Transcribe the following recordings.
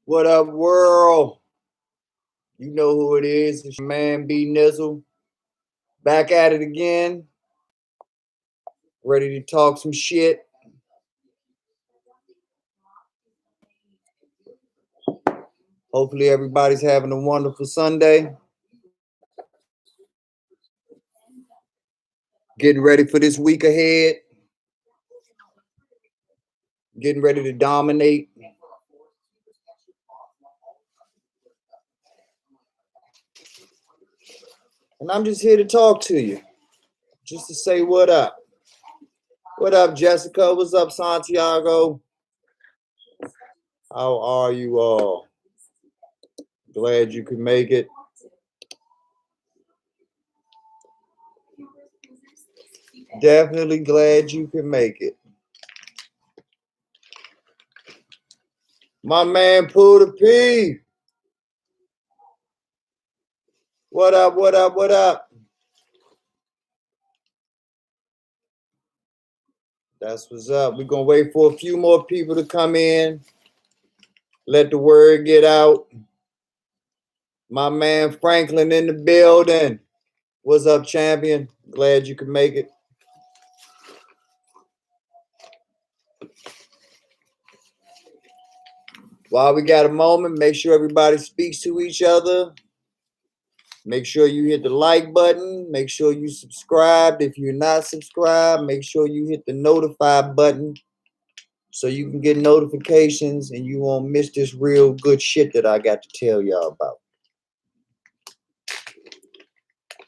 What up, world? You know who it is. It's your man B Nizzle. Back at it again. Ready to talk some shit. Hopefully everybody's having a wonderful Sunday. Getting ready for this week ahead. Getting ready to dominate. And I'm just here to talk to you. Just to say what up. What up, Jessica? What's up, Santiago? How are you all? Glad you could make it. Definitely glad you could make it. My man Pooh P. What up, what up, what up? That's what's up. We're going to wait for a few more people to come in. Let the word get out. My man Franklin in the building. What's up, champion? Glad you could make it. While we got a moment, make sure everybody speaks to each other. Make sure you hit the like button. Make sure you subscribe. If you're not subscribed, make sure you hit the notify button so you can get notifications and you won't miss this real good shit that I got to tell y'all about.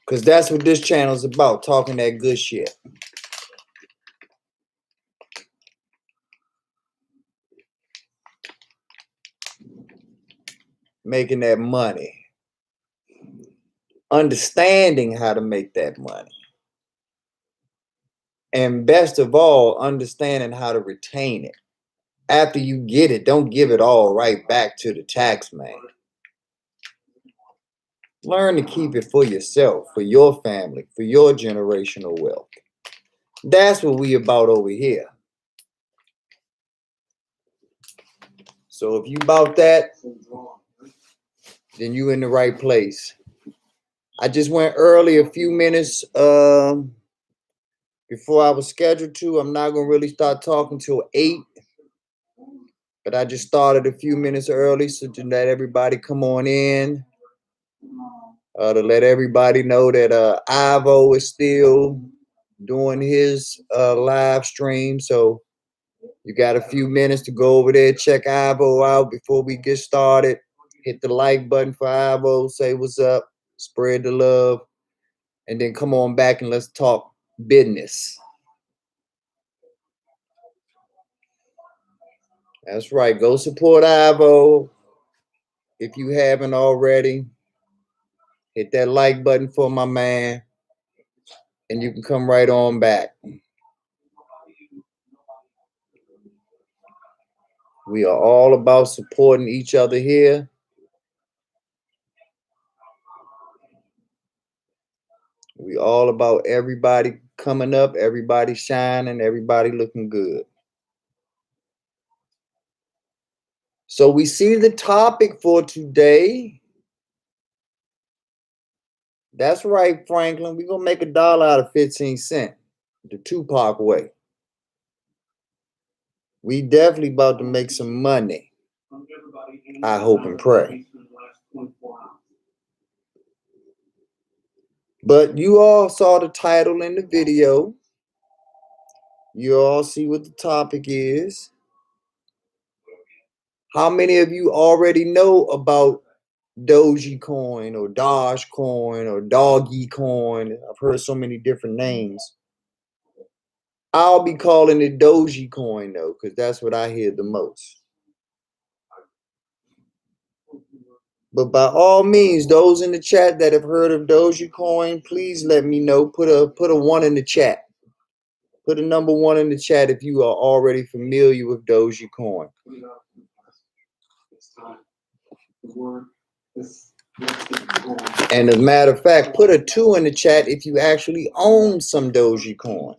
Because that's what this channel is about, talking that good shit. Making that money. Understanding how to make that money. And best of all, understanding how to retain it. After you get it, don't give it all right back to the tax man. Learn to keep it for yourself, for your family, for your generational wealth. That's what we about over here. So if you about that, then you in the right place. I just went early a few minutes before I was scheduled to. I'm not going to really start talking till 8. But I just started a few minutes early so to let everybody come on in. To let everybody know that Ivo is still doing his live stream. So you got a few minutes to go over there, check Ivo out before we get started. Hit the like button for Ivo, say what's up, spread the love, and then come on back and let's talk business. That's right. Go support Ivo if you haven't already. Hit that like button for my man, and you can come right on back. We are all about supporting each other here. We all about everybody coming up, everybody shining, everybody looking good. So we see the topic for today. That's right, Franklin. We're going to make $1 out of 15 cents. The Tupac way. We definitely about to make some money. I hope and pray. But you all saw the title in the video. You all see what the topic is. How many of you already know about Dogecoin or Dogecoin or Dogecoin? I've heard so many different names. I'll be calling it Dogecoin though, because that's what I hear the most. But by all means, those in the chat that have heard of Dogecoin, please let me know. Put a 1 in the chat. Put a number 1 in the chat if you are already familiar with Dogecoin. And as a matter of fact, put a 2 in the chat if you actually own some Dogecoin.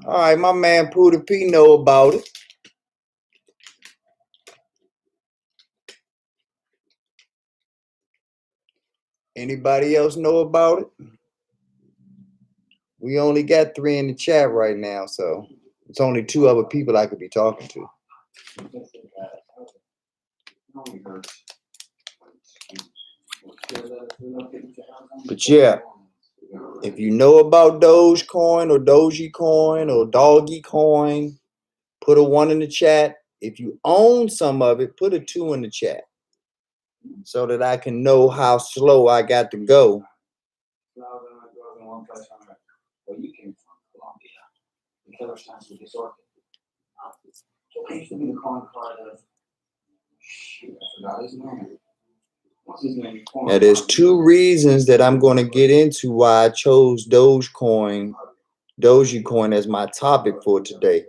All right, my man Pooda P know about it. Anybody else know about it? We only got 3 in the chat right now, so it's only 2 other people I could be talking to. But yeah, if you know about Dogecoin or Dogecoin or Dogecoin, put a 1 in the chat. If you own some of it, put a 2 in the chat so that I can know how slow I got to go. Now, there's 2 reasons that I'm going to get into why I chose Dogecoin as my topic for today.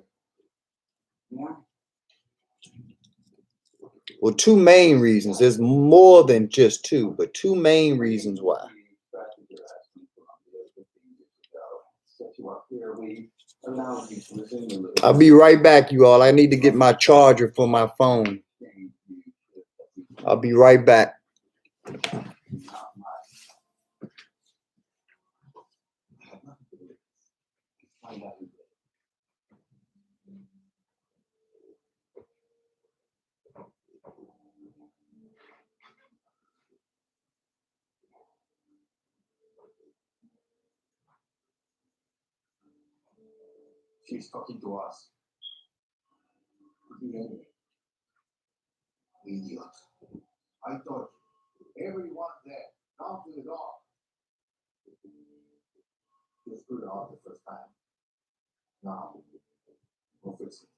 Well, 2 main reasons. There's more than just 2, but 2 main reasons why. I'll be right back, you all. I need to get my charger for my phone. I'll be right back. She's talking to us. Idiot. I thought everyone there, down to the door. You screwed up the first time. Now, we'll fix it.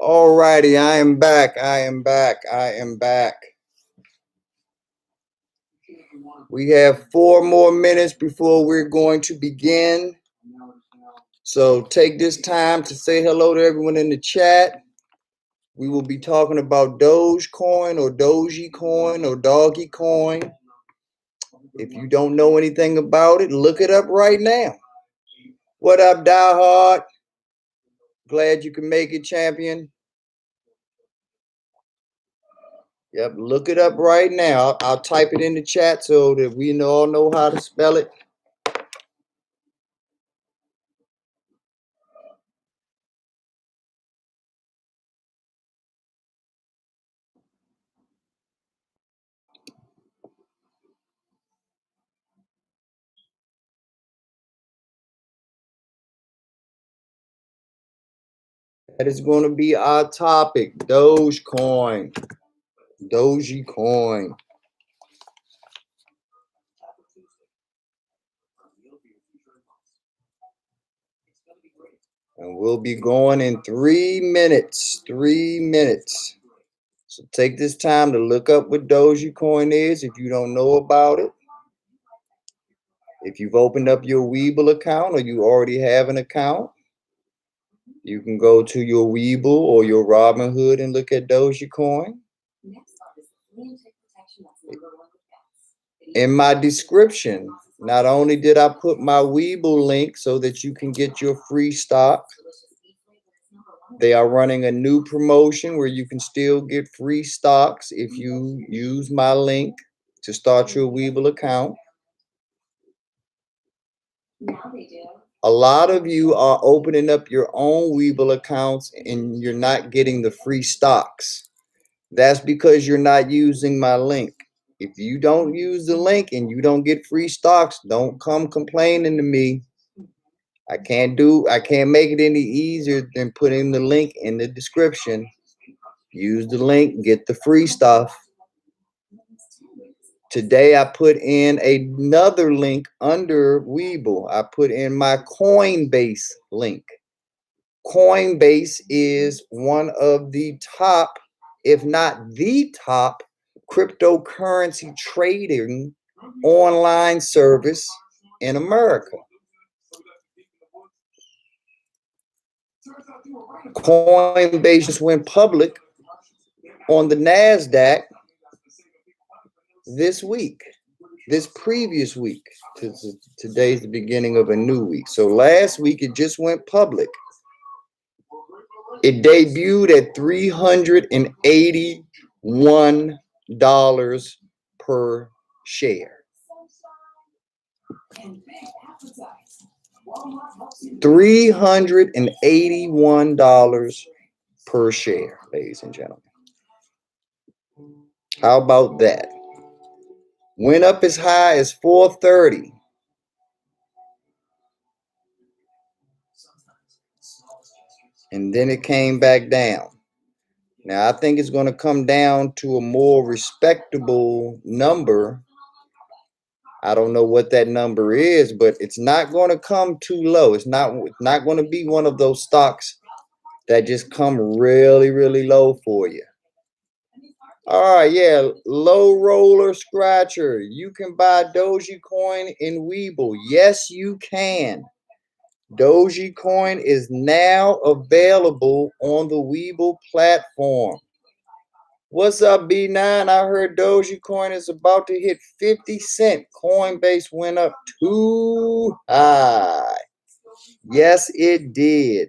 All righty, I am back. We have 4 more minutes before we're going to begin. So take this time to say hello to everyone in the chat. We will be talking about Dogecoin or Dogecoin or Dogecoin. If you don't know anything about it, look it up right now. What up, Die Hard? Glad you can make it, champion. Yep, look it up right now. I'll type it in the chat so that we all know how to spell it. That is going to be our topic, Dogecoin. Dogecoin. And we'll be going in 3 minutes. 3 minutes. So take this time to look up what Dogecoin is if you don't know about it. If you've opened up your Webull account or you already have an account, you can go to your Webull or your Robinhood and look at Dogecoin. In my description, not only did I put my Webull link so that you can get your free stock, they are running a new promotion where you can still get free stocks if you use my link to start your Webull account. A lot of you are opening up your own Webull accounts and you're not getting the free stocks. That's because you're not using my link. If you don't use the link and you don't get free stocks, don't come complaining to me. I can't make it any easier than putting the link in the description. Use the link, get the free stuff. Today I put in another link under Webull. I put in my Coinbase link. Coinbase is one of the top, if not the top, cryptocurrency trading online service in America. Coinbase just went public on the NASDAQ this week, this previous week. Today's the beginning of a new week. So last week it just went public. It debuted at $381 per share. $381 per share, ladies and gentlemen. How about that? Went up as high as 430. And then it came back down. Now, I think it's going to come down to a more respectable number. I don't know what that number is, but it's not going to come too low. It's not going to be one of those stocks that just come really, really low for you. All right, yeah, low roller scratcher. You can buy Dogecoin in Webull. Yes, you can. Dogecoin is now available on the Webull platform. What's up, B9? I heard Dogecoin is about to hit 50 cents. Coinbase went up too high. Yes, it did.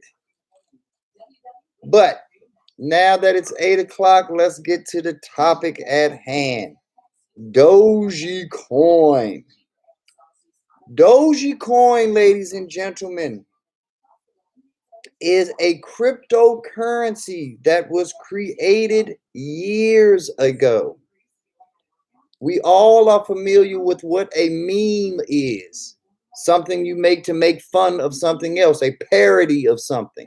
But now that it's 8 o'clock, let's get to the topic at hand. Dogecoin. Dogecoin, ladies and gentlemen, is a cryptocurrency that was created years ago. We all are familiar with what a meme is. Something you make to make fun of something else, a parody of something.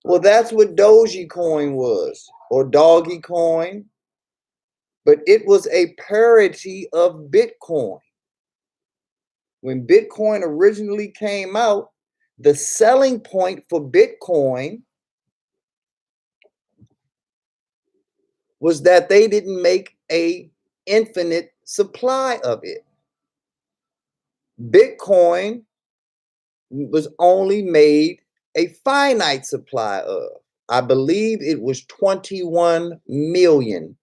Well, that's what Dogecoin was, or Doggycoin. But it was a parody of Bitcoin. When Bitcoin originally came out, the selling point for Bitcoin was that they didn't make an infinite supply of it. Bitcoin was only made a finite supply of. I believe it was 21 million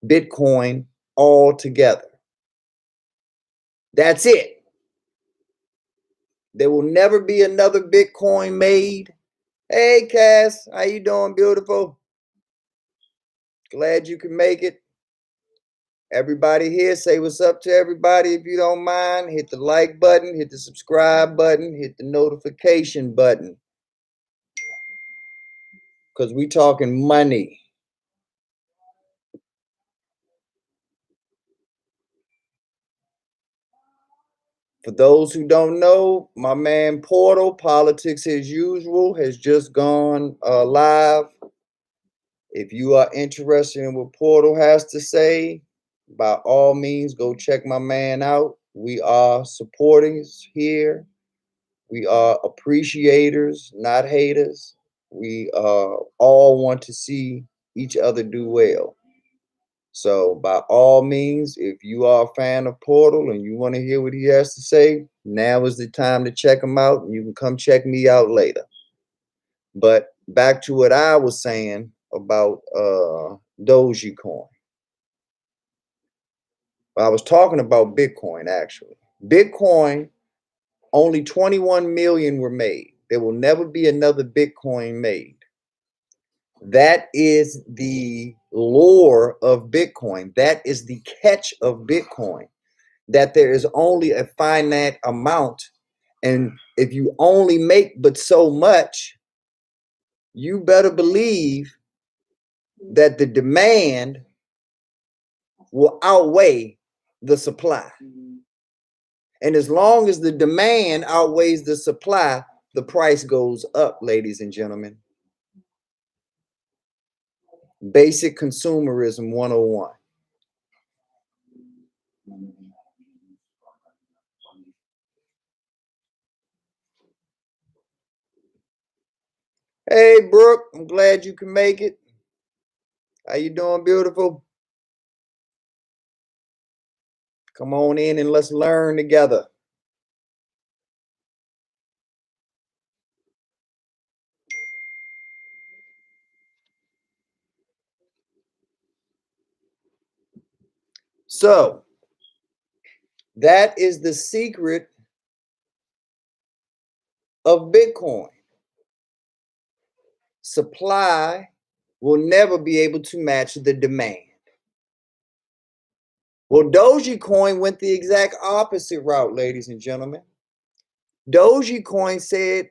Bitcoin altogether. That's it. There will never be another Bitcoin made. Hey, Cass, how you doing, beautiful? Glad you can make it. Everybody here, say what's up to everybody if you don't mind. Hit the like button, hit the subscribe button, hit the notification button. Because we talking money. For those who don't know, my man Portal, Politics as Usual, has just gone live. If you are interested in what Portal has to say, by all means, go check my man out. We are supporters here. We are appreciators, not haters. We all want to see each other do well. So by all means, if you are a fan of Portal and you want to hear what he has to say, now is the time to check him out. And you can come check me out later. But back to what I was saying about Dogecoin. I was talking about Bitcoin, actually. Bitcoin, only 21 million were made. There will never be another Bitcoin made. That is the lore of Bitcoin. That is the catch of Bitcoin, that there is only a finite amount. And if you only make but so much, you better believe that the demand will outweigh the supply. And as long as the demand outweighs the supply, the price goes up, ladies and gentlemen. Basic consumerism 101. Hey, Brooke, I'm glad you can make it. How you doing, beautiful? Come on in and let's learn together. So, that is the secret of Bitcoin. Supply will never be able to match the demand. Well, Dogecoin went the exact opposite route, ladies and gentlemen. Dogecoin said,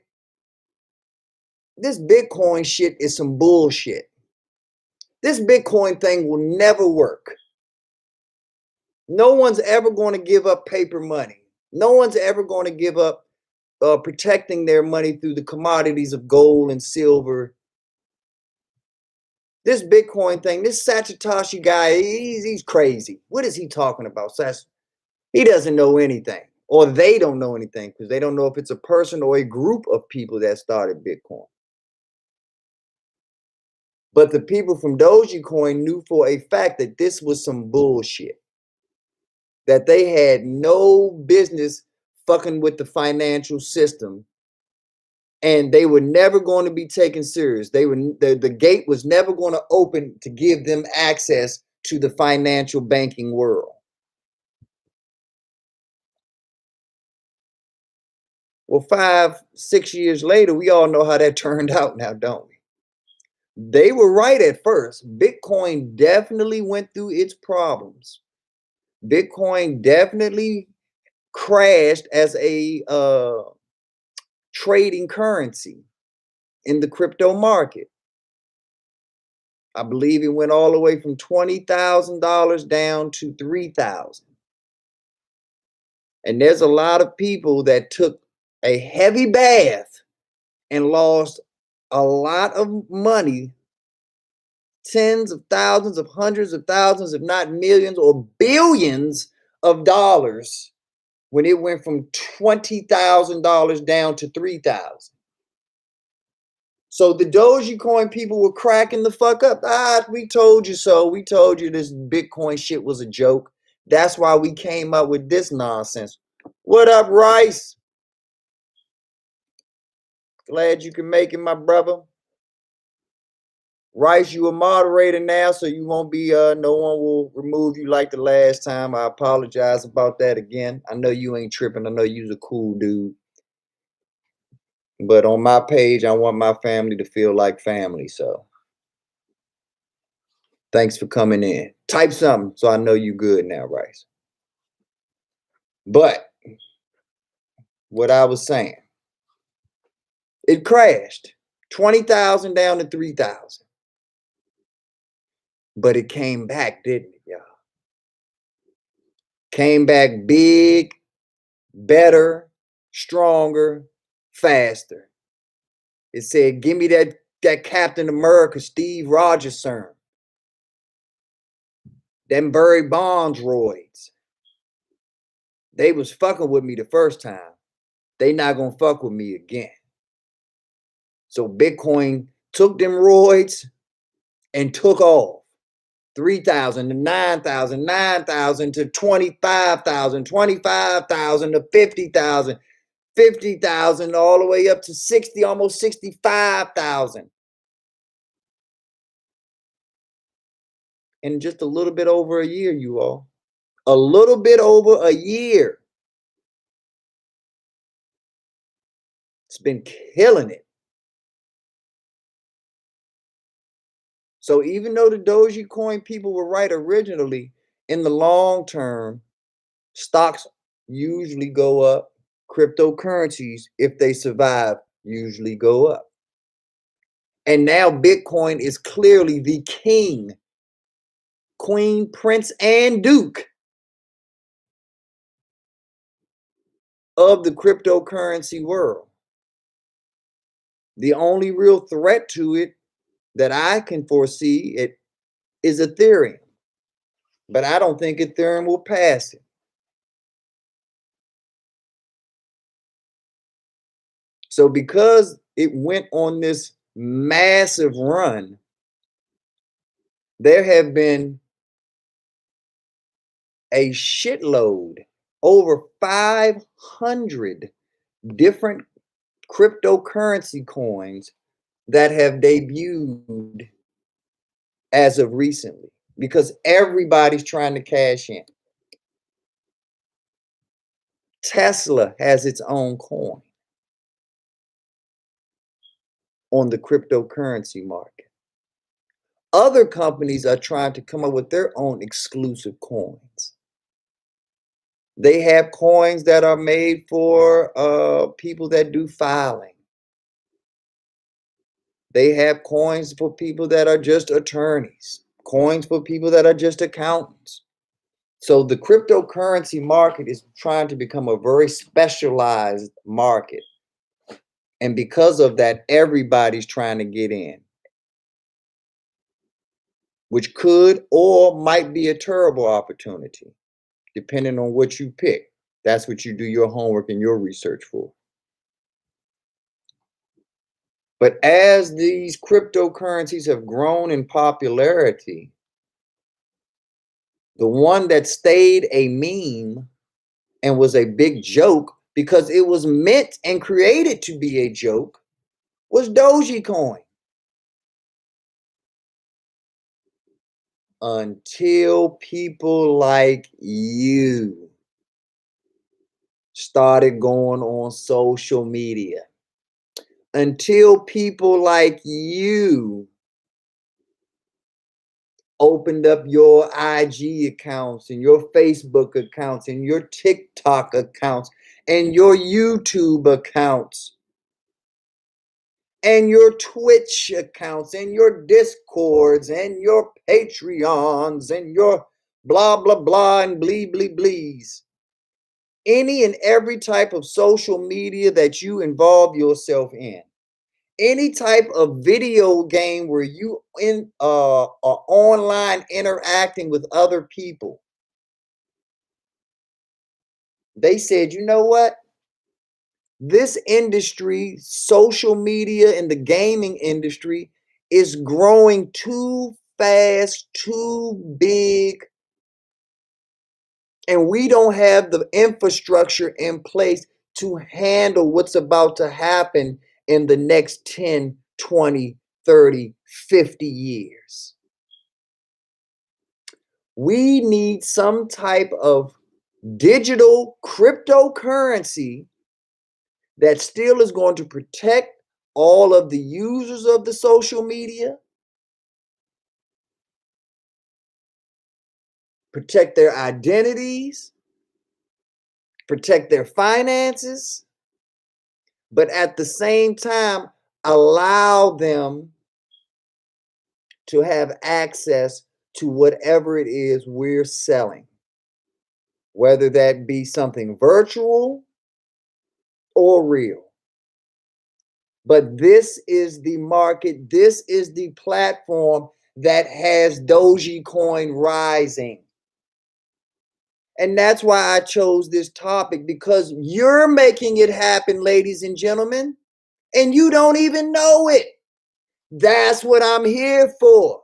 this Bitcoin shit is some bullshit. This Bitcoin thing will never work. No one's ever going to give up paper money. No one's ever going to give up protecting their money through the commodities of gold and silver. This Bitcoin thing, this Satoshi guy, he's crazy. What is he talking about? He doesn't know anything, or they don't know anything, because they don't know if it's a person or a group of people that started Bitcoin. But the people from Dogecoin knew for a fact that this was some bullshit, that they had no business fucking with the financial system, and they were never going to be taken serious. The gate was never going to open to give them access to the financial banking world. Well, 5-6 years later, we all know how that turned out now, don't we? They were right at first. Bitcoin definitely went through its problems. Bitcoin definitely crashed as a trading currency in the crypto market. I believe it went all the way from $20,000 down to $3,000. And there's a lot of people that took a heavy bath and lost a lot of money, tens of thousands of hundreds of thousands, if not millions or billions of dollars, when it went from $20,000 down to $3,000. So the Dogecoin people were cracking the fuck up. We told you so. We told you this Bitcoin shit was a joke. That's why we came up with this nonsense. What up, Rice? Glad you can make it, my brother. Rice, you a moderator now, so you won't be, no one will remove you like the last time. I apologize about that again. I know you ain't tripping. I know you's a cool dude. But on my page, I want my family to feel like family, so thanks for coming in. Type something so I know you good now, Rice. But what I was saying, it crashed 20,000 down to 3,000. But it came back, didn't it, y'all? Came back big, better, stronger, faster. It said, give me that Captain America, Steve Rogers serum. Them Barry Bonds roids. They was fucking with me the first time. They not gonna fuck with me again. So Bitcoin took them roids and took off. 3,000 to 9,000, 9,000 to 25,000, 25,000 to 50,000, 50,000 all the way up to 60, almost 65,000. In just a little bit over a year, you all. A little bit over a year. It's been killing it. So even though the Dogecoin people were right originally, in the long term, stocks usually go up. Cryptocurrencies, if they survive, usually go up. And now Bitcoin is clearly the king, queen, prince, and duke of the cryptocurrency world. The only real threat to it that I can foresee it is Ethereum, but I don't think Ethereum will pass it. So because it went on this massive run, there have been a shitload, over 500 different cryptocurrency coins that have debuted as of recently because everybody's trying to cash in. Tesla has its own coin on the cryptocurrency market. Other companies are trying to come up with their own exclusive coins. They have coins that are made for people that do filing. They have coins for people that are just attorneys, coins for people that are just accountants. So the cryptocurrency market is trying to become a very specialized market. And because of that, everybody's trying to get in, which could or might be a terrible opportunity, depending on what you pick. That's what you do your homework and your research for. But as these cryptocurrencies have grown in popularity, the one that stayed a meme and was a big joke because it was meant and created to be a joke was Dogecoin. Until people like you started going on social media. Until people like you opened up your IG accounts and your Facebook accounts and your TikTok accounts and your YouTube accounts and your Twitch accounts and your Discords and your Patreons and your blah, blah, blah and blee, blee, blees. Any and every type of social media that you involve yourself in. Any type of video game where you are online interacting with other people. They said, you know what? This industry, social media and the gaming industry is growing too fast, too big, and we don't have the infrastructure in place to handle what's about to happen in the next 10, 20, 30, 50 years. We need some type of digital cryptocurrency that still is going to protect all of the users of the social media, protect their identities, protect their finances, but at the same time, allow them to have access to whatever it is we're selling, whether that be something virtual or real. But this is the market, this is the platform that has Dogecoin rising. And that's why I chose this topic, because you're making it happen, ladies and gentlemen, and you don't even know it. That's what I'm here for,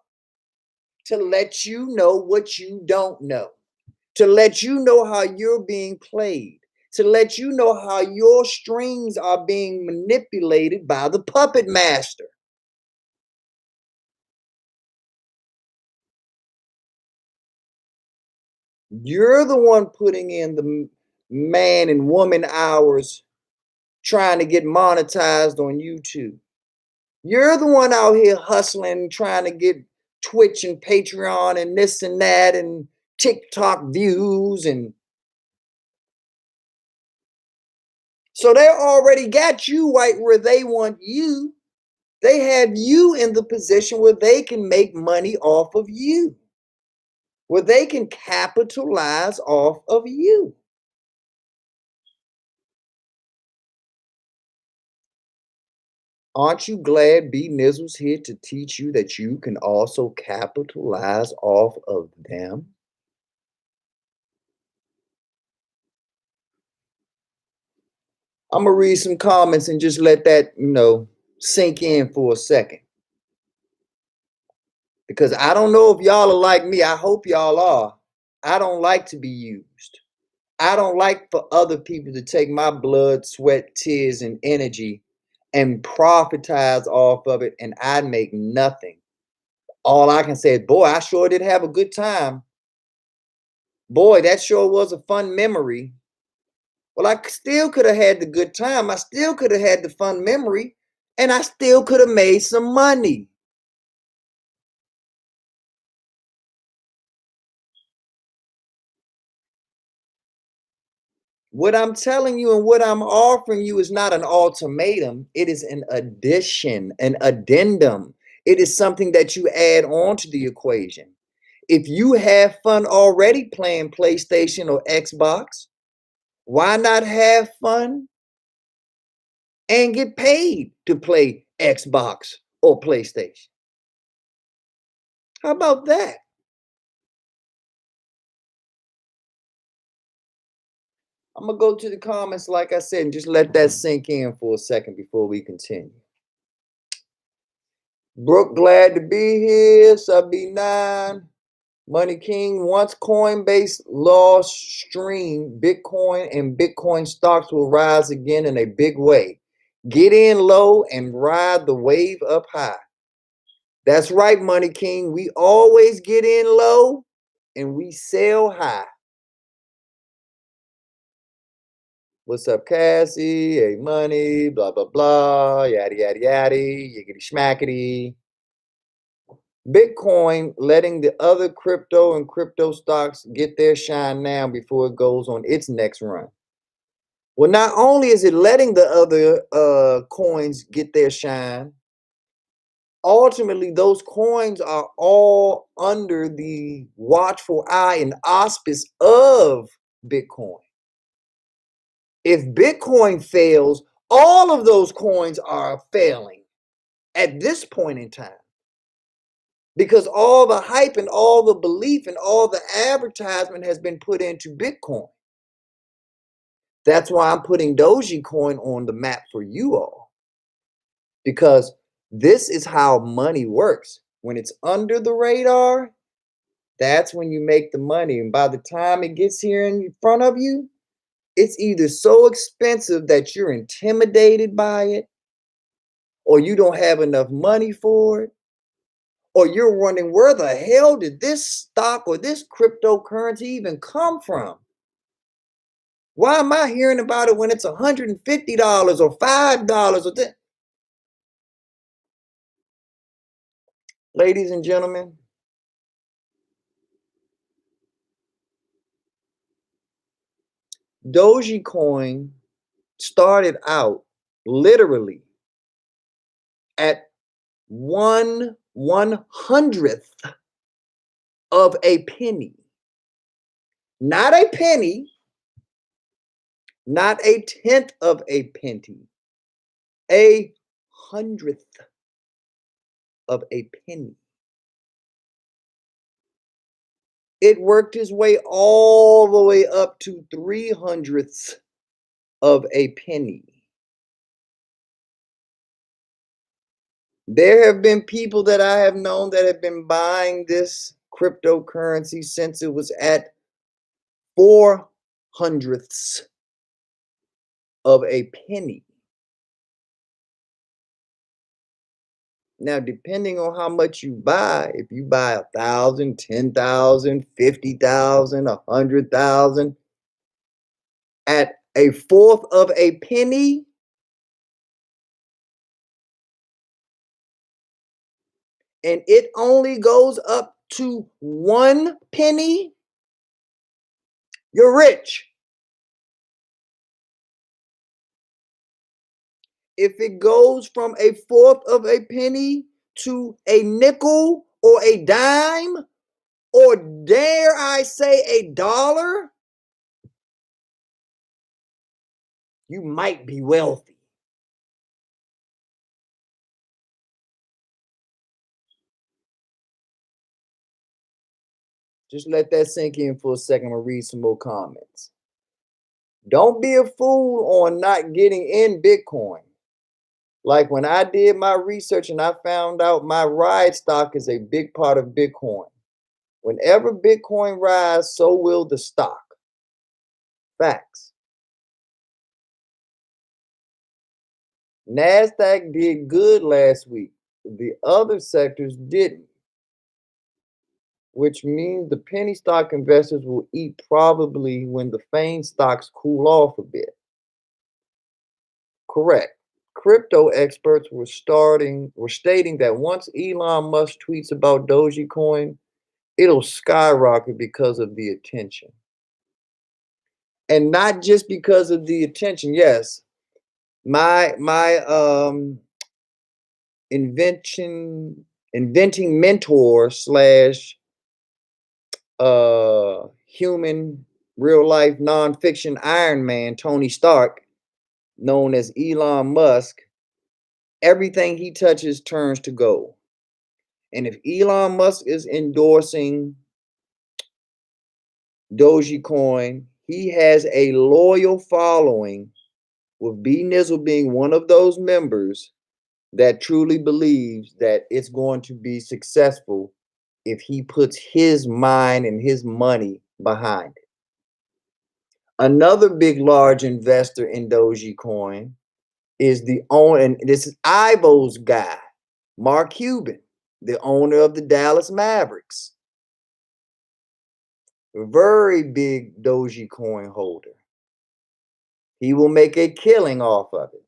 to let you know what you don't know, to let you know how you're being played, to let you know how your strings are being manipulated by the puppet master. You're the one putting in the man and woman hours trying to get monetized on YouTube. You're the one out here hustling, trying to get Twitch and Patreon and this and that and TikTok views. And so they already got you right where they want you. They have you in the position where they can make money off of you, where they can capitalize off of you. Aren't you glad B Nizzle's here to teach you that you can also capitalize off of them? I'm gonna read some comments and just let that, sink in for a second. Because I don't know if y'all are like me. I hope y'all are. I don't like to be used. I don't like for other people to take my blood, sweat, tears, and energy and profitize off of it, and I make nothing. All I can say is, boy, I sure did have a good time. Boy, that sure was a fun memory. Well, I still could have had the good time. I still could have had the fun memory, and I still could have made some money. What I'm telling you and what I'm offering you is not an ultimatum. It is an addition, an addendum. It is something that you add on to the equation. If you have fun already playing PlayStation or Xbox, why not have fun and get paid to play Xbox or PlayStation? How about that? I'm going to go to the comments, like I said, and just let that sink in for a second before we continue. Brooke, glad to be here. Sub B9. Money King, once Coinbase lost stream, Bitcoin and Bitcoin stocks will rise again in a big way. Get in low and ride the wave up high. That's right, Money King. We always get in low and we sell high. What's up, Cassie? Hey, money, blah, blah, blah, yada, yada, yada, yiggity schmackety. Bitcoin letting the other crypto and crypto stocks get their shine now before it goes on its next run. Well, not only is it letting the other coins get their shine, ultimately those coins are all under the watchful eye and auspice of Bitcoin. If Bitcoin fails, all of those coins are failing at this point in time. Because all the hype and all the belief and all the advertisement has been put into Bitcoin. That's why I'm putting Dogecoin on the map for you all. Because this is how money works. When it's under the radar, that's when you make the money. And by the time it gets here in front of you, it's either so expensive that you're intimidated by it, or you don't have enough money for it, or you're wondering, where the hell did this stock or this cryptocurrency even come from? Why am I hearing about it when it's $150 or $5 or that? Ladies and gentlemen, Dogecoin started out literally at 1/100th of a penny. Not a penny, not a tenth of a penny, a hundredth of a penny. It worked its way all the way up to 300ths of a penny. There have been people that I have known that have been buying this cryptocurrency since it was at 400ths of a penny. Now, depending on how much you buy, if you buy 1,000, 10,000, 50,000, 100,000, at a fourth of a penny, and it only goes up to 1 penny, you're rich. If it goes from a fourth of a penny to a nickel or a dime, or dare I say a dollar, you might be wealthy. Just let that sink in for a second. I'm gonna read some more comments. Don't be a fool on not getting in Bitcoin. Like when I did my research and I found out my ride stock is a big part of Bitcoin. Whenever Bitcoin rise, so will the stock. Facts. NASDAQ did good last week. The other sectors didn't, which means the penny stock investors will eat probably when the FANG stocks cool off a bit. Correct. Crypto experts were stating that once Elon Musk tweets about Dogecoin, it'll skyrocket because of the attention. And not just because of the attention. Yes, my inventing mentor slash human real life nonfiction Iron Man, Tony Stark, known as Elon Musk, everything he touches turns to gold. And if Elon Musk is endorsing Dogecoin, he has a loyal following, with B Nizzle being one of those members that truly believes that it's going to be successful if he puts his mind and his money behind it. Another big, large investor in Dogecoin is the owner, and this is Ibo's guy, Mark Cuban, the owner of the Dallas Mavericks. Very big Dogecoin holder. He will make a killing off of it.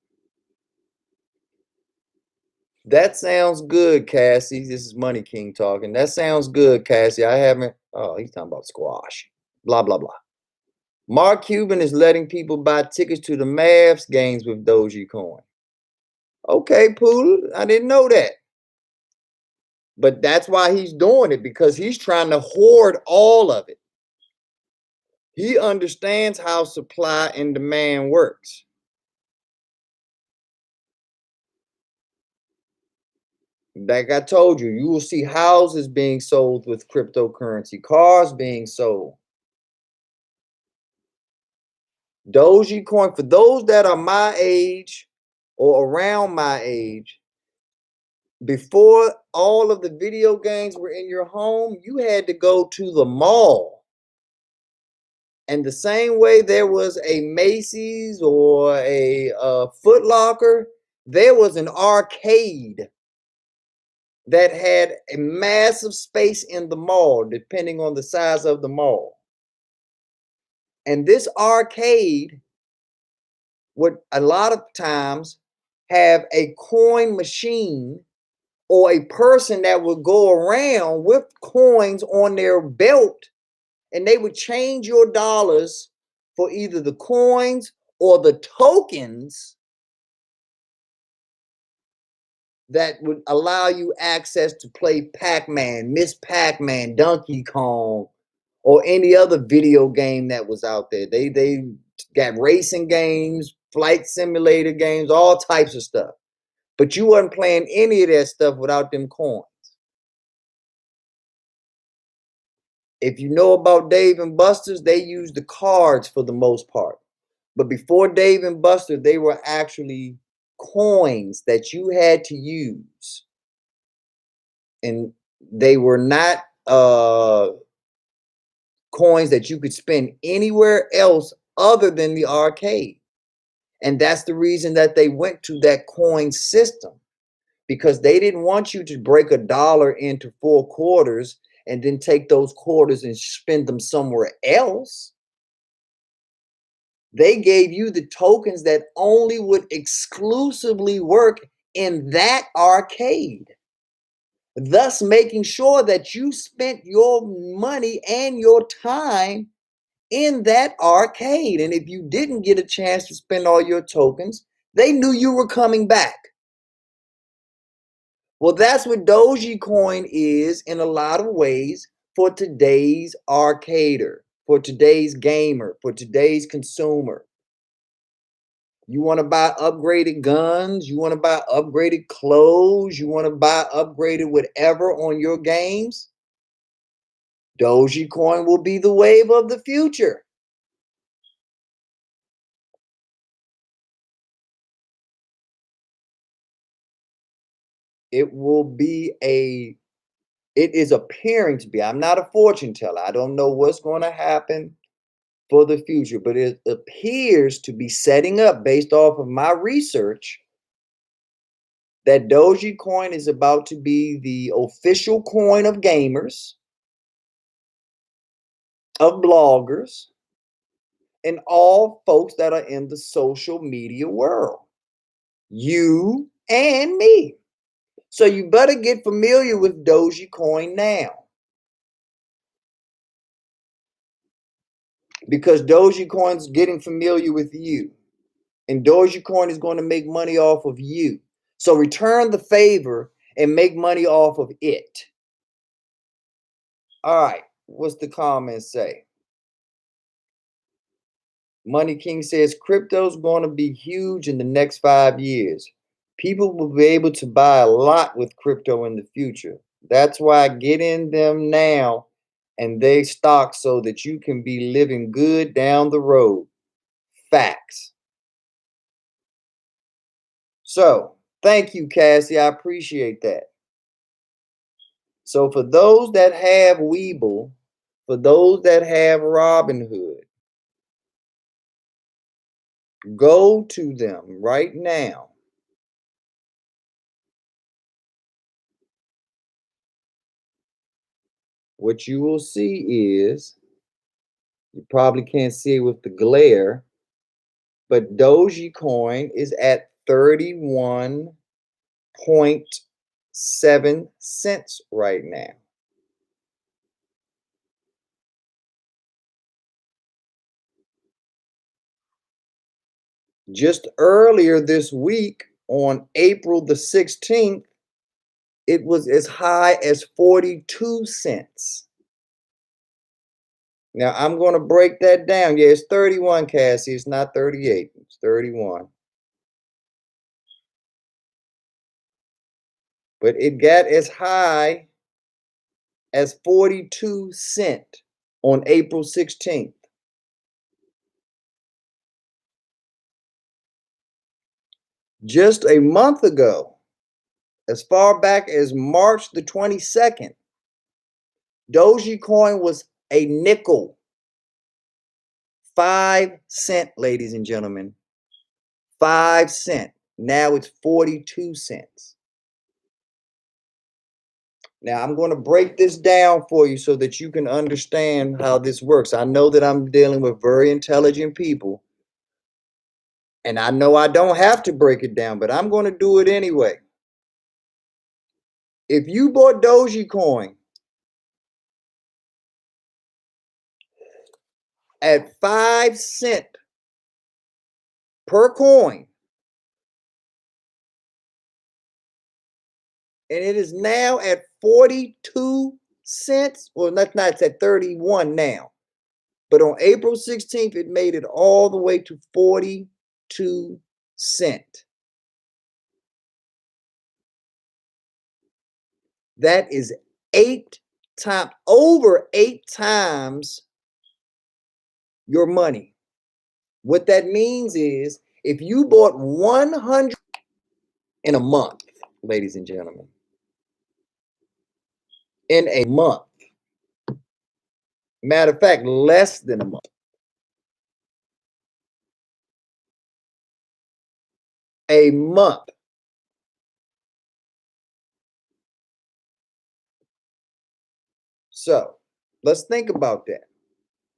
That sounds good, Cassie. This is Money King talking. That sounds good, Cassie. I haven't. Oh, he's talking about squash. Blah, blah, blah. Mark Cuban is letting people buy tickets to the Mavs games with Dogecoin. Okay, Poodle. I didn't know that. But that's why he's doing it, because he's trying to hoard all of it. He understands how supply and demand works. Like I told you, you will see houses being sold with cryptocurrency, cars being sold. Dogecoin, for those that are my age or around my age, before all of the video games were in your home, you had to go to the mall. And the same way there was a Macy's or a Foot Locker, there was an arcade that had a massive space in the mall, depending on the size of the mall. And this arcade would a lot of times have a coin machine or a person that would go around with coins on their belt, and they would change your dollars for either the coins or the tokens that would allow you access to play Pac-Man, Miss Pac-Man, Donkey Kong, or any other video game that was out there. They got racing games, flight simulator games, all types of stuff. But you wasn't playing any of that stuff without them coins. If you know about Dave and Buster's, they use the cards for the most part. But before Dave and Buster, they were actually coins that you had to use. And they were not coins that you could spend anywhere else other than the arcade. And that's the reason that they went to that coin system, because they didn't want you to break $1 into 4 quarters and then take those quarters and spend them somewhere else. They gave you the tokens that only would exclusively work in that arcade, thus making sure that you spent your money and your time in that arcade. And if you didn't get a chance to spend all your tokens, they knew you were coming back. Well, that's what Dogecoin is in a lot of ways for today's arcader, for today's gamer, for today's consumer. You want to buy upgraded guns, you want to buy upgraded clothes, you want to buy upgraded whatever on your games. Dogecoin will be the wave of the future. It will be it is appearing to be. I'm not a fortune teller. I don't know what's going to happen for the future, but it appears to be setting up based off of my research that Dogecoin is about to be the official coin of gamers, of bloggers, and all folks that are in the social media world. You and me. So you better get familiar with Dogecoin now, because Dogecoin's getting familiar with you. And Dogecoin is going to make money off of you. So return the favor and make money off of it. All right. What's the comment say? Money King says crypto's going to be huge in the next 5 years. People will be able to buy a lot with crypto in the future. That's why get in them now and they stock so that you can be living good down the road. Facts. So, thank you, Cassie. I appreciate that. So, for those that have Weeble, for those that have Robinhood, go to them right now. What you will see is, you probably can't see it with the glare, but Dogecoin is at 31.7 cents right now. Just earlier this week, on April the 16th, it was as high as 42 cents. Now, I'm going to break that down. Yeah, it's 31, Cassie. It's not 38. It's 31. But it got as high as 42 cents on April 16th. Just a month ago, as far back as March the 22nd, Dogecoin was a nickel. 5 cents, ladies and gentlemen. 5 cents. Now it's 42 cents. Now I'm going to break this down for you so that you can understand how this works. I know that I'm dealing with very intelligent people, and I know I don't have to break it down, but I'm going to do it anyway. If you bought Dogecoin at 5 cents per coin, and it is now at 42 cents, well, not, it's at 31 now. But on April 16th, it made it all the way to 42 cents. That is over 8 times your money. What that means is if you bought 100 in a month, ladies and gentlemen, in a month, matter of fact, less than a month, a month. So let's think about that.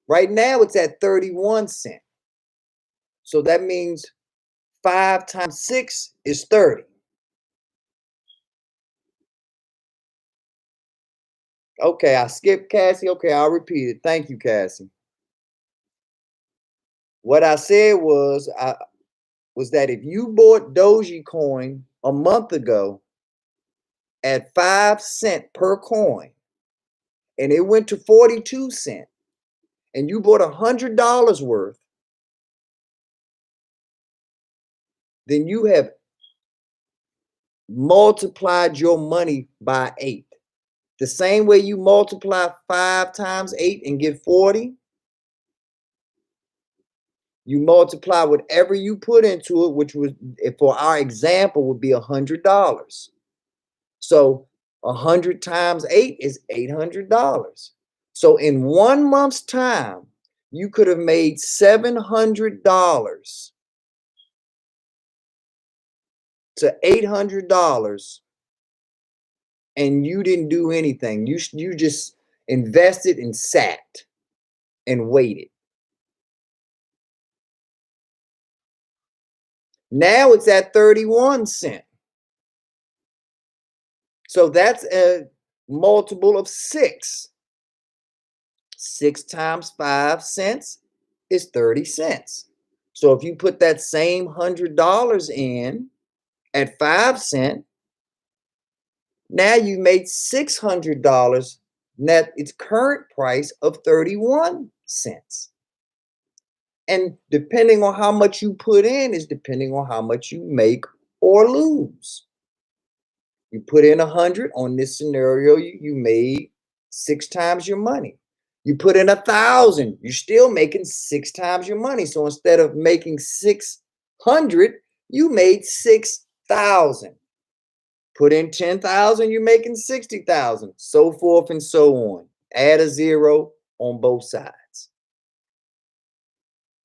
Right now, it's at 31 cents. So that means 5 times 6 is 30. Okay, I skipped Cassie. Okay, I'll repeat it. Thank you, Cassie. What I said was that if you bought Dogecoin a month ago at 5 cents per coin, and it went to 42 cents, and you bought $100 worth, then you have multiplied your money by 8. The same way you multiply 5 times 8 and get 40, you multiply whatever you put into it, which was, for our example, would be $100. So 100 times 8 is $800. So in 1 month's time, you could have made $700 to $800, and you didn't do anything. You just invested and sat and waited. Now it's at 31 cents. So that's a multiple of 6. 6 times 5 cents is 30 cents. So if you put that same $100 in at 5 cents, now you made $600 net its current price of 31 cents. And depending on how much you put in is depending on how much you make or lose. You put in 100 on this scenario, you made 6 times your money. You put in 1,000, you're still making 6 times your money. So instead of making 600, you made 6,000. Put in 10,000, you're making 60,000, so forth and so on. Add a zero on both sides.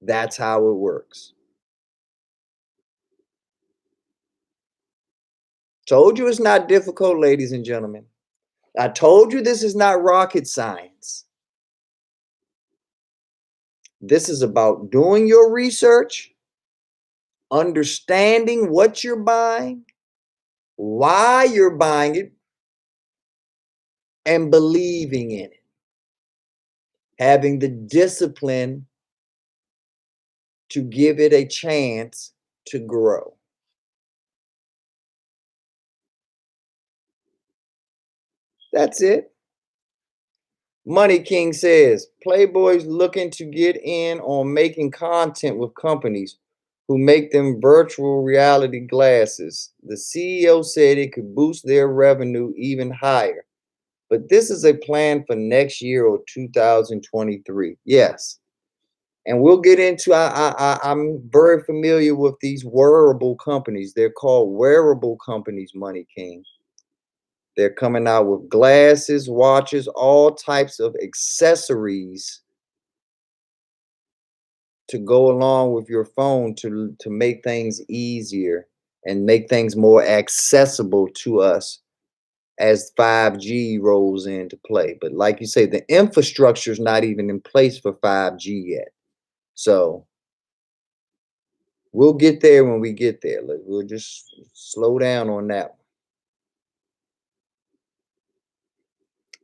That's how it works. Told you it's not difficult, ladies and gentlemen. I told you this is not rocket science. This is about doing your research, understanding what you're buying, why you're buying it, and believing in it. Having the discipline to give it a chance to grow. That's it. Money King says, Playboy's looking to get in on making content with companies who make them virtual reality glasses. The CEO said it could boost their revenue even higher. But this is a plan for next year or 2023. Yes. And we'll get into, I'm very familiar with these wearable companies. They're called wearable companies, Money King. They're coming out with glasses, watches, all types of accessories to go along with your phone to make things easier and make things more accessible to us as 5G rolls into play. But like you say, the infrastructure is not even in place for 5G yet. So we'll get there when we get there. We'll just slow down on that one.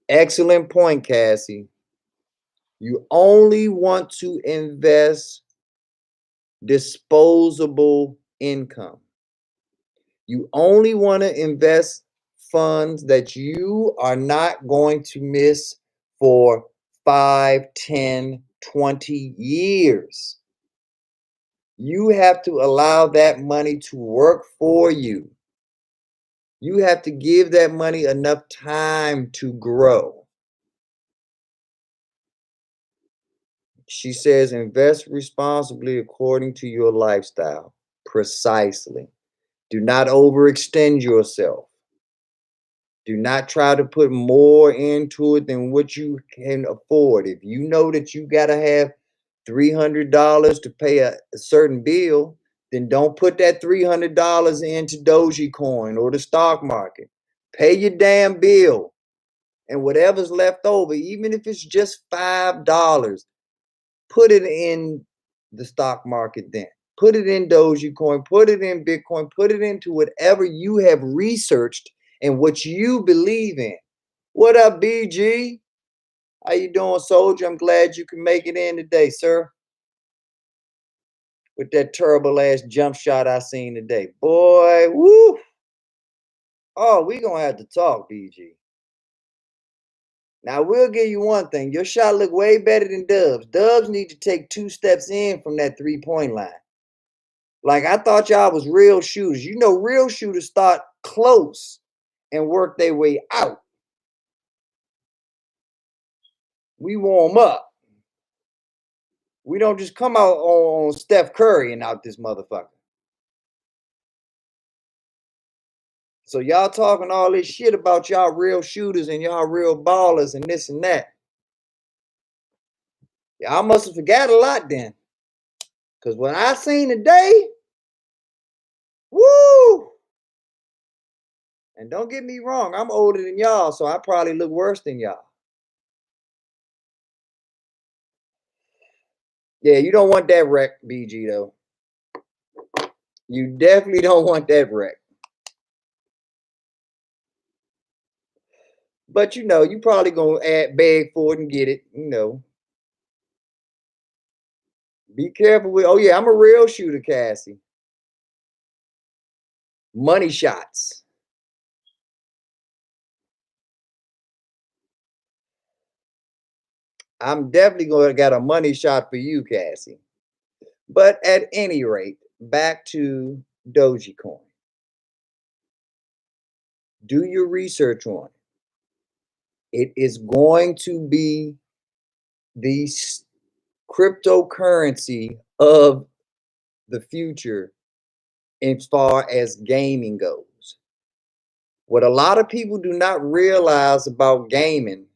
Excellent point, Cassie. You only want to invest disposable income. You only want to invest funds that you are not going to miss for 5, 10, 20 years. You have to allow that money to work for you. You have to give that money enough time to grow. She says, invest responsibly according to your lifestyle. Precisely. Do not overextend yourself. Do not try to put more into it than what you can afford. If you know that you got to have $300 to pay a certain bill, then don't put that $300 into Dogecoin or the stock market. Pay your damn bill. And whatever's left over, even if it's just $5, put it in the stock market then. Put it in Dogecoin, put it in Bitcoin, put it into whatever you have researched and what you believe in. What up, BG? How you doing, soldier? I'm glad you can make it in today, sir. With that terrible ass jump shot I seen today. Boy, woo! Oh, we gonna have to talk, BG. Now, we'll give you one thing. Your shot look way better than Dubs. Dubs need to take 2 steps in from that 3-point line. Like, I thought y'all was real shooters. You know, real shooters start close and work their way out. We warm up. We don't just come out on Steph Curry and out this motherfucker. So y'all talking all this shit about y'all real shooters and y'all real ballers and this and that. Y'all must have forgot a lot then. Because what I seen today, woo! And don't get me wrong, I'm older than y'all, so I probably look worse than y'all. Yeah, you don't want that wreck, BG, though. You definitely don't want that wreck. But you know, you probably gonna beg for it and get it, you know. Be careful with, oh yeah, I'm a real shooter, Cassie. Money shots. I'm definitely gonna got a money shot for you, Cassie. But at any rate, back to Dogecoin. Do your research on it. It is going to be the cryptocurrency of the future as far as gaming goes. What a lot of people do not realize about gaming,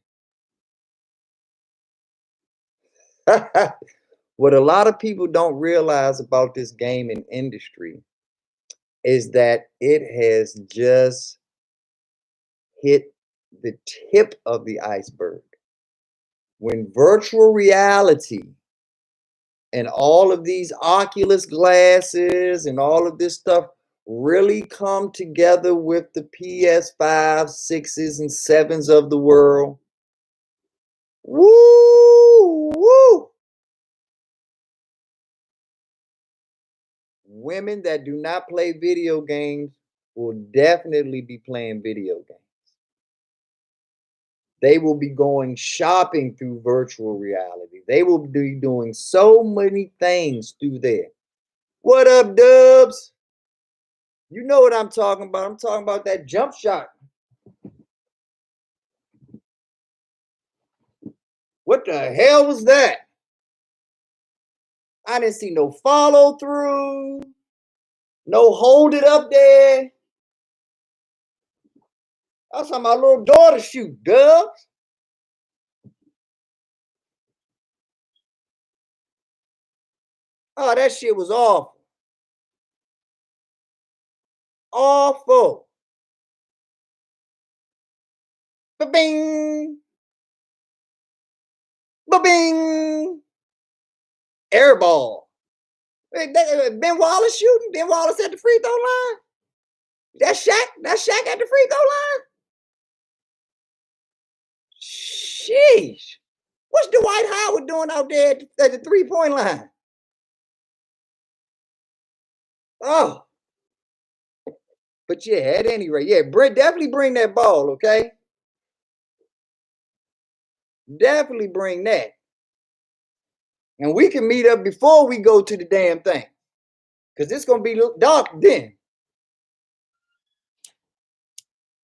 what a lot of people don't realize about this gaming industry is that it has just hit the tip of the iceberg. When virtual reality and all of these Oculus glasses and all of this stuff really come together with the PS5, 6s, and 7s of the world. Woo! Woo! Women that do not play video games will definitely be playing video games. They will be going shopping through virtual reality. They will be doing so many things through there. What up, Dubs? You know what I'm talking about. I'm talking about that jump shot. What the hell was that? I didn't see no follow through, no hold it up there. I saw my little daughter shoot, Dubs. Oh, that shit was awful. Awful. Ba-bing. Ba-bing. Airball. Ben Wallace shooting? Ben Wallace at the free throw line? That's Shaq? That's Shaq at the free throw line? Sheesh. What's Dwight Howard doing out there at the three-point line? Oh. But yeah, at any rate, yeah, definitely bring that ball, okay? Definitely bring that. And we can meet up before we go to the damn thing. Because it's going to be dark then.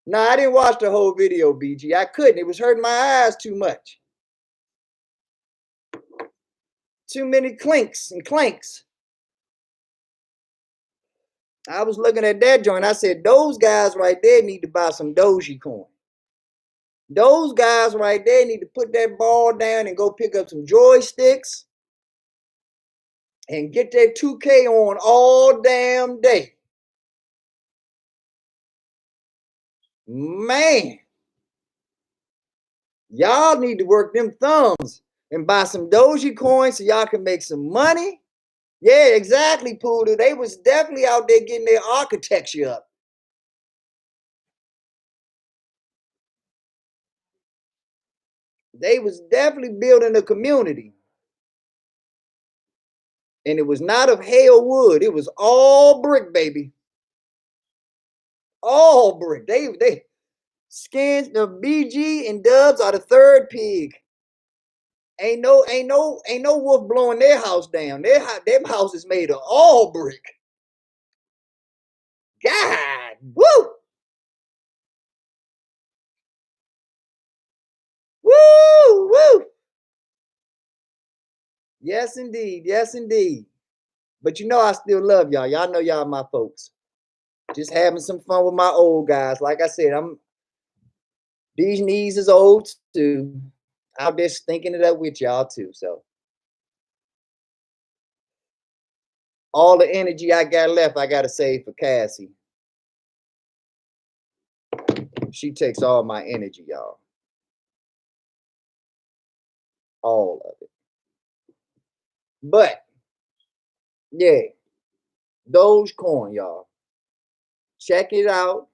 Nah, I didn't watch the whole video, BG. I couldn't. It was hurting my eyes too much. Too many clinks and clanks. I was looking at that joint. I said, those guys right there need to buy some Dogecoin. Those guys right there need to put that ball down and go pick up some joysticks and get that 2K on all damn day. Man, y'all need to work them thumbs and buy some Dogecoin so y'all can make some money. Yeah, exactly, Poodle. They was definitely out there getting their architecture up. They was definitely building a community. And it was not of hail wood. It was all brick, baby. All brick. They skins, the BG and Dubs are the third pig. Ain't no wolf blowing their house down. Their house is made of all brick. God, woo, woo, woo. Yes, indeed. Yes, indeed. But you know, I still love y'all. Y'all know y'all my folks. Just having some fun with my old guys. Like I said, these knees is old too. I'm just thinking it up with y'all too. So all the energy I got left, I gotta save for Cassie. She takes all my energy, y'all. All of it. But yeah, Dogecoin, y'all. Check it out.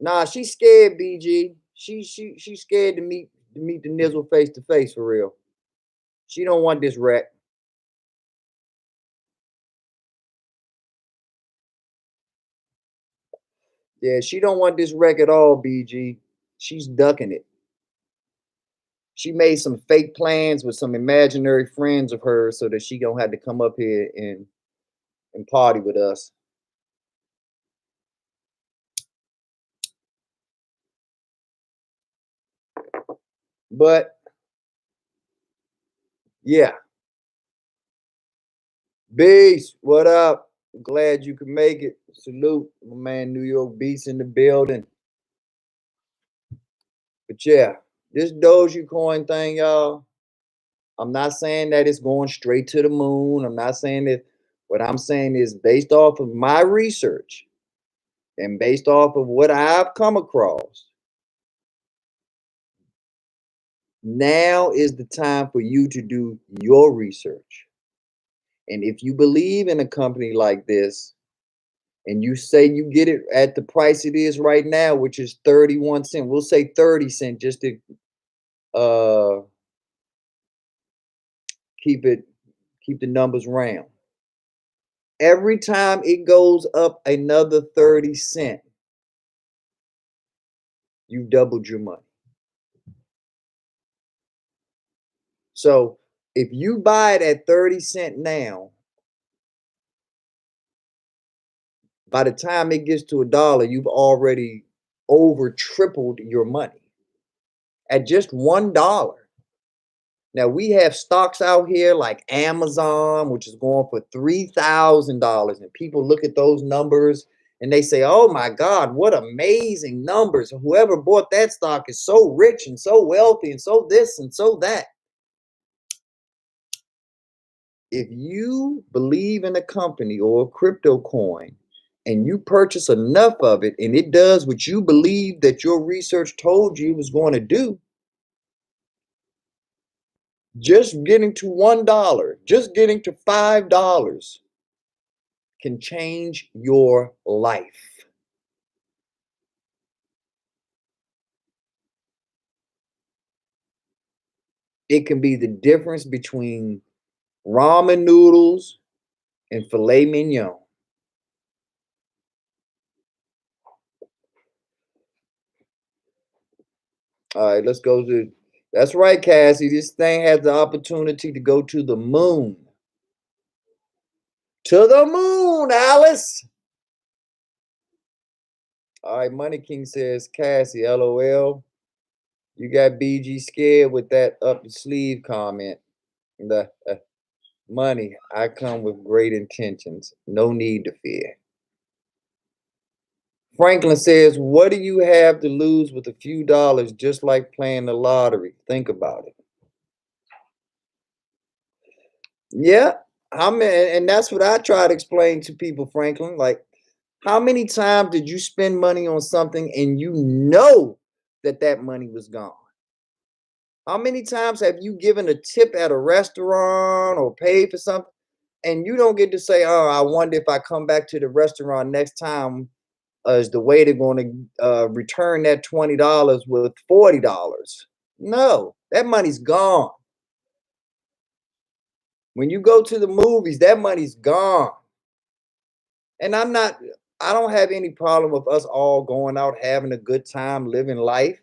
Nah, she's scared, BG. She's scared to meet the nizzle face to face for real. She don't want this wreck. Yeah, she don't want this wreck at all, BG. She's ducking it. She made some fake plans with some imaginary friends of hers so that she don't have to come up here and party with us. But yeah, Beast, what up? Glad you could make it. Salute, my man. New York Beast in the building. But yeah, this Dogecoin thing, y'all. I'm not saying that it's going straight to the moon. I'm not saying that. What I'm saying is based off of my research and based off of what I've come across. Now is the time for you to do your research. And if you believe in a company like this, and you say you get it at the price it is right now, which is 31 cents, we'll say 30 cents just to uh keep it keep the numbers round. Every time it goes up another 30 cents, you doubled your money. So if you buy it at 30 cents now, by the time it gets to a dollar, you've already over tripled your money at just $1. Now we have stocks out here like Amazon, which is going for $3,000, and people look at those numbers and they say, "Oh my God, what amazing numbers! Whoever bought that stock is so rich and so wealthy and so this and so that." If you believe in a company or a crypto coin and you purchase enough of it and it does what you believe that your research told you it was going to do, just getting to $1, just getting to $5 can change your life. It can be the difference between ramen noodles and filet mignon. All right, let's go to. That's right, Cassie. This thing has the opportunity to go to the moon. To the moon, Alice. All right, Money King says, Cassie, LOL. You got BG scared with that up the sleeve comment. The money, I come with great intentions. No need to fear. Franklin says, what do you have to lose with a few dollars just like playing the lottery? Think about it. Yeah, and that's what I try to explain to people, Franklin. Like, how many times did you spend money on something and you know that that money was gone? How many times have you given a tip at a restaurant or paid for something and you don't get to say, oh, I wonder if I come back to the restaurant next time, is the way they're going to return that $20 with $40? No, that money's gone. When you go to the movies, that money's gone. And I don't have any problem with us all going out, having a good time, living life.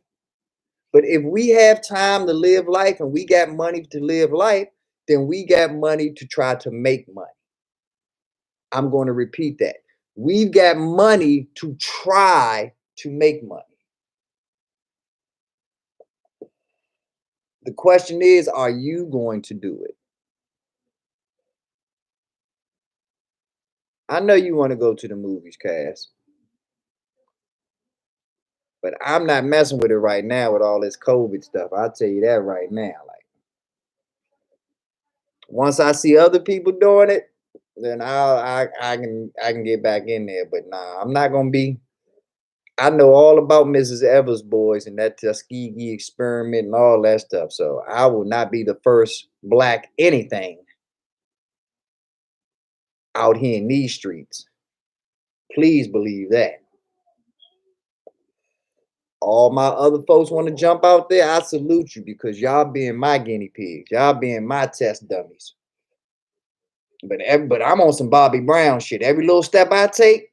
But if we have time to live life and we got money to live life, then we got money to try to make money. I'm going to repeat that. We've got money to try to make money. The question is, are you going to do it? I know you want to go to the movies, Cass, but I'm not messing with it right now with all this COVID stuff. I'll tell you that right now. Like once I see other people doing it, then I can get back in there. But nah, I'm not gonna be. I know all about Mrs. Evers boys and that Tuskegee experiment and all that stuff. So I will not be the first black anything out here in these streets. Please believe that. All my other folks want to jump out there. I salute you because y'all being my guinea pigs. Y'all being my test dummies. But I'm on some Bobby Brown shit. Every little step I take,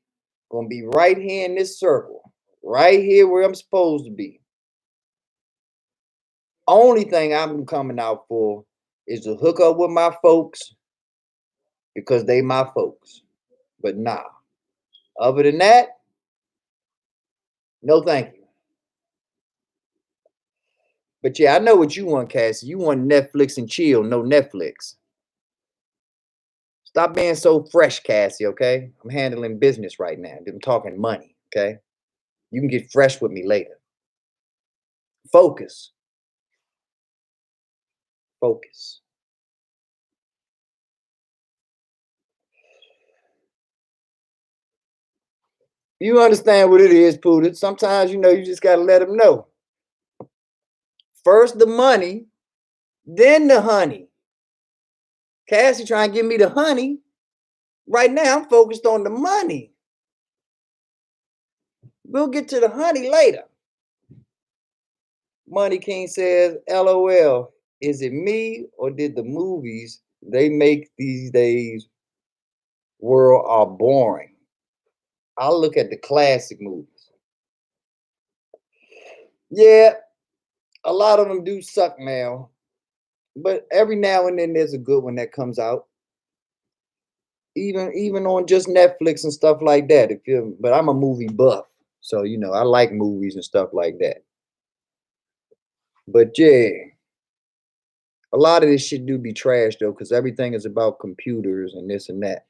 gonna be right here in this circle, right here where I'm supposed to be. Only thing I'm coming out for is to hook up with my folks because they my folks. But nah, other than that, no thank you. But yeah, I know what you want, Cassie. You want Netflix and chill, no Netflix. Stop being so fresh, Cassie, okay? I'm handling business right now. I'm talking money, okay? You can get fresh with me later. Focus. Focus. You understand what it is, Poodle. Sometimes, you just got to let them know. First the money, then the honey. Cassie trying to give me the honey. Right now, I'm focused on the money. We'll get to the honey later. Money King says, LOL, is it me or did the movies they make these days world are boring? I'll look at the classic movies. Yeah, a lot of them do suck now, but every now and then there's a good one that comes out. Even on just Netflix and stuff like that. But I'm a movie buff, so I like movies and stuff like that. But yeah, a lot of this shit do be trash though, because everything is about computers and this and that.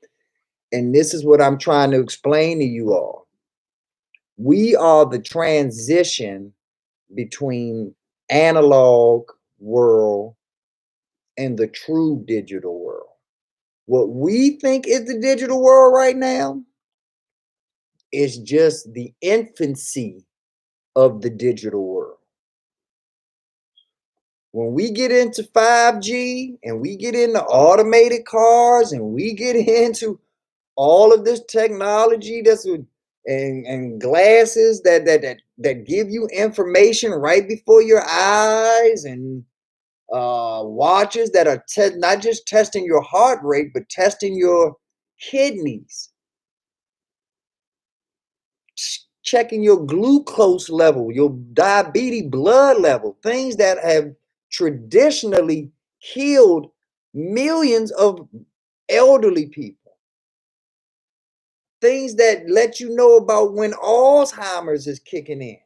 And this is what I'm trying to explain to you all. We are the transition between analog world and the true digital world. What we think is the digital world right now is just the infancy of the digital world. When we get into 5G and we get into automated cars and we get into all of this technology and glasses that give you information right before your eyes and watches that are not just testing your heart rate but testing your kidneys, checking your glucose level, your diabetes blood level, things that have traditionally killed millions of elderly people. Things that let you know about when Alzheimer's is kicking in.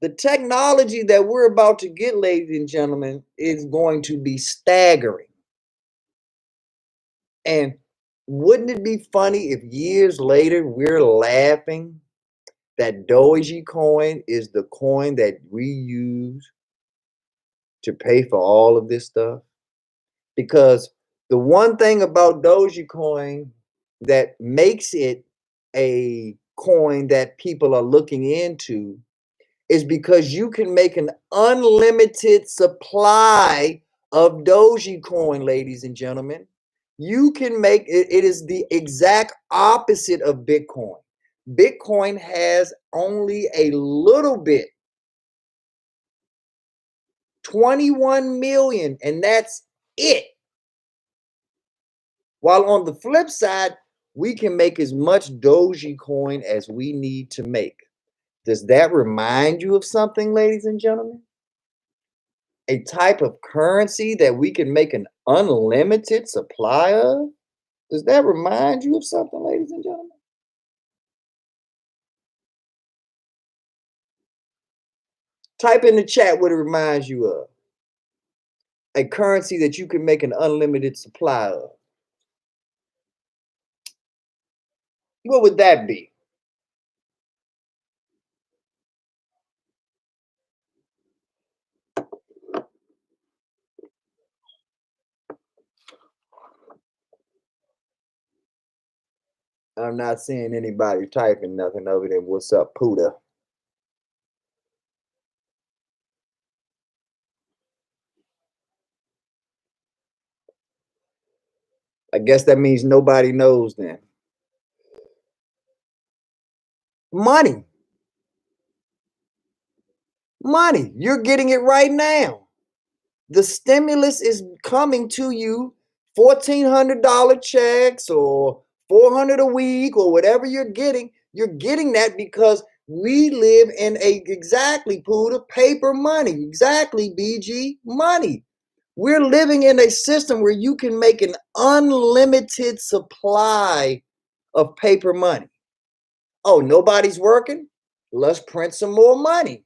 The technology that we're about to get, ladies and gentlemen, is going to be staggering. And wouldn't it be funny if years later we're laughing that Dogecoin is the coin that we use to pay for all of this stuff? Because the one thing about Dogecoin that makes it a coin that people are looking into is because you can make an unlimited supply of Dogecoin, ladies and gentlemen. You can make it, it is the exact opposite of Bitcoin. Bitcoin has only a little bit, 21 million, and that's it. While on the flip side, we can make as much Dogecoin as we need to make. Does that remind you of something, ladies and gentlemen? A type of currency that we can make an unlimited supply of? Does that remind you of something, ladies and gentlemen? Type in the chat what it reminds you of. A currency that you can make an unlimited supply of. What would that be? I'm not seeing anybody typing nothing other than what's up, Puda. I guess that means nobody knows then. Money. Money. You're getting it right now. The stimulus is coming to you, $1,400 checks or $400 a week or whatever you're getting. You're getting that because we live in a, exactly, Puda, paper money. Exactly, BG, money. We're living in a system where you can make an unlimited supply of paper money. Oh, nobody's working? Let's print some more money.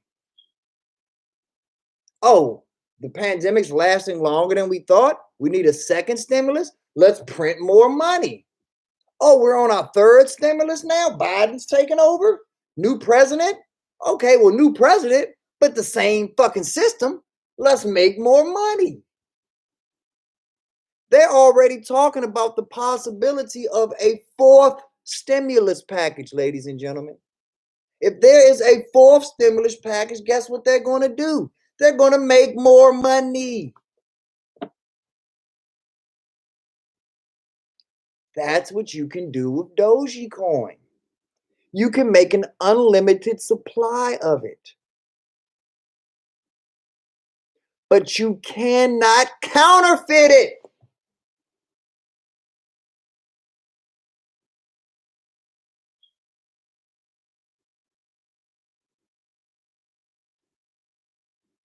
Oh, the pandemic's lasting longer than we thought. We need a second stimulus. Let's print more money. Oh, we're on our third stimulus now. Biden's taking over. New president. Okay, well, new president, but the same fucking system. Let's make more money. They're already talking about the possibility of a fourth stimulus package, ladies and gentlemen. If there is a fourth stimulus package, guess what they're going to do? They're going to make more money. That's what you can do with Dogecoin. You can make an unlimited supply of it. But you cannot counterfeit it.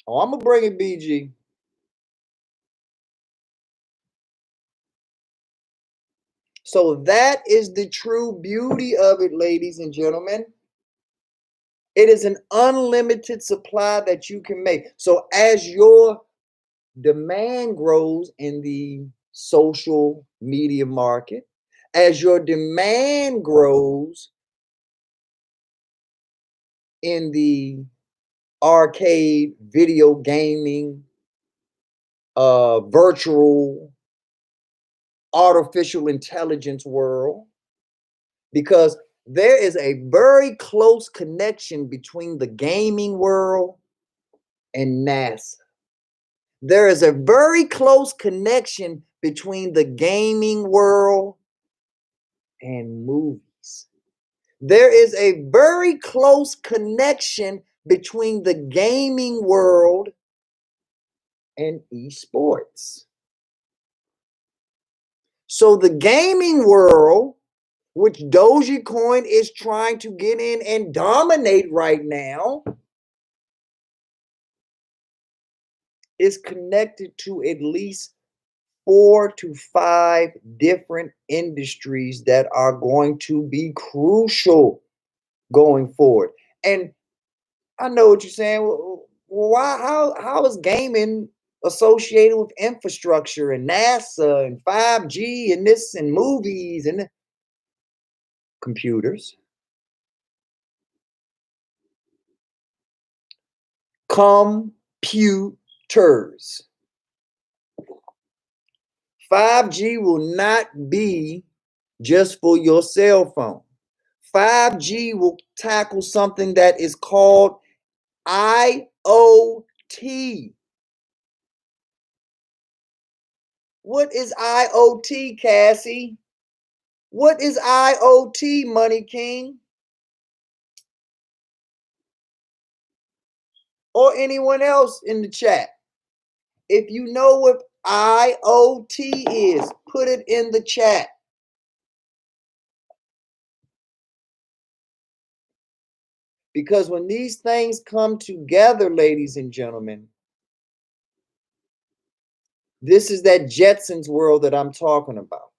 Oh, I'm going to bring it, BG. So that is the true beauty of it, ladies and gentlemen. It is an unlimited supply that you can make. So as your demand grows in the social media market, as your demand grows in the arcade, video gaming, virtual, artificial intelligence world, because there is a very close connection between the gaming world and NASA. There is a very close connection between the gaming world and movies. There is a very close connection between the gaming world and esports. So the gaming world, which Dogecoin is trying to get in and dominate right now, is connected to at least 4 to 5 different industries that are going to be crucial going forward. And I know what you're saying. Well, why? How is gaming associated with infrastructure and NASA and 5G and this and movies and computers? Computers. 5G will not be just for your cell phone. 5G will tackle something that is called IoT. What is IoT, Cassie? What is IoT, Money King? Or anyone else in the chat? If you know what IoT is, put it in the chat. Because when these things come together, ladies and gentlemen, this is that Jetsons world that I'm talking about.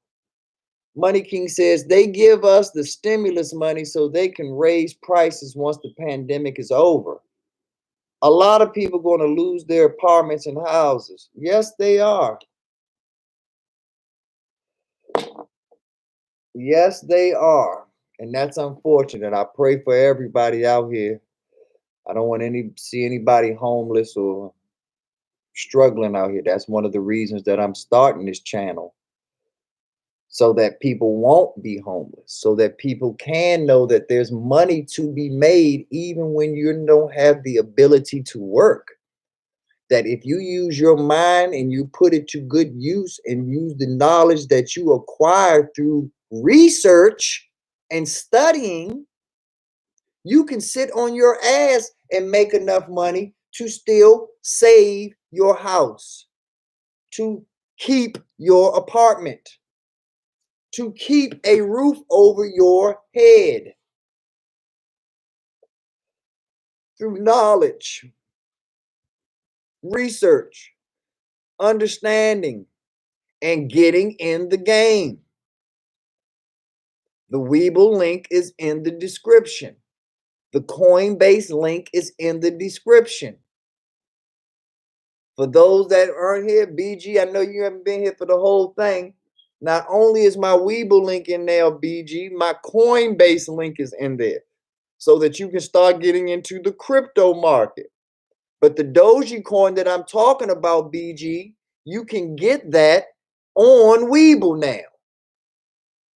Money King says they give us the stimulus money so they can raise prices once the pandemic is over. A lot of people going to lose their apartments and houses. Yes, they are. Yes, they are. And that's unfortunate. I pray for everybody out here. I don't want any see anybody homeless or struggling out here. That's one of the reasons that I'm starting this channel, so that people won't be homeless, so that people can know that there's money to be made even when you don't have the ability to work. That if you use your mind and you put it to good use and use the knowledge that you acquire through research and studying, you can sit on your ass and make enough money to still save your house, to keep your apartment, to keep a roof over your head through knowledge, research, understanding, and getting in the game. The Weeble link is in the description. The Coinbase link is in the description. For those that aren't here, BG, I know you haven't been here for the whole thing. Not only is my Weeble link in there, BG, my Coinbase link is in there so that you can start getting into the crypto market. But the Dogecoin that I'm talking about, BG, you can get that on Weeble now.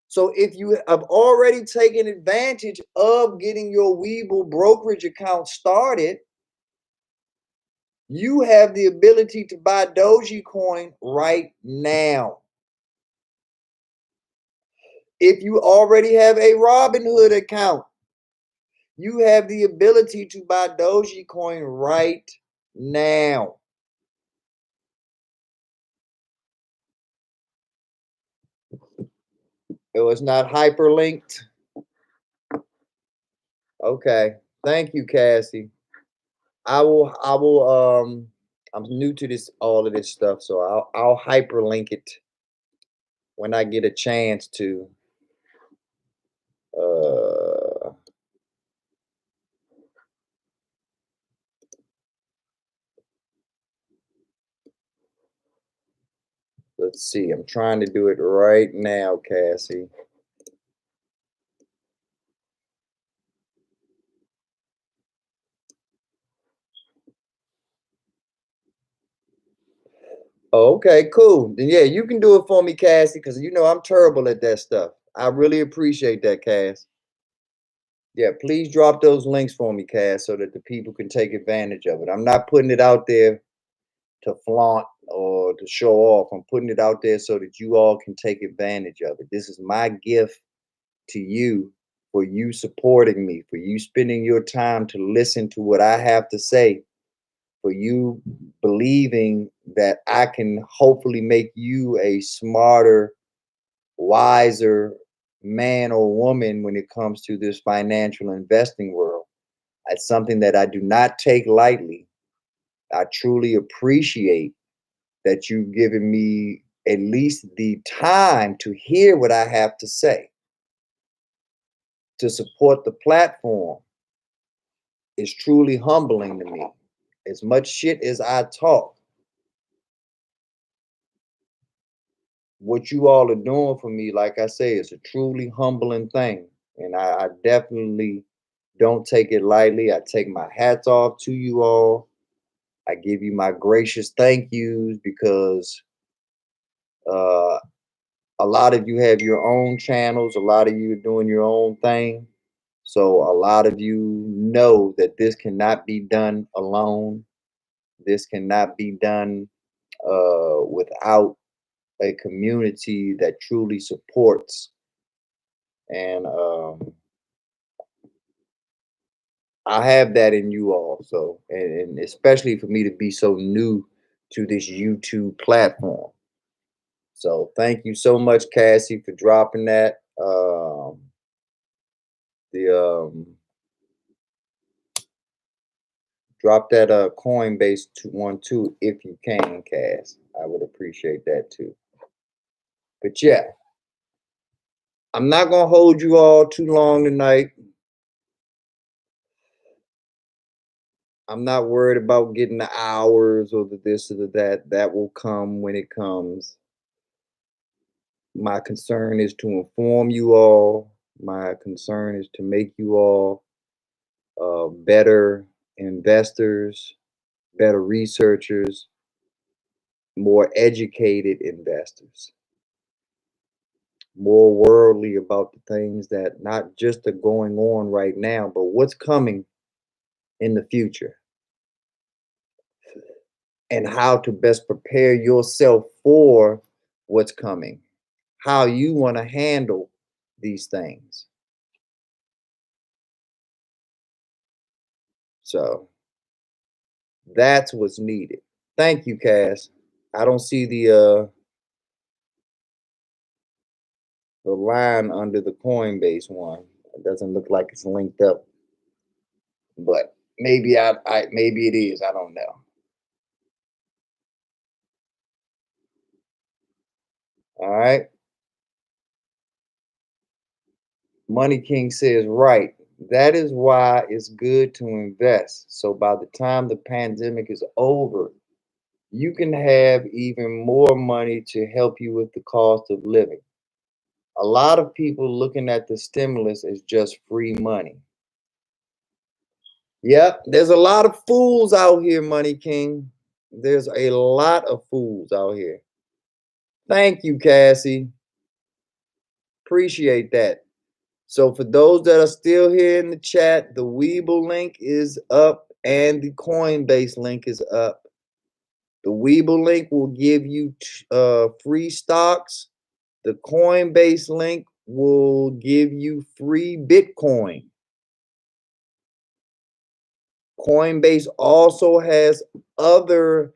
So if you have already taken advantage of getting your Weeble brokerage account started, you have the ability to buy Dogecoin right now. If you already have a Robinhood account, you have the ability to buy Dogecoin right now. It was not hyperlinked. Okay. Thank you, Cassie. I will I'm new to this all of this stuff, so I'll hyperlink it when I get a chance to. Uh let's see. I'm trying to do it right now, Cassie. Okay, cool. Then yeah, you can do it for me, Cassie, because you know I'm terrible at that stuff. I really appreciate that, Cass. Yeah, please drop those links for me, Cass, so that the people can take advantage of it. I'm not putting it out there to flaunt or to show off. I'm putting it out there so that you all can take advantage of it. This is my gift to you for you supporting me, for you spending your time to listen to what I have to say, for you believing that I can hopefully make you a smarter, wiser man or woman when it comes to this financial investing world. It's something that I do not take lightly. I truly appreciate that you've given me at least the time to hear what I have to say, to support the platform. Is truly humbling to me. As much shit as I talk, what you all are doing for me, like I say, is a truly humbling thing. And I definitely don't take it lightly. I take my hats off to you all. I give you my gracious thank yous because uh, a lot of you have your own channels, a lot of you are doing your own thing. So a lot of you know that this cannot be done alone. This cannot be done without a community that truly supports. And I have that in you all. So, and especially for me to be so new to this YouTube platform. So, thank you so much, Cassie, for dropping that. The Drop that Coinbase one too if you can, Cass. I would appreciate that too. But yeah, I'm not gonna hold you all too long tonight. I'm not worried about getting the hours or the this or the that. That will come when it comes. My concern is to inform you all. My concern is to make you all better investors, better researchers, more educated investors, more worldly about the things that not just are going on right now, but what's coming in the future and how to best prepare yourself for what's coming, how you want to handle these things. So that's what's needed. Thank you, Cass. I don't see the line under the Coinbase one. It doesn't look like it's linked up, but maybe I maybe it is. I don't know. All right. Money King says, right. That is why it's good to invest. So by the time the pandemic is over, you can have even more money to help you with the cost of living. A lot of people looking at the stimulus as just free money. Yep, there's a lot of fools out here, Money King. There's a lot of fools out here. Thank you, Cassie. Appreciate that. So for those that are still here in the chat, the Weeble link is up and the Coinbase link is up. The Weeble link will give you free stocks. The Coinbase link will give you free Bitcoin. Coinbase also has other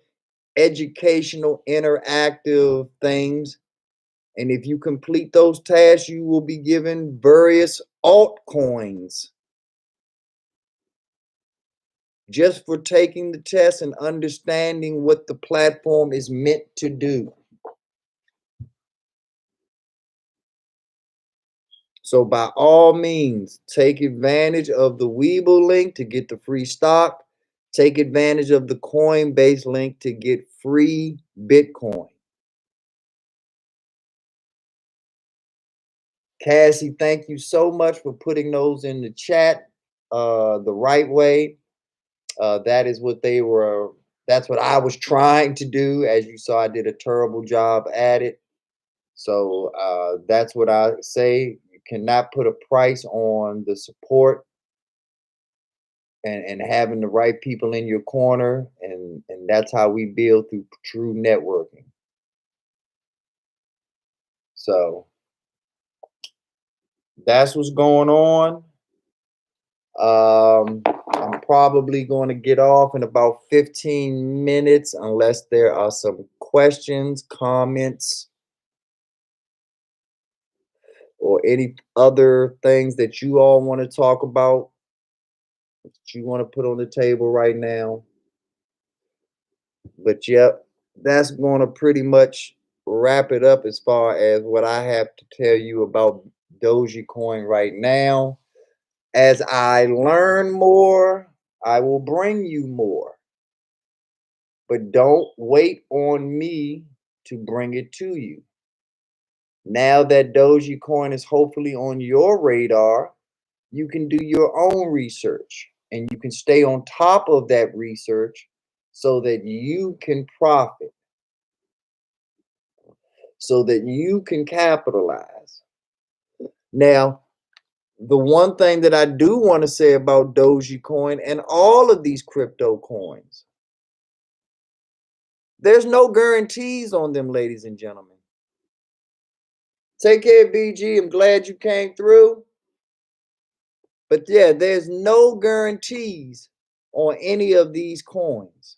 educational interactive things. And if you complete those tasks, you will be given various altcoins just for taking the test and understanding what the platform is meant to do. So by all means, take advantage of the Weeble link to get the free stock. Take advantage of the Coinbase link to get free Bitcoin. Cassie, thank you so much for putting those in the chat the right way. That is what they were. That's what I was trying to do. As you saw, I did a terrible job at it. So that's what I say. You cannot put a price on the support and having the right people in your corner. And that's how we build through true networking. So that's what's going on. I'm probably going to get off in about 15 minutes unless there are some questions, comments, or any other things that you all want to talk about, that you want to put on the table right now. But yep, that's going to pretty much wrap it up as far as what I have to tell you about Dogecoin right now. As I learn more, I will bring you more. But don't wait on me to bring it to you. Now that Dogecoin is hopefully on your radar, you can do your own research and you can stay on top of that research so that you can profit, so that you can capitalize. Now, the one thing that I do want to say about Dogecoin and all of these crypto coins, there's no guarantees on them, ladies and gentlemen. Take care, BG. I'm glad you came through. But yeah, there's no guarantees on any of these coins.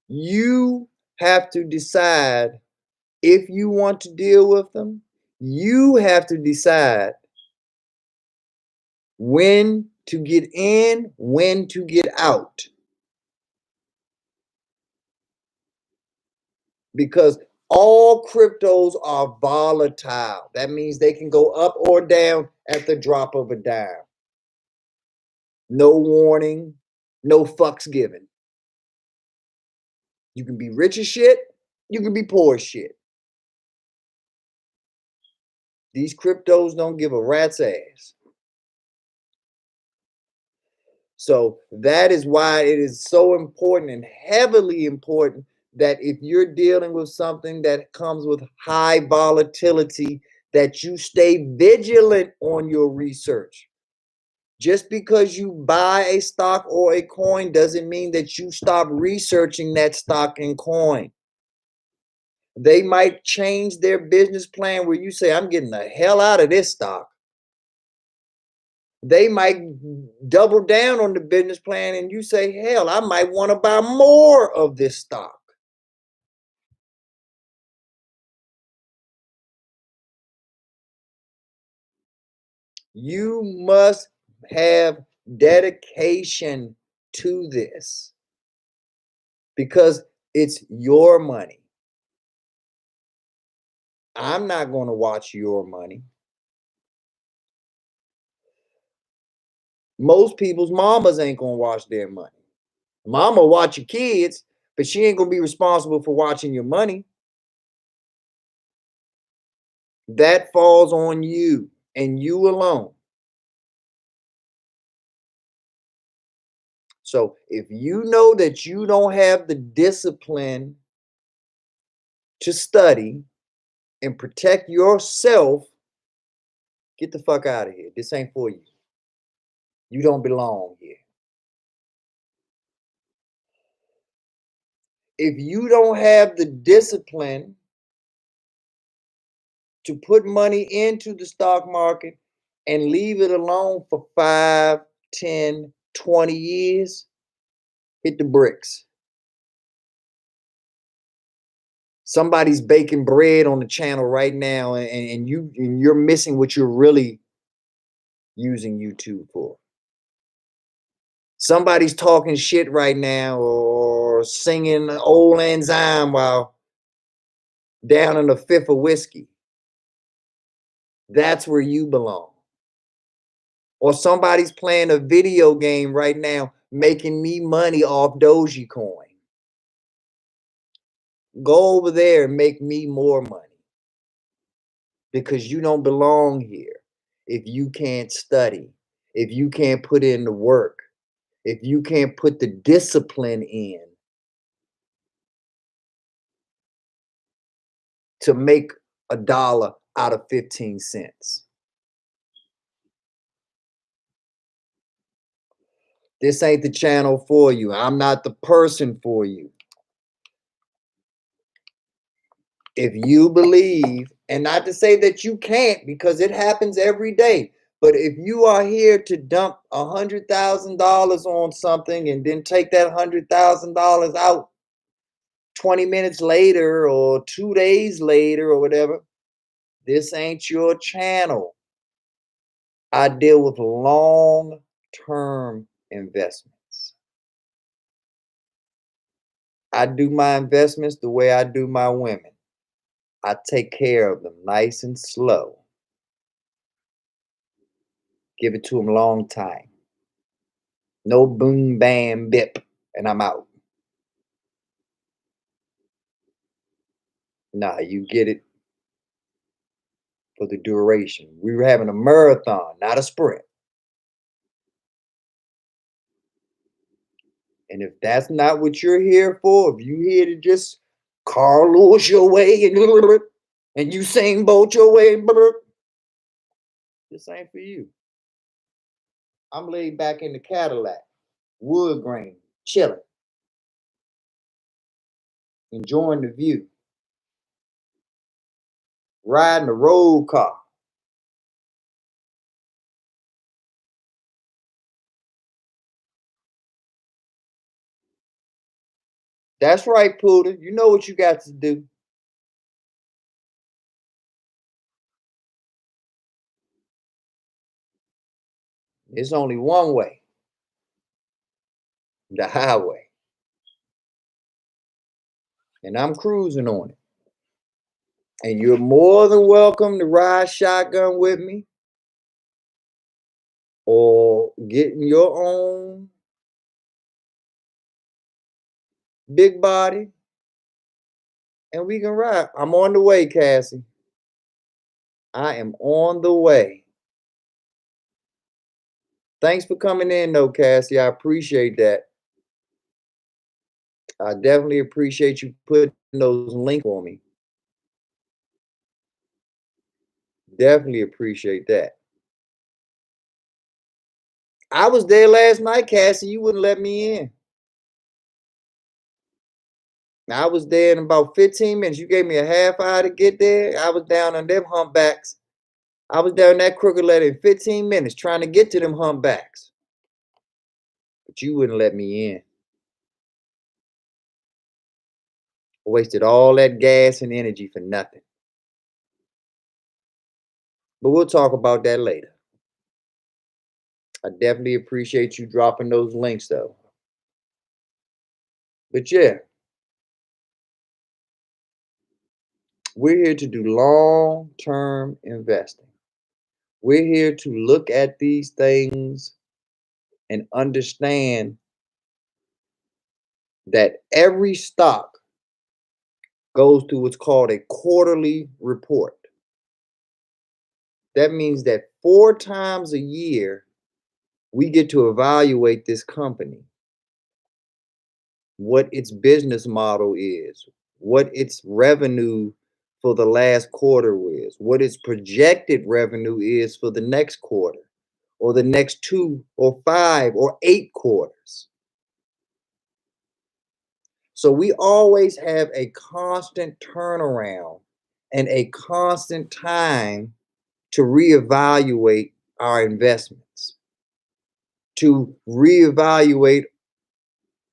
You have to decide if you want to deal with them. You have to decide when to get in, when to get out. Because all cryptos are volatile. That means they can go up or down at the drop of a dime. No warning, no fucks given. You can be rich as shit, you can be poor as shit. These cryptos don't give a rat's ass. So that is why it is so important and heavily important that if you're dealing with something that comes with high volatility, that you stay vigilant on your research. Just because you buy a stock or a coin doesn't mean that you stop researching that stock and coin. They might change their business plan where you say, I'm getting the hell out of this stock. They might double down on the business plan and you say, hell, I might want to buy more of this stock. You must have dedication to this because it's your money. I'm not going to watch your money. Most people's mamas ain't going to watch their money. Mama watch your kids, but she ain't going to be responsible for watching your money. That falls on you and you alone. So if you know that you don't have the discipline to study and protect yourself, get the fuck out of here. This ain't for you. You don't belong here. If you don't have the discipline to put money into the stock market and leave it alone for 5, 10, 20 years, hit the bricks. Somebody's baking bread on the channel right now, and you're missing what you're really using YouTube for. Somebody's talking shit right now or singing Old Enzyme while down in the fifth of whiskey. That's where you belong. Or somebody's playing a video game right now making me money off Dogecoin. Go over there and make me more money because you don't belong here if you can't study, if you can't put in the work, if you can't put the discipline in to make $1 out of 15 cents. This ain't the channel for you. I'm not the person for you. If you believe, and not to say that you can't because it happens every day, but if you are here to dump $100,000 on something and then take that $100,000 out 20 minutes later or 2 days later or whatever, this ain't your channel. I deal with long-term investments. I do my investments the way I do my women. I take care of them nice and slow. Give it to them long time. No boom, bam, bip, and I'm out. Nah, you get it for the duration. We were having a marathon, not a sprint. And if that's not what you're here for, if you're here to just Carl Lewis your way and you sing both your way, this ain't for you. I'm laid back in the Cadillac, wood grain, chilling, enjoying the view, riding a road car. That's right, Poodle. You know what you got to do. It's only one way, the highway. And I'm cruising on it. And you're more than welcome to ride shotgun with me or getting your own big body and we can ride. I'm on the way, Cassie. I am on the way. Thanks for coming in, though, Cassie. I appreciate that. I definitely appreciate you putting those links for me. Definitely appreciate that. I was there last night, Cassie. You wouldn't let me in. I was there in about 15 minutes. You gave me a half hour to get there. I was down on them humpbacks. I was down that crooked letter in 15 minutes trying to get to them humpbacks. But you wouldn't let me in. I wasted all that gas and energy for nothing. But we'll talk about that later. I definitely appreciate you dropping those links though. But yeah, we're here to do long-term investing. We're here to look at these things and understand that every stock goes through what's called a quarterly report. That means that 4 times a year, we get to evaluate this company, what its business model is, what its revenue for the last quarter is, what its projected revenue is for the next quarter, or the next 2 or 5 or 8 quarters. So we always have a constant turnaround and a constant time to reevaluate our investments, to reevaluate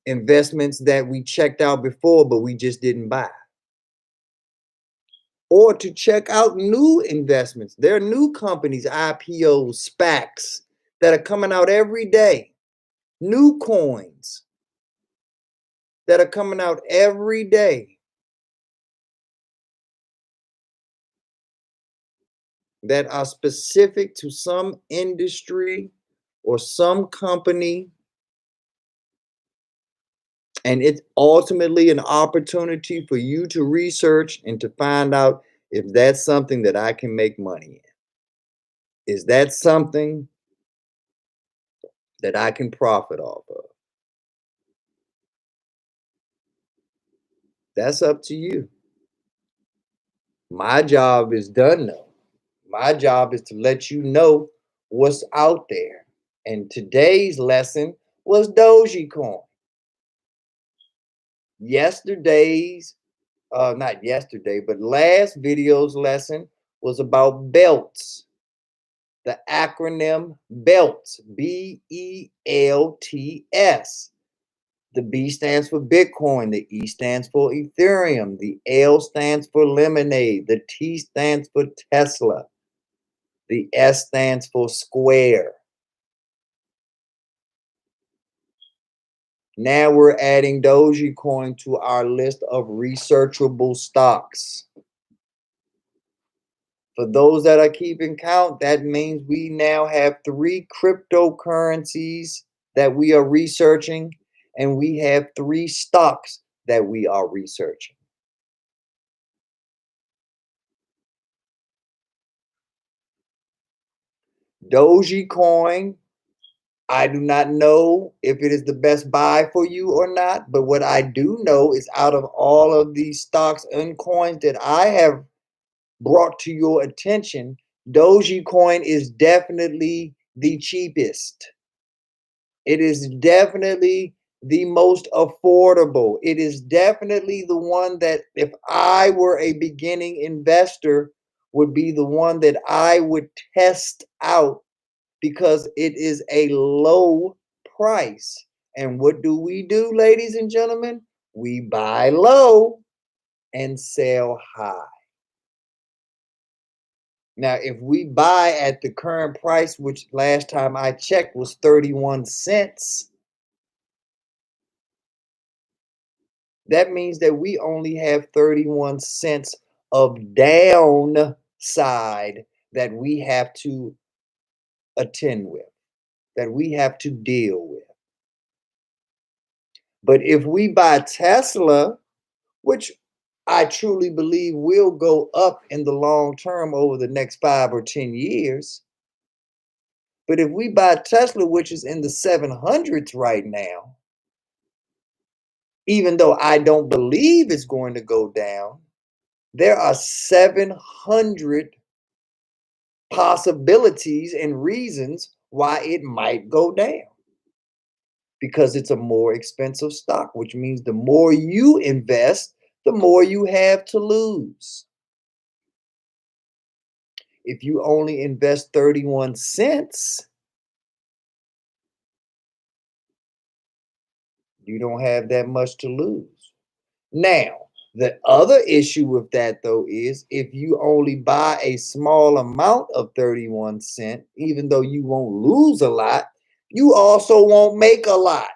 investments that we checked out before, but we just didn't buy, or to check out new investments. There are new companies, IPOs, SPACs that are coming out every day, new coins that are coming out every day that are specific to some industry or some company. And it's ultimately an opportunity for you to research and to find out if that's something that I can make money in. Is that something that I can profit off of? That's up to you. My job is done though. My job is to let you know what's out there. And today's lesson was Dogecoin. Yesterday's, not yesterday, but last video's lesson was about belts. The acronym BELTS, BELTS. The B stands for Bitcoin, the E stands for Ethereum, the L stands for lemonade, the T stands for Tesla, the S stands for Square. Now we're adding Dogecoin to our list of researchable stocks. For those that are keeping count, that means we now have 3 cryptocurrencies that we are researching, and we have 3 stocks that we are researching. Dogecoin, I do not know if it is the best buy for you or not, but what I do know is out of all of these stocks and coins that I have brought to your attention, Dogecoin is definitely the cheapest. It is definitely the most affordable. It is definitely the one that if I were a beginning investor would be the one that I would test out because it is a low price. And what do we do, ladies and gentlemen? We buy low and sell high. Now, if we buy at the current price, which last time I checked was 31 cents, that means that we only have 31 cents of downside that we have to attend with. that we have to deal with. But if we buy Tesla, which I truly believe will go up in the long term over the next 5 or 10 years. But if we buy Tesla, which is in the 700s right now, even though I don't believe it's going to go down, there are 700 possibilities and reasons why it might go down because it's a more expensive stock, which means the more you invest, the more you have to lose. If you only invest 31 cents, you don't have that much to lose. Now, the other issue with that though is if you only buy a small amount of 31 cent, even though you won't lose a lot, you also won't make a lot.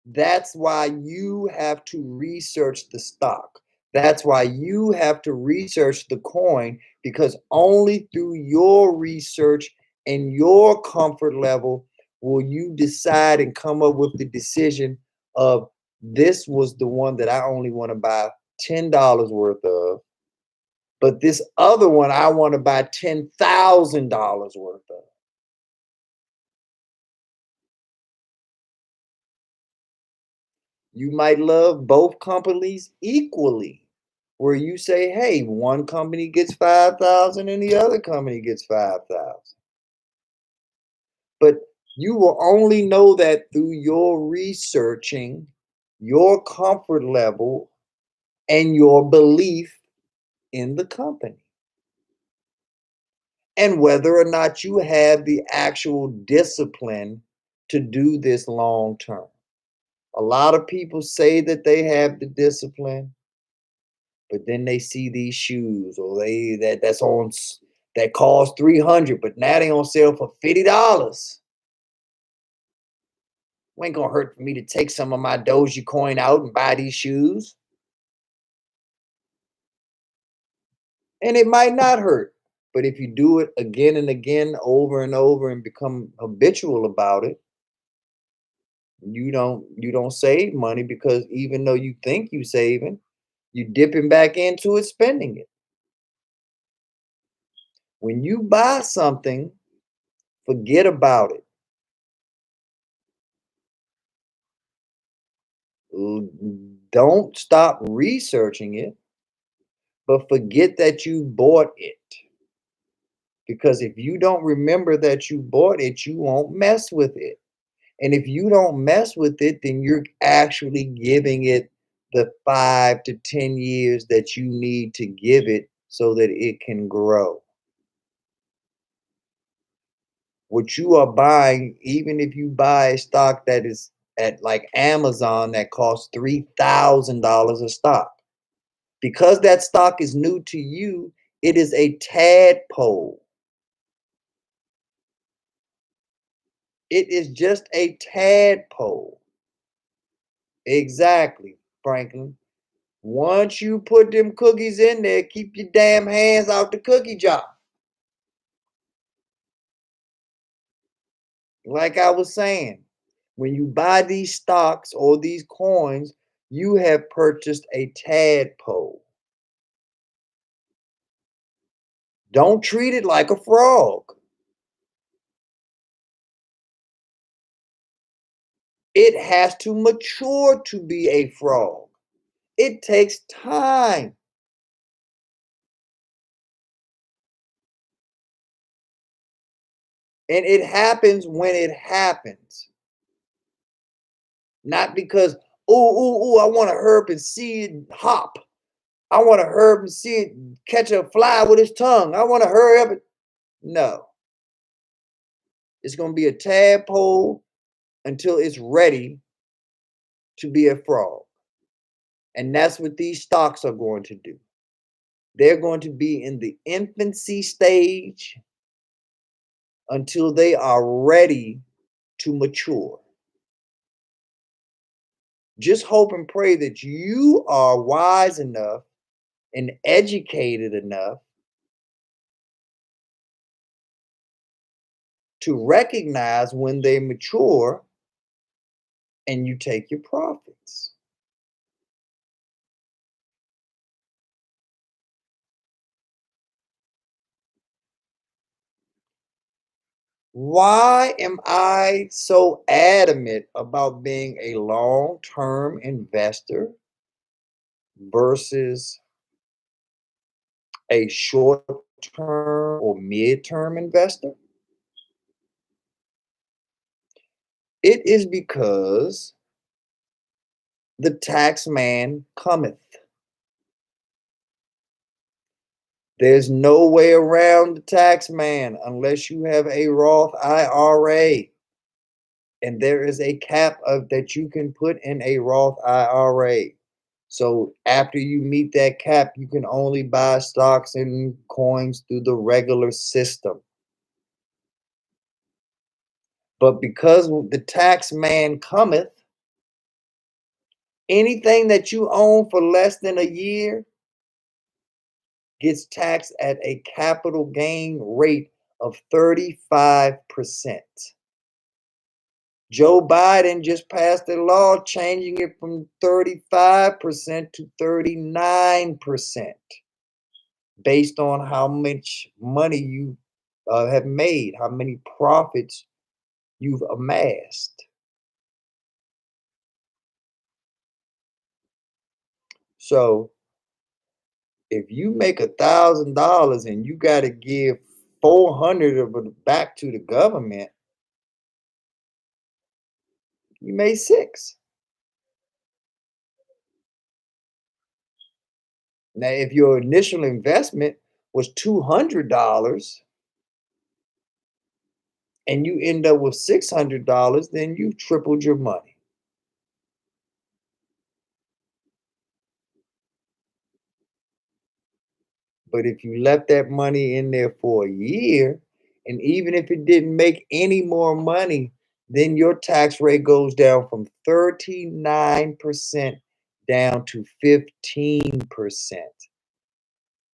That's why you have to research the stock. That's why you have to research the coin because only through your research and your comfort level will you decide and come up with the decision of this was the one that I only want to buy $10 worth of, but this other one I want to buy $10,000 worth of. You might love both companies equally, where you say, hey, one company gets 5,000 and the other company gets 5,000. But you will only know that through your researching your comfort level and your belief in the company and whether or not you have the actual discipline to do this long term. A lot of people say that they have the discipline, but then they see these shoes or that's on that cost 300, but now they on sale for $50. It ain't gonna hurt for me to take some of my Dogecoin out and buy these shoes. And it might not hurt. But if you do it again and again, over and over, and become habitual about it, you don't save money because even though you think you saving, you dipping back into it, spending it. When you buy something, forget about it. Don't stop researching it, but forget that you bought it. Because if you don't remember that you bought it, you won't mess with it. And if you don't mess with it, then you're actually giving it the 5 to 10 years that you need to give it so that it can grow. What you are buying, even if you buy a stock that is at like Amazon that costs $3,000 a stock, because that stock is new to you, it is a tadpole. It is just a tadpole. Exactly, Franklin. Once you put them cookies in there, keep your damn hands out the cookie jar. Like I was saying, when you buy these stocks or these coins, you have purchased a tadpole. Don't treat it like a frog. It has to mature to be a frog. It takes time. And it happens when it happens. Not because, I want to herb and see it hop. I want to herb and see it catch a fly with his tongue. I want to hurry up. No, it's going to be a tadpole until it's ready to be a frog. And that's what these stocks are going to do. They're going to be in the infancy stage until they are ready to mature. Just hope and pray that you are wise enough and educated enough to recognize when they mature and you take your profits. Why am I so adamant about being a long term investor versus a short term or mid term investor? It is because the tax man cometh. There's no way around the tax man unless you have a Roth IRA. And there is a cap of that you can put in a Roth IRA. So after you meet that cap, you can only buy stocks and coins through the regular system. But because the tax man cometh, anything that you own for less than a year gets taxed at a capital gain rate of 35%. Joe Biden just passed a law changing it from 35% to 39% based on how much money you have made, how many profits you've amassed. So if you make $1,000 and you got to give 400 of it back to the government, you made six. Now, if your initial investment was $200 and you end up with $600, then you tripled your money. But if you left that money in there for a year, and even if it didn't make any more money, then your tax rate goes down from 39% down to 15%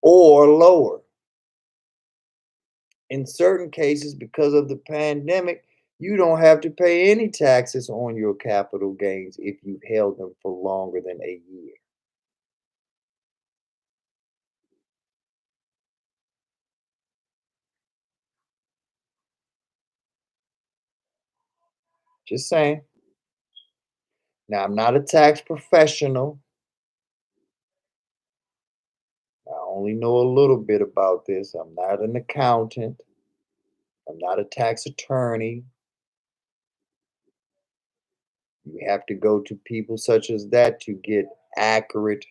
or lower. In certain cases, because of the pandemic, you don't have to pay any taxes on your capital gains if you've held them for longer than a year. Just saying. Now, I'm not a tax professional. I only know a little bit about this. I'm not an accountant. I'm not a tax attorney. You have to go to people such as that to get accurate,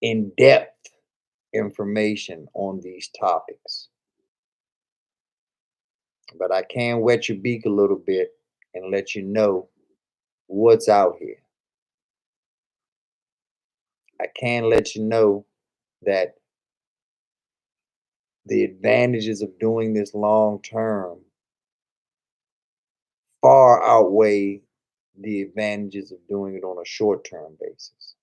in depth information on these topics. But I can wet your beak a little bit and let you know what's out here. I can let you know that the advantages of doing this long term far outweigh the advantages of doing it on a short term basis,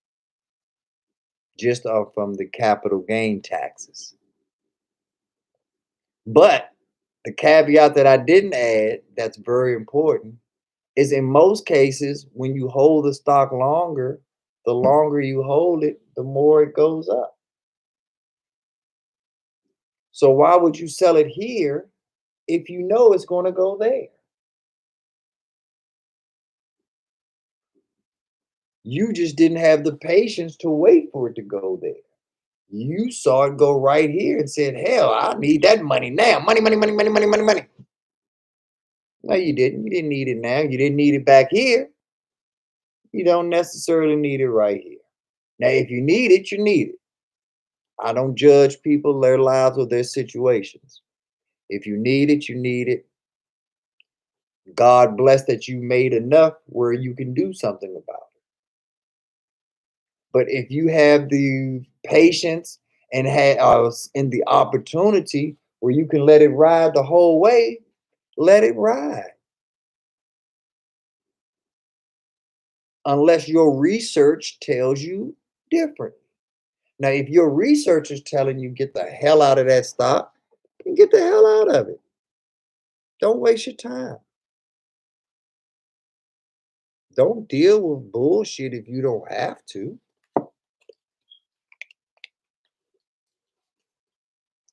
just from the capital gain taxes. But the caveat that I didn't add, that's very important, is in most cases, when you hold the stock longer, the longer you hold it, the more it goes up. So why would you sell it here if you know it's going to go there? You just didn't have the patience to wait for it to go there. You saw it go right here and said, hell, I need that money now. Money, money, money, money, money, money, money. No, you didn't. You didn't need it now. You didn't need it back here. You don't necessarily need it right here. Now, if you need it, you need it. I don't judge people, their lives, or their situations. If you need it, you need it. God bless that you made enough where you can do something about it. But if you have the patience and and the opportunity where you can let it ride the whole way, let it ride. Unless your research tells you different. Now, if your research is telling you get the hell out of that stock, then get the hell out of it. Don't waste your time. Don't deal with bullshit if you don't have to.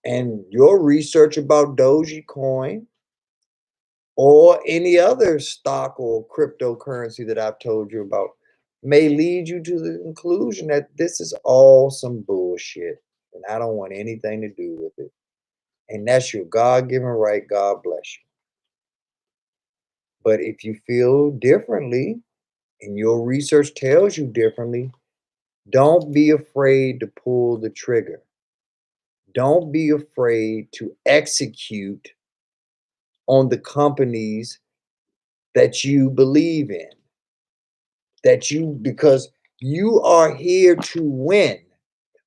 And your research about Dogecoin or any other stock or cryptocurrency that I've told you about may lead you to the conclusion that this is all some bullshit and I don't want anything to do with it. And that's your God given right. God bless you. But if you feel differently and your research tells you differently, don't be afraid to pull the trigger. Don't be afraid to execute on the companies that you believe in, because you are here to win.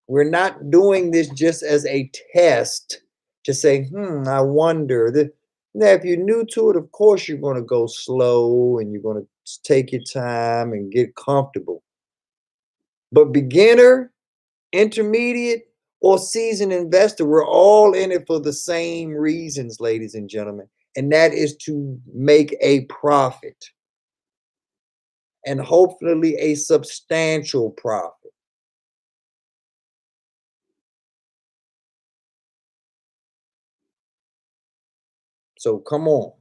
We're not doing this just as a test to say, I wonder. Now, if you're new to it, of course, you're going to go slow and you're going to take your time and get comfortable. But beginner, intermediate, or seasoned investor, we're all in it for the same reasons, ladies and gentlemen. And that is to make a profit, and hopefully a substantial profit. So come on,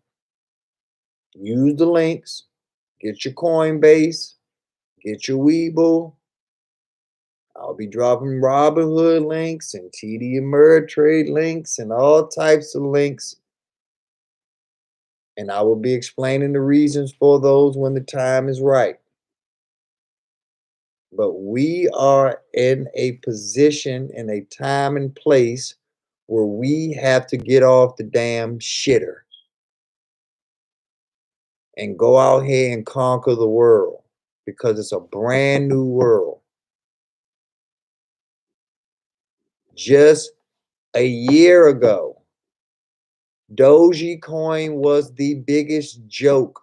use the links, get your Coinbase, get your Webull. I'll be dropping Robinhood links and TD Ameritrade links and all types of links. And I will be explaining the reasons for those when the time is right. But we are in a position, in a time and place where we have to get off the damn shitter and go out here and conquer the world, because it's a brand new world. Just a year ago, Dogecoin was the biggest joke.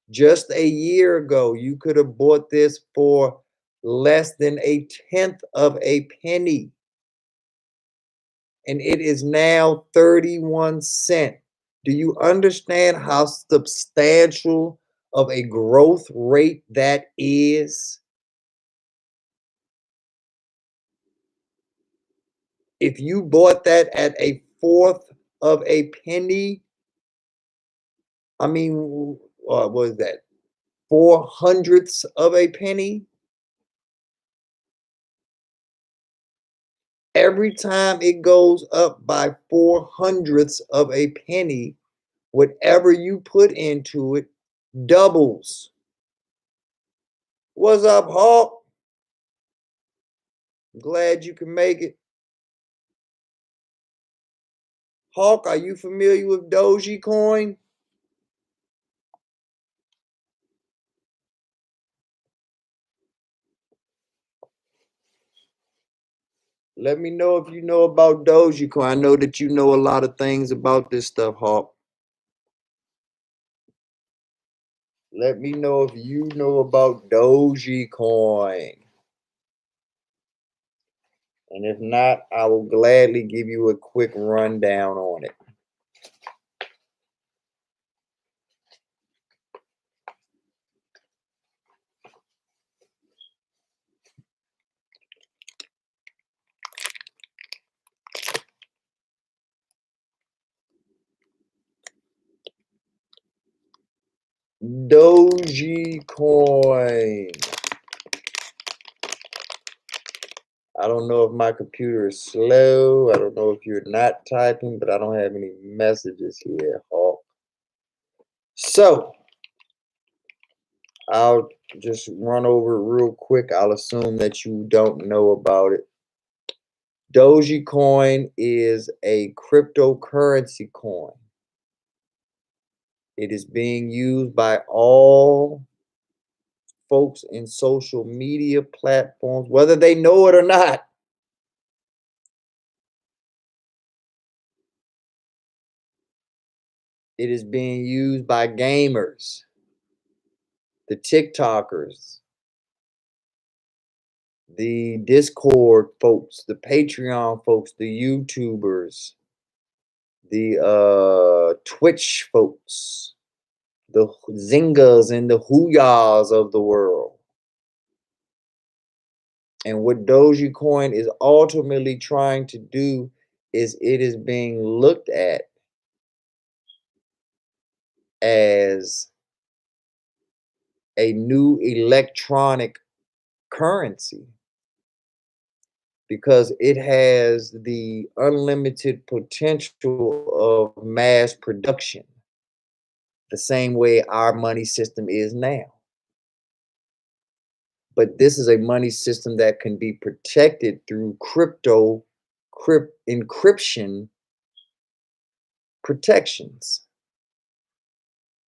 Just a year ago, you could have bought this for less than a tenth of a penny. And it is now 31 cents. Do you understand how substantial of a growth rate that is? If you bought that at a fourth of a penny, I mean, what is that? 400ths of a penny? Every time it goes up by 400ths of a penny, whatever you put into it doubles. What's up, Hawk? Glad you can make it. Hawk, are you familiar with Dogecoin? Let me know if you know about Dogecoin. I know that you know a lot of things about this stuff, Hawk. Let me know if you know about Dogecoin. And if not, I will gladly give you a quick rundown on it. Dogecoin. I don't know if my computer is slow. I don't know if you're not typing, but I don't have any messages here, Hawk. So I'll just run over it real quick. I'll assume that you don't know about it. Dogecoin is a cryptocurrency coin. It is being used by all folks in social media platforms, whether they know it or not. It is being used by gamers, the TikTokers, the Discord folks, the Patreon folks, the YouTubers, the Twitch folks, the Zingers and the Hooyahs of the world. And what Dogecoin is ultimately trying to do is it is being looked at as a new electronic currency because it has the unlimited potential of mass production, the same way our money system is now. But this is a money system that can be protected through encryption protections,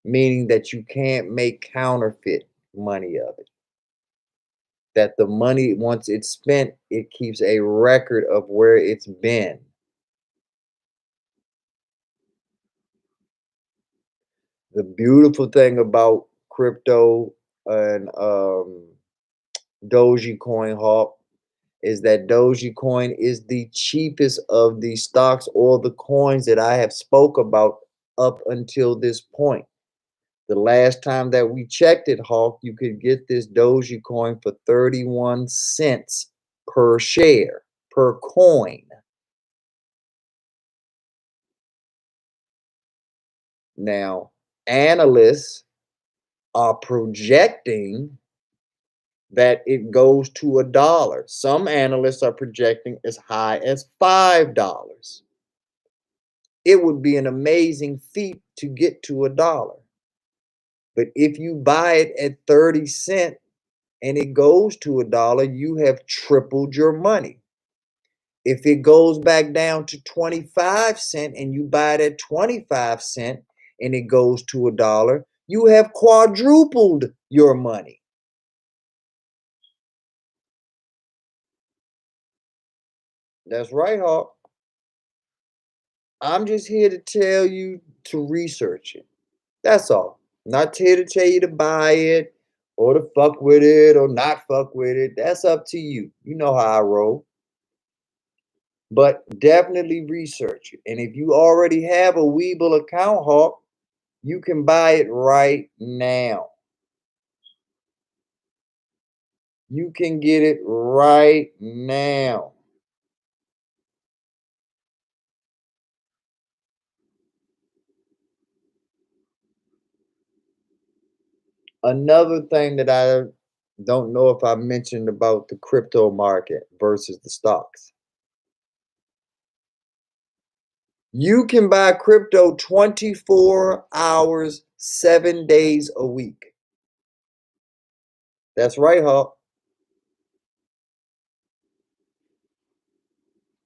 meaning that you can't make counterfeit money of it. That the money, once it's spent, it keeps a record of where it's been. The beautiful thing about crypto and Dogecoin, Hawk, is that Dogecoin is the cheapest of the stocks or the coins that I have spoke about up until this point. The last time that we checked it, Hawk, you could get this Dogecoin for 31 cents per share, per coin. Now, analysts are projecting that it goes to $1. Some analysts are projecting as high as $5. It would be an amazing feat to get to $1. But if you buy it at 30 cents and it goes to $1, you have tripled your money. If it goes back down to 25 cents and you buy it at 25 cents and it goes to $1, you have quadrupled your money. That's right, Hawk. I'm just here to tell you to research it. That's all. Not here to tell you to buy it or to fuck with it or not fuck with it. That's up to you. You know how I roll. But definitely research it. And if you already have a Weeble account, Hawk, you can buy it right now. You can get it right now. Another thing that I don't know if I mentioned about the crypto market versus the stocks. You can buy crypto 24 hours, 7 days a week. That's right, Hawk.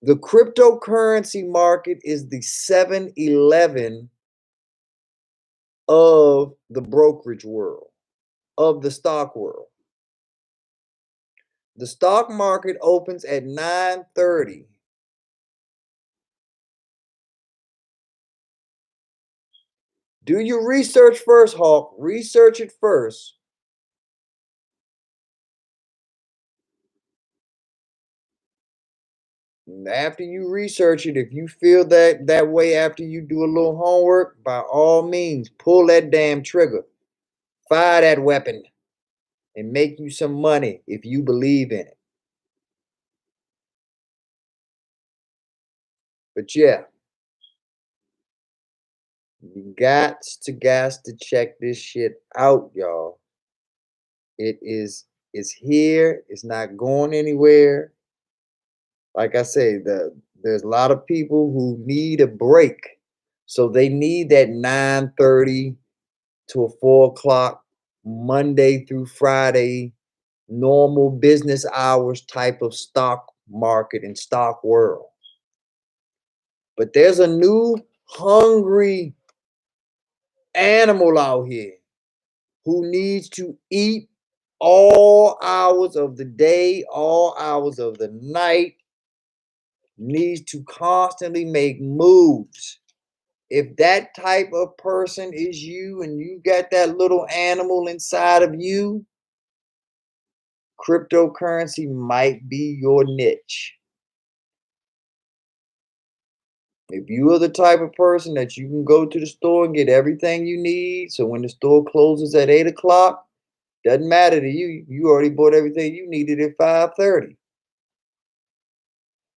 The cryptocurrency market is the 7-Eleven of the brokerage world, of the stock world. The stock market opens at 9:30. Do your research first, Hawk. Research it first. And after you research it, if you feel that way after you do a little homework, by all means, pull that damn trigger. Fire that weapon and make you some money if you believe in it. But yeah, you got to check this shit out, y'all. It's here. It's not going anywhere. Like I say, there's a lot of people who need a break. So they need that 9:30 to a 4 o'clock Monday through Friday normal business hours type of stock market and stock world. But there's a new hungry animal out here who needs to eat all hours of the day, all hours of the night, needs to constantly make moves. If that type of person is you and you got that little animal inside of you, cryptocurrency might be your niche. If you are the type of person that you can go to the store and get everything you need, so when the store closes at 8 o'clock, doesn't matter to you. You already bought everything you needed at 5:30.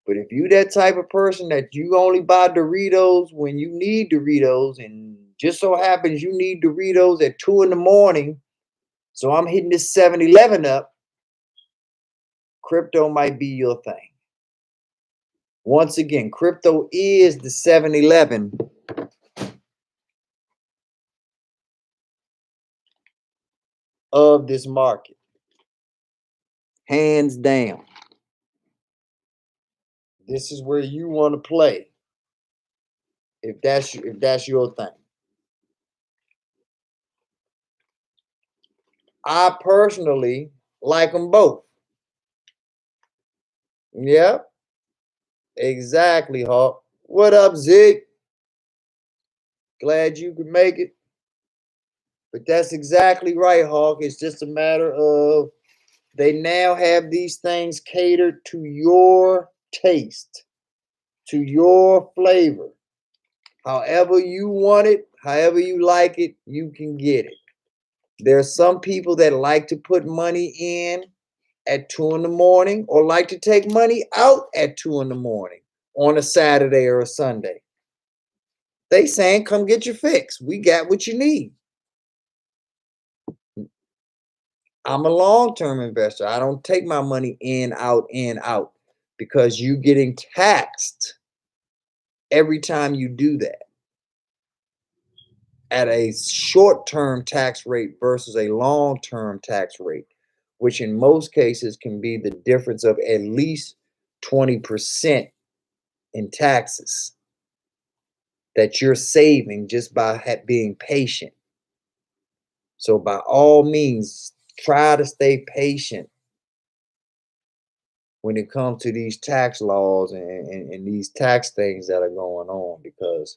But if you that type of person that you only buy Doritos when you need Doritos, and just so happens you need Doritos at 2 in the morning, so I'm hitting this 7-Eleven up, crypto might be your thing. Once again, crypto is the 7-Eleven of this market. Hands down. This is where you want to play if that's your thing. I personally like them both. Yep, exactly, Hawk. What up, Zig? Glad you could make it. But that's exactly right, Hawk. It's just a matter of they now have these things catered to your taste, to your flavor. However you want it, however you like it, you can get it. There are some people that like to put money in at 2 in the morning or like to take money out at 2 in the morning on a Saturday or a Sunday. They saying, come get your fix. We got what you need. I'm a long-term investor. I don't take my money in, out, because you getting taxed every time you do that at a short-term tax rate versus a long-term tax rate, which in most cases can be the difference of at least 20% in taxes that you're saving just by being patient. So by all means, try to stay patient when it comes to these tax laws and these tax things that are going on, because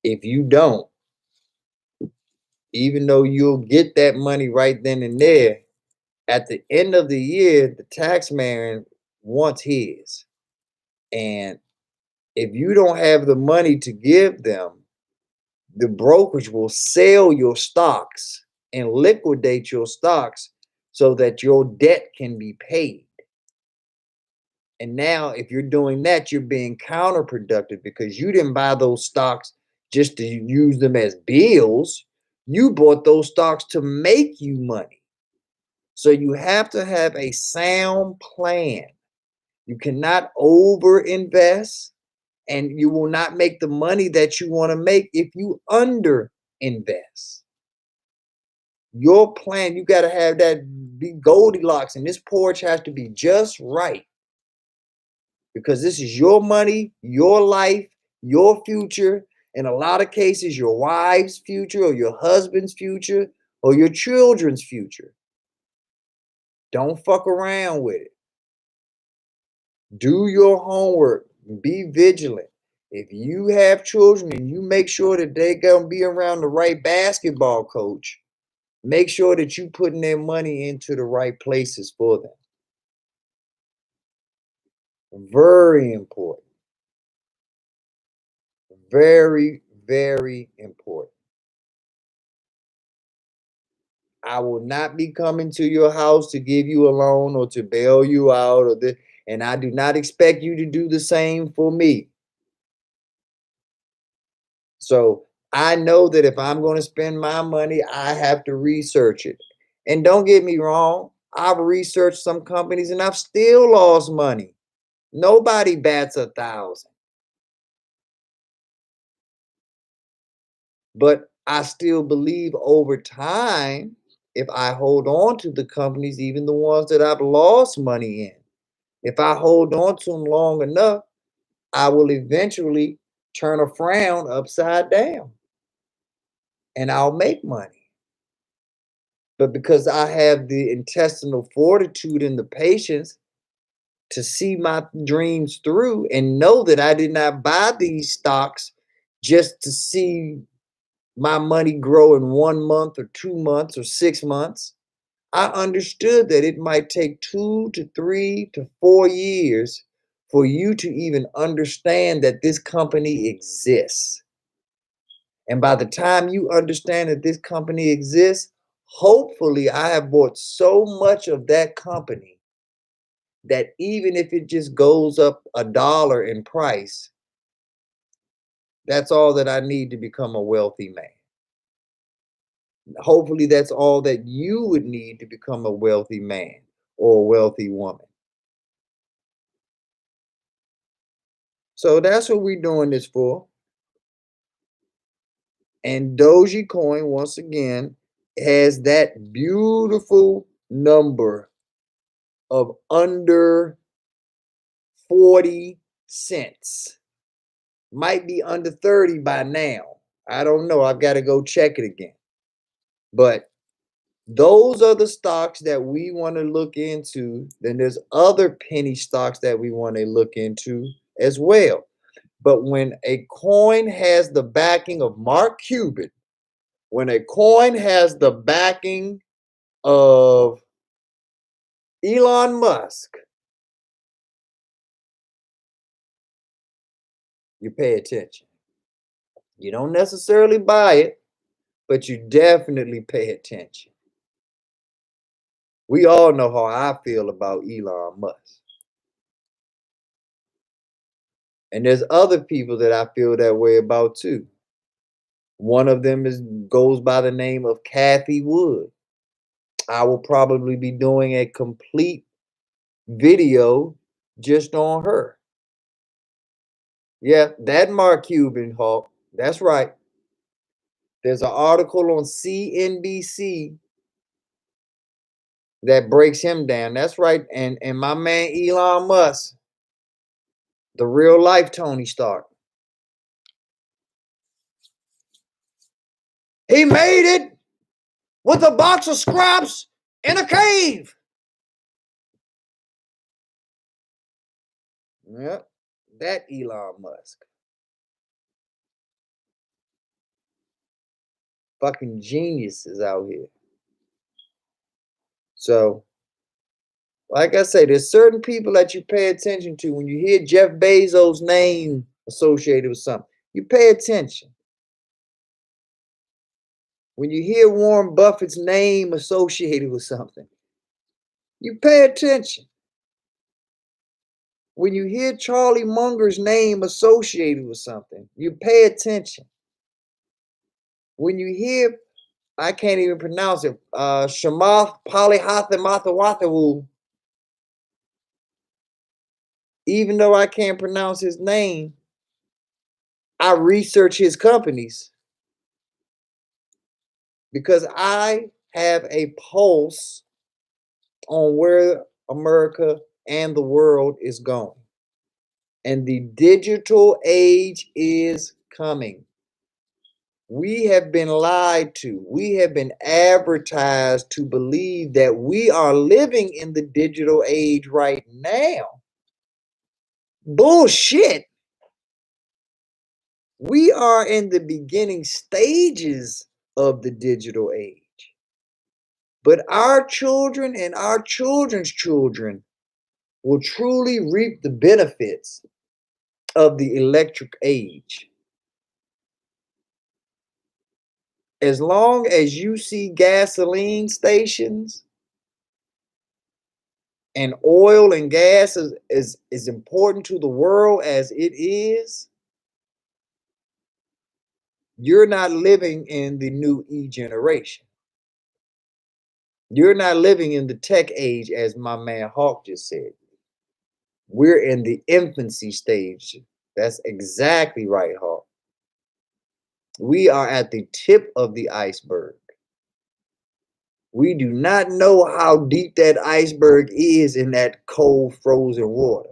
if you don't, even though you'll get that money right then and there, at the end of the year, the tax man wants his. And if you don't have the money to give them, the brokerage will sell your stocks and liquidate your stocks so that your debt can be paid. And now, if you're doing that, you're being counterproductive because you didn't buy those stocks just to use them as bills. You bought those stocks to make you money. So you have to have a sound plan. You cannot over invest, and you will not make the money that you want to make if you under invest. Your plan, you got to have that be Goldilocks, and this porch has to be just right, because this is your money, your life, your future. In a lot of cases, your wife's future or your husband's future or your children's future. Don't fuck around with it. Do your homework. Be vigilant. If you have children and you make sure that they're going to be around the right basketball coach, make sure that you putting their money into the right places for them. Very important. Very, very important. I will not be coming to your house to give you a loan or to bail you out and I do not expect you to do the same for me. So I know that if I'm going to spend my money, I have to research it. And don't get me wrong, I've researched some companies and I've still lost money. Nobody bats 1,000. But I still believe over time, if I hold on to the companies, even the ones that I've lost money in, if I hold on to them long enough, I will eventually turn a frown upside down and I'll make money. But because I have the intestinal fortitude and the patience to see my dreams through and know that I did not buy these stocks just to see my money grow in 1 month or 2 months or 6 months, I understood that it might take 2 to 3 to 4 years for you to even understand that this company exists. And by the time you understand that this company exists, hopefully I have bought so much of that company that even if it just goes up $1 in price, that's all that I need to become a wealthy man. Hopefully, that's all that you would need to become a wealthy man or a wealthy woman. So that's what we're doing this for. And Dogecoin, once again, has that beautiful number of under 40 cents. Might be under 30 by now. I don't know. I've got to go check it again. But those are the stocks that we want to look into. Then there's other penny stocks that we want to look into as well. But when a coin has the backing of Mark Cuban, when a coin has the backing of Elon Musk, you pay attention. You don't necessarily buy it, but you definitely pay attention. We all know how I feel about Elon Musk. And there's other people that I feel that way about too. One of them goes by the name of Kathy Wood. I will probably be doing a complete video just on her. Yeah, that Mark Cuban Hawk. That's right. There's an article on CNBC that breaks him down. That's right. And my man Elon Musk, the real life Tony Stark. He made it with a box of scraps in a cave. Yep, that Elon Musk. Fucking geniuses out here. So, like I say, there's certain people that you pay attention to. When you hear Jeff Bezos' name associated with something, you pay attention. When you hear Warren Buffett's name associated with something, you pay attention. When you hear Charlie Munger's name associated with something, you pay attention. When you hear, I can't even pronounce it, Shamath Palihothamathawathawoo, even though I can't pronounce his name, I research his companies because I have a pulse on where America and the world is going. And the digital age is coming. We have been lied to. We have been advertised to believe that we are living in the digital age right now. Bullshit. We are in the beginning stages of the digital age. But our children and our children's children will truly reap the benefits of the electric age. As long as you see gasoline stations and oil and gas is important to the world as it is, you're not living in the new E generation. You're not living in the tech age, as my man Hawk just said. We're in the infancy stage. That's exactly right, Hawk. We are at the tip of the iceberg. We do not know how deep that iceberg is in that cold, frozen water.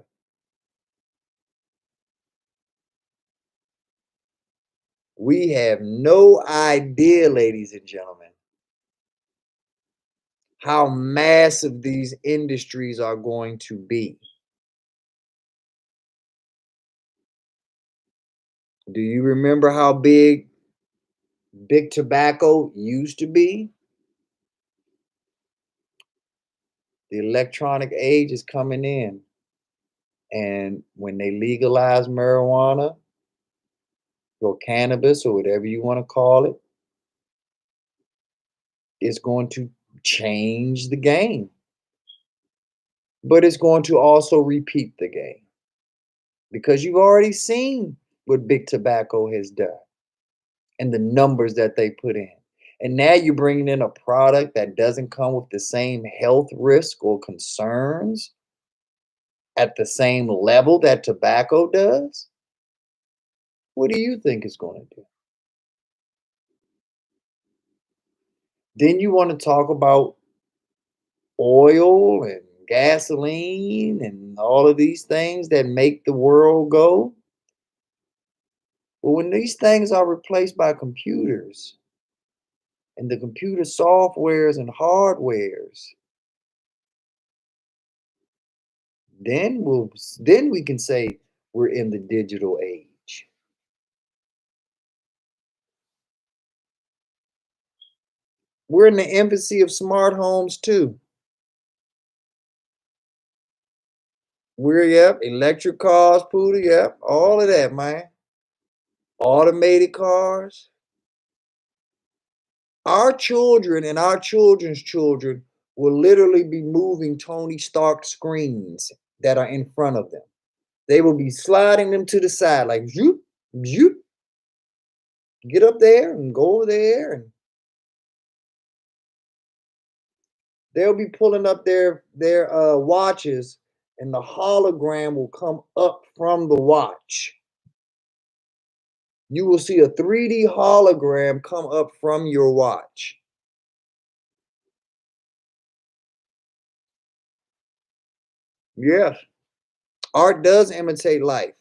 We have no idea, ladies and gentlemen, how massive these industries are going to be. Do you remember how big tobacco used to be? The electronic age is coming in. And when they legalize marijuana or cannabis or whatever you want to call it, it's going to change the game, but it's going to also repeat the game because you've already seen what big tobacco has done and the numbers that they put in. And now you're bringing in a product that doesn't come with the same health risk or concerns at the same level that tobacco does. What do you think it's going to do? Then you want to talk about oil and gasoline and all of these things that make the world go. Well, when these things are replaced by computers and the computer softwares and hardwares, then we can say we're in the digital age. We're in the infancy of smart homes too. Yep, electric cars, Poodle, yep, all of that, man. Automated cars. Our children and our children's children will literally be moving Tony Stark screens that are in front of them. They will be sliding them to the side, like zoop, zoop, get up there and go over there, and they'll be pulling up their watches, and the hologram will come up from the watch. You will see a 3D hologram come up from your watch. Yes, art does imitate life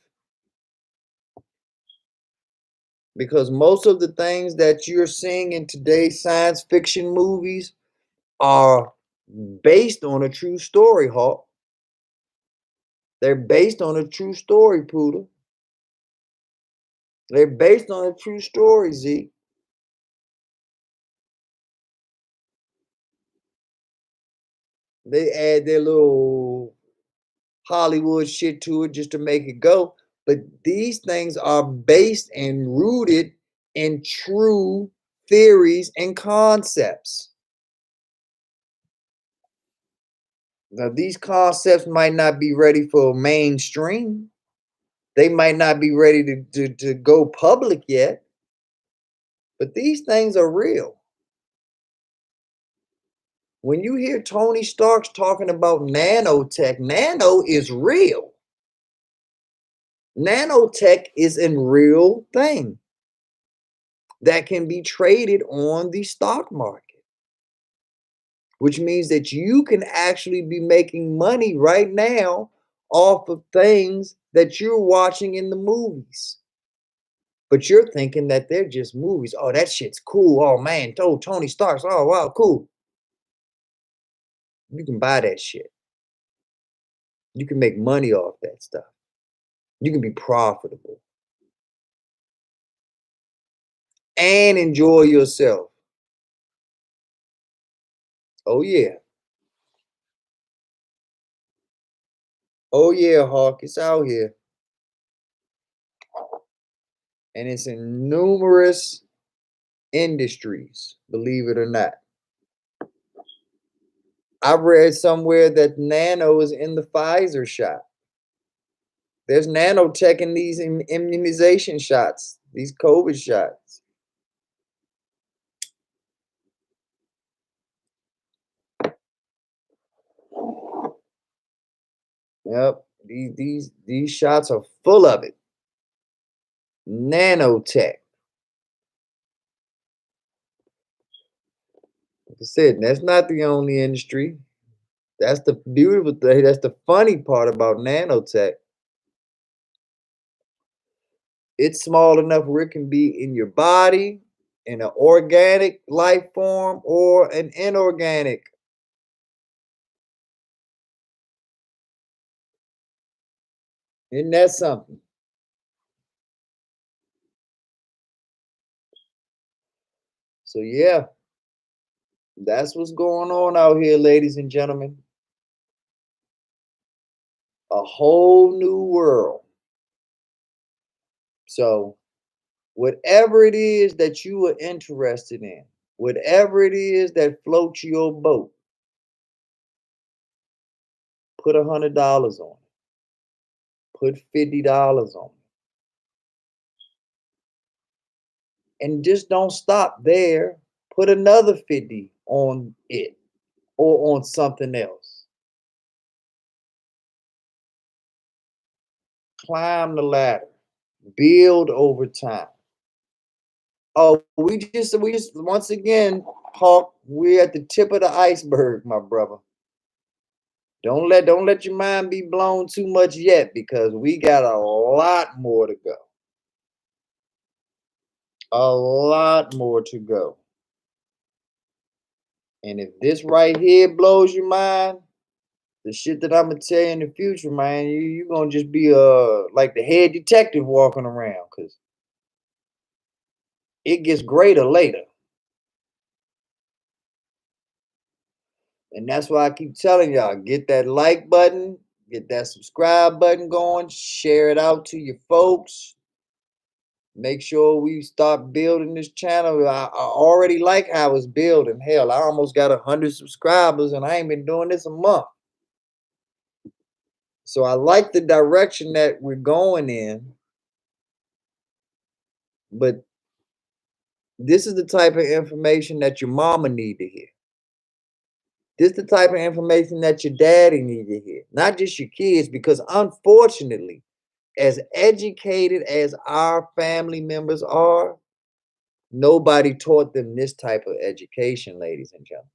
because most of the things that you're seeing in today's science fiction movies are based on a true story, Hawk. They're based on a true story, Poodle. They're based on a true story, Z. They add their little Hollywood shit to it just to make it go. But these things are based and rooted in true theories and concepts. Now, these concepts might not be ready for mainstream. They might not be ready to go public yet, but these things are real. When you hear Tony Stark's talking about nanotech, nano is real. Nanotech is a real thing that can be traded on the stock market, which means that you can actually be making money right now off of things that you're watching in the movies. But you're thinking that they're just movies. Oh, that shit's cool. Oh man, Tony Stark's. Oh wow, cool. You can buy that shit. You can make money off that stuff. You can be profitable and enjoy yourself. Oh yeah. Oh yeah, Hawk. It's out here. And it's in numerous industries, believe it or not. I read somewhere that nano is in the Pfizer shot. There's nanotech in these immunization shots, these COVID shots. Yep, these shots are full of it. Nanotech. Like I said, that's not the only industry. That's the beautiful thing. That's the funny part about nanotech. It's small enough where it can be in your body, in an organic life form, or an inorganic. Isn't that something? So yeah, that's what's going on out here, ladies and gentlemen. A whole new world. So, whatever it is that you are interested in, whatever it is that floats your boat, put $100 on it, put $50 on it, and just don't stop there. Put another 50 on it or on something else. Climb the ladder, build over time. Oh, we just once again, Hawk, we're at the tip of the iceberg, my brother. Don't let your mind be blown too much yet because we got a lot more to go. A lot more to go. And if this right here blows your mind, the shit that I'm gonna tell you in the future, man, you gonna just be like the head detective walking around because it gets greater later. And that's why I keep telling y'all, get that like button, get that subscribe button going, share it out to your folks. Make sure we start building this channel. I already like how it's building. Hell, I almost got 100 subscribers and I ain't been doing this a month. So I like the direction that we're going in, but this is the type of information that your mama need to hear. This is the type of information that your daddy need to hear, not just your kids, because unfortunately, as educated as our family members are, nobody taught them this type of education, ladies and gentlemen.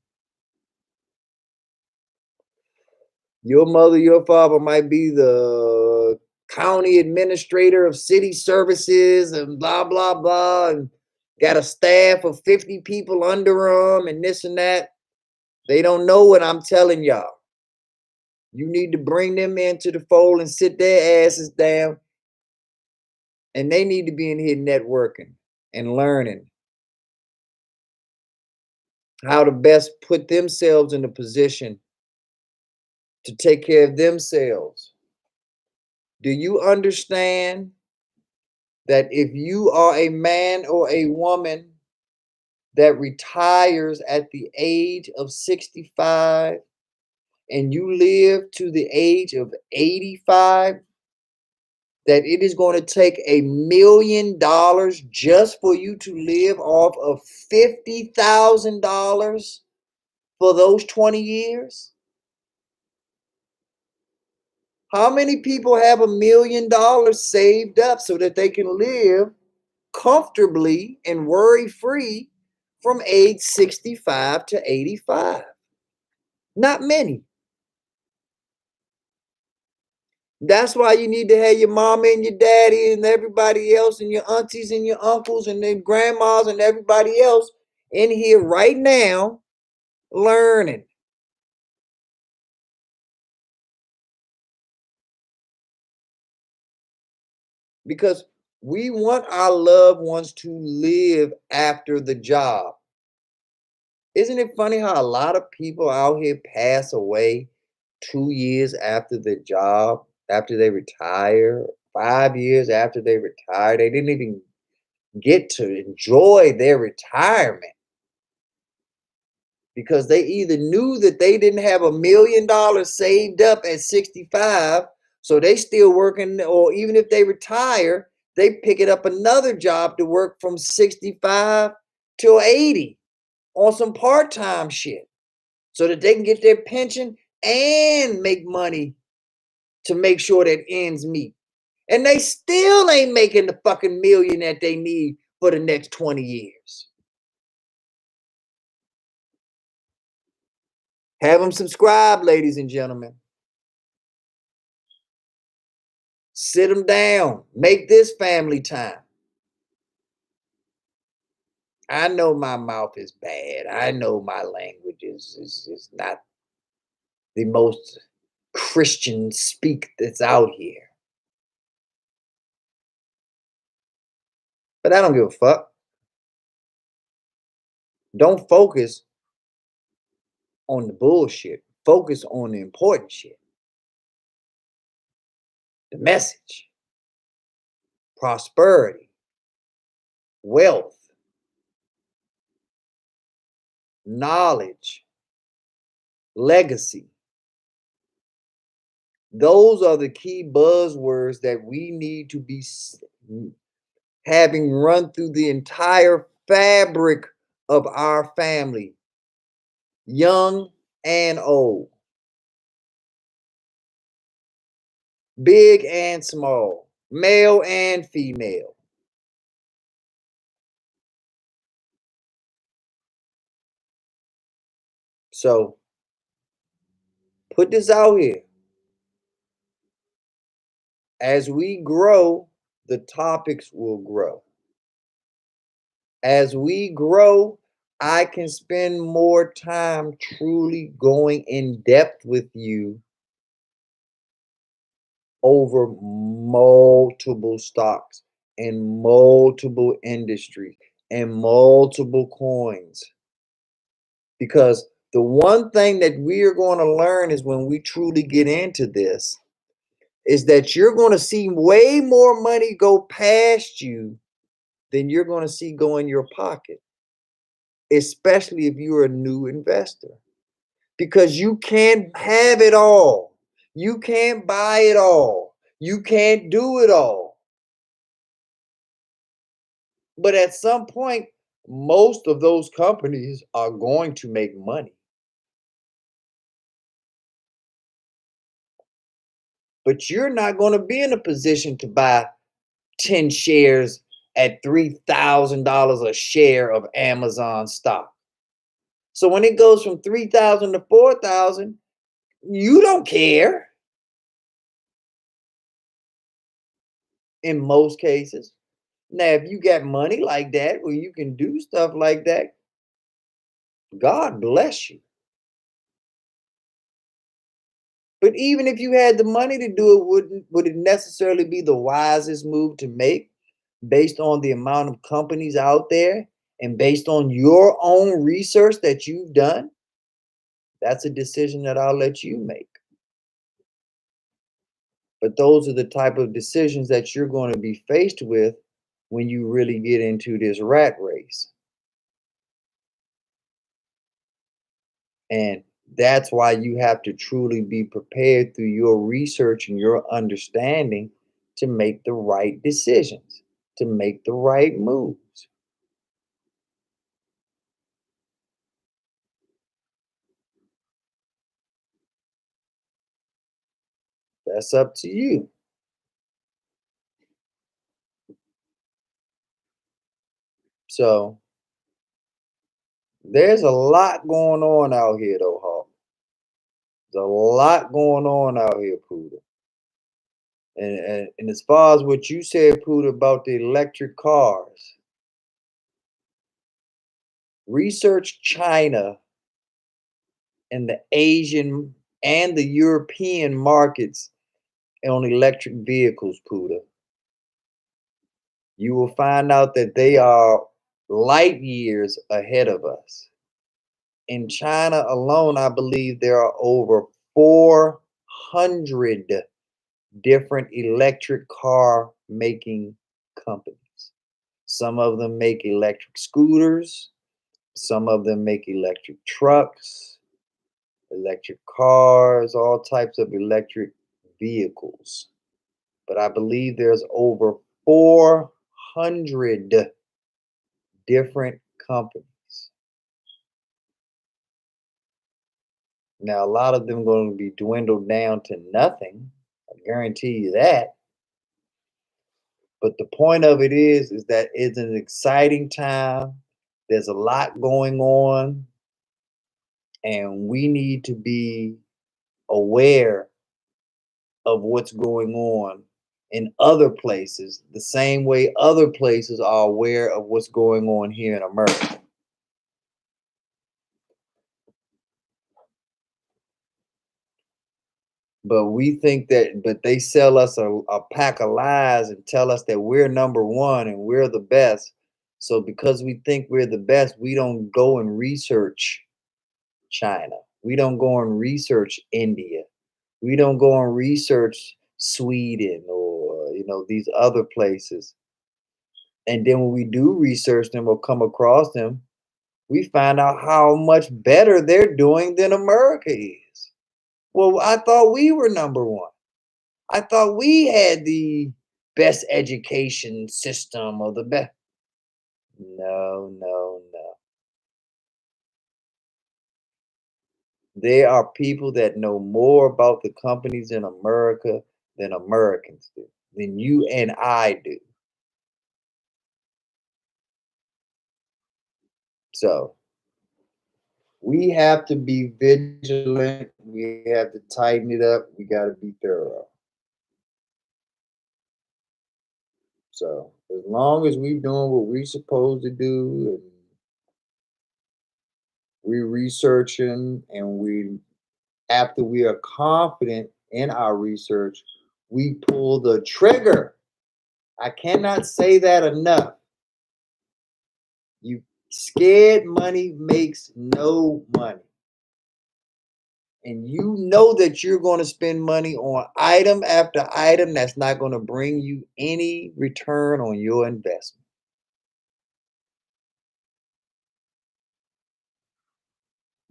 Your mother, your father might be the county administrator of city services and blah, blah, blah, and got a staff of 50 people under them and this and that. They don't know what I'm telling y'all. You need to bring them into the fold and sit their asses down. And they need to be in here networking and learning how to best put themselves in a position to take care of themselves. Do you understand that if you are a man or a woman that retires at the age of 65 and you live to the age of 85, that it is going to take $1 million just for you to live off of $50,000 for those 20 years? How many people have $1 million saved up so that they can live comfortably and worry free from age 65 to 85? Not many. That's why you need to have your mama and your daddy and everybody else and your aunties and your uncles and their grandmas and everybody else in here right now learning. Because we want our loved ones to live after the job. Isn't it funny how a lot of people out here pass away 2 years after the job, after they retire, 5 years after they retire? They didn't even get to enjoy their retirement because they either knew that they didn't have $1 million saved up at 65, so they still working, or even if they retire, they picking up another job to work from 65 till 80 on some part-time shit so that they can get their pension and make money to make sure that ends meet. And they still ain't making the fucking million that they need for the next 20 years. Have them subscribe, ladies and gentlemen. Sit them down. Make this family time. I know my mouth is bad. I know my language is not the most Christian speak that's out here. But I don't give a fuck. Don't focus on the bullshit. Focus on the important shit. The message: prosperity, wealth, knowledge, legacy. Those are the key buzzwords that we need to be having run through the entire fabric of our family, young and old, big and small, male and female. So put this out here. As we grow, the topics will grow. As we grow, I can spend more time truly going in depth with you over multiple stocks and multiple industries and multiple coins. Because the one thing that we are going to learn is when we truly get into this is that you're going to see way more money go past you than you're going to see go in your pocket, especially if you're a new investor. Because you can't have it all. You can't buy it all. You can't do it all. But at some point, most of those companies are going to make money. But you're not going to be in a position to buy 10 shares at $3,000 a share of Amazon stock. So when it goes from 3,000 to 4,000, you don't care in most cases. Now, if you got money like that, where you can do stuff like that, God bless you. But even if you had the money to do it, would it necessarily be the wisest move to make based on the amount of companies out there and based on your own research that you've done? That's a decision that I'll let you make. But those are the type of decisions that you're going to be faced with when you really get into this rat race. And that's why you have to truly be prepared through your research and your understanding to make the right decisions, to make the right moves. That's up to you. So there's a lot going on out here, though, Hawk. There's a lot going on out here, Puda. And as far as what you said, Puda, about the electric cars, research China and the Asian and the European markets on electric vehicles, Puda. You will find out that they are light years ahead of us. In China alone, I believe there are over 400 different electric car making companies. Some of them make electric scooters, some of them make electric trucks, electric cars, all types of electric vehicles. But I believe there's over 400 different companies. Now, a lot of them are going to be dwindled down to nothing. I guarantee you that. But the point of it is that it's an exciting time. There's a lot going on, and we need to be aware of what's going on in other places, the same way other places are aware of what's going on here in America. But we think that, but they sell us a pack of lies and tell us that we're number one and we're the best. So because we think we're the best, we don't go and research China. We don't go and research India. We don't go and research Sweden or these other places. And then when we do research them or come across them, we find out how much better they're doing than America is. Well, I thought we were number one. I thought we had the best education system or the best. No, no, no. There are people that know more about the companies in America than Americans do, than you and I do. So we have to be vigilant. We have to tighten it up. We got to be thorough. So as long as we doing what we supposed to do, and we researching, and we after we are confident in our research, we pull the trigger. I cannot say that enough. You scared money makes no money. And you know that you're going to spend money on item after item that's not going to bring you any return on your investment.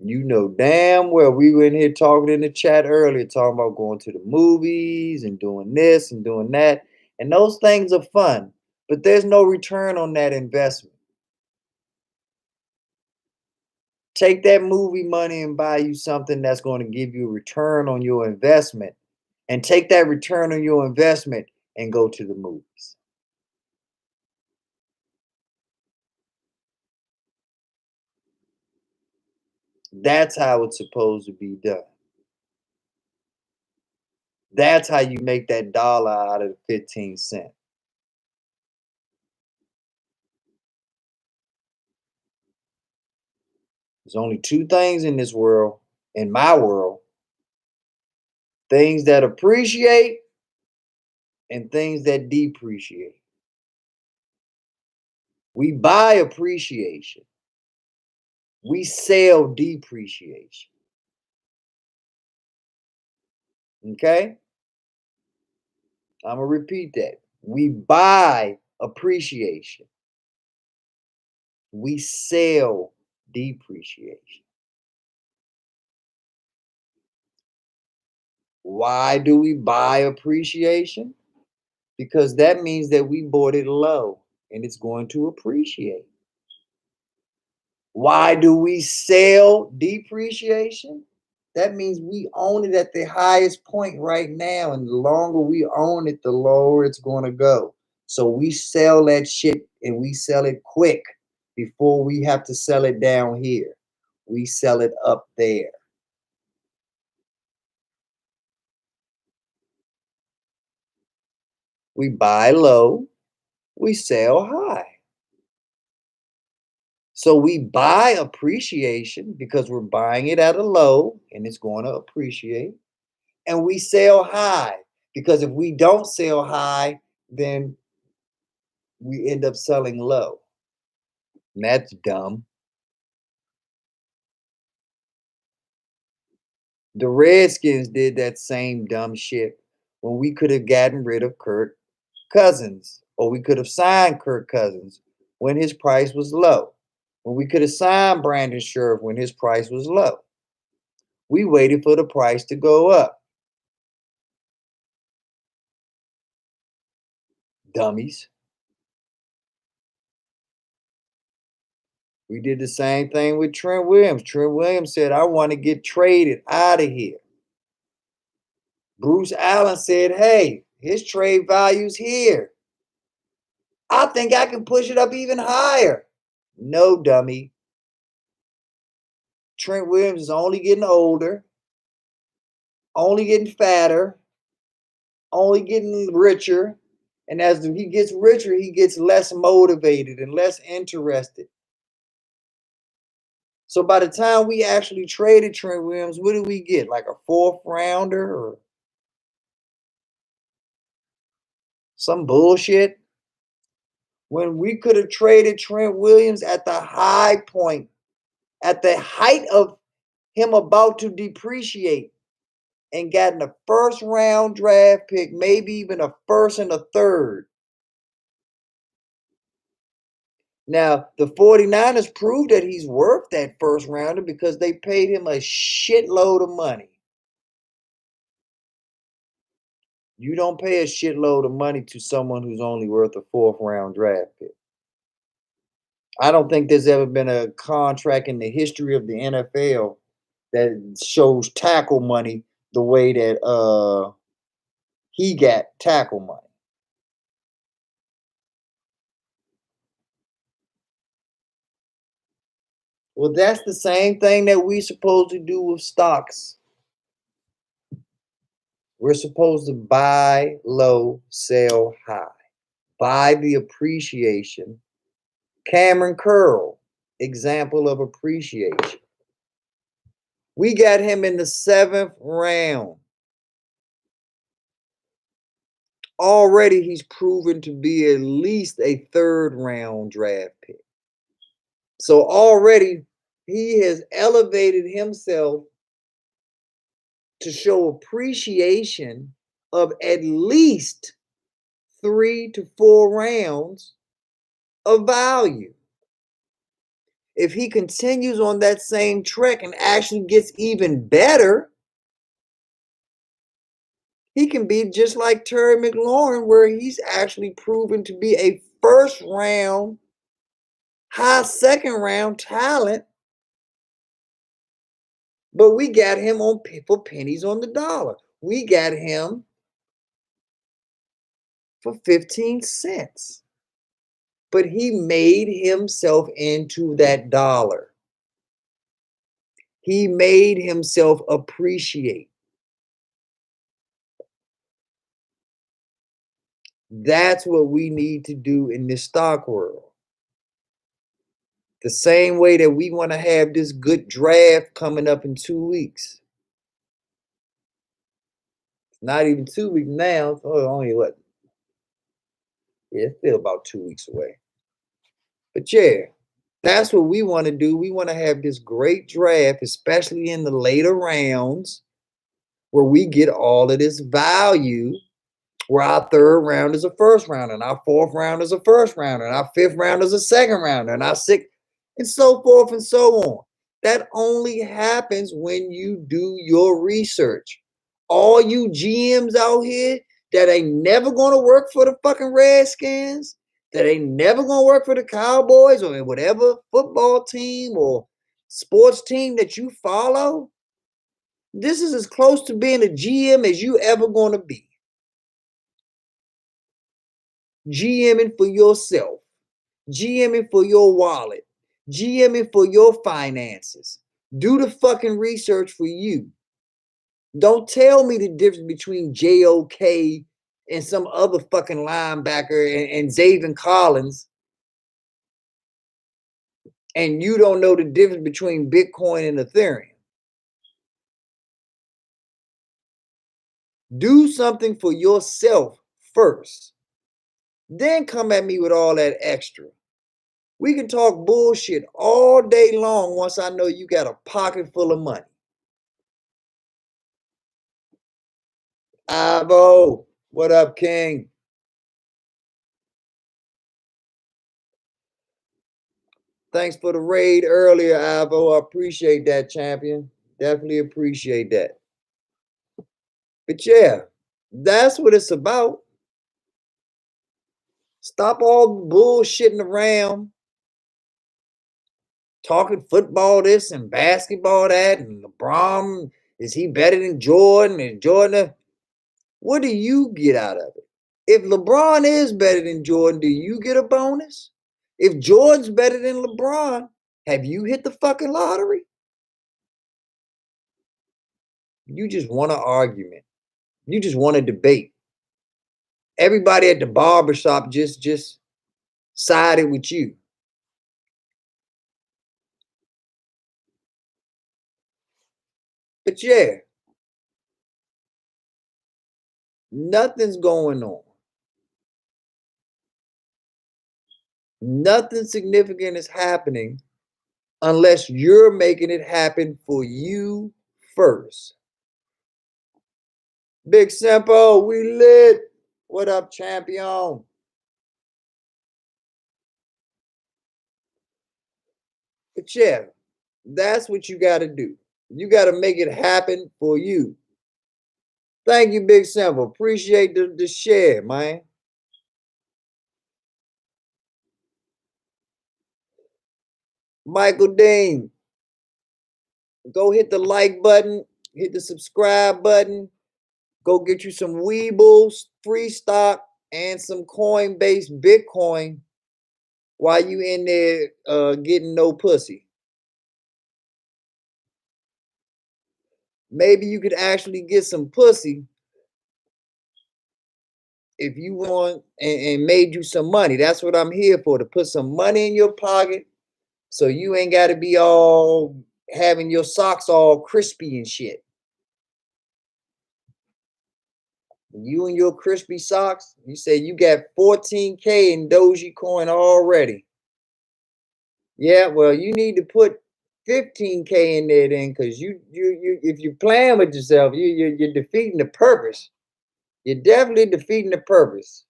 You know damn well we were in here talking in the chat earlier, talking about going to the movies and doing this and doing that. And those things are fun, but there's no return on that investment. Take that movie money and buy you something that's going to give you a return on your investment. And take that return on your investment and go to the movies. That's how it's supposed to be done. That's how you make that dollar out of 15 cents. There's only two things in this world, in my world, things that appreciate and things that depreciate. We buy appreciation, we sell depreciation. Okay? I'm going to repeat that. We buy appreciation, we sell depreciation. Why do we buy appreciation? Because that means that we bought it low and it's going to appreciate. Why do we sell depreciation? That means we own it at the highest point right now, and the longer we own it, the lower it's going to go. So we sell that shit and we sell it quick before we have to sell it down here. We sell it up there. We buy low, we sell high. So we buy appreciation because we're buying it at a low and it's going to appreciate. And we sell high because if we don't sell high, then we end up selling low. And that's dumb. The Redskins did that same dumb shit when we could have gotten rid of Kirk Cousins, or we could have signed Kirk Cousins when his price was low. When we could have signed Brandon Scherf when his price was low. We waited for the price to go up. Dummies. We did the same thing with Trent Williams. Trent Williams said, I want to get traded out of here. Bruce Allen said, hey, his trade value's here. I think I can push it up even higher. No, dummy. Trent Williams is only getting older, only getting fatter, only getting richer. And as he gets richer, he gets less motivated and less interested. So by the time we actually traded Trent Williams, what did we get? Like a fourth rounder or some bullshit? When we could have traded Trent Williams at the high point, at the height of him about to depreciate, and gotten a first round draft pick, maybe even a first and a third. Now, the 49ers proved that he's worth that first rounder because they paid him a shitload of money. You don't pay a shitload of money to someone who's only worth a fourth round draft pick. I don't think there's ever been a contract in the history of the NFL that shows tackle money the way that he got tackle money. Well, that's the same thing that we supposed to do with stocks. We're supposed to buy low, sell high. Buy the appreciation. Cameron Curl, example of appreciation. We got him in the 7th round. Already he's proven to be at least a 3rd round draft pick. So already he has elevated himself to show appreciation of at least 3 to 4 rounds of value. If he continues on that same trek and actually gets even better, he can be just like Terry McLaurin, where he's actually proven to be a first round, high second round talent. But we got him on for pennies on the dollar. We got him for 15 cents. But he made himself into that dollar. He made himself appreciate. That's what we need to do in this stock world. The same way that we want to have this good draft coming up in 2 weeks. It's not even 2 weeks now. Oh, only what? Yeah, it's still about 2 weeks away. But yeah, that's what we want to do. We want to have this great draft, especially in the later rounds, where we get all of this value, where our 3rd round is a first round, and our 4th round is a first round, and our 5th round is a second round, and our 6th, and so forth and so on. That only happens when you do your research. All you GMs out here that ain't never going to work for the fucking Redskins, that ain't never going to work for the Cowboys or whatever football team or sports team that you follow, this is as close to being a GM as you ever going to be. GMing for yourself, GMing for your wallet, GMing for your finances. Do the fucking research for you. Don't tell me the difference between JOK and some other fucking linebacker and Zaven Collins, and you don't know the difference between Bitcoin and Ethereum. Do something for yourself first. Then come at me with all that extra. We can talk bullshit all day long once I know you got a pocket full of money. Ivo, what up, King? Thanks for the raid earlier, Ivo. I appreciate that, champion. Definitely appreciate that. But yeah, that's what it's about. Stop all bullshitting around, talking football this and basketball that, and LeBron, is he better than Jordan? And Jordan, what do you get out of it? If LeBron is better than Jordan, do you get a bonus? If Jordan's better than LeBron, have you hit the fucking lottery? You just want an argument. You just want a debate. Everybody at the barbershop just sided with you. But yeah, nothing's going on. Nothing significant is happening unless you're making it happen for you first. Big Simple, we lit. What up, champion? But yeah, that's what you got to do. You got to make it happen for you. Thank you, Big Simple. Appreciate the share, man. Michael Dean, go hit the like button, hit the subscribe button, go get you some Weebles, free stock, and some Coinbase Bitcoin while you in there getting no pussy. Maybe you could actually get some pussy if you want and made you some money. That's what I'm here for, to put some money in your pocket so you ain't got to be all having your socks all crispy and shit. You and your crispy socks, you say you got 14K in Dogecoin already. Yeah, well, you need to put 15K in there then, because you if you're playing with yourself, you're defeating the purpose. You're definitely defeating the purpose.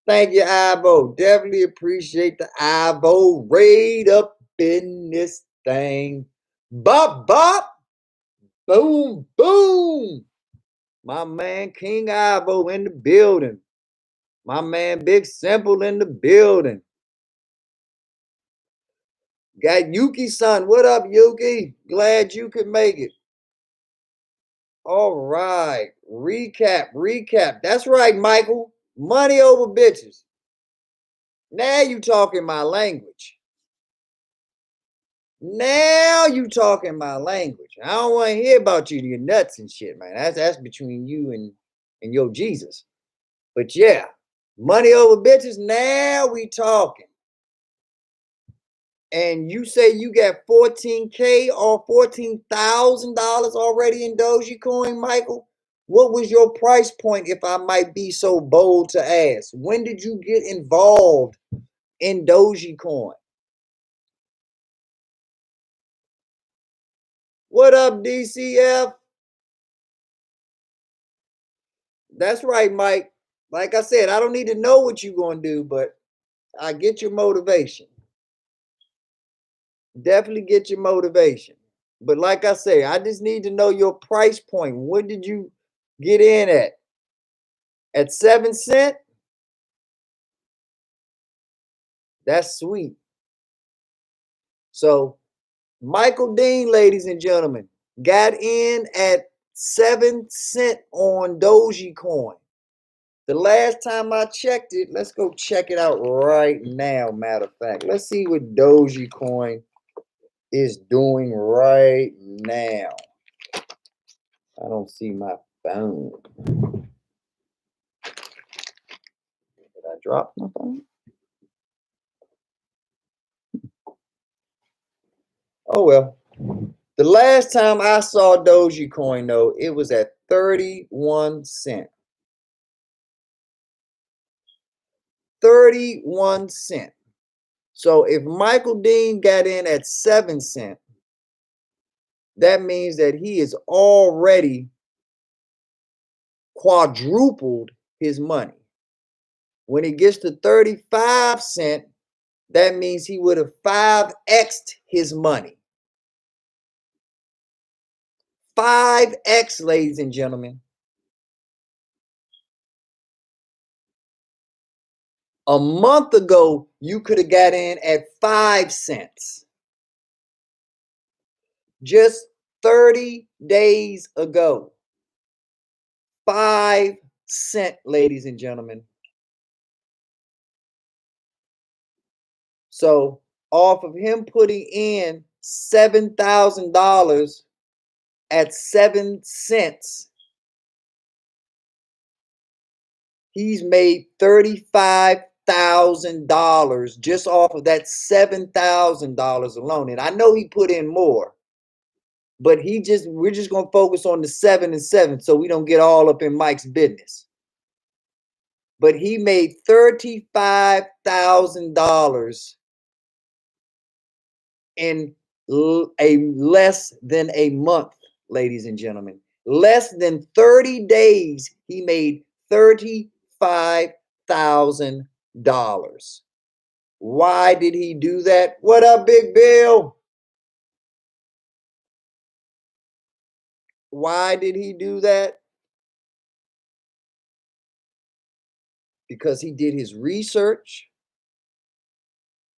Thank you, Ivo. Definitely appreciate the Ivo raid up in this thing. Bop, bop, boom, boom. My man King Ivo in the building. My man Big Simple in the building. Got Yuki son. What up, Yuki? Glad you could make it. All right. Recap. That's right, Michael. Money over bitches. Now you talking my language. Now you talking my language. I don't want to hear about you and your nuts and shit, man. That's between you and your Jesus. But yeah, money over bitches. Now we talking. And you say you got 14K or $14,000 already in Dogecoin, Michael? What was your price point, if I might be so bold to ask? When did you get involved in Dogecoin? What up, DCF? That's right, Mike. Like I said, I don't need to know what you're going to do, but I get your motivation. Definitely get your motivation. But like I say, I just need to know your price point. When did you get in at? At 7 cents? That's sweet. So Michael Dean, ladies and gentlemen, got in at 7 cents on Dogecoin. The last time I checked it, let's go check it out right now. Matter of fact, let's see what Dogecoin is doing right now. I don't see my phone. Did I drop my phone? Oh well. The last time I saw Dogecoin, though, it was at 31 cents. 31 cents. So if Michael Dean got in at 7 cents, that means that he is already quadrupled his money. When it gets to 35 cents, that means he would have 5x'd his money. 5x, ladies and gentlemen. A month ago, you could have got in at 5 cents. Just 30 days ago. 5 cents, ladies and gentlemen. So off of him putting in $7,000 at 7 cents, he's made $35,000 just off of that $7,000 alone. And I know he put in more, but we're just gonna focus on the 7 and 7 so we don't get all up in Mike's business. But he made $35,000 in a less than a month, ladies and gentlemen. Less than 30 days, he made $35,000. Why did he do that? What up, Big Bill? Why did he do that? Because he did his research.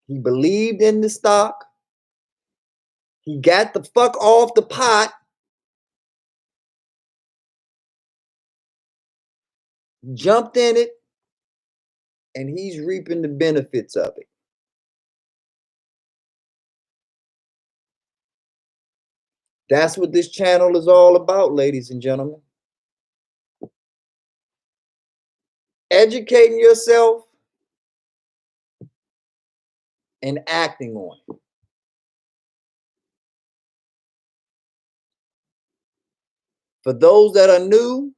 He believed in the stock. He got the fuck off the pot, jumped in it, and he's reaping the benefits of it. That's what this channel is all about, ladies and gentlemen. Educating yourself and acting on it. For those that are new,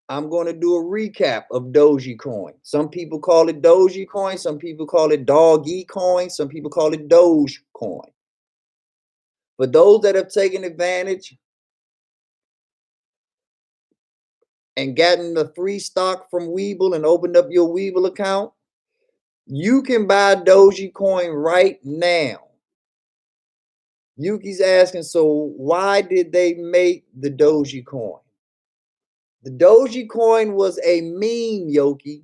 I'm going to do a recap of Dogecoin. Some people call it Dogecoin. Some people call it Doggy Coin. Some people call it Dogecoin. For those that have taken advantage and gotten the free stock from Webull and opened up your Webull account, you can buy Dogecoin right now. Yuki's asking, so why did they make the Dogecoin? The Dogecoin was a meme, Yuki,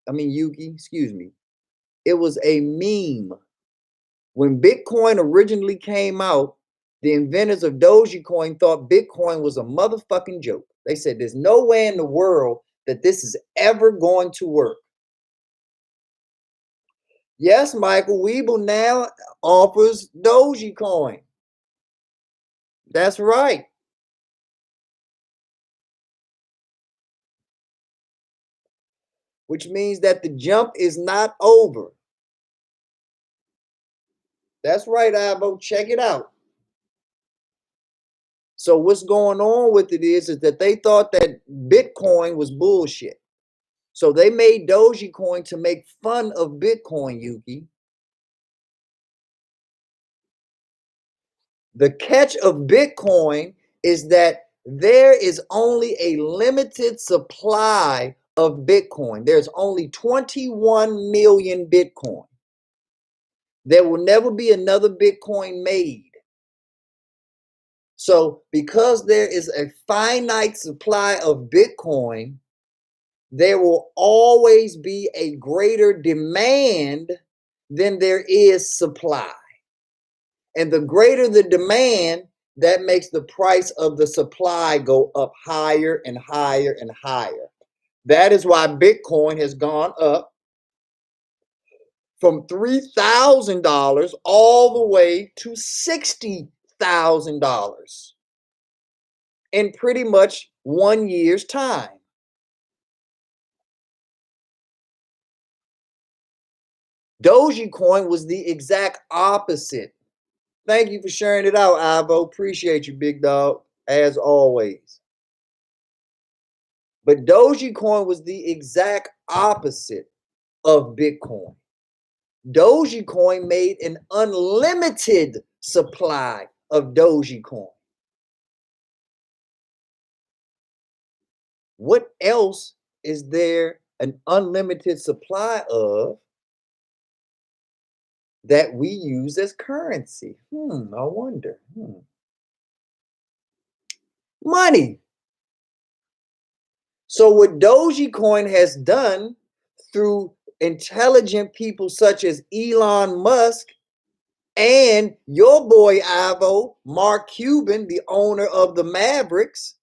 excuse me. It was a meme. When Bitcoin originally came out, the inventors of Dogecoin thought Bitcoin was a motherfucking joke. They said there's no way in the world that this is ever going to work. Yes, Michael, Webull now offers Dogecoin. That's right. Which means that the jump is not over. That's right, Ivo. Check it out. So what's going on with it is that they thought that Bitcoin was bullshit. So they made Dogecoin to make fun of Bitcoin, Yuki. The catch of Bitcoin is that there is only a limited supply of Bitcoin. There's only 21 million Bitcoin. There will never be another Bitcoin made. So because there is a finite supply of Bitcoin, there will always be a greater demand than there is supply. And the greater the demand, that makes the price of the supply go up higher and higher and higher. That is why Bitcoin has gone up from $3,000 all the way to $60,000 in pretty much 1 year's time. Dogecoin was the exact opposite. Thank you for sharing it out, Ivo. Appreciate you, big dog, as always. But Dogecoin was the exact opposite of Bitcoin. Dogecoin made an unlimited supply of Dogecoin. What else is there an unlimited supply of that we use as currency? I wonder. Money. So what Dogecoin has done through intelligent people such as Elon Musk and your boy Ivo, Mark Cuban, the owner of the Mavericks,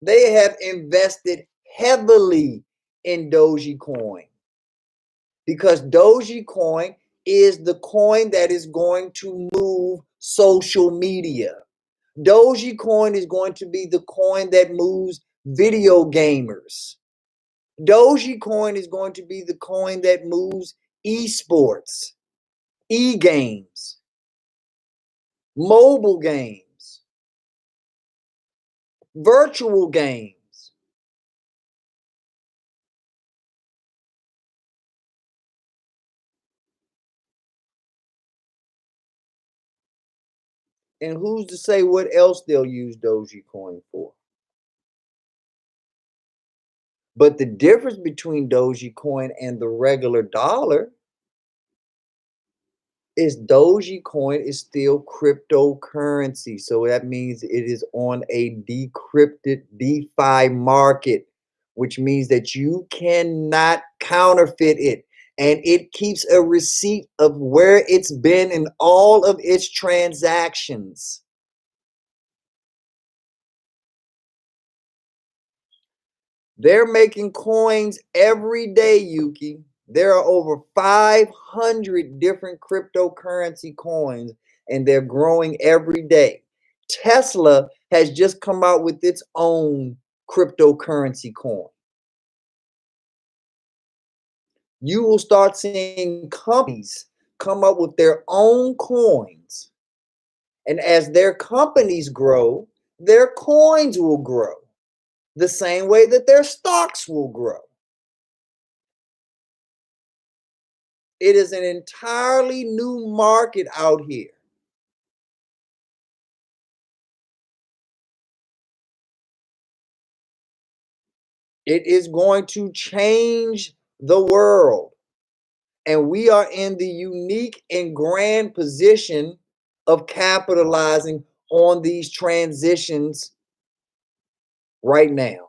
they have invested heavily in Dogecoin because Dogecoin is the coin that is going to move social media. Dogecoin is going to be the coin that moves video gamers. Dogecoin is going to be the coin that moves esports, e-games, mobile games, virtual games. And who's to say what else they'll use Dogecoin for? But the difference between Dogecoin and the regular dollar is Dogecoin is still cryptocurrency. So that means it is on a decrypted DeFi market, which means that you cannot counterfeit it. And it keeps a receipt of where it's been in all of its transactions. They're making coins every day, Yuki. There are over 500 different cryptocurrency coins, and they're growing every day. Tesla has just come out with its own cryptocurrency coin. You will start seeing companies come up with their own coins. And as their companies grow, their coins will grow the same way that their stocks will grow. It is an entirely new market out here. It is going to change the world. And we are in the unique and grand position of capitalizing on these transitions right now.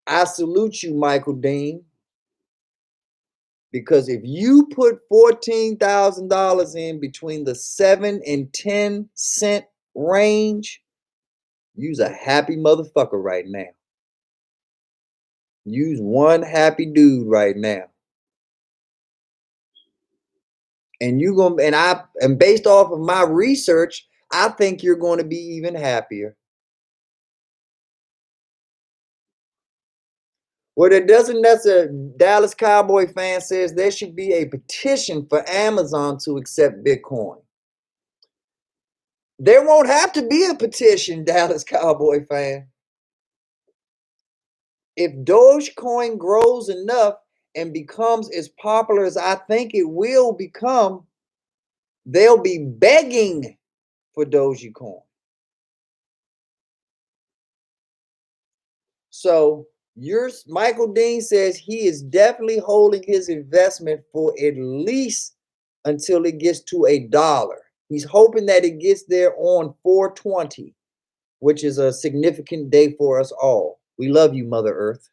I salute you, Michael Dean, because if you put $14,000 in between the 7 and 10 cent range, you's a happy motherfucker right now. You's one happy dude right now. And you gonna and based off of my research, I think you're going to be even happier. Well, it doesn't necessarily. Dallas Cowboy fan says there should be a petition for Amazon to accept Bitcoin. There won't have to be a petition, Dallas Cowboy fan. If Dogecoin grows enough and becomes as popular as I think it will become, they'll be begging for Dogecoin. So Michael Dean says he is definitely holding his investment for at least until it gets to $1. He's hoping that it gets there on 420, which is a significant day for us all. We love you, Mother Earth.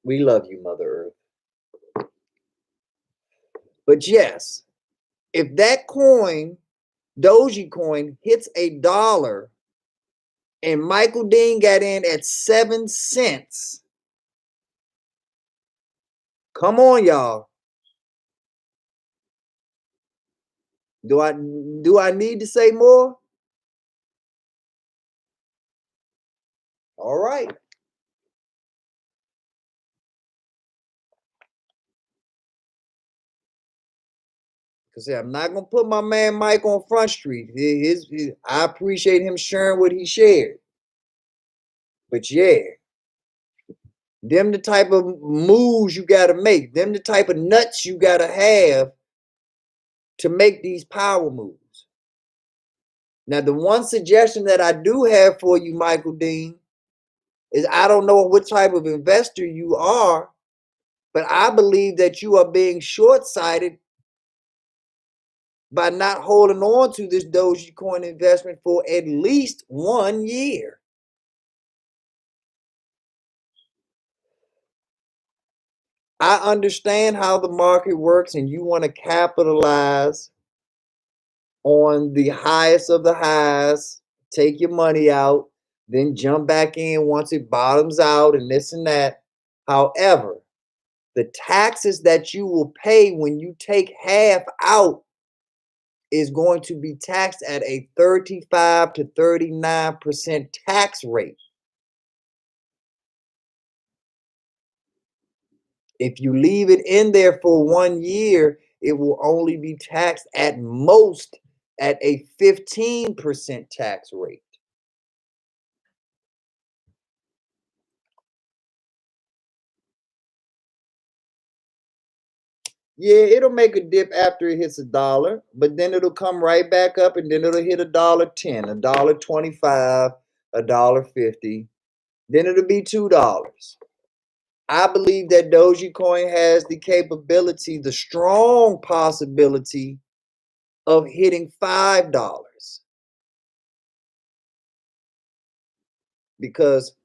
We love you, Mother Earth. But yes, if that coin, Dogecoin, hits $1 and Michael Dean got in at 7 cents, come on, y'all. Do I need to say more? All right. Because I'm not gonna put my man Mike on Front Street. I appreciate him sharing what he shared. But yeah, them the type of moves you gotta make. Them the type of nuts you gotta have to make these power moves. Now, the one suggestion that I do have for you, Michael Dean, is I don't know what type of investor you are, but I believe that you are being short-sighted by not holding on to this Dogecoin investment for at least 1 year. I understand how the market works, and you want to capitalize on the highest of the highs, take your money out, then jump back in once it bottoms out and this and that. However, the taxes that you will pay when you take half out is going to be taxed at a 35 to 39% tax rate. If you leave it in there for 1 year, it will only be taxed at most at a 15% tax rate. Yeah, it'll make a dip after it hits a dollar, but then it'll come right back up and then it'll hit $1.10, $1.25, $1.50. Then it'll be $2. I believe that Dogecoin has the capability, the strong possibility of hitting $5 because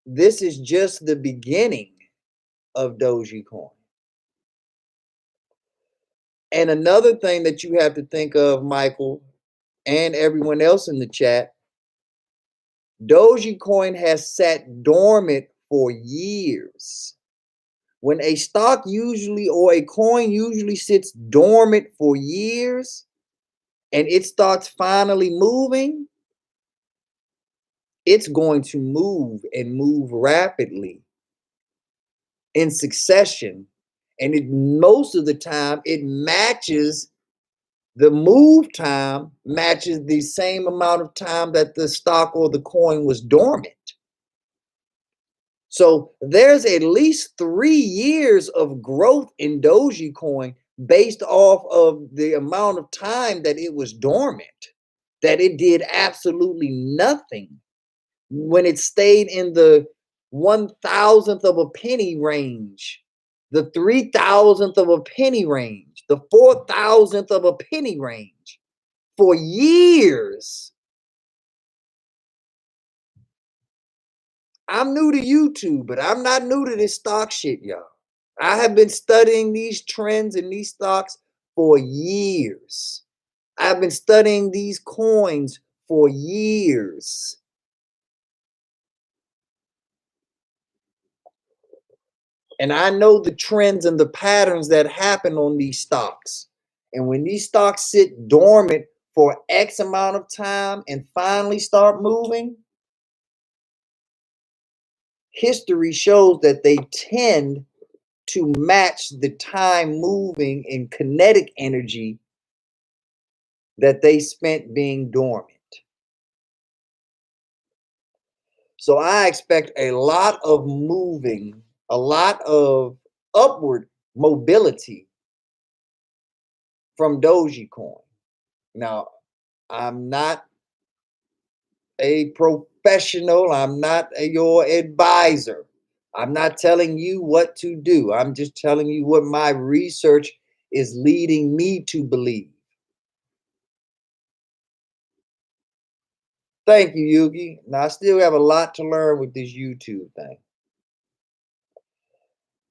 this is just the beginning of Dogecoin. And another thing that you have to think of, Michael, and everyone else in the chat, Dogecoin has sat dormant for years. When a stock usually or a coin usually sits dormant for years and it starts finally moving, it's going to move and move rapidly in succession. And most of the time, it matches the move time, matches the same amount of time that the stock or the coin was dormant. So there's at least 3 years of growth in Dogecoin based off of the amount of time that it was dormant, that it did absolutely nothing when it stayed in the 1,000th of a penny range, the 3,000th of a penny range, the 4,000th of a penny range for years. I'm new to YouTube, but I'm not new to this stock shit, y'all. I have been studying these trends and these stocks for years. I've been studying these coins for years. And I know the trends and the patterns that happen on these stocks. And when these stocks sit dormant for X amount of time and finally start moving, history shows that they tend to match the time moving in kinetic energy that they spent being dormant. So I expect a lot of moving, a lot of upward mobility from Dogecoin. Now, I'm not a professional, I'm not your advisor. I'm not telling you what to do. I'm just telling you what my research is leading me to believe. Thank you, Yugi. Now, I still have a lot to learn with this YouTube thing.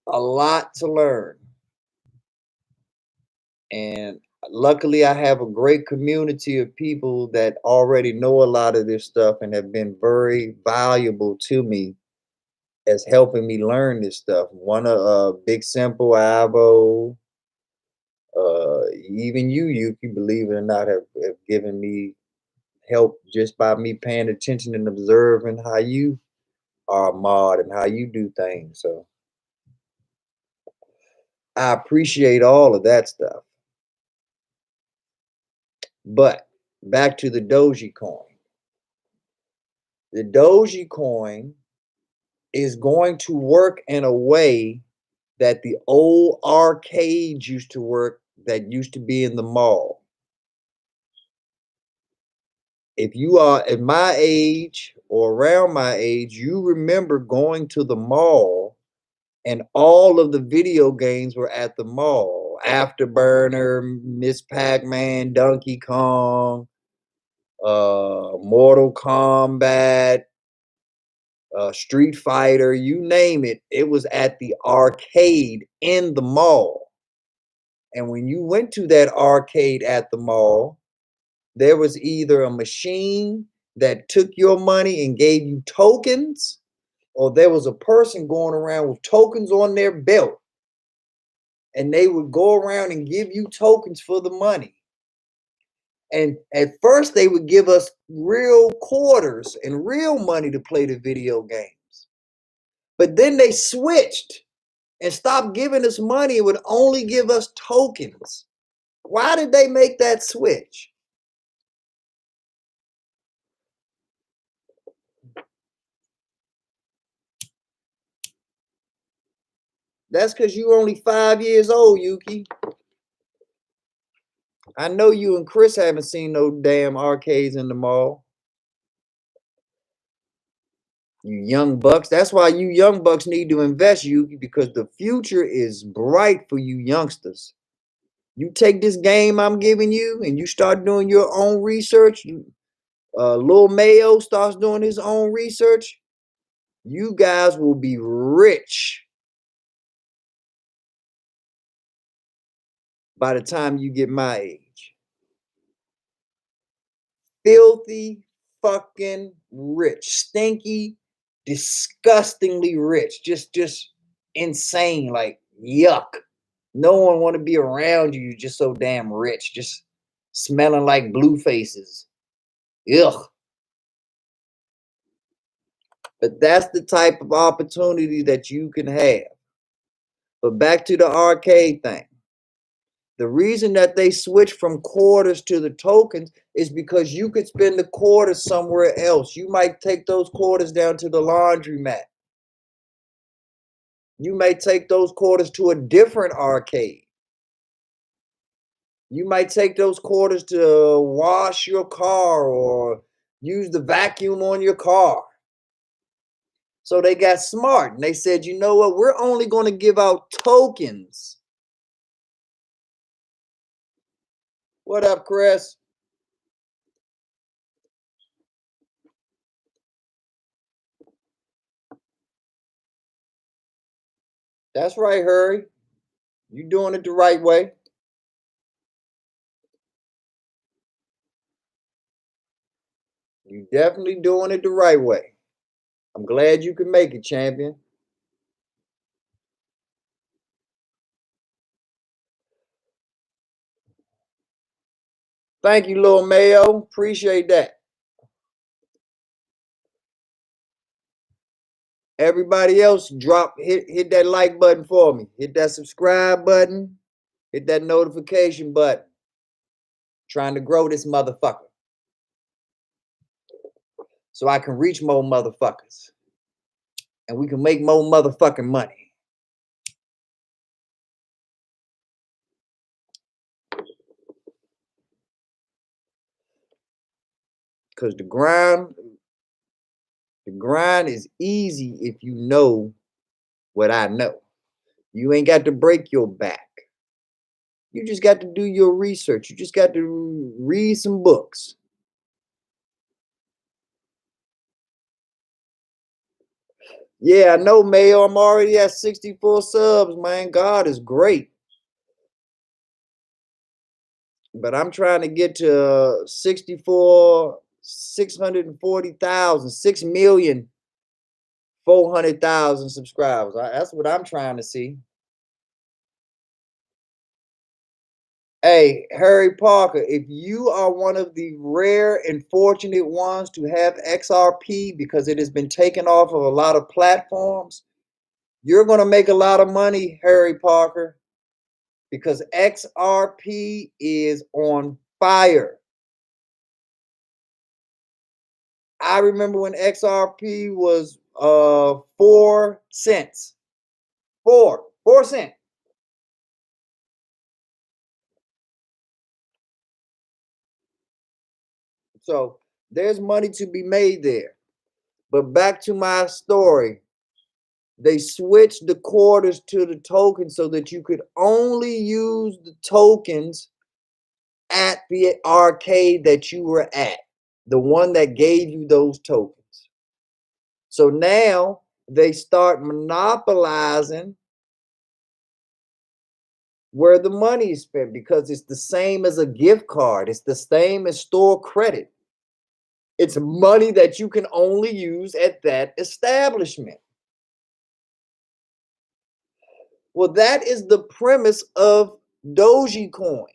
A lot to learn. And luckily, I have a great community of people that already know a lot of this stuff and have been very valuable to me as helping me learn this stuff. One of Big Simple, Avo, even you can believe it or not, have given me help just by me paying attention and observing how you are mod and how you do things. So I appreciate all of that stuff. But back to the Dogecoin. The Dogecoin is going to work in a way that the old arcades used to work that used to be in the mall. If you are at my age or around my age, you remember going to the mall and all of the video games were at the mall. Afterburner, Miss Pac-Man, Donkey Kong, Mortal Kombat, Street Fighter, you name it, it was at the arcade in the mall. And when you went to that arcade at the mall, there was either a machine that took your money and gave you tokens, or there was a person going around with tokens on their belt. And they would go around and give you tokens for the money. And at first, they would give us real quarters and real money to play the video games. But then they switched and stopped giving us money. It would only give us tokens. Why did they make that switch? That's because you only 5 years old, Yuki. I know you and Chris haven't seen no damn arcades in the mall. You young bucks. That's why you young bucks need to invest, Yuki, because the future is bright for you youngsters. You take this game I'm giving you and you start doing your own research. Lil Mayo starts doing his own research. You guys will be rich by the time you get my age. Filthy fucking rich, stinky, disgustingly rich, just insane, like yuck. No one want to be around you. You're just so damn rich, just smelling like blue faces. Ugh. But that's the type of opportunity that you can have. But back to the arcade thing. The reason that they switch from quarters to the tokens is because you could spend the quarters somewhere else. You might take those quarters down to the laundromat. You may take those quarters to a different arcade. You might take those quarters to wash your car or use the vacuum on your car. So they got smart and they said, you know what? We're only going to give out tokens. What up, Chris? That's right, Hurry. You doing it the right way. You definitely doing it the right way. I'm glad you can make it, champion. Thank you, Lil Mayo. Appreciate that. Everybody else, hit that like button for me. Hit that subscribe button. Hit that notification button. Trying to grow this motherfucker so I can reach more motherfuckers and we can make more motherfucking money. Because the grind is easy if you know what I know. You ain't got to break your back. You just got to do your research. You just got to read some books. Yeah, I know, Mayo. I'm already at 64 subs, man. God is great. But I'm trying to get to 64, 640,000, 6,400,000 subscribers. That's what I'm trying to see. Hey, Harry Parker, if you are one of the rare and fortunate ones to have XRP because it has been taken off of a lot of platforms, you're going to make a lot of money, Harry Parker, because XRP is on fire. I remember when XRP was 4 cents. 4 cents. So there's money to be made there. But back to my story. They switched the quarters to the tokens so that you could only use the tokens at the arcade that you were at, the one that gave you those tokens. So now they start monopolizing where the money is spent because it's the same as a gift card. It's the same as store credit. It's money that you can only use at that establishment. Well, that is the premise of Dogecoin.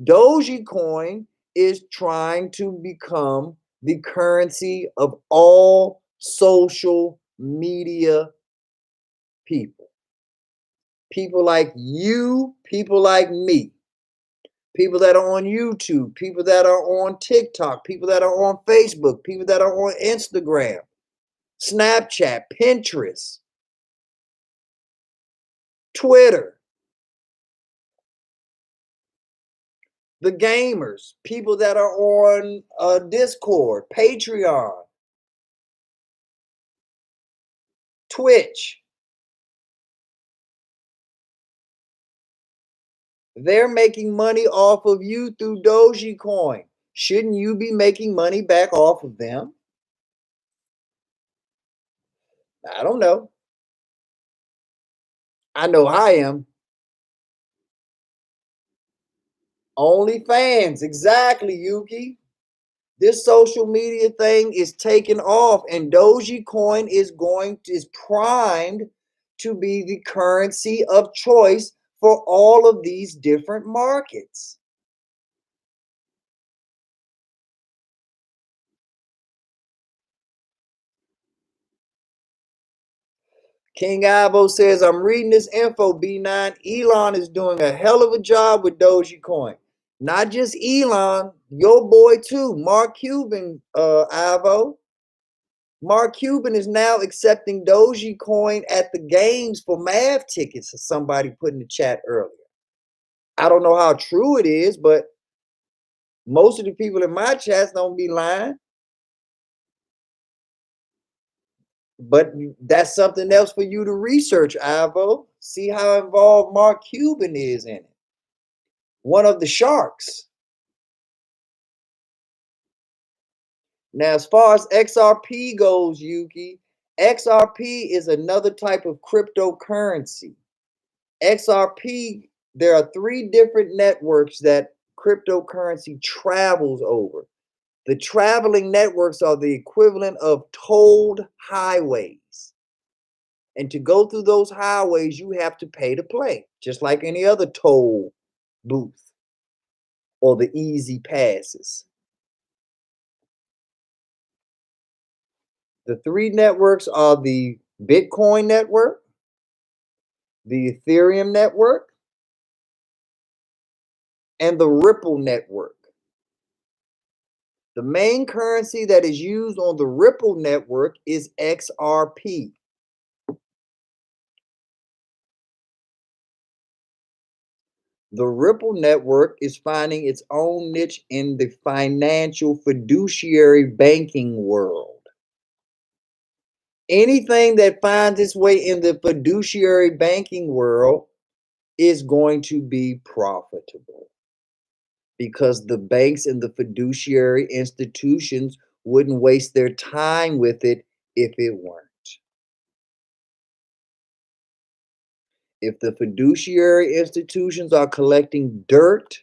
Dogecoin is trying to become the currency of all social media people. People like you, people like me, people that are on YouTube, people that are on TikTok, people that are on Facebook, people that are on Instagram, Snapchat, Pinterest. Twitter, the gamers, people that are on Discord, Patreon, Twitch. They're making money off of you through Dogecoin. Shouldn't you be making money back off of them? I don't know. I know I am. OnlyFans, exactly, Yuki. This social media thing is taking off, and Dogecoin is primed to be the currency of choice for all of these different markets. King Ivo says, I'm reading this info, B9. Elon is doing a hell of a job with Dogecoin. Not just Elon, your boy too, Mark Cuban, Ivo. Mark Cuban is now accepting Dogecoin at the games for math tickets, as somebody put in the chat earlier. I don't know how true it is, but most of the people in my chats don't be lying. But that's something else for you to research, Ivo. See how involved Mark Cuban is in it. One of the sharks. Now, as far as XRP goes, Yuki, XRP is another type of cryptocurrency. XRP, there are 3 different networks that cryptocurrency travels over. The traveling networks are the equivalent of tolled highways. And to go through those highways, you have to pay to play, just like any other toll booth or the easy passes. The 3 networks are the Bitcoin network, the Ethereum network, and the Ripple network. The main currency that is used on the Ripple network is XRP. The Ripple network is finding its own niche in the financial fiduciary banking world. Anything that finds its way in the fiduciary banking world is going to be profitable because the banks and the fiduciary institutions wouldn't waste their time with it if it weren't. If the fiduciary institutions are collecting dirt,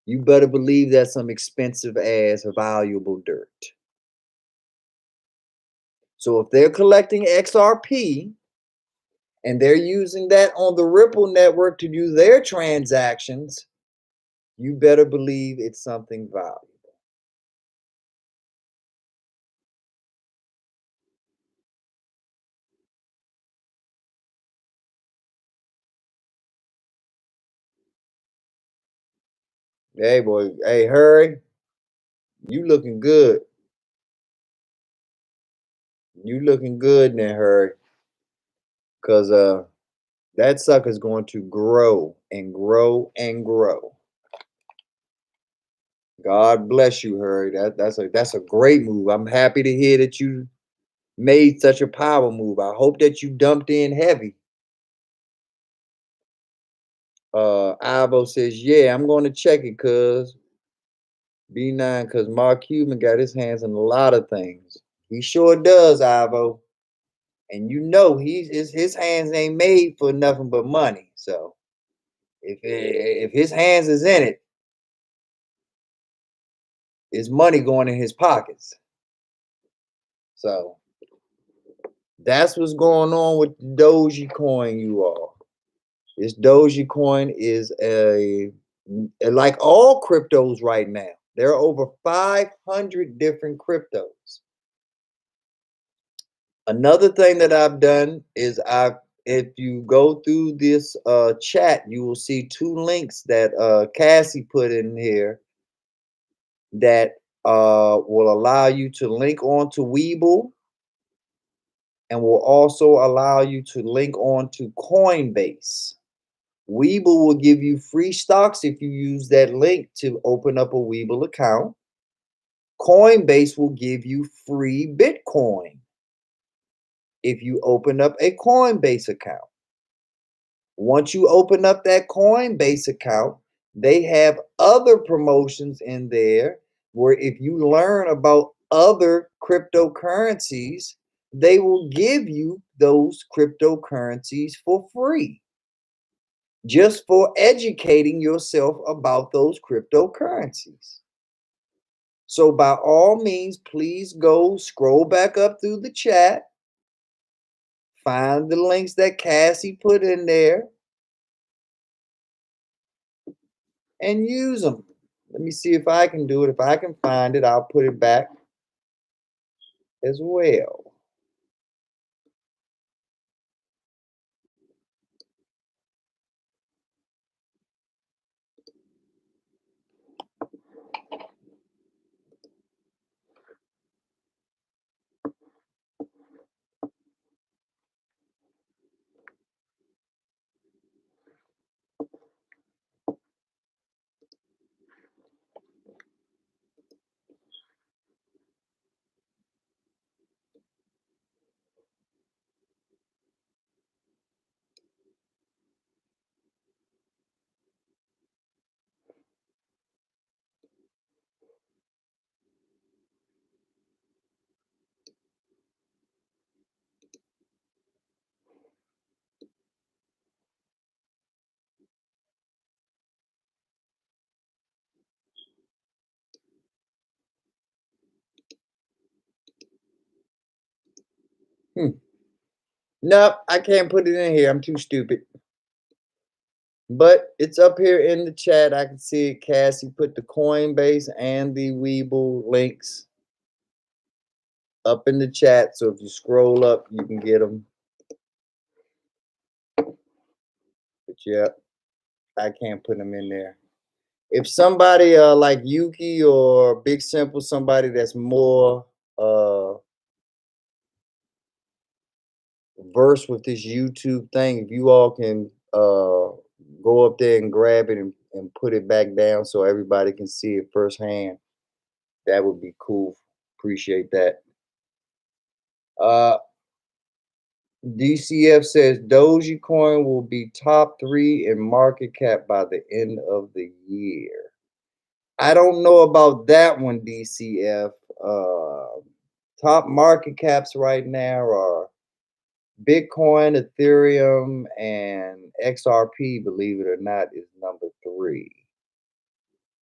you better believe that's some expensive ass valuable dirt. So if they're collecting XRP and they're using that on the Ripple network to do their transactions, you better believe it's something valuable. Hey boy, hey Hurry, you looking good. You looking good now, Hurry. Cause that sucker's going to grow and grow and grow. God bless you, Hurry. That's a great move. I'm happy to hear that you made such a power move. I hope that you dumped in heavy. Ivo says, yeah, I'm going to check it, cuz B9, cuz Mark Cuban got his hands in a lot of things. He sure does, Ivo. And you know his hands ain't made for nothing but money. So if his hands is in it, it's money going in his pockets. So that's what's going on with the Dogecoin, you all. This Dogecoin is like all cryptos right now. There are over 500 different cryptos. Another thing that I've done is if you go through this chat, you will see 2 links that Cassie put in here that will allow you to link on to Webull and will also allow you to link on to Coinbase. Weeble will give you free stocks if you use that link to open up a Weeble account. Coinbase will give you free Bitcoin if you open up a Coinbase account. Once you open up that Coinbase account, they have other promotions in there where if you learn about other cryptocurrencies, they will give you those cryptocurrencies for free just for educating yourself about those cryptocurrencies. So, by all means, please go scroll back up through the chat, find the links that Cassie put in there, and use them. Let me see if I can do it. If I can find it, I'll put it back as well. Hmm. Nope, I can't put it in here. I'm too stupid. But it's up here in the chat. I can see it. Cassie put the Coinbase and the Weeble links up in the chat. So if you scroll up, you can get them. But yeah, I can't put them in there. If somebody like Yuki or Big Simple, somebody that's more versed with this YouTube thing, if you all can go up there and grab it and put it back down so everybody can see it firsthand, that would be cool. Appreciate that. Uh, DCF says Dogecoin will be top 3 in market cap by the end of the year. I don't know about that one, DCF. Top market caps right now are Bitcoin, Ethereum, and XRP, believe it or not, is number 3.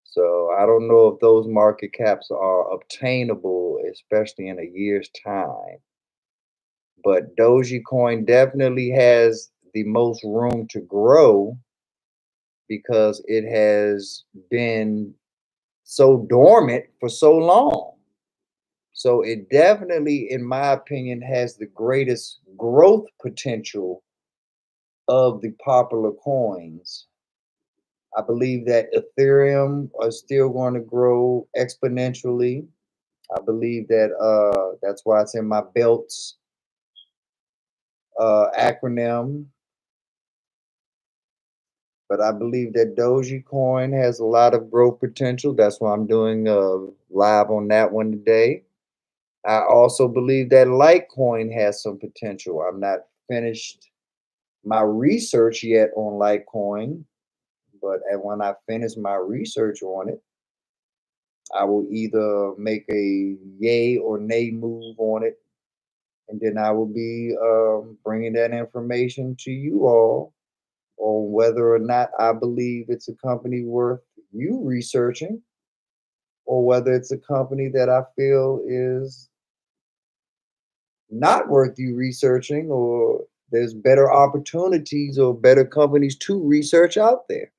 So I don't know if those market caps are obtainable, especially in a year's time. But Dogecoin definitely has the most room to grow because it has been so dormant for so long. So it definitely, in my opinion, has the greatest growth potential of the popular coins. I believe that Ethereum is still going to grow exponentially. I believe that that's why it's in my belts acronym. But I believe that Dogecoin has a lot of growth potential. That's why I'm doing live on that one today. I also believe that Litecoin has some potential. I'm not finished my research yet on Litecoin, but when I finish my research on it, I will either make a yay or nay move on it, and then I will be bringing that information to you all on whether or not I believe it's a company worth you researching, or whether it's a company that I feel is not worth you researching, or there's better opportunities or better companies to research out there.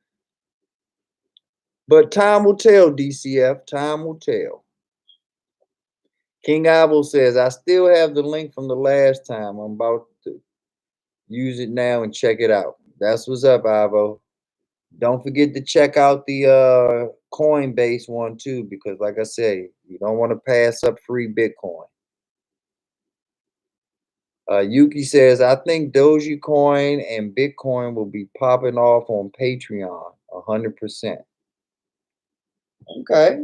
But time will tell, DCF. Time will tell. King Ivo says, I still have the link from the last time. I'm about to use it now and check it out. That's what's up, Ivo. Don't forget to check out the Coinbase one too, because like I say, you don't want to pass up free Bitcoin. Yuki says, I think Dogecoin and Bitcoin will be popping off on Patreon 100%. Okay.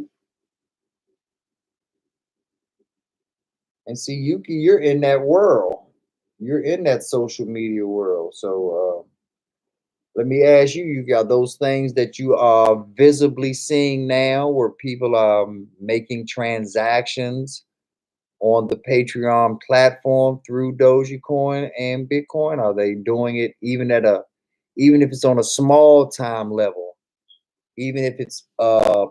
And see, Yuki, you're in that world. You're in that social media world. So let me ask you, you got those things that you are visibly seeing now where people are making transactions on the Patreon platform through Dogecoin and Bitcoin? Are they doing it even if it's on a small time level, even if it's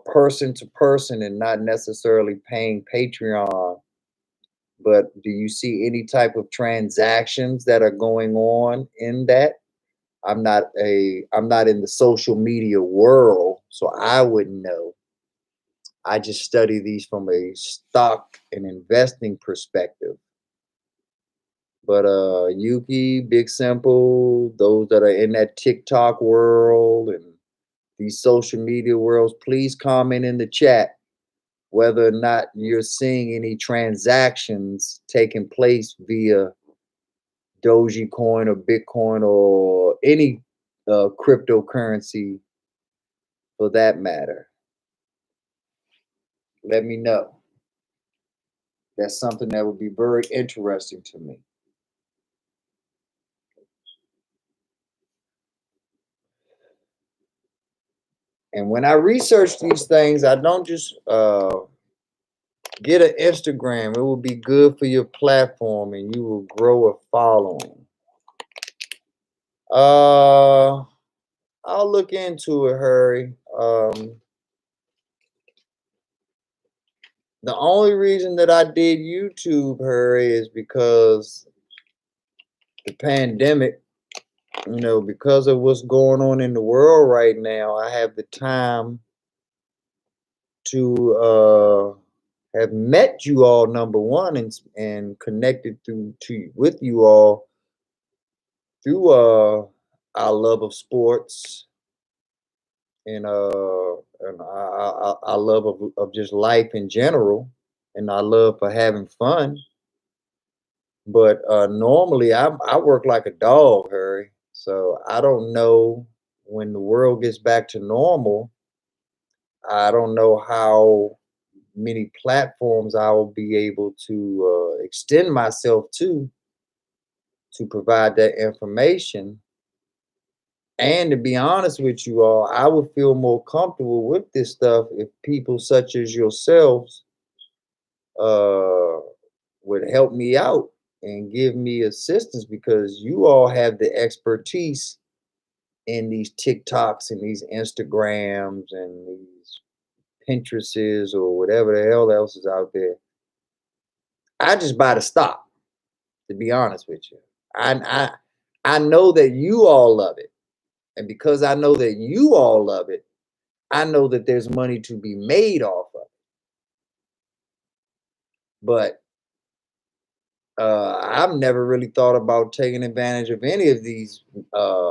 person to person and not necessarily paying Patreon? But do you see any type of transactions that are going on in that? I'm not in the social media world, so I wouldn't know. I just study these from a stock and investing perspective. But Yuki, Big Simple, those that are in that TikTok world and these social media worlds, please comment in the chat whether or not you're seeing any transactions taking place via Dogecoin or Bitcoin or any cryptocurrency for that matter. Let me know. That's something that would be very interesting to me. And when I research these things, I don't just get an Instagram. It will be good for your platform and you will grow a following. Uh, I'll look into it, Hurry. The only reason that I did YouTube, Hurry, is because the pandemic, because of what's going on in the world right now, I have the time to have met you all, number one, and connected with you all through our love of sports and our love of just life in general, and our love for having fun. But normally, I work like a dog, Harry. So I don't know when the world gets back to normal. I don't know how many platforms I will be able to extend myself to provide that information. And to be honest with you all, I would feel more comfortable with this stuff if people such as yourselves uh, would help me out and give me assistance because you all have the expertise in these TikToks and these Instagrams and these Pinterests or whatever the hell else is out there. I just buy the stock, to be honest with you. I I know that you all love it. And because I know that you all love it, I know that there's money to be made off of it. But I've never really thought about taking advantage of any of these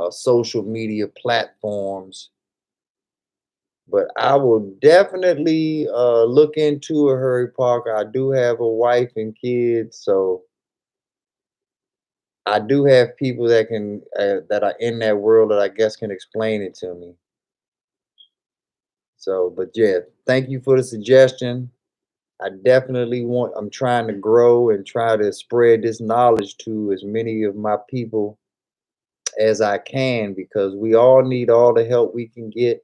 social media platforms. But I will definitely look into a Hurry Parker. I do have a wife and kids, so I do have people that are in that world that I guess can explain it to me. So, but yeah, thank you for the suggestion. I'm trying to grow and try to spread this knowledge to as many of my people as I can because we all need all the help we can get.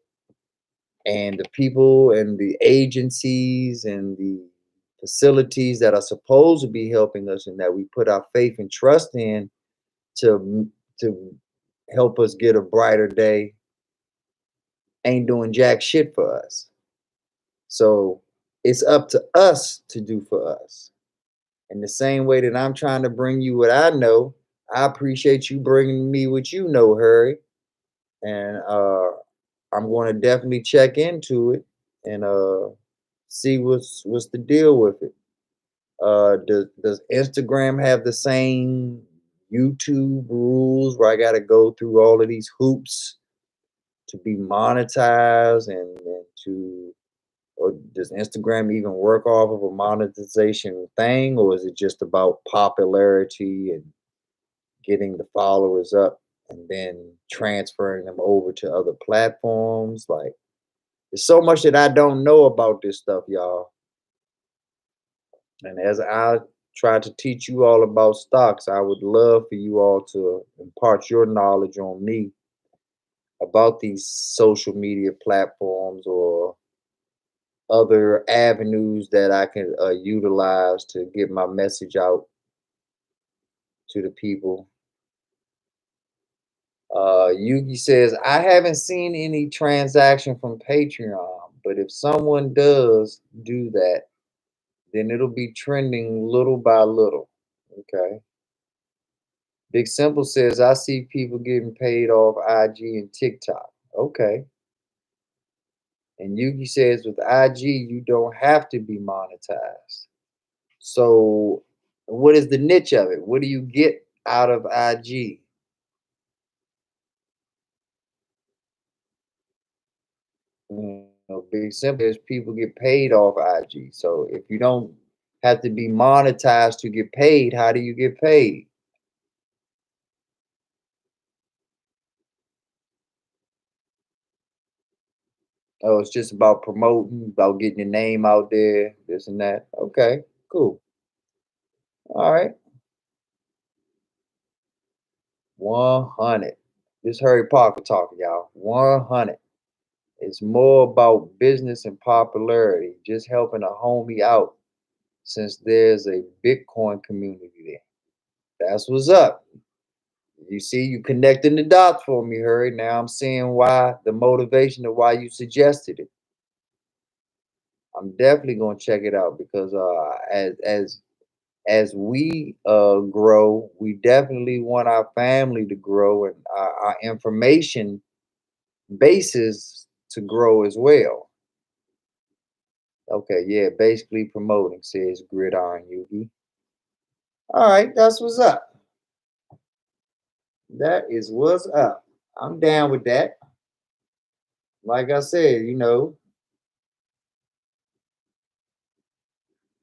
And the people and the agencies and the facilities that are supposed to be helping us and that we put our faith and trust in to help us get a brighter day ain't doing jack shit for us. So it's up to us to do for us. In the same way that I'm trying to bring you what I know, I appreciate you bringing me what you know, Harry. And I'm going to definitely check into it and see what's the deal with it. Does Instagram have the same YouTube rules where I got to go through all of these hoops to be monetized and to or does Instagram even work off of a monetization thing, or is it just about popularity and getting the followers up and then transferring them over to other platforms. Like, there's so much that I don't know about this stuff, y'all. And as I try to teach you all about stocks, I would love for you all to impart your knowledge on me about these social media platforms or other avenues that I can utilize to get my message out to the people. Yugi says, I haven't seen any transaction from Patreon, but if someone does do that, then it'll be trending little by little. Okay. Big Simple says, I see people getting paid off IG and TikTok. Okay. And Yugi says, with IG, you don't have to be monetized. So, what is the niche of it? What do you get out of IG? Big Simple is people get paid off IG. So, if you don't have to be monetized to get paid, how do you get paid? Oh, it's just about promoting, about getting your name out there, this and that. Okay, cool. All right. 100. This Harry Potter talking, y'all. 100. It's more about business and popularity, just helping a homie out since there's a Bitcoin community there. That's what's up. You see, you connecting the dots for me, Harry. Now I'm seeing why the motivation of why you suggested it. I'm definitely gonna check it out because as we grow, we definitely want our family to grow and our information basis to grow as well. Okay, yeah, basically promoting, says Gridiron Yugi. All right, that's what's up. That is what's up. I'm down with that. Like I said,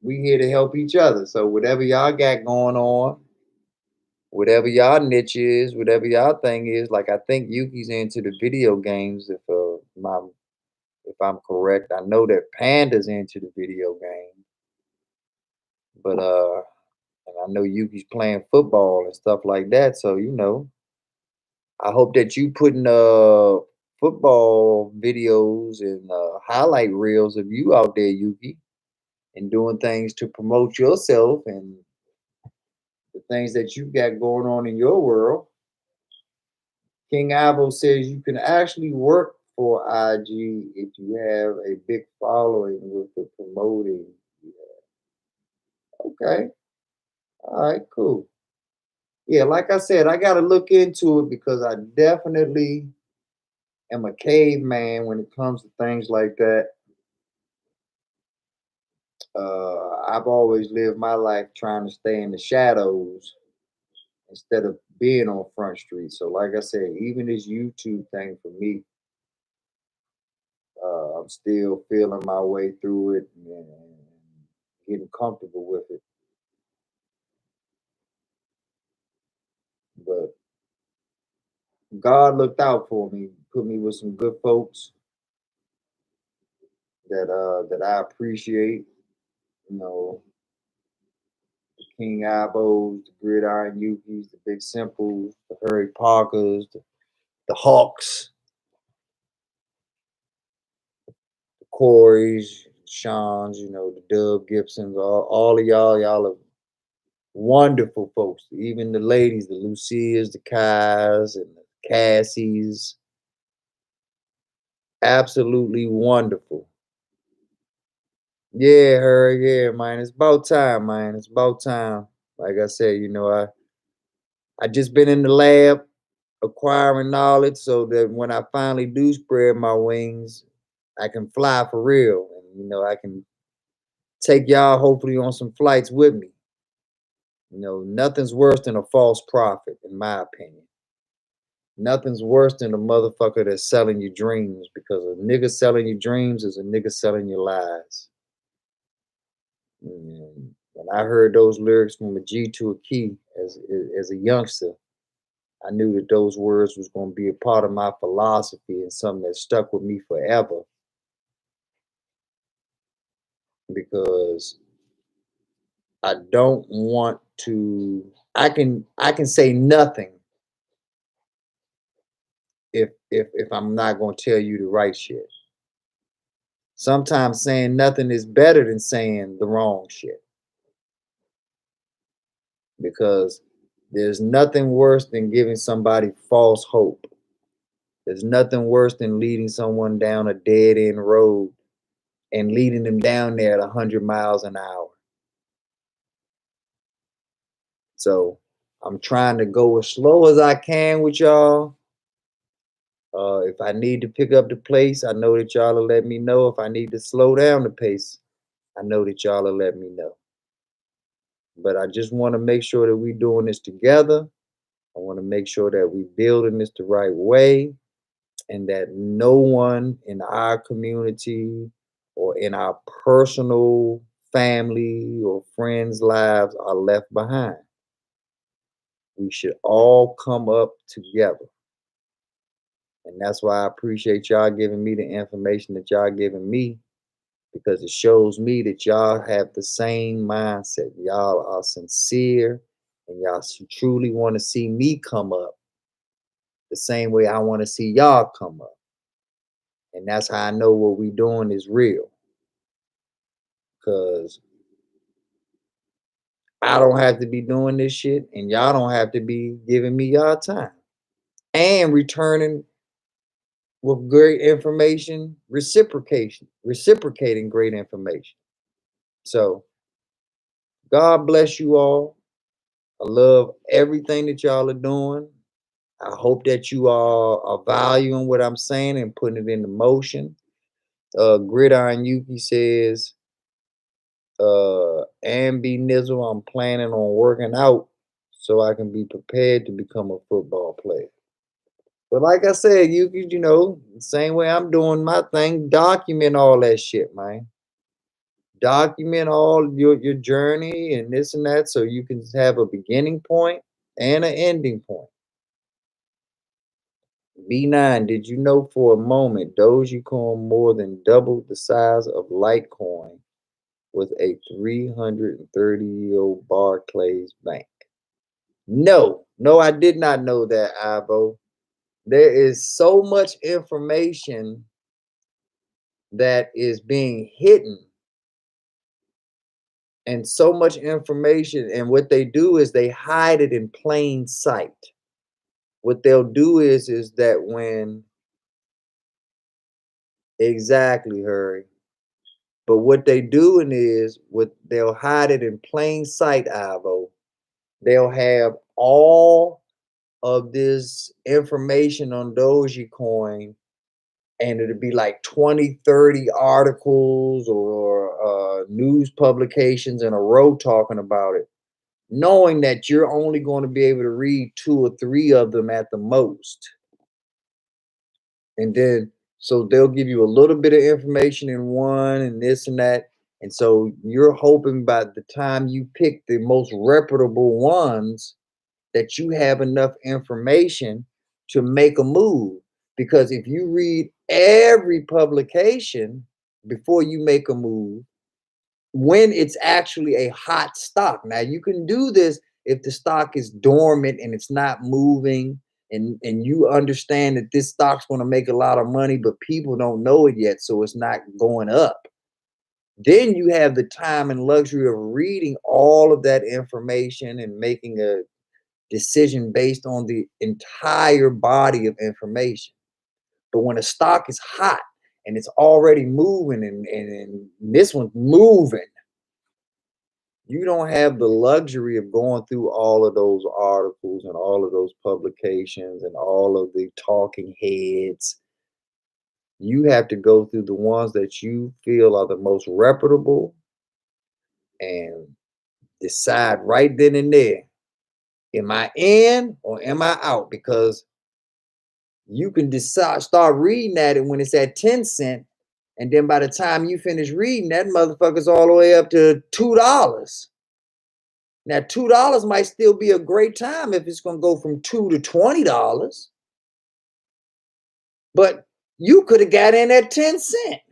we here to help each other. So whatever y'all got going on, whatever y'all niche is, whatever y'all thing is, like I think Yuki's into the video games. If I'm correct, I know that Panda's into the video game, but and I know Yuki's playing football and stuff like that. So I hope that you putting football videos and highlight reels of you out there, Yuki, and doing things to promote yourself and the things that you got going on in your world. King Abo says you can actually work for IG if you have a big following with the promoting. Okay. All right, cool. Yeah, like I said, I got to look into it because I definitely am a caveman when it comes to things like that. I've always lived my life trying to stay in the shadows instead of being on Front Street. So, like I said, even this YouTube thing for me, I'm still feeling my way through it and getting comfortable with it. But God looked out for me, put me with some good folks that I appreciate. You know, the King Ibos, the Gridiron Yukis, the Big Simples, the Harry Parkers, the Hawks, the Corys, Sean's, the Dub Gibsons, all of y'all are wonderful folks. Even the ladies, the Lucias, the Kais, and the Cassies, absolutely wonderful. Yeah, her, yeah, man. It's about time, man. It's about time. Like I said, I just been in the lab acquiring knowledge so that when I finally do spread my wings, I can fly for real. And I can take y'all hopefully on some flights with me. Nothing's worse than a false prophet, in my opinion. Nothing's worse than a motherfucker that's selling you dreams because a nigga selling you dreams is a nigga selling your lies. And when I heard those lyrics from a G to a key as a youngster, I knew that those words was going to be a part of my philosophy and something that stuck with me forever because I don't want to I can say nothing if I'm not going to tell you the right shit. Sometimes saying nothing is better than saying the wrong shit because there's nothing worse than giving somebody false hope. There's nothing worse than leading someone down a dead end road and leading them down there at 100 miles an hour. So I'm trying to go as slow as I can with y'all. If I need to pick up the pace, I know that y'all will let me know. If I need to slow down the pace, I know that y'all will let me know. But I just want to make sure that we're doing this together. I want to make sure that we're building this the right way and that no one in our community or in our personal family or friends' lives are left behind. We should all come up together. And that's why I appreciate y'all giving me the information that y'all giving me because it shows me that y'all have the same mindset. Y'all are sincere and y'all truly want to see me come up the same way I want to see y'all come up. And that's how I know what we doing is real. Because I don't have to be doing this shit, and y'all don't have to be giving me y'all time and returning with great information, reciprocating great information. So God bless you all. I love everything that y'all are doing. I hope that you all are valuing what I'm saying and putting it into motion. Gridiron Yuki says, and be Nizzle, I'm planning on working out so I can be prepared to become a football player. But like I said, same way I'm doing my thing, document all that shit, man. Document all your journey and this and that so you can have a beginning point and an ending point. B9, did you know for a moment Dogecoin more than doubled the size of Litecoin with a 330-year-old Barclays Bank? No, no, I did not know that, Ivo. There is so much information that is being hidden and so much information. And what they do is they hide it in plain sight. What they'll do is that when exactly, Hurry. But what they doing is what they'll hide it in plain sight, Ivo. They'll have all of this information on Dogecoin and it'll be like 20, 30 articles or news publications in a row talking about it, knowing that you're only going to be able to read 2 or 3 of them at the most. And then, so they'll give you a little bit of information in one and this and that. And so you're hoping by the time you pick the most reputable ones that you have enough information to make a move. Because if you read every publication before you make a move, when it's actually a hot stock. Now you can do this if the stock is dormant and it's not moving and you understand that this stock's going to make a lot of money, but people don't know it yet, so it's not going up. Then you have the time and luxury of reading all of that information and making a decision based on the entire body of information. But when a stock is hot and it's already moving and this one's moving, you don't have the luxury of going through all of those articles and all of those publications and all of the talking heads. You have to go through the ones that you feel are the most reputable and decide right then and there, am I in or am I out? Because you can decide, start reading at it when it's at 10 cents. And then by the time you finish reading, that motherfucker's all the way up to $2. Now, $2 might still be a great time if it's going to go from 2 to $20, but you could have got in at 10 cents.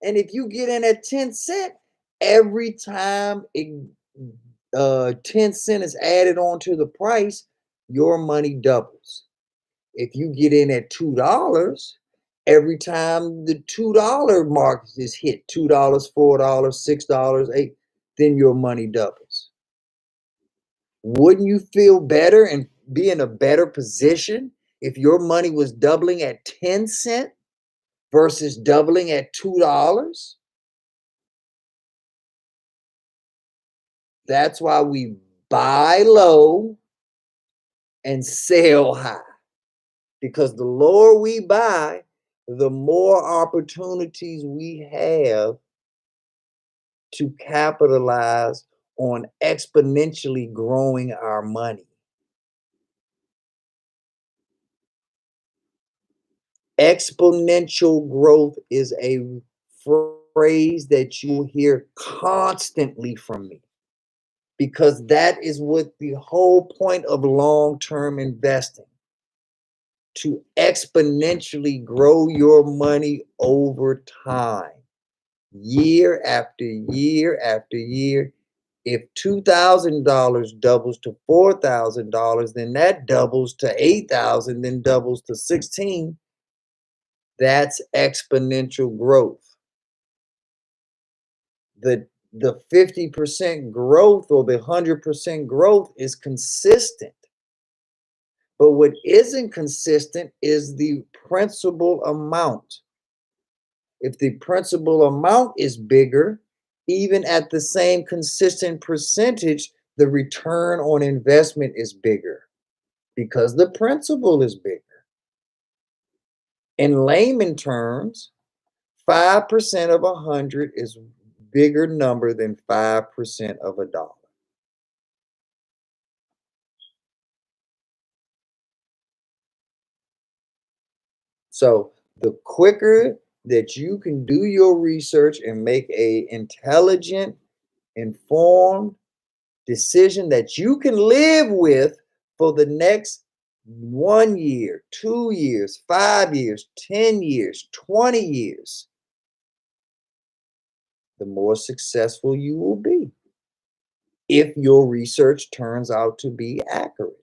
And if you get in at 10 cent, every time 10 cent is added onto the price, your money doubles. If you get in at $2, every time the $2 mark is hit, $2, $4, $6, 8, then your money doubles. Wouldn't you feel better and be in a better position if your money was doubling at 10 cent versus doubling at $2? That's why we buy low and sell high, because the lower we buy, the more opportunities we have to capitalize on exponentially growing our money. Exponential growth is a phrase that you hear constantly from me, because that is what the whole point of long-term investing, to exponentially grow your money over time, year after year after year. If $2,000 doubles to $4,000, then that doubles to 8,000, then doubles to 16. That's exponential growth. The 50% growth or the 100% growth is consistent. But what isn't consistent is the principal amount. If the principal amount is bigger, even at the same consistent percentage, the return on investment is bigger because the principal is bigger. In layman terms, 5% of 100 is a bigger number than 5% of a dollar. So the quicker that you can do your research and make a intelligent, informed decision that you can live with for the next 1 year, 2 years, 5 years, 10 years, 20 years, the more successful you will be if your research turns out to be accurate.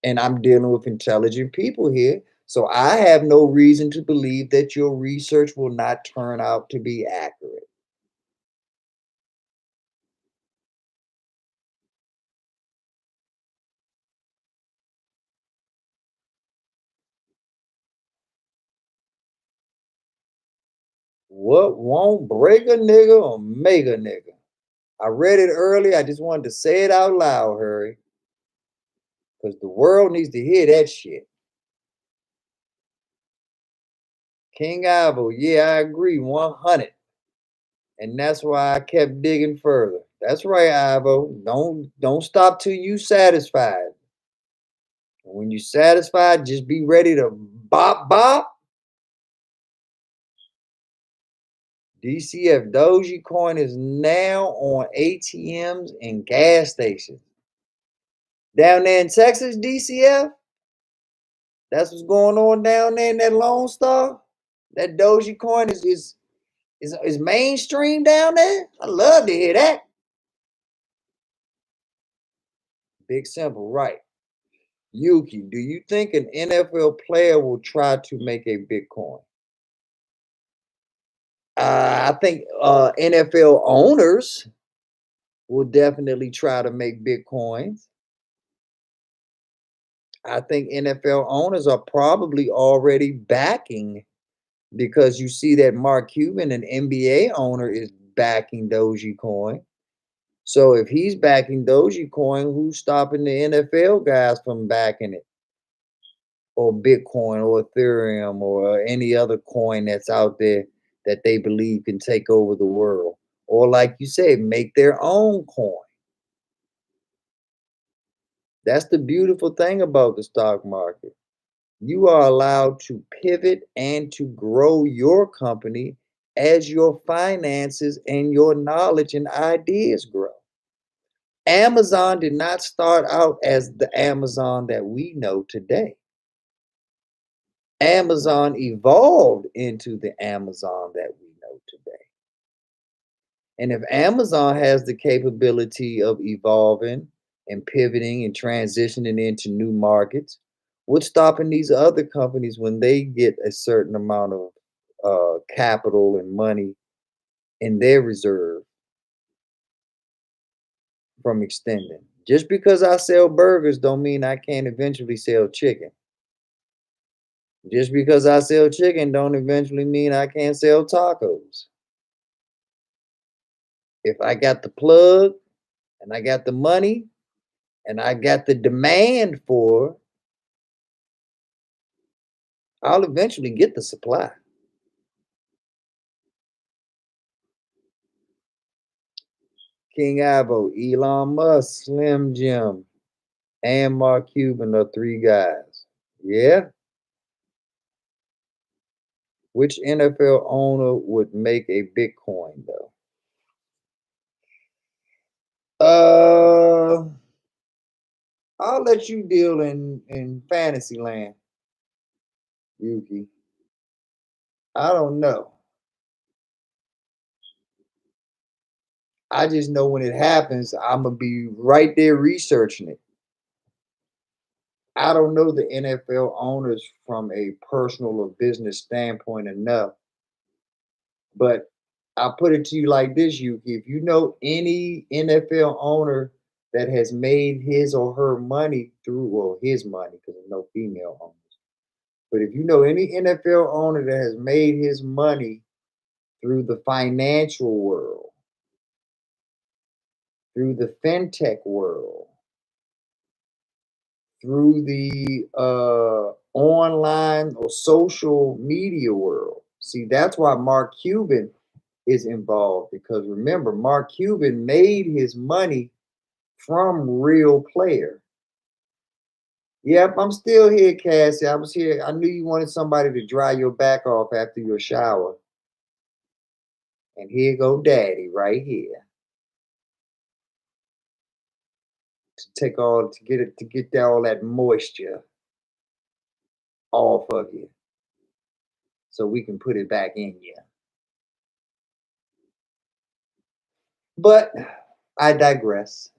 And I'm dealing with intelligent people here, so I have no reason to believe that your research will not turn out to be accurate. What won't break a nigga or make a nigga? I read it early. I just wanted to say it out loud, Hurry, because the world needs to hear that shit. King Ivo, yeah, I agree, 100. And that's why I kept digging further. That's right, Ivo. Don't stop till you satisfied. When you satisfied, just be ready to bop bop. DCF Dogecoin is now on ATMs and gas stations. Down there in Texas, DCF, that's what's going on down there in that Lone Star. That Dogecoin is mainstream down there. I love to hear that. Big simple, right? Yuki, do you think an NFL player will try to make a Bitcoin? I think NFL owners will definitely try to make Bitcoins. I think NFL owners are probably already backing, because you see that Mark Cuban, an NBA owner, is backing Dogecoin. So if he's backing Dogecoin, who's stopping the NFL guys from backing it? Or Bitcoin or Ethereum or any other coin that's out there that they believe can take over the world. Or like you said, make their own coin. That's the beautiful thing about the stock market. You are allowed to pivot and to grow your company as your finances and your knowledge and ideas grow. Amazon did not start out as the Amazon that we know today. Amazon evolved into the Amazon that we know today. And if Amazon has the capability of evolving and pivoting and transitioning into new markets, what's stopping these other companies when they get a certain amount of capital and money in their reserve from extending? Just because I sell burgers don't mean I can't eventually sell chicken. Just because I sell chicken don't eventually mean I can't sell tacos. If I got the plug and I got the money and I got the demand for, I'll eventually get the supply. King Ivo, Elon Musk, Slim Jim, and Mark Cuban are three guys. Yeah. Which NFL owner would make a Bitcoin though? Uh, I'll let you deal in fantasy land, Yuki. I don't know. I just know when it happens, I'm gonna be right there researching it. I don't know the NFL owners from a personal or business standpoint enough, but I'll put it to you like this, Yuki. If you know any NFL owner that has made his or her money through, well, his money, because there's no female owners. But if you know any NFL owner that has made his money through the financial world, through the fintech world, through the online or social media world. See, that's why Mark Cuban is involved because remember, Mark Cuban made his money from real player. Yep, I'm still here, Cassie. I was here. I knew you wanted somebody to dry your back off after your shower. And here go Daddy right here to take all to get it to get that, all that moisture off of you so we can put it back in you. But I digress.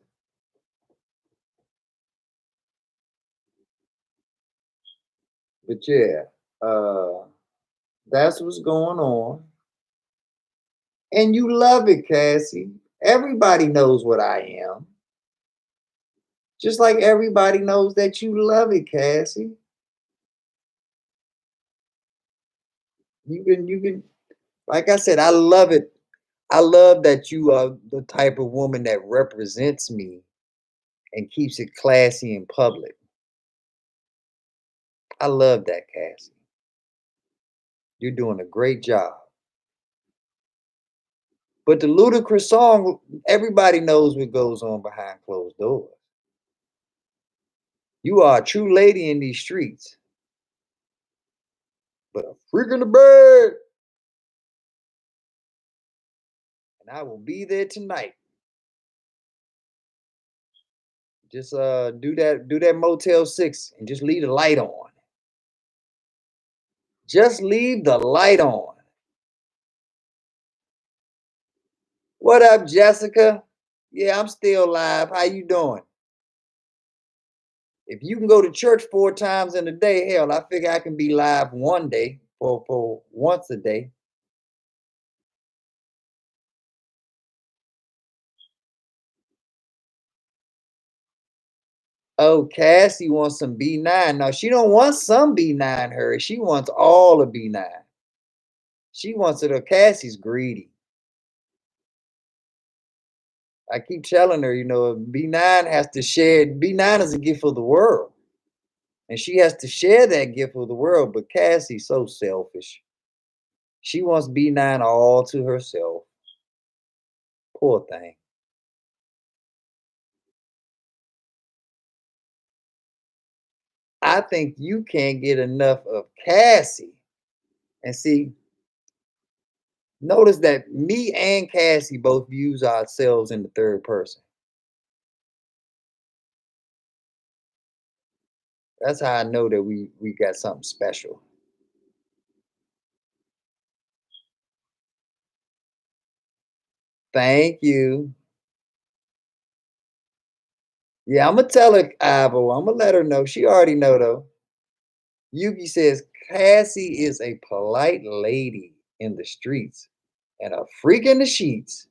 But yeah, uh, that's what's going on. And you love it, Cassie. Everybody knows what I am. Just like everybody knows that you love it, Cassie. You can like I said, I love it. I love that you are the type of woman that represents me and keeps it classy in public. I love that, Cassie. You're doing a great job. But the ludicrous song, everybody knows what goes on behind closed doors. You are a true lady in these streets, but a freak in the bed. And I will be there tonight. Just do that Motel 6 and just leave the light on. Just leave the light on. What up, Jessica? Yeah, I'm still live. How you doing? If you can go to church 4 times in a day, hell, I figure I can be live one day for once a day. Oh, Cassie wants some B9. No, she don't want some B9 her. She wants all of B9. She wants it. Cassie's greedy. I keep telling her, B9 has to share. B9 is a gift of the world. And she has to share that gift with the world. But Cassie's so selfish. She wants B9 all to herself. Poor thing. I think you can't get enough of Cassie. And see, notice that me and Cassie both use ourselves in the third person. That's how I know that we got something special. Thank you. Yeah, I'm gonna tell her, Ivo. I'm gonna let her know. She already know though. Yuki says Cassie is a polite lady in the streets and a freak in the sheets.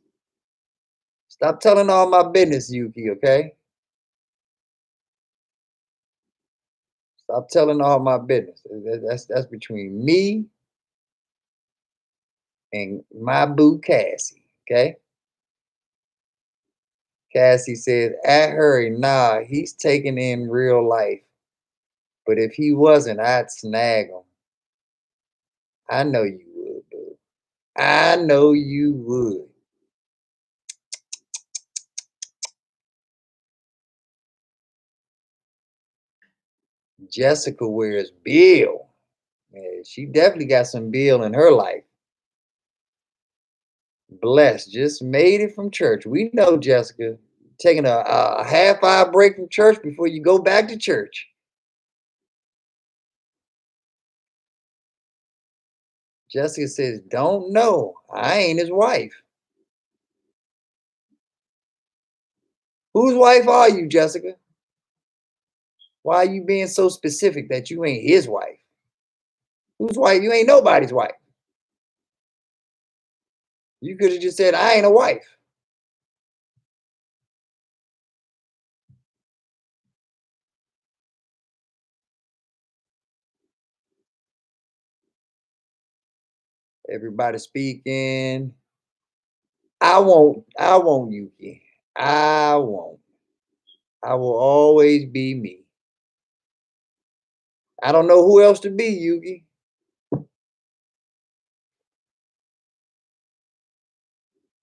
Stop telling all my business, Yuki, okay? Stop telling all my business. That's between me and my boo Cassie, okay? Cassie says, at Hurry, nah, he's taking in real life. But if he wasn't, I'd snag him. I know you would, boo. I know you would. Jessica wears Bill. Yeah, she definitely got some Bill in her life. Blessed, just made it from church. We know, Jessica. Taking a half hour break from church before you go back to church. Jessica says, don't know. I ain't his wife. Whose wife are you, Jessica? Why are you being so specific that you ain't his wife? Whose wife? You ain't nobody's wife. You could have just said, I ain't a wife. Everybody speaking. I won't, Yuki. I won't. I will always be me. I don't know who else to be, Yuki.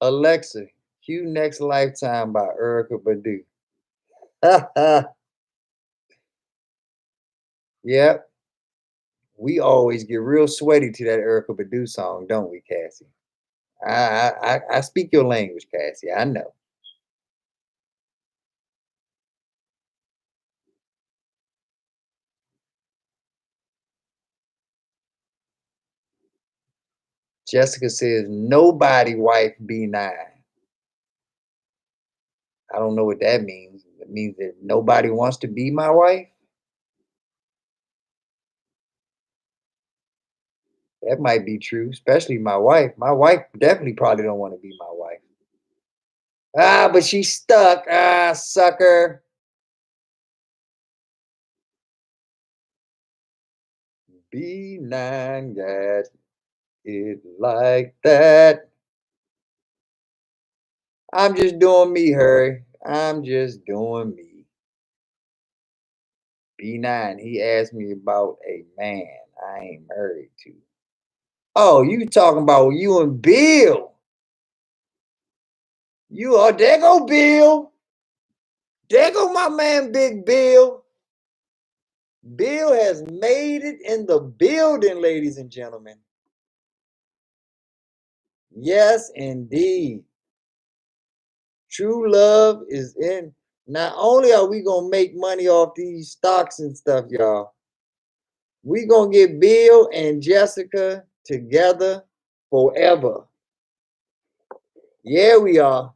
Alexa, cue Next Lifetime by Erica Badu. Yep, we always get real sweaty to that Erica Badu song, don't we, Cassie? I speak your language, Cassie. I know. Jessica says nobody wife B9. I don't know what that means. It means that nobody wants to be my wife. That might be true, especially my wife. My wife definitely probably don't want to be my wife. Ah, but she's stuck. Ah, sucker. B9 got it like that. I'm just doing me, Harry. I'm just doing me. B9, he asked me about a man I ain't married to. Oh, you talking about you and Bill. You are there go Bill. There go my man Big Bill. Bill has made it in the building, ladies and gentlemen. Yes, indeed. True love is in. Not only are we gonna make money off these stocks and stuff, y'all, we gonna get Bill and Jessica together forever. Yeah, we are.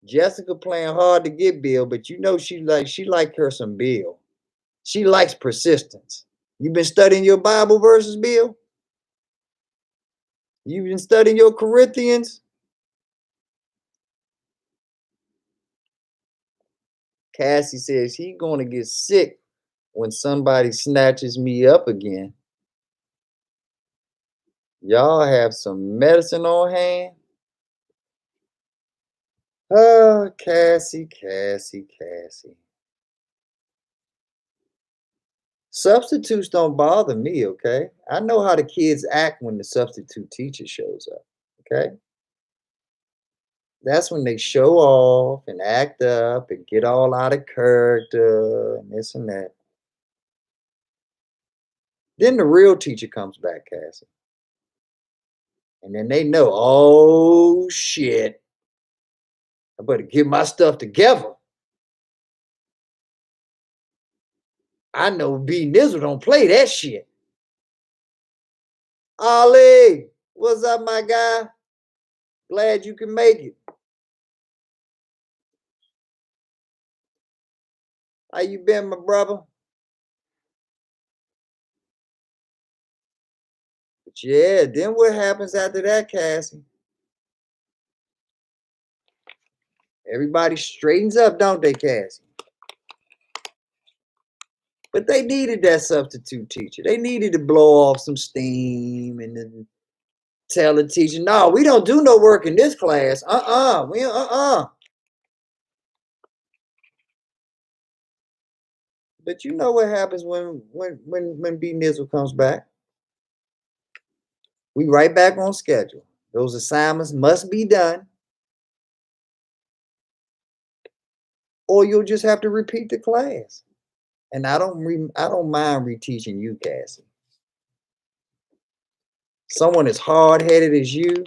Jessica playing hard to get Bill, but you know she like her some Bill. She likes persistence. You been studying your Bible verses, Bill? You been studying your Corinthians? Cassie says he's gonna get sick when somebody snatches me up again. Y'all have some medicine on hand? Oh, Cassie, Cassie, Cassie. Substitutes don't bother me, okay? I know how the kids act when the substitute teacher shows up, okay? That's when they show off and act up and get all out of character and this and that. Then the real teacher comes back, Cassie. And then they know, oh shit, I better get my stuff together. I know B Nizzle don't play that shit. Ali, what's up, my guy? Glad you can make it. How you been, my brother? But yeah, then what happens after that, Cassie? Everybody straightens up, don't they, Cassie? But they needed that substitute teacher. They needed to blow off some steam and then tell the teacher, no, we don't do no work in this class. But you know what happens when B Nizzle comes back? We right back on schedule. Those assignments must be done, or you'll just have to repeat the class. And I don't mind reteaching you, Cassie. Someone as hard headed as you,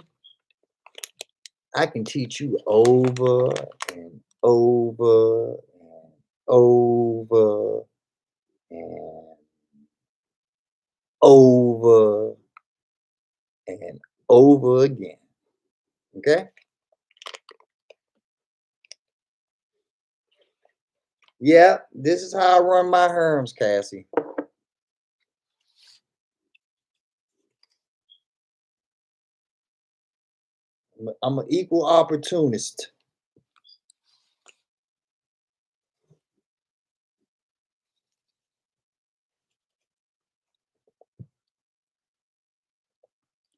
I can teach you over and over and over and over and over again. Okay? Yeah, this is how I run my herms, Cassie. I'm an equal opportunist.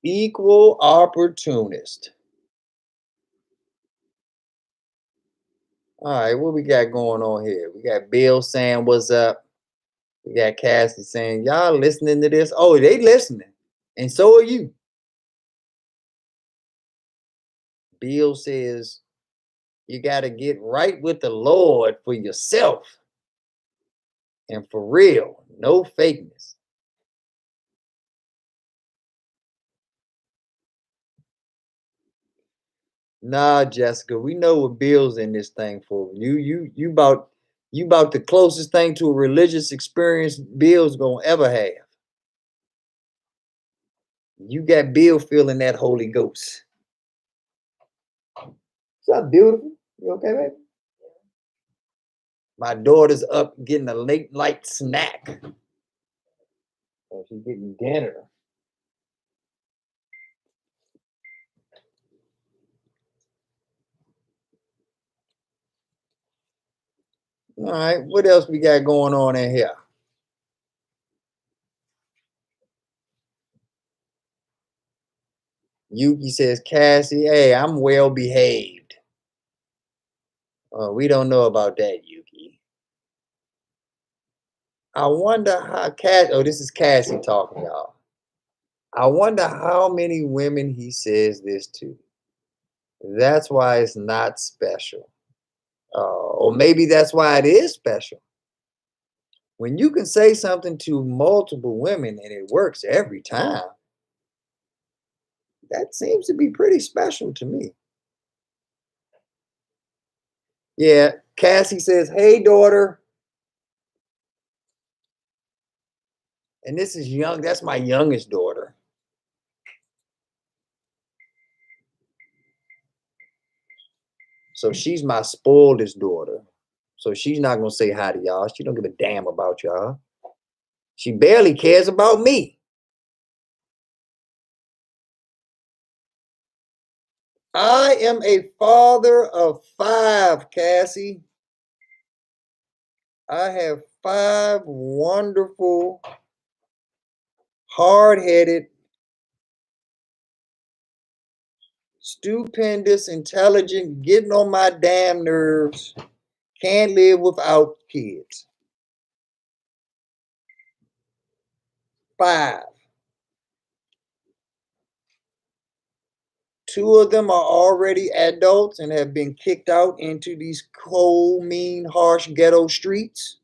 Equal opportunist. All right, what we got going on here? We got Bill saying what's up. We got Cassie saying, y'all listening to this? Oh, they listening. And so are you. Bill says, you got to get right with the Lord for yourself. And for real, no fakeness. Nah, Jessica, we know what Bill's in this thing for. You about the closest thing to a religious experience Bill's gonna ever have. You got Bill feeling that Holy Ghost. What's up, beautiful? You okay, baby? My daughter's up getting a late night snack. So she's getting dinner. All right, what else we got going on in here? Yuki says, Cassie, hey, I'm well behaved. We don't know about that, Yuki. I wonder how this is Cassie talking, y'all. I wonder how many women he says this to. That's why it's not special. Or maybe that's why it is special. When you can say something to multiple women and it works every time, that seems to be pretty special to me. Yeah, Cassie says, hey, daughter. And this is young. That's my youngest daughter. So she's my spoiledest daughter. So she's not going to say hi to y'all. She don't give a damn about y'all. She barely cares about me. I am a father of 5, Cassie. I have 5 wonderful, hard-headed, stupendous, intelligent, getting on my damn nerves, can't live without kids. 5. Two of them are already adults and have been kicked out into these cold, mean, harsh ghetto streets.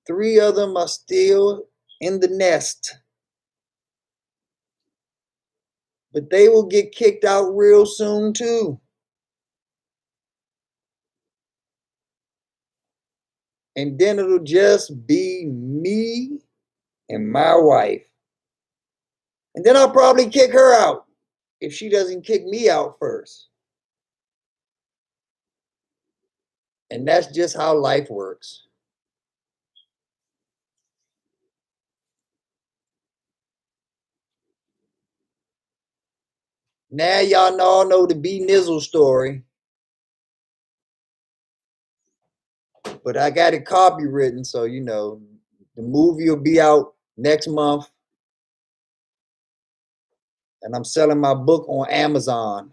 Three of them are still in the nest, but they will get kicked out real soon too. And then it'll just be me and my wife. And then I'll probably kick her out if she doesn't kick me out first. And that's just how life works. Now y'all all know the B Nizzle story, but I got it copywritten, so the movie will be out next month, and I'm selling my book on Amazon.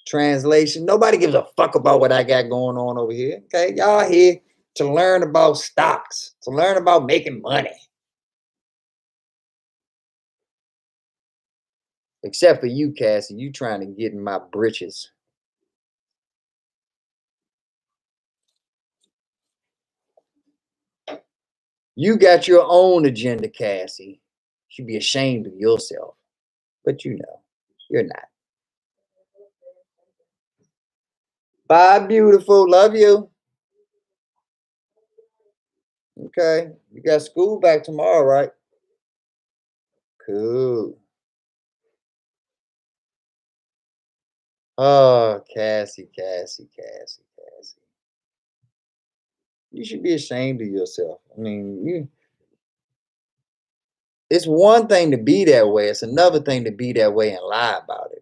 Translation: nobody gives a fuck about what I got going on over here. Okay, y'all here to learn about stocks, to learn about making money. Except for you, Cassie, you trying to get in my britches. You got your own agenda, Cassie. You should be ashamed of yourself. But you're not. Bye, beautiful. Love you. Okay. You got school back tomorrow, right? Cool. Oh, Cassie, Cassie, Cassie, Cassie. You should be ashamed of yourself. I mean, it's one thing to be that way. It's another thing to be that way and lie about it.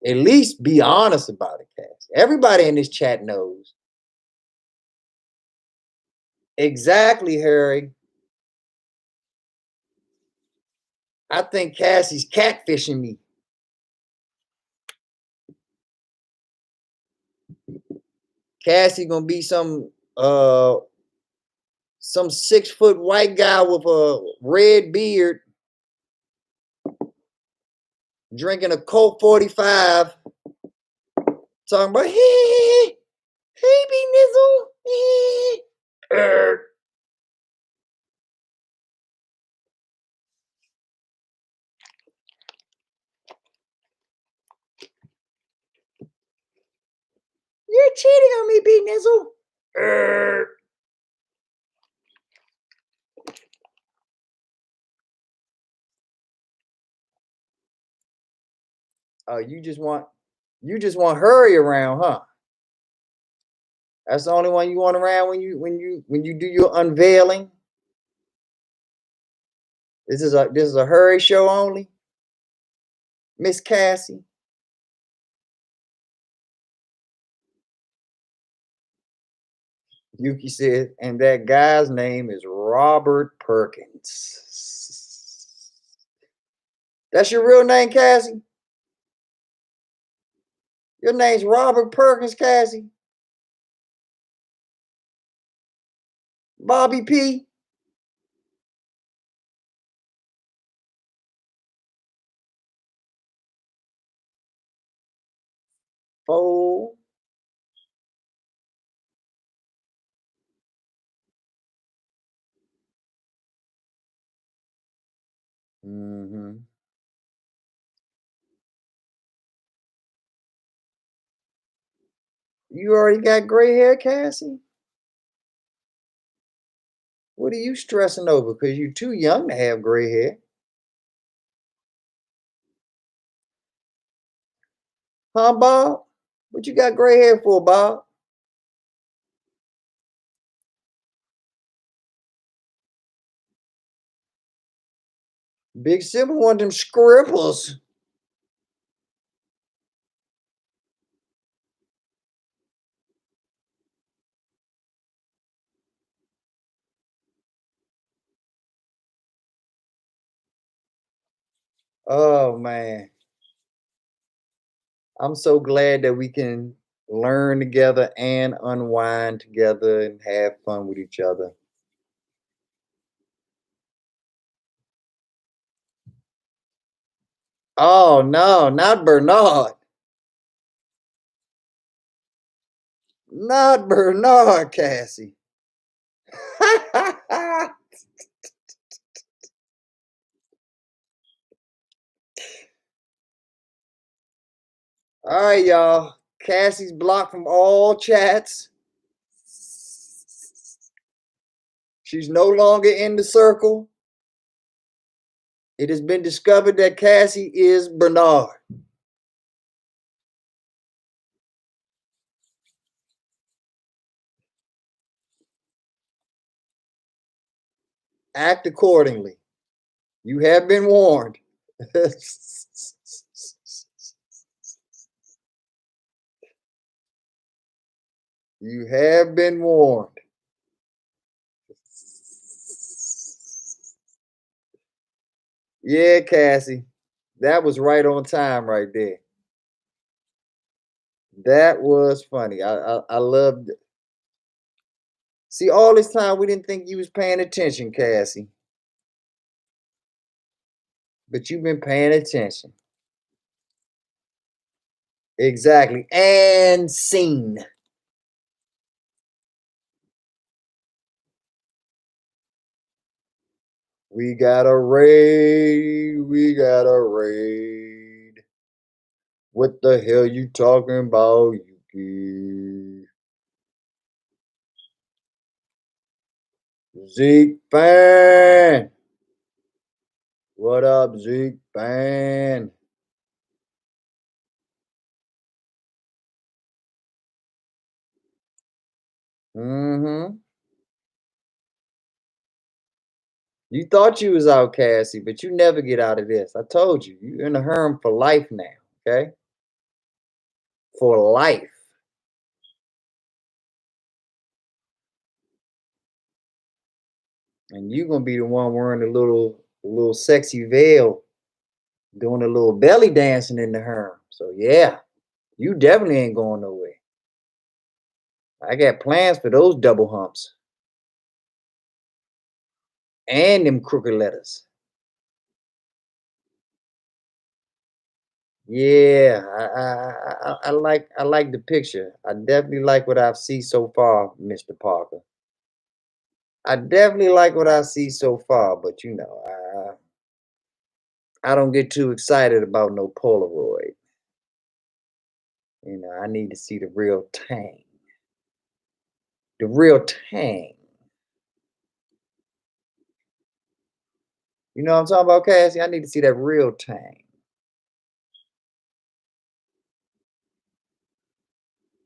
At least be honest about it, Cassie. Everybody in this chat knows. Exactly, Harry. I think Cassie's catfishing me. Cassie gonna be some 6-foot white guy with a red beard drinking a Colt 45, talking about hey, B Nizzle. You're cheating on me, B Nizzle. Oh, you just want hurry around, huh? That's the only one you want around when you do your unveiling. This is a hurry show only, Miss Cassie. Yuki said, and that guy's name is Robert Perkins. That's your real name, Cassie? Your name's Robert Perkins, Cassie? Bobby P? Fool. Mm-hmm. You already got gray hair, Cassie? What are you stressing over? Because you're too young to have gray hair. Huh, Bob? What you got gray hair for, Bob? Big Simba want them scribbles. Oh, man. I'm so glad that we can learn together and unwind together and have fun with each other. Oh no, not Bernard. Not Bernard, Cassie. All right, y'all. Cassie's blocked from all chats. She's no longer in the circle. It has been discovered that Cassie is Bernard. Act accordingly. You have been warned. You have been warned. Yeah, Cassie. That was right on time right there. That was funny. I loved it. See, all this time we didn't think you was paying attention, Cassie. But you've been paying attention. Exactly. And scene. We got a raid. We got a raid. What the hell you talking about, Yuki? Zeke fan. What up, Zeke fan? Mm-hmm. You thought you was out, Cassie, but you never get out of this. I told you, you're in the herm for life now, okay? For life. And you're gonna be the one wearing the little sexy veil, doing a little belly dancing in the herm. So yeah, you definitely ain't going nowhere. I got plans for those double humps and them crooked letters. Yeah, I like the picture. I definitely like what I've seen so far, Mr. Parker. I definitely like what I see so far, but I don't get too excited about no Polaroid. I need to see the real tang. The real tang. You know what I'm talking about, Cassie? I need to see that real tang.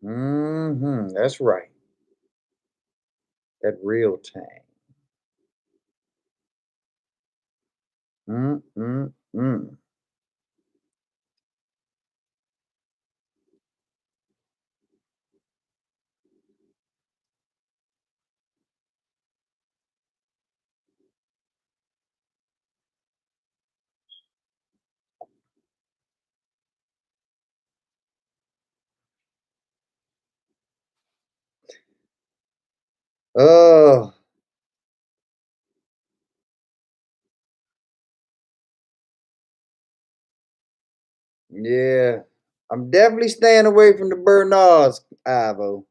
Mm-hmm. That's right. That real tang. Mm-mm-mm. Oh, yeah. I'm definitely staying away from the Bernards, Ivo.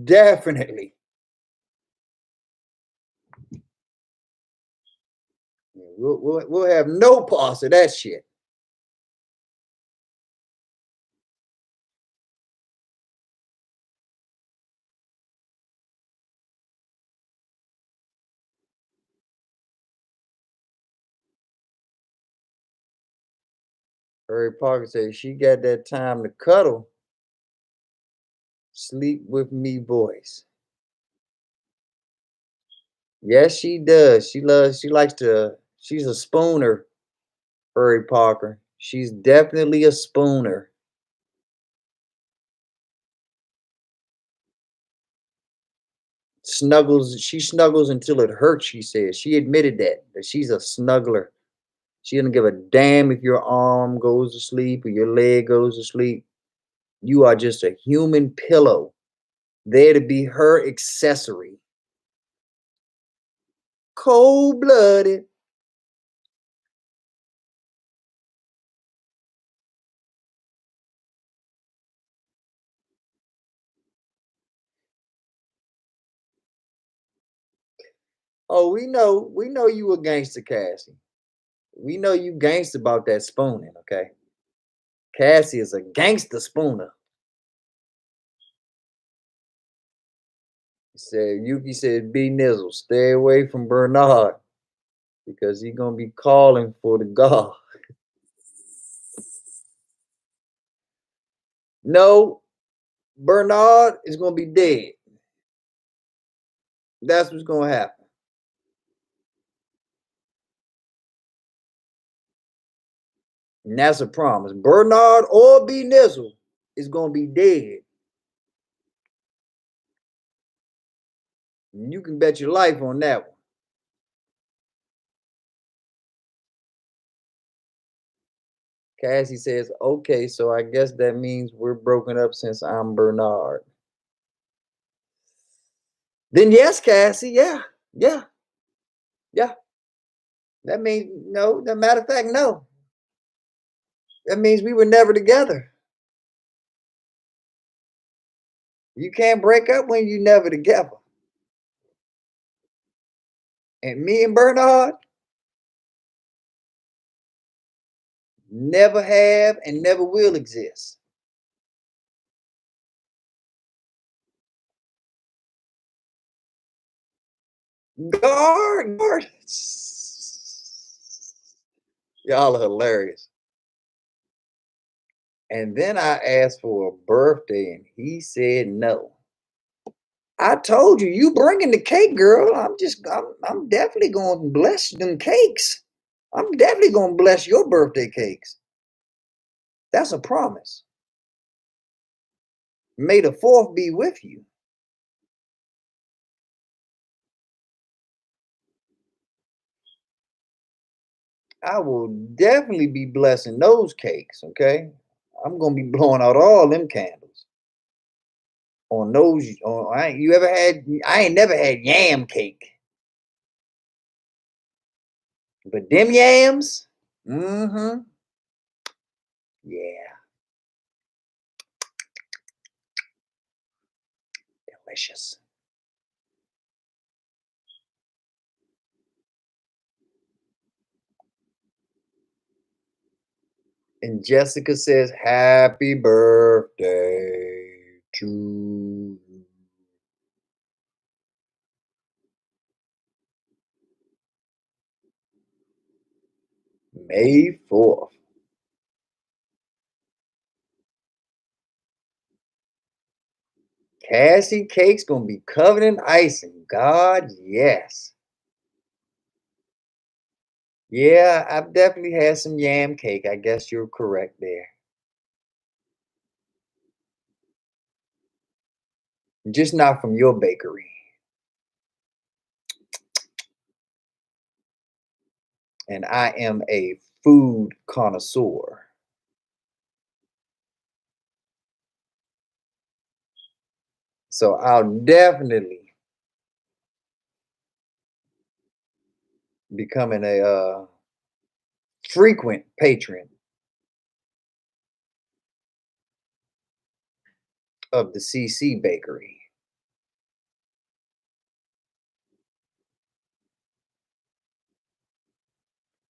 Definitely. Yeah, we'll have no parts of that shit. Harry Parker says she got that time to cuddle, sleep with me voice. Yes, she does. She likes she's a spooner, Harry Parker. She's definitely a spooner. She snuggles until it hurts, she says. She admitted that she's a snuggler. She doesn't give a damn if your arm goes to sleep or your leg goes to sleep. You are just a human pillow, there to be her accessory. Cold blooded. Oh, we know you a gangster, Cassie. We know you gangster about that spooning, okay? Cassie is a gangster spooner. He said, Yuki said, B Nizzle, stay away from Bernard because he gonna be calling for the God. No, Bernard is gonna be dead. That's what's gonna happen. And that's a promise. Bernard or B Nizzle is gonna be dead. And you can bet your life on that one. Cassie says, okay, so I guess that means we're broken up since I'm Bernard. Then yes, Cassie, yeah, yeah, yeah. That means no, that matter of fact, no. That means we were never together. You can't break up when you never together. And me and Bernard never have and never will exist. Guard. Y'all are hilarious. And then I asked for a birthday and he said no. I told you, you bringing the cake, girl. I'm definitely going to bless them cakes. I'm definitely going to bless your birthday cakes. That's a promise. May the fourth be with you. I will definitely be blessing those cakes, okay? I'm gonna be blowing out all them candles on those. I ain't never had yam cake, but them yams, mm-hmm, yeah, delicious. And Jessica says, "Happy birthday to you." May 4th. Cassie cake's gonna be covered in icing. God, yes. Yeah, I've definitely had some yam cake. I guess you're correct there. Just not from your bakery. And I am a food connoisseur. So I'll definitely becoming a frequent patron of the CC Bakery.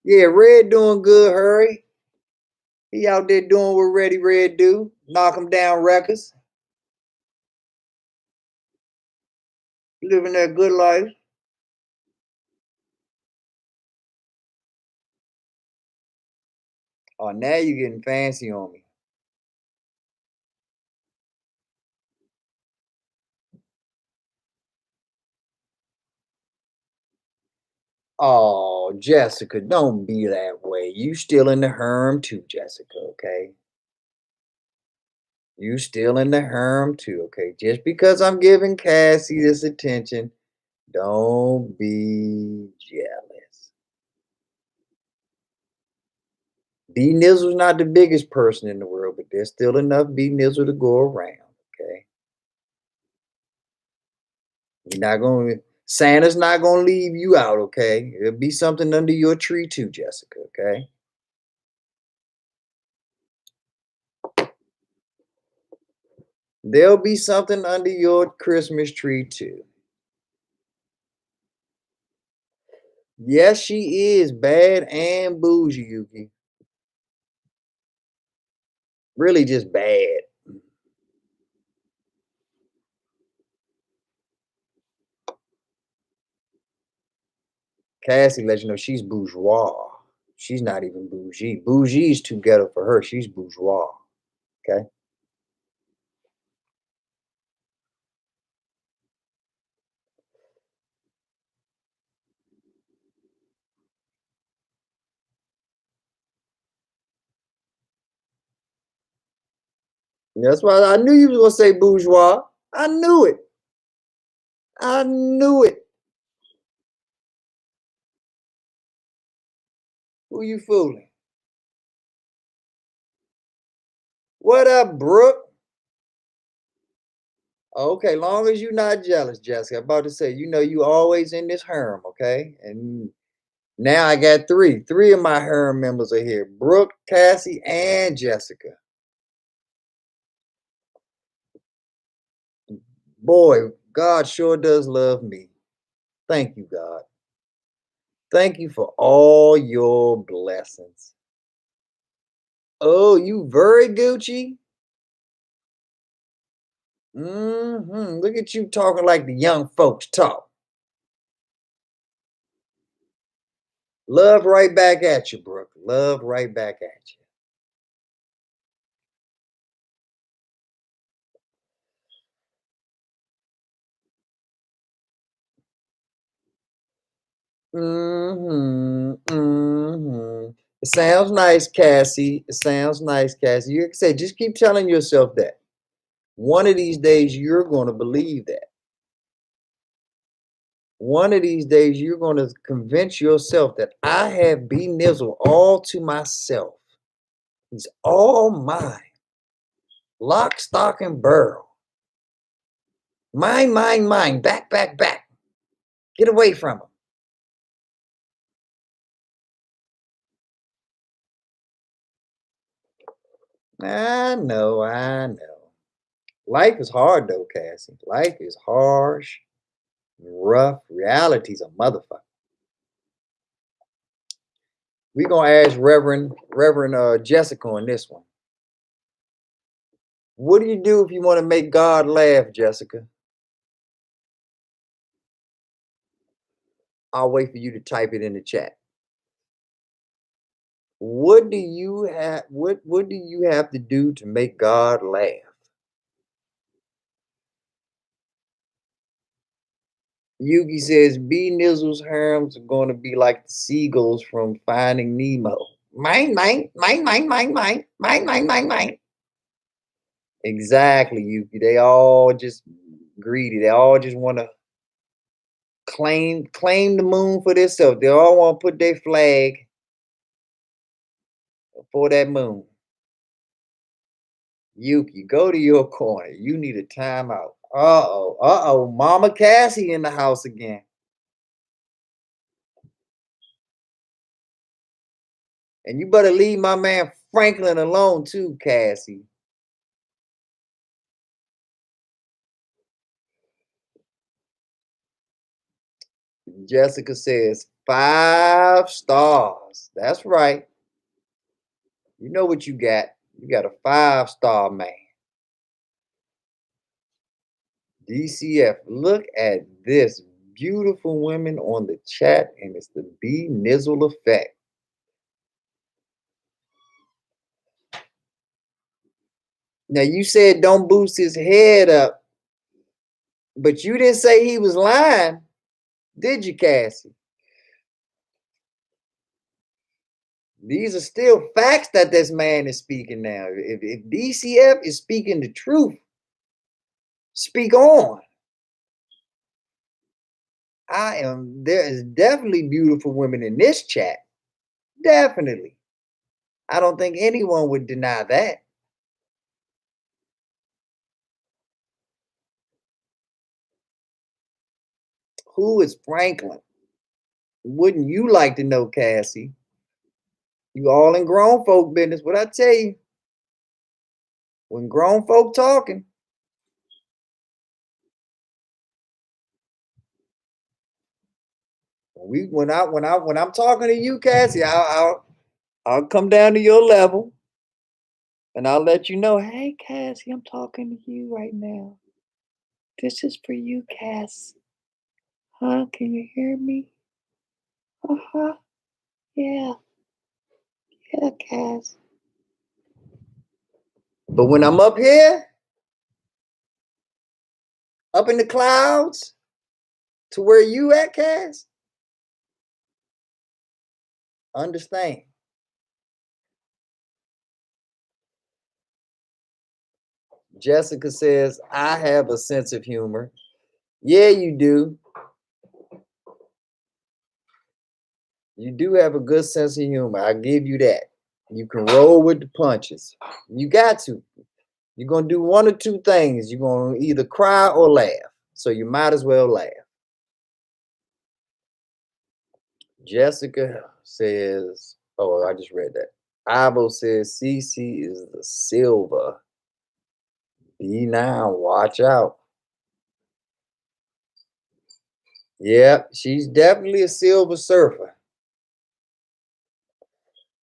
Yeah, Red doing good, Hurry. He out there doing what Ready Red do. Knock 'em down records. Living that good life. Oh, now you getting fancy on me. Oh, Jessica, don't be that way. You still in the herm too, Jessica, okay? You still in the herm too, okay? Just because I'm giving Cassie this attention, don't be jealous. B Nizzle's not the biggest person in the world, but there's still enough B Nizzle to go around, okay? You're not going to, Santa's not going to leave you out, okay? There'll be something under your tree too, Jessica, okay? There'll be something under your Christmas tree too. Yes, she is bad and bougie, Yuki. Really just bad. Cassie lets you know she's bourgeois. She's not even bougie. Bougie is too ghetto for her. She's bourgeois. Okay. That's why I knew you was gonna say bourgeois. I knew it. I knew it. Who you fooling? What up, Brooke? Okay, long as you're not jealous, Jessica. I'm about to say, you know, you always in this harem, okay? And now I got three. Three of my harem members are here: Brooke, Cassie, and Jessica. Boy, God sure does love me. Thank you, God. Thank you for all your blessings. Oh, you very Gucci? Look at you talking like the young folks talk. Love right back at you, Brooke. Love right back at you. It sounds nice, Cassie. It sounds nice, Cassie. You say just keep telling yourself that. One of these days you're going to believe that. One of these days you're going to convince yourself that I have B Nizzle all to myself. He's all mine. Lock, stock, and barrel. Mine, mine, mine. Back, back, back. Get away from him. I know, I know. Life is hard though, Cassie. Life is harsh, rough. Reality's a motherfucker. We're gonna ask Reverend Jessica on this one. What do you do if you want to make God laugh, Jessica? I'll wait for you to type it in the chat. What do you have to do to make God laugh? Yuki says B Nizzle's harms are going to be like the seagulls from Finding Nemo. Mine, mine, mine, mine, mine, mine, mine, mine, mine, mine. Exactly, Yuki. They all just greedy. They all just want to claim the moon for themselves. They all want to put their flag for that moon. Yuki, go to your corner. You need a timeout. Mama Cassie in the house again. And you better leave my man Franklin alone too, Cassie. Jessica says 5 stars. That's right. You know what you got. You got a 5-star man. DCF. Look at this. Beautiful women on the chat, and it's the B Nizzle effect. Now you said don't boost his head up, but you didn't say he was lying, did you, Cassie? These are still facts that this man is speaking now. If DCF is speaking the truth, speak on. There is definitely beautiful women in this chat. Definitely. I don't think anyone would deny that. Who is Franklin? Wouldn't you like to know, Cassie? You all in grown folk business. What I tell you, when grown folk talking, When I'm talking to you, Cassie, I'll come down to your level and I'll let you know, hey Cassie, I'm talking to you right now. This is for you, Cass. Huh? Can you hear me? Uh-huh. Yeah. Yeah, Cass. But when I'm up here, up in the clouds, to where you at, Cass, understand. Jessica says, I have a sense of humor. Yeah, you do. You do have a good sense of humor. I give you that. You can roll with the punches. You got to. You're going to do one or two things. You're going to either cry or laugh. So you might as well laugh. Jessica says, oh, I just read that. Ivo says, CC is the silver. Be now, watch out. Yep, she's definitely a silver surfer.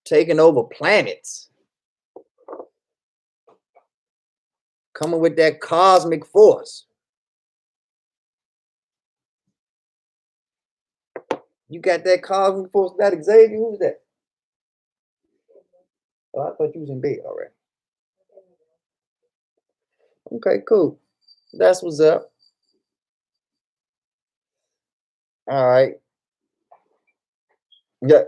Taking over planets. Coming with that cosmic force. You got that cosmic force, that Xavier? Who's that? Oh, I thought you was in bed already. Okay, cool. That's what's up. All right. Yeah.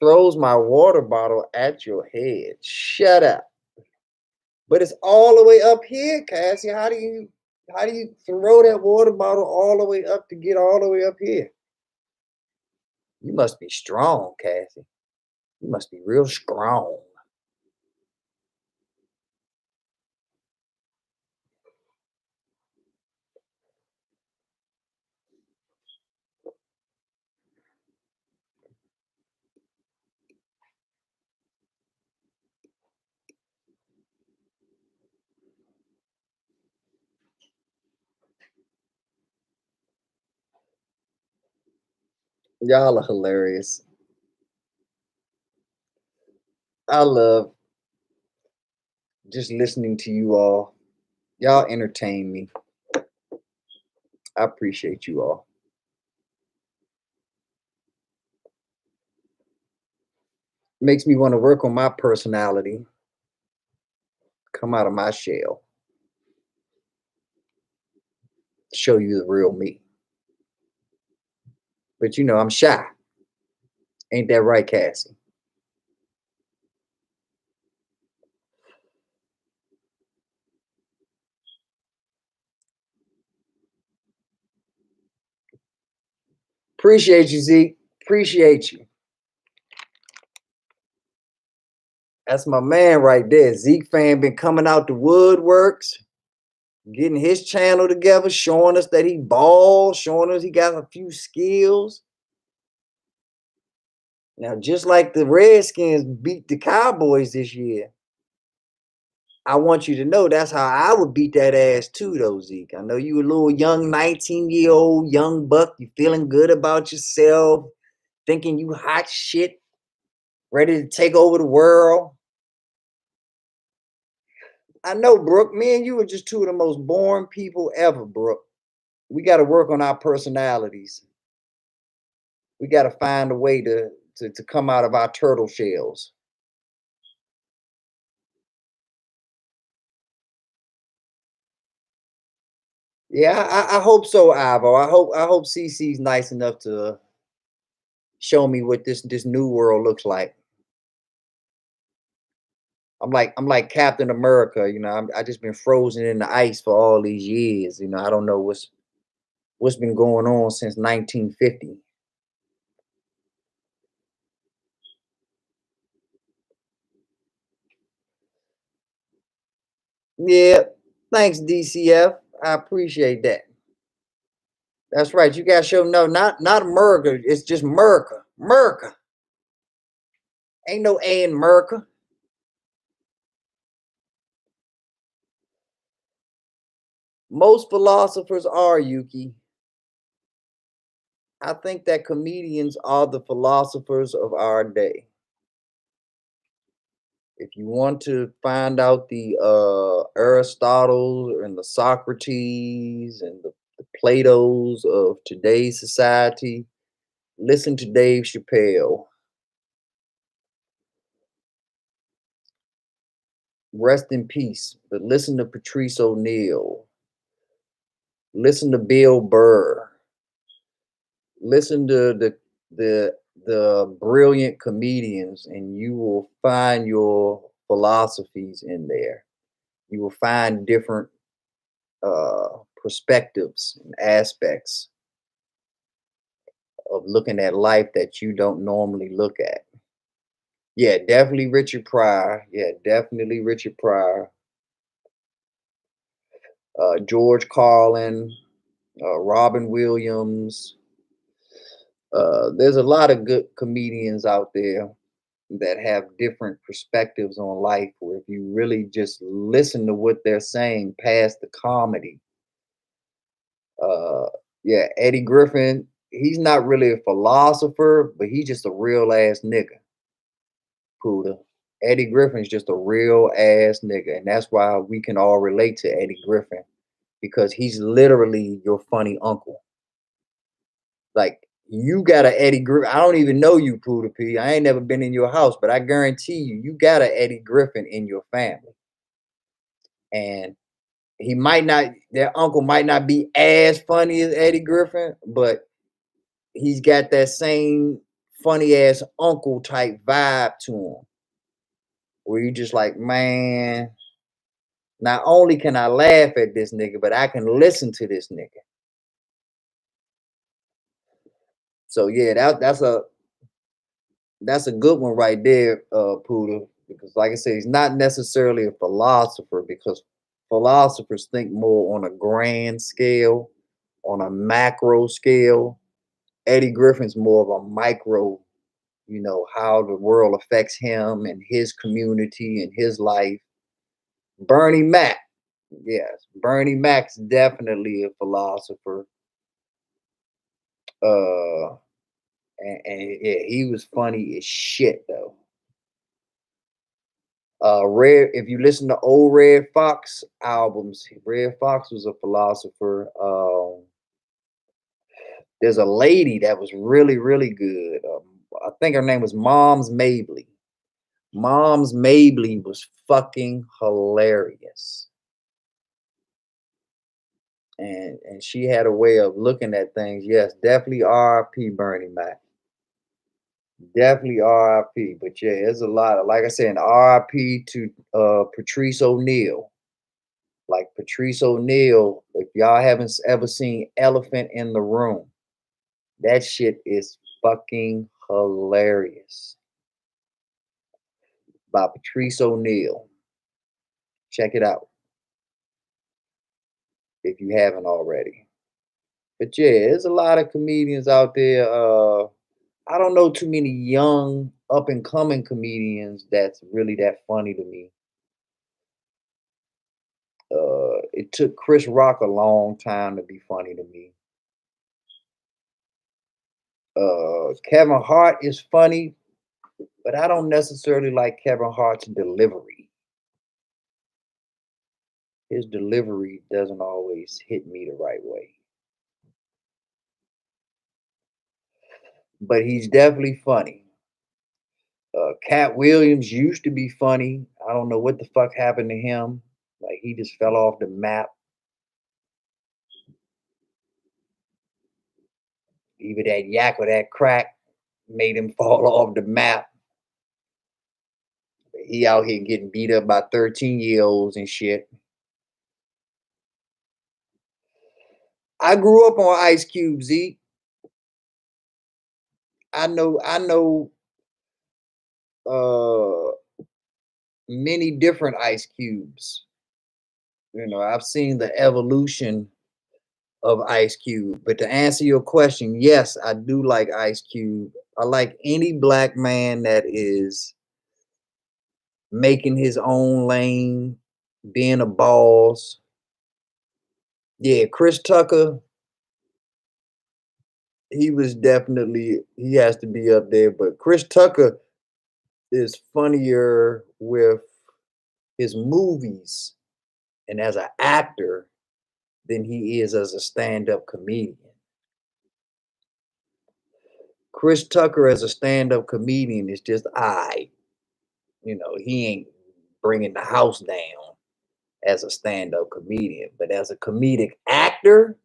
Throws my water bottle at your head. Shut up. But it's all the way up here, Cassie. How do you throw that water bottle all the way up to get all the way up here? You must be strong, Cassie. You must be real strong. Y'all are hilarious. I love just listening to you all. Y'all entertain me. I appreciate you all. Makes me want to work on my personality, come out of my shell, show you the real me. But you know, I'm shy. Ain't that right, Cassie? Appreciate you, Zeke. Appreciate you. That's my man right there. Zeke fan been coming out the woodworks, getting his channel together, showing us that he balls, showing us he got a few skills. Now, just like the Redskins beat the Cowboys this year, I want you to know that's how I would beat that ass too, though, Zeke. I know you a little young 19-year-old young buck. You feeling good about yourself, thinking you hot shit, ready to take over the world. I know, Brooke. Me and you are just two of the most boring people ever, Brooke. We got to work on our personalities. We got to find a way to come out of our turtle shells. Yeah, I hope so, Ivo. I hope CC's nice enough to show me what this new world looks like. I'm like Captain America, you know. I just been frozen in the ice for all these years. You know, I don't know what's been going on since 1950. Yeah, thanks DCF. I appreciate that. That's right. You gotta show no, not America. It's just America. America. Ain't no A in America. Most philosophers are, Yuki. I think that comedians are the philosophers of our day. If you want to find out the Aristotle and the Socrates and the Plato's of today's society, listen to Dave Chappelle. Rest in peace. But listen to Patrice O'Neal. Listen to Bill Burr. Listen to the brilliant comedians, and you will find your philosophies in there. You will find different perspectives and aspects of looking at life that you don't normally look at. Yeah, definitely Richard Pryor. Yeah, definitely Richard Pryor. George Carlin, Robin Williams. There's a lot of good comedians out there that have different perspectives on life. Where if you really just listen to what they're saying past the comedy, uh, yeah, Eddie Griffin. He's not really a philosopher, but he's just a real ass nigga. Puda. Eddie Griffin's just a real ass nigga, and that's why we can all relate to Eddie Griffin because he's literally your funny uncle. Like you got a Eddie Griffin. I don't even know you, Puda P. I ain't never been in your house, but I guarantee you, you got a Eddie Griffin in your family, and he might not. Their uncle might not be as funny as Eddie Griffin, but he's got that same funny ass uncle type vibe to him, where you just like, man, not only can I laugh at this nigga, but I can listen to this nigga. So yeah, that's a good one right there, Poodle. Because like I said, he's not necessarily a philosopher because philosophers think more on a grand scale, on a macro scale. Eddie Griffin's more of a micro, how the world affects him and his community and his life. Bernie Mac, yes, Bernie Mac's definitely a philosopher. Uh, and yeah, he was funny as shit though. Red, if you listen to old Red Fox albums, Red Fox was a philosopher. There's a lady that was really, really good. I think her name was Moms Mabley. Moms Mabley was fucking hilarious. And she had a way of looking at things. Yes, definitely R.I.P. Bernie Mac. Definitely R.I.P. But yeah, there's a lot of, like I said, R.I.P. to Patrice O'Neal. Like Patrice O'Neal, if y'all haven't ever seen Elephant in the Room, that shit is fucking hilarious. By Patrice O'Neal. Check it out if you haven't already. But yeah, there's a lot of comedians out there. I don't know too many young up and coming comedians that's really that funny to me. It took Chris Rock a long time to be funny to me. Kevin Hart is funny, but I don't necessarily like Kevin Hart's delivery. His delivery doesn't always hit me the right way. But he's definitely funny. Cat Williams used to be funny. I don't know what the fuck happened to him. Like he just fell off the map. Either that yak or that crack made him fall off the map. He out here getting beat up by 13-year-olds and shit. I grew up on Ice Cube, Z. I know uh many different Ice Cubes. I've seen the evolution of Ice Cube. But to answer your question, yes, I do like Ice Cube. I like any black man that is making his own lane, being a boss. Yeah, Chris Tucker he was definitely he has to be up there. But Chris Tucker is funnier with his movies and as an actor than he is as a stand-up comedian. Chris Tucker as a stand-up comedian is just I. He ain't bringing the house down as a stand-up comedian, but as a comedic actor,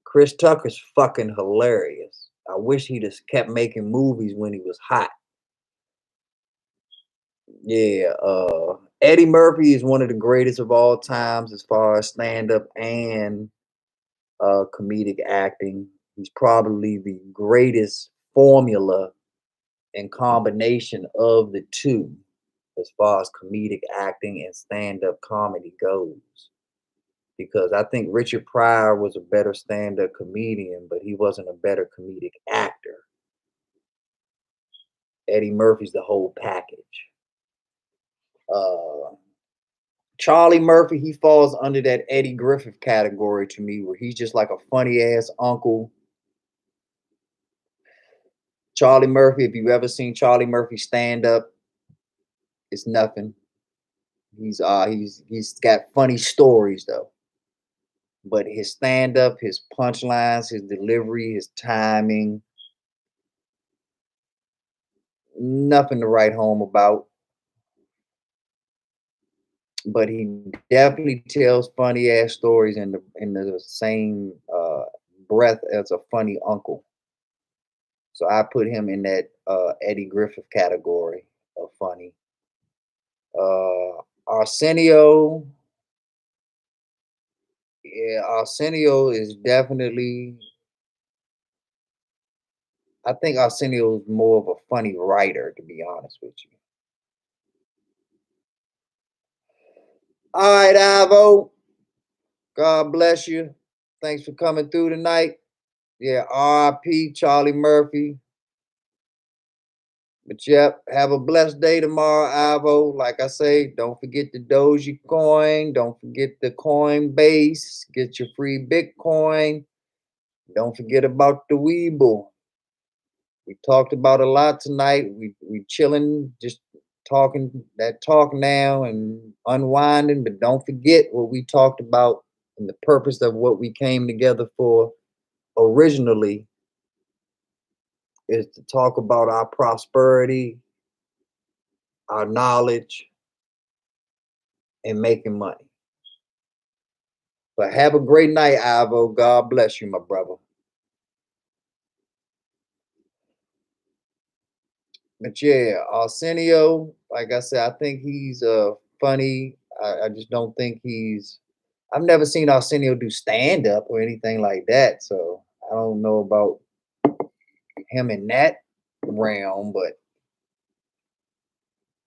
Chris Tucker's fucking hilarious. I wish he just kept making movies when he was hot. Yeah, Eddie Murphy is one of the greatest of all times as far as stand-up and comedic acting. He's probably the greatest formula and combination of the two as far as comedic acting and stand-up comedy goes. Because I think Richard Pryor was a better stand-up comedian, but he wasn't a better comedic actor. Eddie Murphy's the whole package. Uh, Charlie Murphy, he falls under that Eddie Griffith category to me, where he's just like a funny ass uncle. Charlie Murphy, if you've ever seen Charlie Murphy stand up, it's nothing. He's got funny stories though. But his stand up, his punchlines, his delivery, his timing, nothing to write home about. But he definitely tells funny ass stories in the same breath as a funny uncle. So I put him in that Eddie Griffith category of funny. Arsenio, yeah, Arsenio is definitely. I think Arsenio is more of a funny writer, to be honest with you. All right, Ivo. God bless you. Thanks for coming through tonight. Yeah, R.I.P. Charlie Murphy. But yep, have a blessed day tomorrow, Ivo. Like I say, don't forget the Dogecoin. Don't forget the Coinbase. Get your free Bitcoin. Don't forget about the Weeble. We talked about a lot tonight. We chilling, just talking that talk now and unwinding. But don't forget what we talked about and the purpose of what we came together for originally is to talk about our prosperity, our knowledge, and making money. But have a great night, Ivo. God bless you, my brother. But yeah, Arsenio, like I said, I think he's funny. I just don't think he's. I've never seen Arsenio do stand up or anything like that, so I don't know about him in that realm. But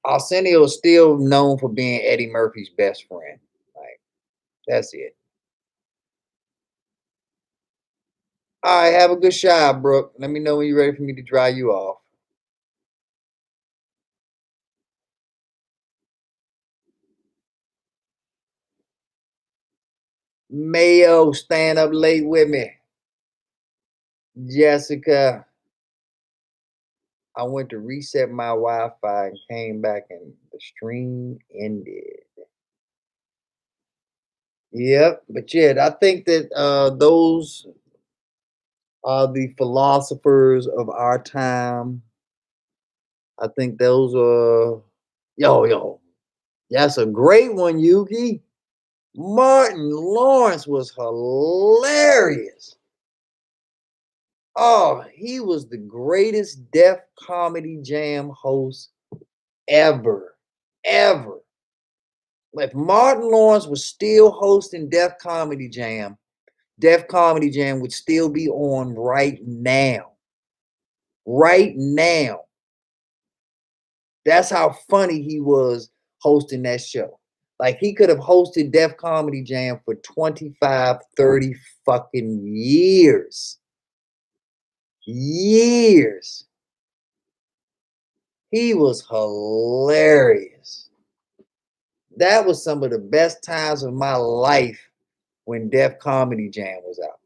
Arsenio is still known for being Eddie Murphy's best friend. Like that's it. All right, have a good shot, Brooke. Let me know when you're ready for me to dry you off. Mayo, stand up late with me. Jessica, I went to reset my Wi-Fi and came back and the stream ended. Yep, but yeah, I think that those are the philosophers of our time. I think those are yo. That's a great one, Yuki. Martin Lawrence was hilarious. Oh, he was the greatest Def Comedy Jam host ever. Ever. If Martin Lawrence was still hosting Def Comedy Jam would still be on right now. Right now. That's how funny he was hosting that show. Like he could have hosted Def Comedy Jam for 25, 30 fucking years. Years. He was hilarious. That was some of the best times of my life when Def Comedy Jam was out.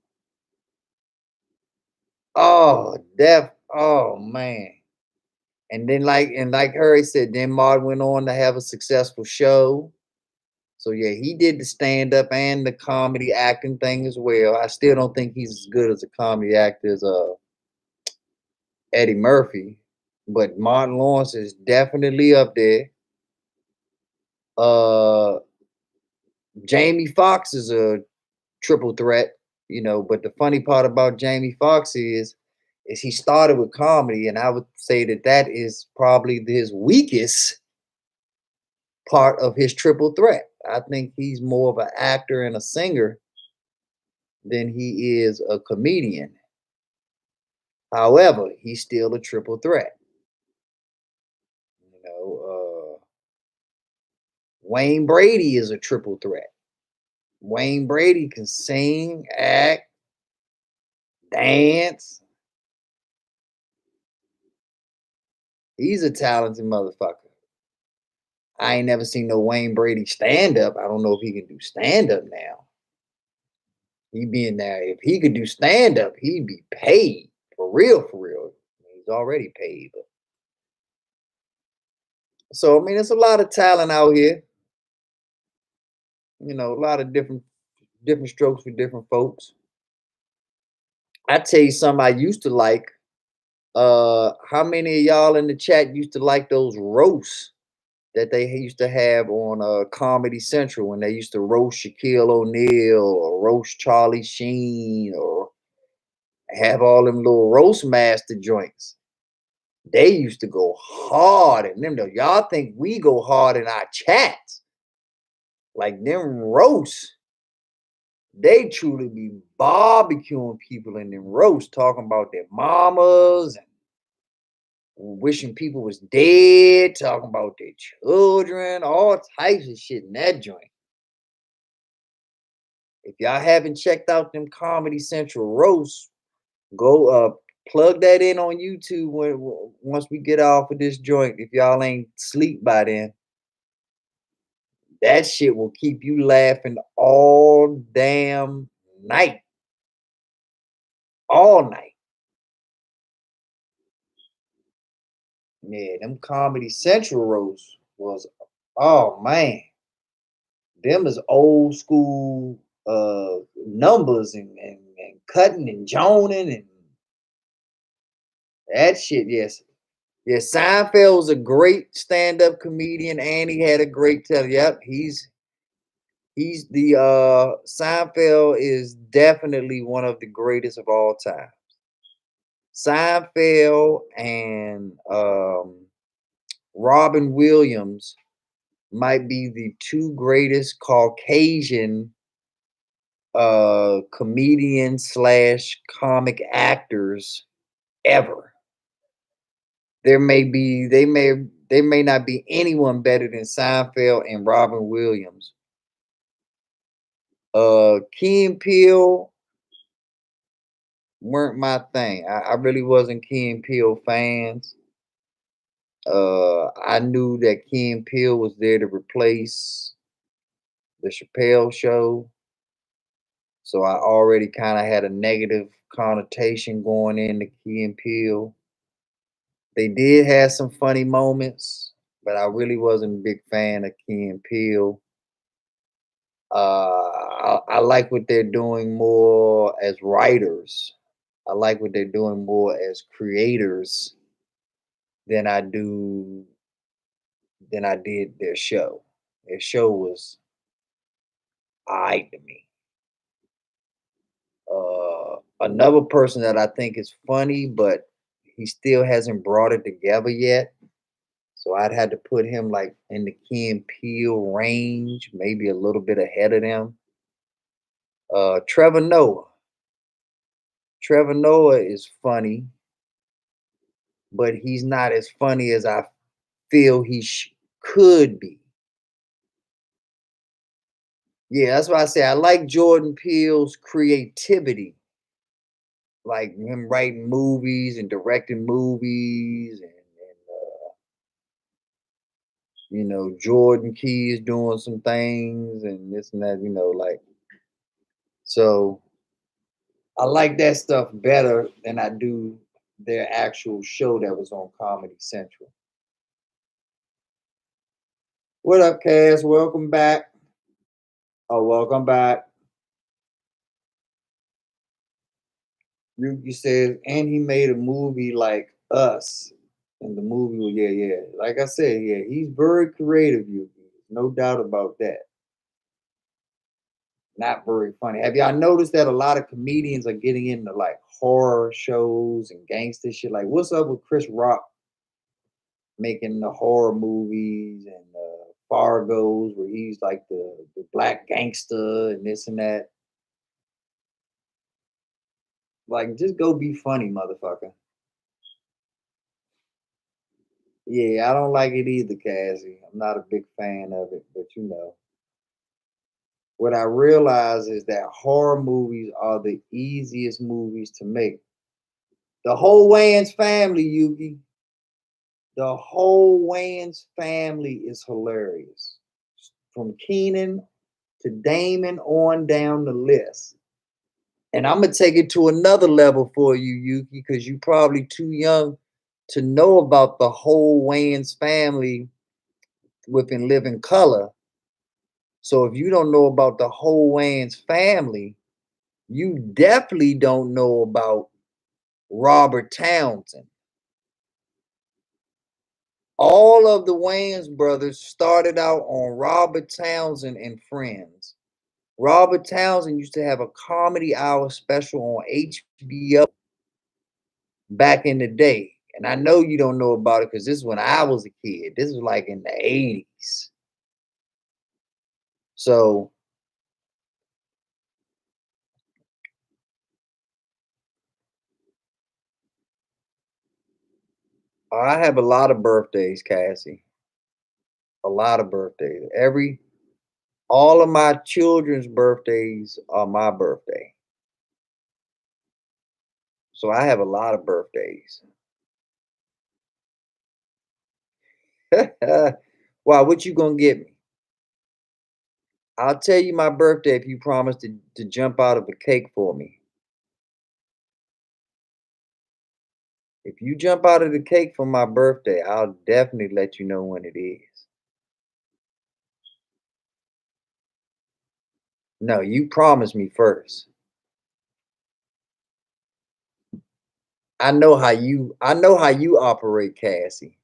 Oh, Def. Oh man. And then like Harry said, then Martin went on to have a successful show. So yeah, he did the stand up and the comedy acting thing as well. I still don't think he's as good as a comedy actor as Eddie Murphy, but Martin Lawrence is definitely up there. Uh Jamie Foxx is a triple threat, but the funny part about Jamie Foxx is he started with comedy, and I would say that that is probably his weakest part of his triple threat. I think he's more of an actor and a singer than he is a comedian. However, he's still a triple threat. Wayne Brady is a triple threat. Wayne Brady can sing, act, dance. He's a talented motherfucker. I ain't never seen no Wayne Brady stand up. I don't know if he can do stand up now. He being there. If he could do stand up, he'd be paid for real, for real. He's already paid. So I mean, there's a lot of talent out here. A lot of different strokes for different folks. I tell you something I used to like. How many of y'all in the chat used to like those roasts that they used to have on Comedy Central when they used to roast Shaquille O'Neal or roast Charlie Sheen or have all them little roast master joints? They used to go hard in them though. Y'all think we go hard in our chats? Like them roasts, they truly be barbecuing people in them roasts, talking about their mamas and wishing people was dead, talking about their children, all types of shit in that joint. If y'all haven't checked out them Comedy Central roasts, go plug that in on YouTube once we get off of this joint. If y'all ain't sleep by then, that shit will keep you laughing all damn night, all night. Yeah, them Comedy Central roasts was, oh man, them is old school numbers and cutting and joning and that shit. Yes, yes. Seinfeld was a great stand-up comedian, and he had a great tell. Yep, he's the Seinfeld is definitely one of the greatest of all time. Seinfeld and Robin Williams might be the two greatest Caucasian comedian slash comic actors ever. They may not be anyone better than Seinfeld and Robin Williams. Key and Peele weren't my thing. I really wasn't Key and Peele fans. I knew that Key and Peele was there to replace the Chappelle show. So I already kind of had a negative connotation going into Key and Peele. They did have some funny moments, but I really wasn't a big fan of Key and Peele. I like what they're doing more as writers. I like what they're doing more as creators than I do than I did their show. Their show was alright to me. Another person that I think is funny, but he still hasn't brought it together yet. So I'd had to put him like in the Key and Peele range, maybe a little bit ahead of them. Trevor Noah. Trevor Noah is funny, but he's not as funny as I feel he could be. Yeah, that's why I say I like Jordan Peele's creativity, like him writing movies and directing movies, and Jordan Key is doing some things and this and that, like so. I like that stuff better than I do their actual show that was on Comedy Central. What up, Cass? Welcome back. Oh, welcome back. Yuki says, and he made a movie like Us. And the movie, yeah, yeah. Like I said, yeah, he's very creative, Yuki. No doubt about that. Not very funny. Have y'all noticed that a lot of comedians are getting into like horror shows and gangster shit? Like, what's up with Chris Rock making the horror movies and Fargo's where he's like the black gangster and this and that? Like, just go be funny, motherfucker. Yeah, I don't like it either, Cassie. I'm not a big fan of it, but you know. What I realize is that horror movies are the easiest movies to make. The whole Wayans family, Yugi. The whole Wayans family is hilarious. From Keenan to Damon on down the list. And I'm gonna take it to another level for you, Yuki, because you're probably too young to know about the whole Wayans family within Living Color. So if you don't know about the whole Wayans family, you definitely don't know about Robert Townsend. All of the Wayans brothers started out on Robert Townsend and Friends. Robert Townsend used to have a comedy hour special on HBO back in the day. And I know you don't know about it because this is when I was a kid. This was like in the 80s. So I have a lot of birthdays, Cassie. A lot of birthdays. All of my children's birthdays are my birthday. So I have a lot of birthdays. Wow, what you gonna get me? I'll tell you my birthday if you promise to jump out of a cake for me. If you jump out of the cake for my birthday, I'll definitely let you know when it is. No, you promise me first. I know how you operate, Cassie.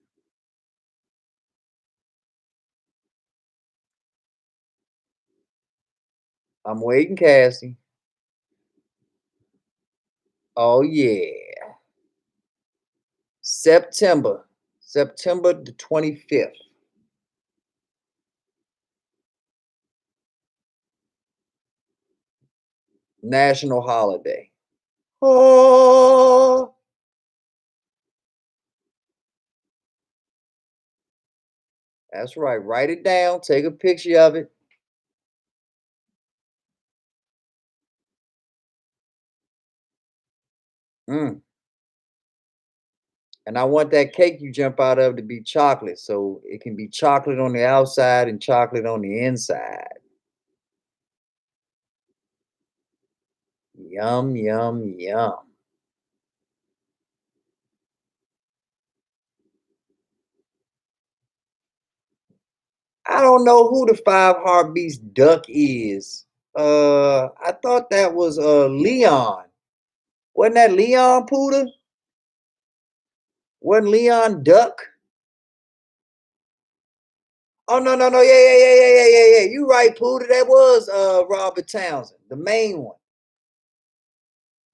I'm waiting, Cassie. Oh yeah. September. September the 25th. National holiday. Oh, that's right. Write it down. Take a picture of it. Mm. And I want that cake you jump out of to be chocolate. So it can be chocolate on the outside and chocolate on the inside. Yum, yum, yum. I don't know who the Five Heartbeats duck is. I thought that was Leon. Wasn't that Leon Pooter? Wasn't Leon Duck? Oh no, no, no, yeah, yeah, yeah, yeah, yeah, yeah, yeah. You right, Pooter. That was Robert Townsend, the main one.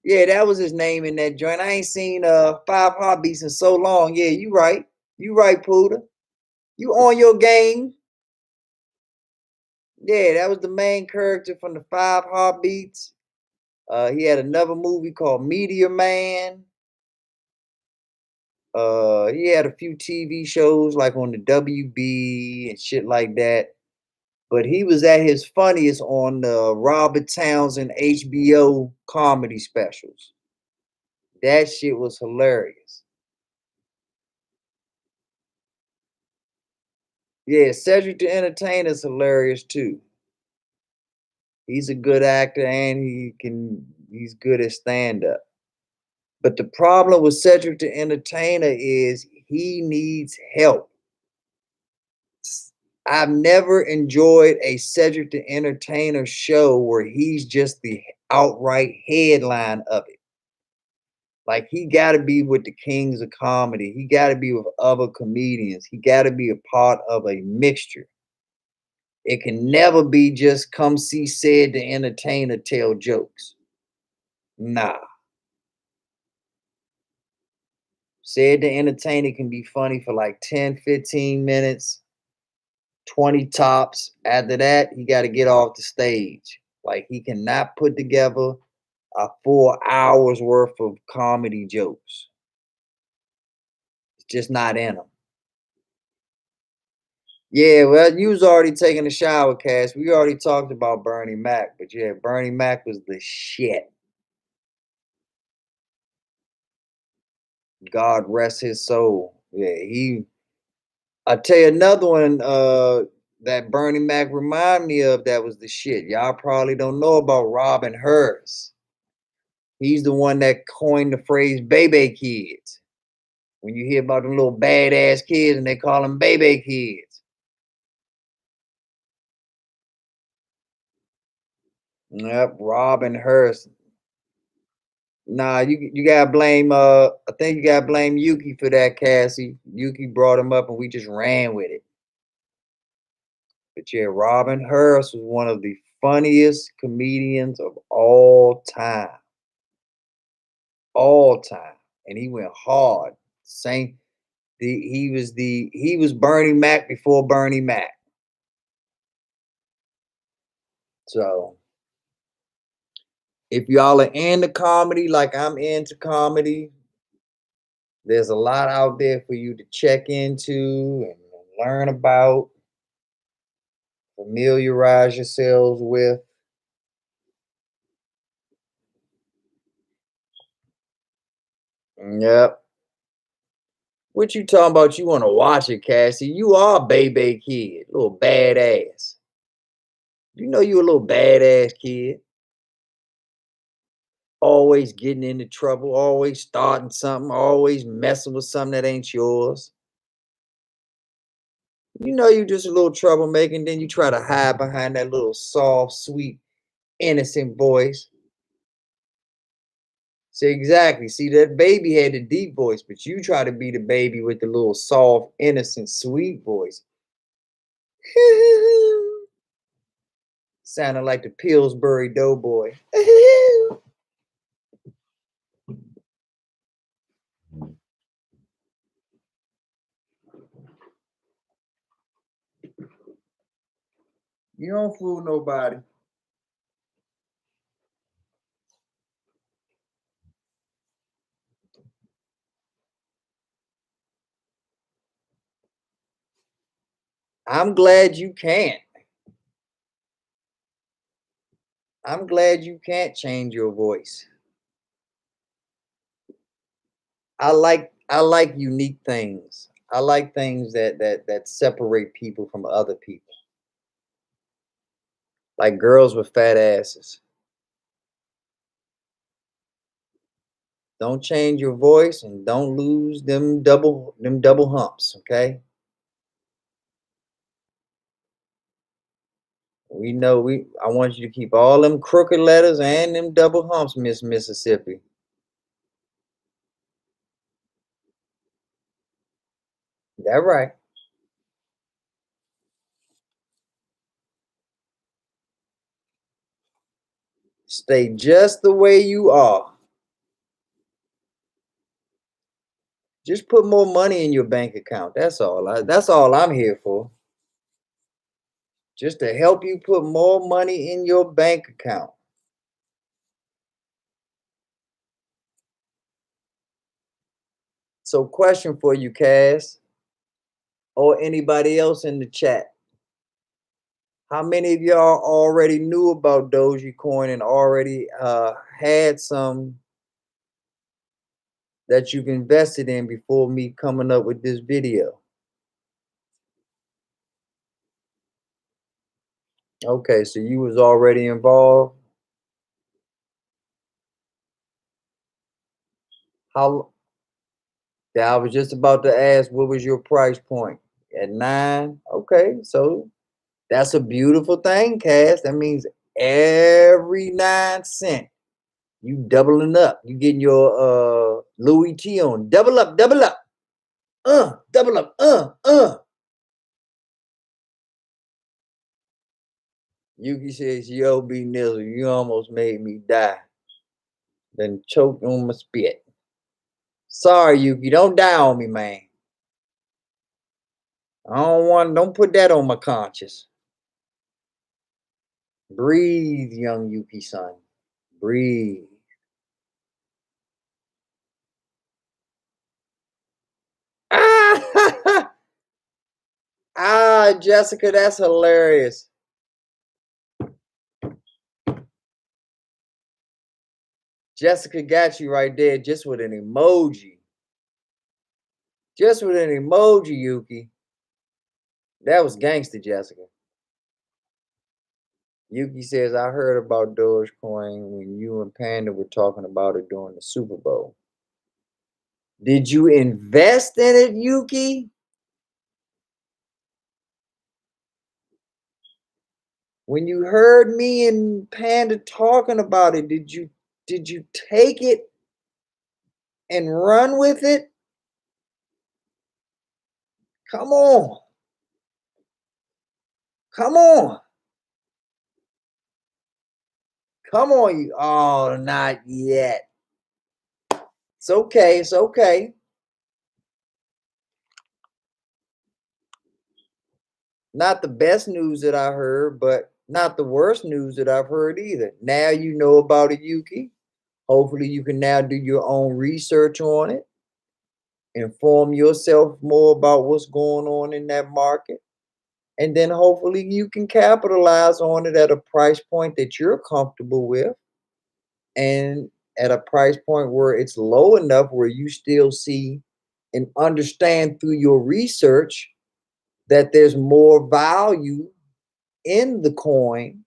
Yeah, that was his name in that joint. I ain't seen Five Heartbeats in so long. Yeah, you right. You right, Pooter. You on your game. Yeah, that was the main character from the Five Heartbeats. He had another movie called Meteor Man. He had a few TV shows like on the WB and shit like that. But he was at his funniest on the Robert Townsend HBO comedy specials. That shit was hilarious. Yeah, Cedric the Entertainer's hilarious too. He's a good actor and he can He's good at stand up. But the problem with Cedric the Entertainer is he needs help. I've never enjoyed a Cedric the Entertainer show where he's just the outright headline of it. Like he got to be with the kings of comedy. He got to be with other comedians. He got to be a part of a mixture. It can never be just come see said the entertainer tell jokes. Nah. Said the entertainer can be funny for like 10, 15 minutes, 20 tops. After that, he got to get off the stage. Like he cannot put together a 4 hours worth of comedy jokes. It's just not in him. Yeah, well, you was already taking a shower, Cass. We already talked about Bernie Mac, but yeah, Bernie Mac was the shit. God rest his soul. Yeah, I tell you another one that Bernie Mac remind me of that was the shit. Y'all probably don't know about Robin Hurst. He's the one that coined the phrase baby kids. When you hear about the little badass kids and they call them baby kids. Yep, Robin Hurst. Nah, you gotta blame I think you gotta blame Yuki for that, Cassie. Yuki brought him up and we just ran with it. But yeah, Robin Hurst was one of the funniest comedians of all time. All time. And he went hard. Same he was Bernie Mac before Bernie Mac. So if y'all are into comedy like I'm into comedy, there's a lot out there for you to check into and learn about, familiarize yourselves with. Yep. What you talking about? You want to watch it, Cassie? You are a baby kid, little badass. You know you a little badass kid. Always getting into trouble, always starting something, always messing with something that ain't yours. You know you just a little troublemaker, and then you try to hide behind that little soft, sweet, innocent voice. See, exactly. See, that baby had the deep voice, but you try to be the baby with the little soft, innocent, sweet voice. Sounding like the Pillsbury Doughboy. You don't fool nobody. I'm glad you can't. I'm glad you can't change your voice. I like unique things. I like things that separate people from other people. Like girls with fat asses. Don't change your voice and don't lose them double humps, okay? We know I want you to keep all them crooked letters and them double humps, Miss Mississippi. That right. Stay just the way you are. Just put more money in your bank account. That's all. That's all I'm here for. Just to help you put more money in your bank account. So, question for you, Cass, or anybody else in the chat. How many of y'all already knew about Dogecoin and already had some that you've invested in before me coming up with this video? Okay, so you was already involved. How I was just about to ask, what was your price point? At 9? Okay, so that's a beautiful thing, Cass. That means every 9 cent, you doubling up. You getting your Louis T on. Double up, double up. Double up, Yuki says, yo, B Nizzle, you almost made me die. Then choked on my spit. Sorry, Yuki, don't die on me, man. Don't put that on my conscience. Breathe, young Yuki son. Breathe. Ah, Jessica, that's hilarious. Jessica got you right there just with an emoji. Just with an emoji, Yuki. That was gangster, Jessica. Yuki says, I heard about Dogecoin when you and Panda were talking about it during the Super Bowl. Did you invest in it, Yuki? When you heard me and Panda talking about it, did you take it and run with it? Come on. Come on. Come on, you. Oh, not yet. It's okay. It's okay. Not the best news that I heard, but not the worst news that I've heard either. Now you know about it, Yuki. Hopefully, you can now do your own research on it, inform yourself more about what's going on in that market, and then hopefully you can capitalize on it at a price point that you're comfortable with and at a price point where it's low enough where you still see and understand through your research that there's more value in the coin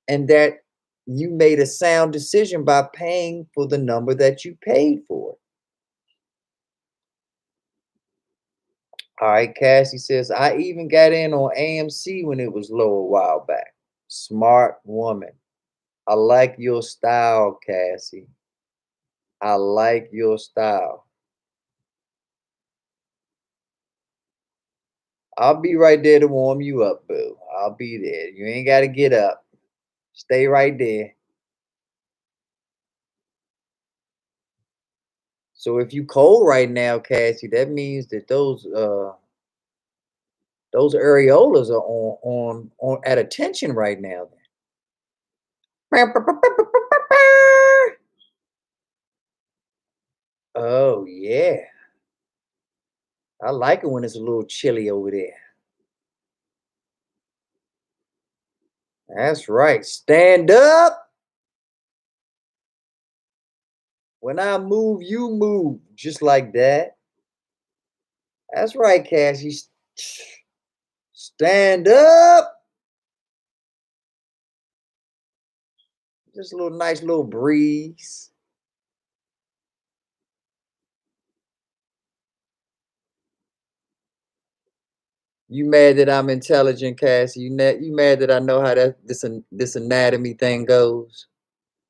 and that you made a sound decision by paying for the number that you paid for. All right, Cassie says, I even got in on AMC when it was low a while back. Smart woman. I like your style, Cassie. I like your style. I'll be right there to warm you up, boo. I'll be there. You ain't got to get up. Stay right there. So if you cold right now, Cassie, that means that those areolas are on at attention right now. Oh yeah. I like it when it's a little chilly over there. That's right. Stand up. When I move, you move. Just like that. That's right, Cassie. Stand up. Just a little nice little breeze. You mad that I'm intelligent, Cassie? You mad that I know how this anatomy thing goes?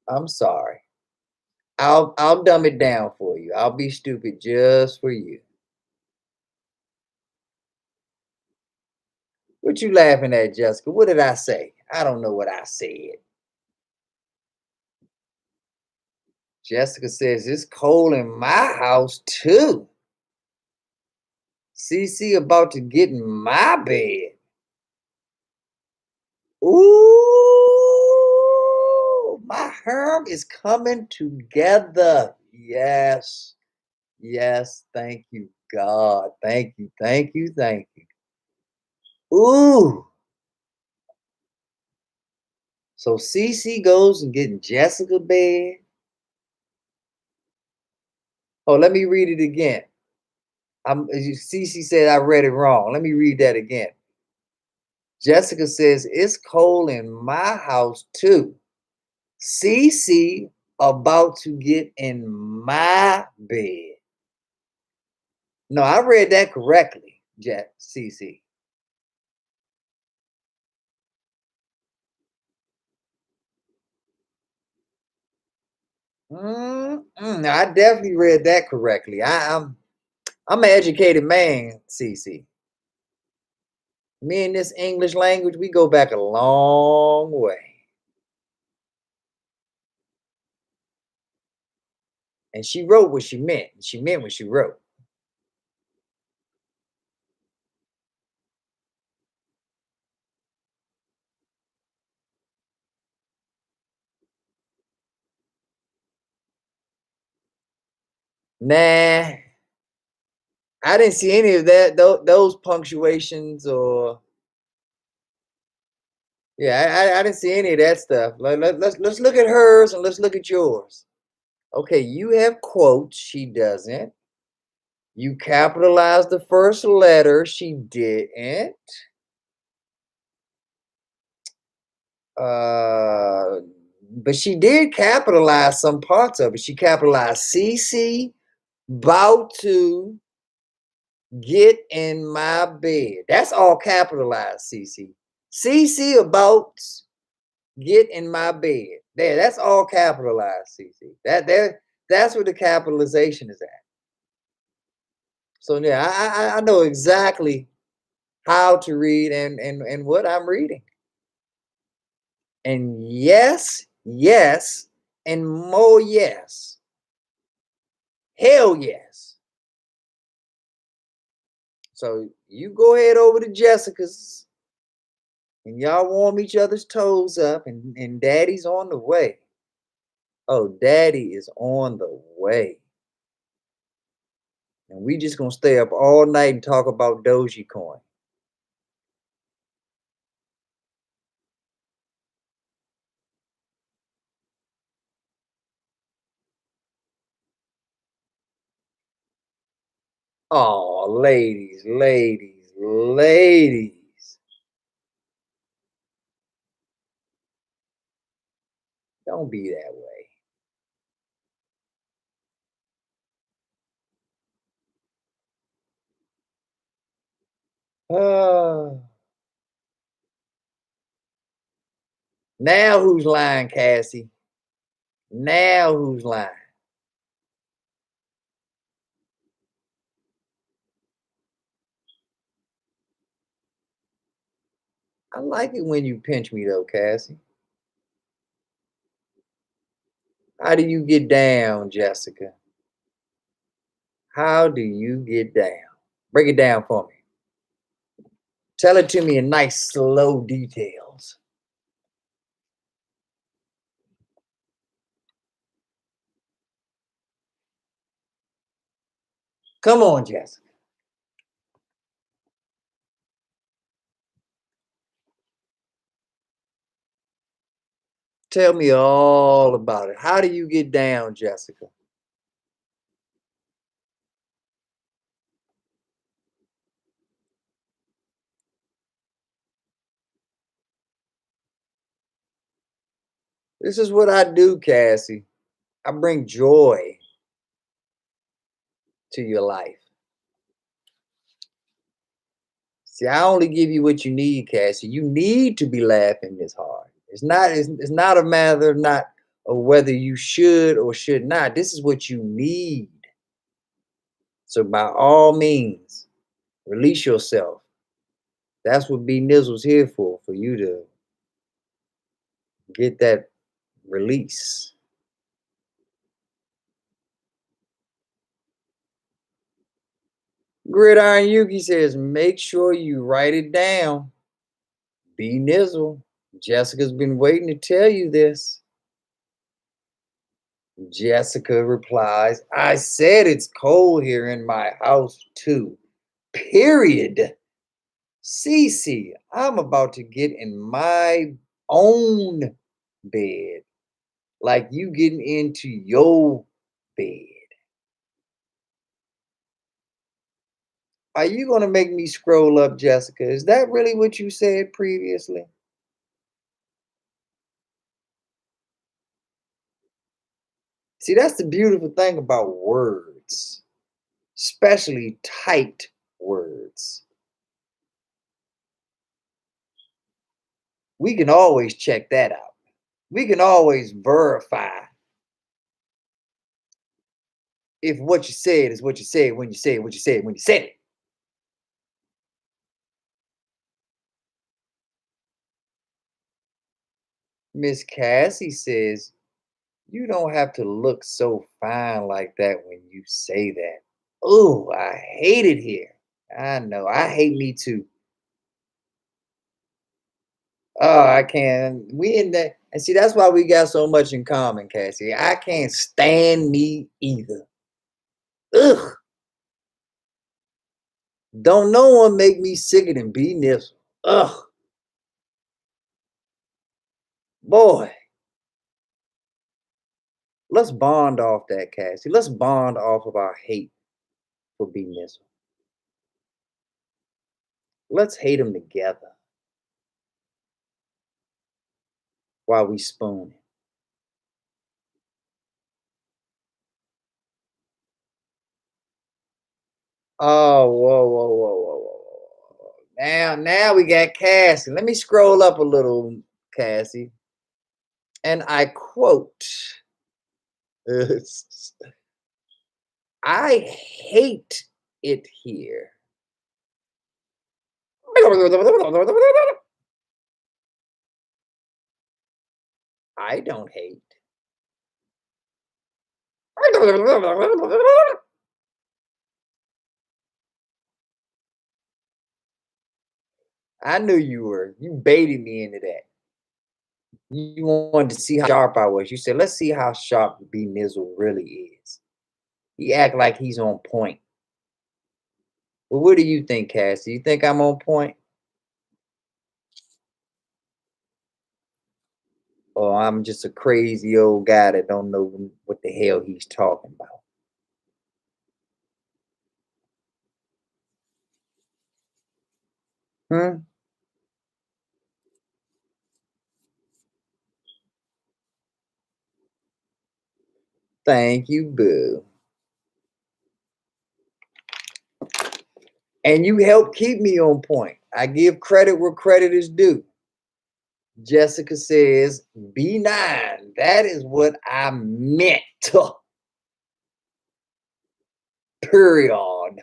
I'm sorry. I'll dumb it down for you. I'll be stupid just for you. What you laughing at, Jessica? What did I say? I don't know what I said. Jessica says it's cold in my house too. CC about to get in my bed. Ooh, my herm is coming together. Yes. Yes. Thank you, God. Thank you. Thank you. Thank you. Ooh. So CC goes and getting Jessica bed. Oh, let me read it again. CC said I read it wrong. Let me read that again. Jessica says it's cold in my house too. CC about to get in my bed. No, I read that correctly, Jack CC. I definitely read that correctly. I'm an educated man, CC. Me and this English language, we go back a long way. And she wrote what she meant. She meant what she wrote. Nah, I didn't see any of that. Those punctuations or yeah, I didn't see any of that stuff. Let's look at hers and let's look at yours. Okay, you have quotes. She doesn't. You capitalized the first letter. She didn't. Uh, but she did capitalize some parts of it. She capitalized CC, about to get in my bed. That's all capitalized, CC. CC about get in my bed. There, that's all capitalized, CC. That's where the capitalization is at. So yeah, I know exactly how to read and what I'm reading. And yes, yes, and more yes. Hell yes. So you go ahead over to Jessica's and y'all warm each other's toes up and daddy's on the way. Oh, daddy is on the way. And we just gonna stay up all night and talk about Dogecoin. Oh, ladies, ladies, ladies. Don't be that way. Uh, now who's lying, Cassie? Now who's lying? I like it when you pinch me though, Cassie. How do you get down, Jessica? How do you get down? Break it down for me. Tell it to me in nice, slow details. Come on, Jessica. Tell me all about it. How do you get down, Jessica? This is what I do, Cassie. I bring joy to your life. See, I only give you what you need, Cassie. You need to be laughing this hard. It's not a matter of not of whether you should or should not. This is what you need. So by all means, release yourself. That's what B Nizzle's here for you to get that release. Gridiron Yuki says, make sure you write it down. B Nizzle, Jessica's been waiting to tell you this. Jessica replies, I said it's cold here in my house too. Period. Cece, I'm about to get in my own bed. Like you getting into your bed. Are you going to make me scroll up, Jessica? Is that really what you said previously? See, that's the beautiful thing about words, especially typed words. We can always check that out. We can always verify if what you said is what you said when you said what you said when you said it. Miss Cassie says, you don't have to look so fine like that when you say that. Oh, I hate it here. I know. I hate me too. Oh, I can't. We in that. And see, that's why we got so much in common, Cassie. I can't stand me either. Ugh. Don't no one make me sicker than B Nipsey. Ugh. Boy, let's bond off that, Cassie. Let's bond off of our hate for B Nipsey. Let's hate him together while we spoon. Oh, whoa, whoa, whoa, whoa, whoa, whoa. Now we got Cassie. Let me scroll up a little, Cassie. And I quote, I hate it here. I don't hate. I knew you were. You baited me into that. You wanted to see how sharp I was. You said, let's see how sharp B Nizzle really is. He act like he's on point. Well, what do you think, Cassie? You think I'm on point? Or I'm just a crazy old guy that don't know what the hell he's talking about? Hmm? Thank you, boo. And you help keep me on point. I give credit where credit is due. Jessica says, B9. That is what I meant. Period.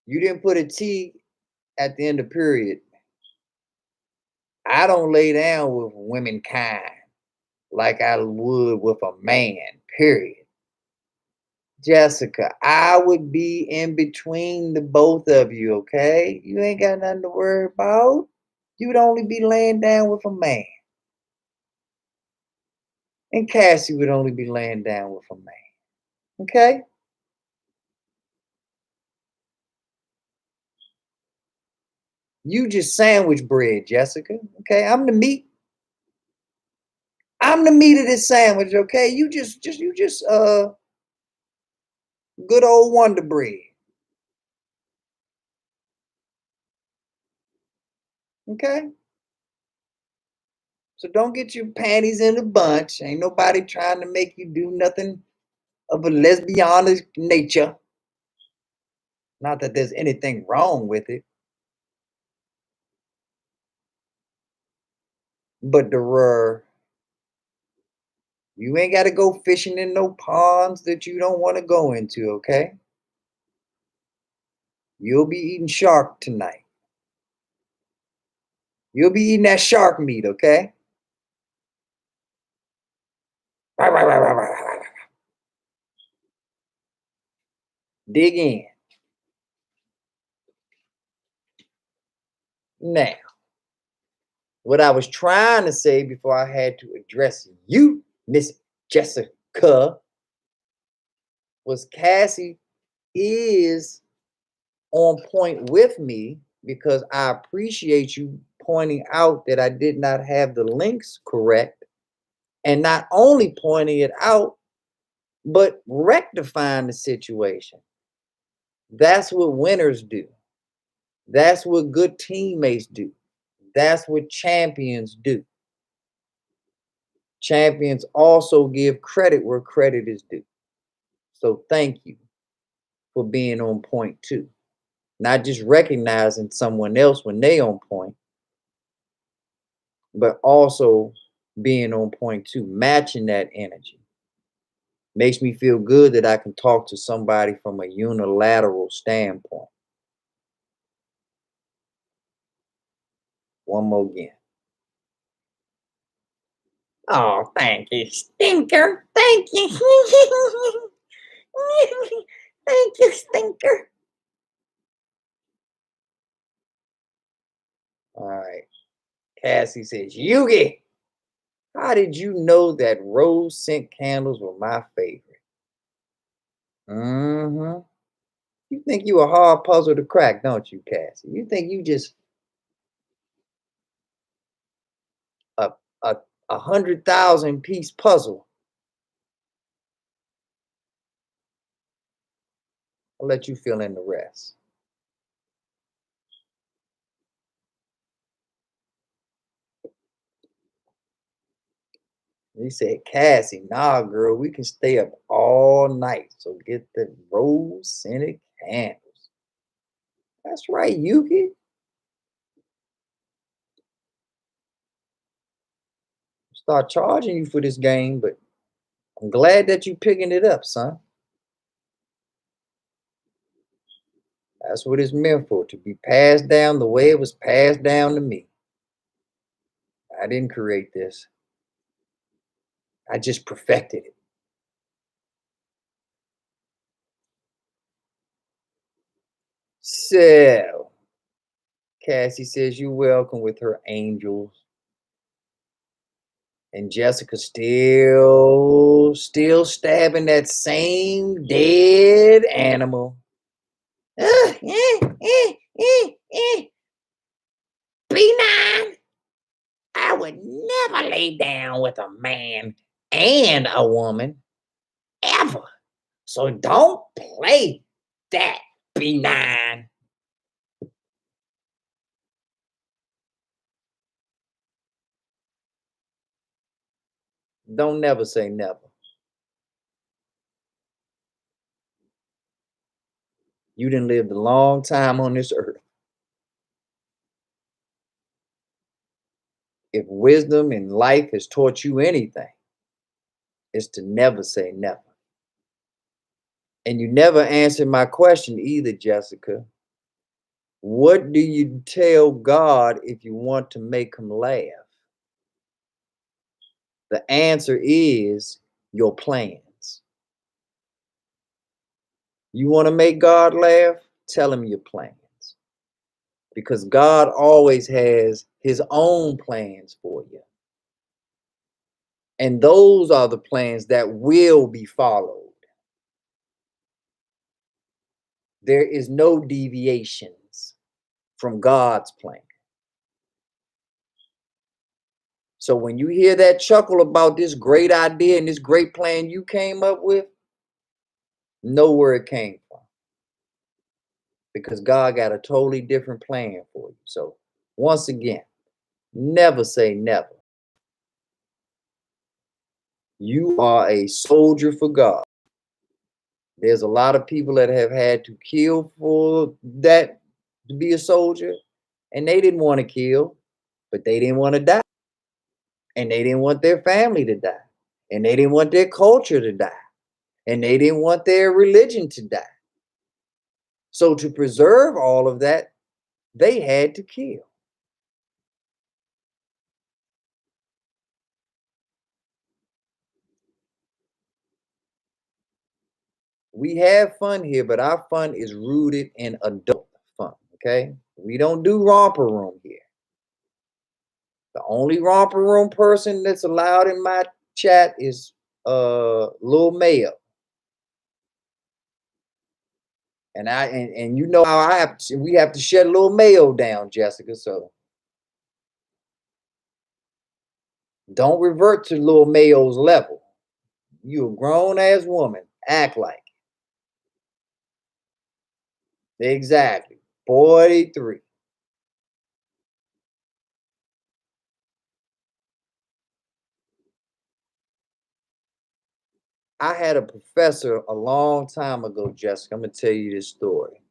You didn't put a T at the end of period. I don't lay down with womankind like I would with a man, period. Jessica, I would be in between the both of you, okay? You ain't got nothing to worry about. You'd only be laying down with a man. And Cassie would only be laying down with a man. Okay? You just sandwich bread, Jessica. Okay, I'm the meat. I'm the meat of this sandwich, okay? You just good old Wonder Bread. Okay? So don't get your panties in a bunch. Ain't nobody trying to make you do nothing of a lesbianic nature. Not that there's anything wrong with it, but you ain't got to go fishing in no ponds that you don't want to go into, okay? You'll be eating shark tonight. You'll be eating that shark meat, okay? Dig in. Now, what I was trying to say before I had to address you, Miss Jessica, was Cassie is on point with me because I appreciate you pointing out that I did not have the links correct. And not only pointing it out, but rectifying the situation. That's what winners do. That's what good teammates do. That's what champions do. Champions also give credit where credit is due. So thank you for being on point too. Not just recognizing someone else when they on point, but also being on point too, matching that energy. Makes me feel good that I can talk to somebody from a unilateral standpoint. One more again. Oh, thank you, Stinker. Thank you. Thank you, Stinker. All right. Cassie says, Yugi, how did you know that rose scent candles were my favorite? Mm-hmm. You think you a hard puzzle to crack, don't you, Cassie? You think you just a a 100,000 piece puzzle. I'll let you fill in the rest. He said, Cassie, nah, girl, we can stay up all night. So get the rose scented candles. That's right, Yuki. Start charging you for this game, but I'm glad that you picking it up, son. That's what it's meant for, to be passed down the way it was passed down to me. I didn't create this. I just perfected it. So, Cassie says you're welcome with her angels. And Jessica still stabbing that same dead animal. B9, I would never lay down with a man and a woman ever. So don't play that, B9. Don't never say never. You done lived a long time on this earth. If wisdom in life has taught you anything, it's to never say never. And you never answered my question either, Jessica. What do you tell God if you want to make him laugh? The answer is your plans. You want to make God laugh? Tell him your plans. Because God always has his own plans for you. And those are the plans that will be followed. There is no deviations from God's plan. So when you hear that chuckle about this great idea and this great plan you came up with, know where it came from. Because God got a totally different plan for you. So once again, never say never. You are a soldier for God. There's a lot of people that have had to kill for that to be a soldier, and they didn't want to kill, but they didn't want to die. And they didn't want their family to die. And they didn't want their culture to die. And they didn't want their religion to die. So to preserve all of that, they had to kill. We have fun here, but our fun is rooted in adult fun. Okay, we don't do romper room here. The only romper room person that's allowed in my chat is Lil Mayo. And you know how we have to shut Lil Mayo down, Jessica. So don't revert to Lil Mayo's level. You a grown ass woman. Act like it. Exactly. 43. I had a professor a long time ago, Jessica. I'm gonna tell you this story.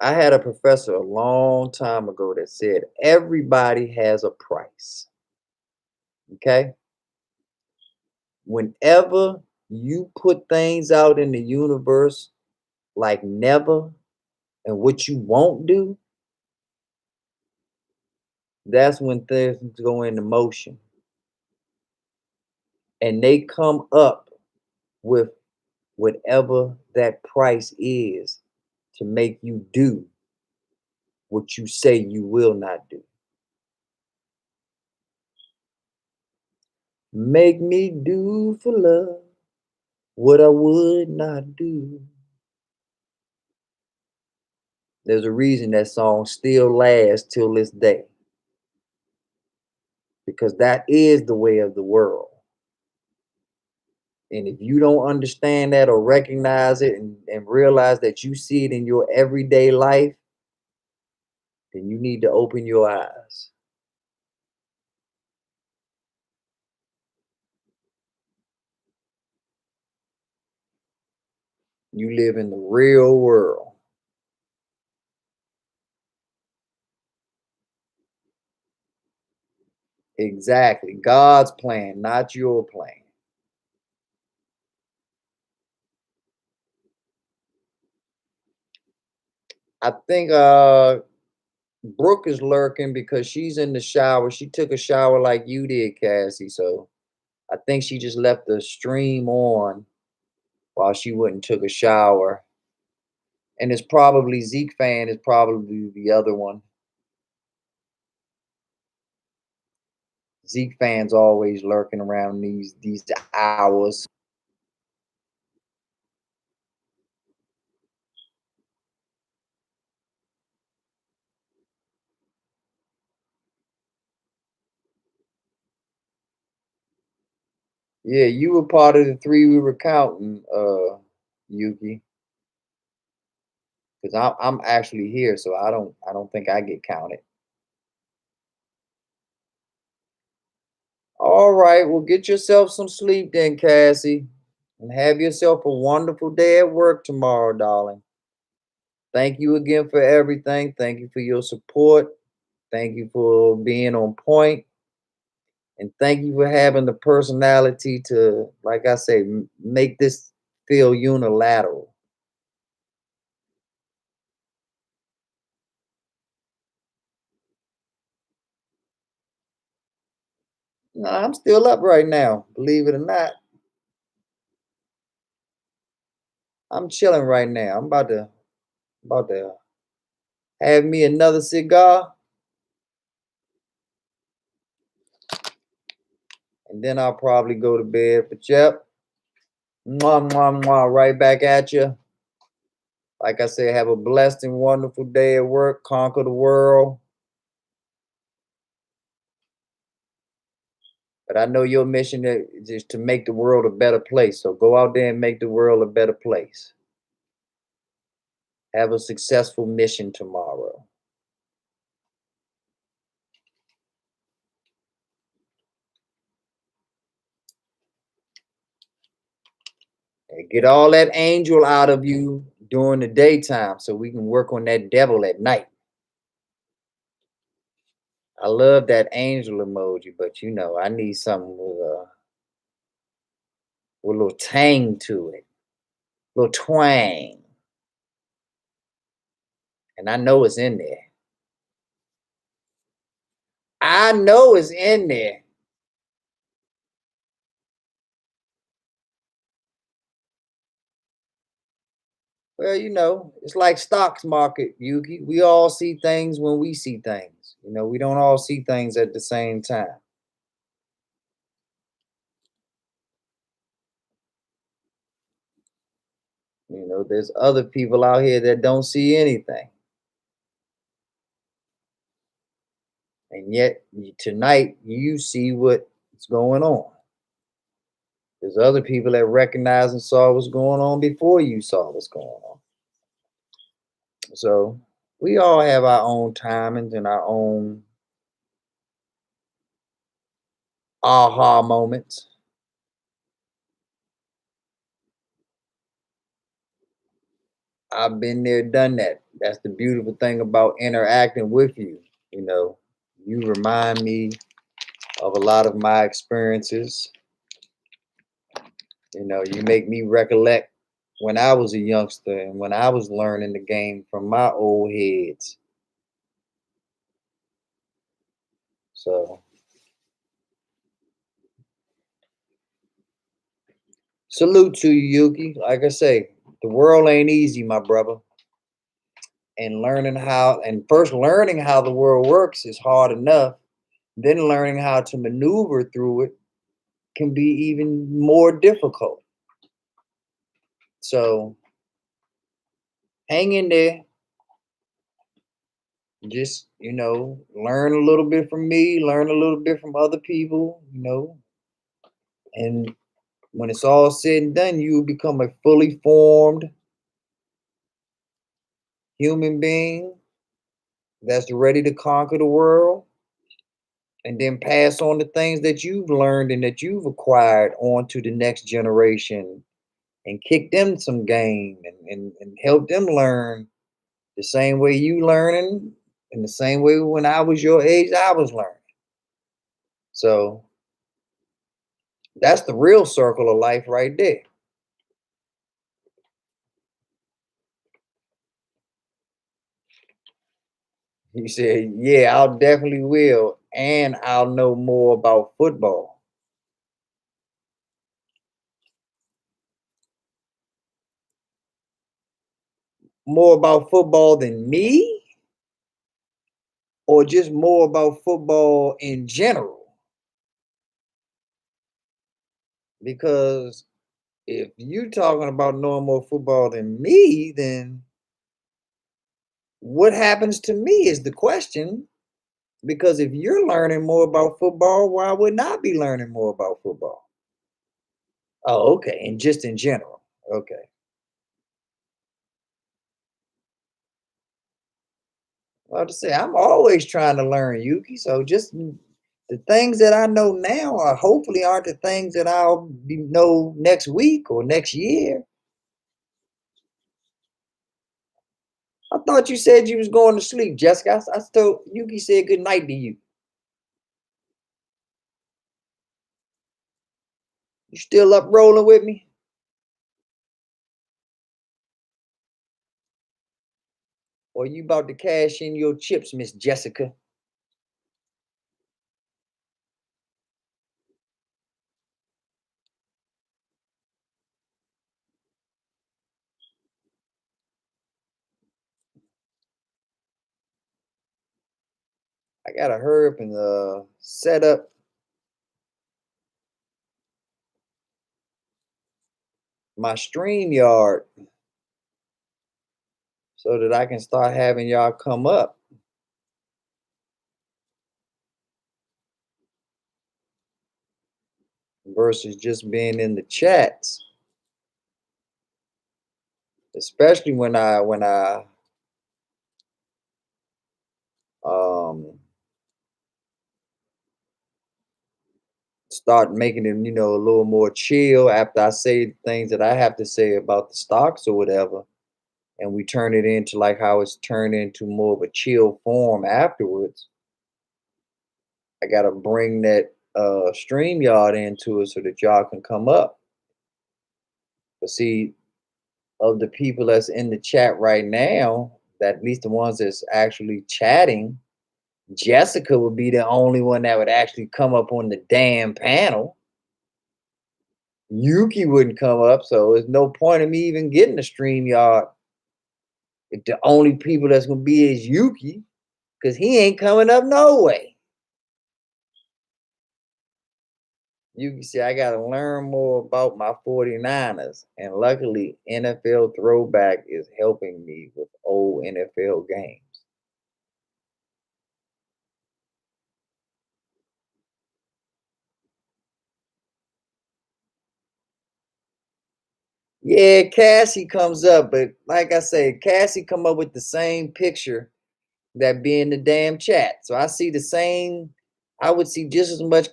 I had a professor a long time ago that said everybody has a price. Okay. Whenever you put things out in the universe like never and what you won't do, that's when things go into motion. And they come up with whatever that price is to make you do what you say you will not do. Make me do for love what I would not do. There's a reason that song still lasts till this day because that is the way of the world. And if you don't understand that or recognize it and realize that you see it in your everyday life, then you need to open your eyes. You live in the real world. Exactly. God's plan, not your plan. I think Brooke is lurking because she's in the shower. She took a shower like you did, Cassie. So I think she just left the stream on while she went and took a shower. And it's probably Zeke fan is probably the other one. Zeke fans always lurking around these hours. Yeah, you were part of the three we were counting, Yuki. Because I'm actually here, so I don't think I get counted. All right, well get yourself some sleep then, Cassie. And have yourself a wonderful day at work tomorrow, darling. Thank you again for everything. Thank you for your support. Thank you for being on point. And thank you for having the personality to, like I say, make this feel unilateral. No, I'm still up right now, believe it or not. I'm chilling right now. I'm about to have me another cigar, and then I'll probably go to bed. But yep, mwah, mwah, mwah, right back at you. Like I said, have a blessed and wonderful day at work. Conquer the world. But I know your mission is to make the world a better place. So go out there and make the world a better place. Have a successful mission tomorrow. And get all that angel out of you during the daytime so we can work on that devil at night. I love that angel emoji, but I need something with a little tang to it, a little twang. And I know it's in there. I know it's in there. Well, it's like stocks market, Yuki. We all see things when we see things. We don't all see things at the same time. There's other people out here that don't see anything. And yet tonight you see what's going on. There's other people that recognize and saw what's going on before you saw what's going on. So we all have our own timings and our own aha moments. I've been there, done that. That's the beautiful thing about interacting with you. You know, you remind me of a lot of my experiences. You know, you make me recollect when I was a youngster and when I was learning the game from my old heads. So, salute to you, Yuki. Like I say, the world ain't easy, my brother. And first learning how the world works is hard enough. Then learning how to maneuver through it can be even more difficult. So, hang in there. Just, learn a little bit from me, learn a little bit from other people, and when it's all said and done, you become a fully formed human being that's ready to conquer the world and then pass on the things that you've learned and that you've acquired on to the next generation and kick them some game and help them learn the same way you learning and the same way when I was your age, I was learning. So that's the real circle of life right there. He said, yeah, I'll definitely will. And I'll know more about football. More about football than me, or just more about football in general? Because if you talking about knowing more football than me, then what happens to me is the question. Because if you're learning more about football, why would I be learning more about football? Oh, okay. And just in general. Okay. Well, to say I'm always trying to learn, Yuki. So just the things that I know now are hopefully aren't the things that know next week or next year. I thought you said you was going to sleep, Jessica. I told Yuki said good night to you. You still up rolling with me? Or you about to cash in your chips, Miss Jessica? I gotta hurry up and set up my stream yard so that I can start having y'all come up versus just being in the chats. Especially when I um start making them, a little more chill after I say the things that I have to say about the stocks or whatever, and we turn it into like how it's turned into more of a chill form afterwards. I gotta bring that StreamYard into it so that y'all can come up. But see, of the people that's in the chat right now, that at least the ones that's actually chatting, Jessica would be the only one that would actually come up on the damn panel. Yuki wouldn't come up, so there's no point in me even getting a StreamYard if the only people that's gonna be is Yuki, because he ain't coming up no way. Yuki said, I gotta learn more about my 49ers. And luckily, NFL Throwback is helping me with old NFL games. Yeah, Cassie comes up, but like I said, Cassie come up with the same picture that be in the damn chat. So I see the same, I would see just as much,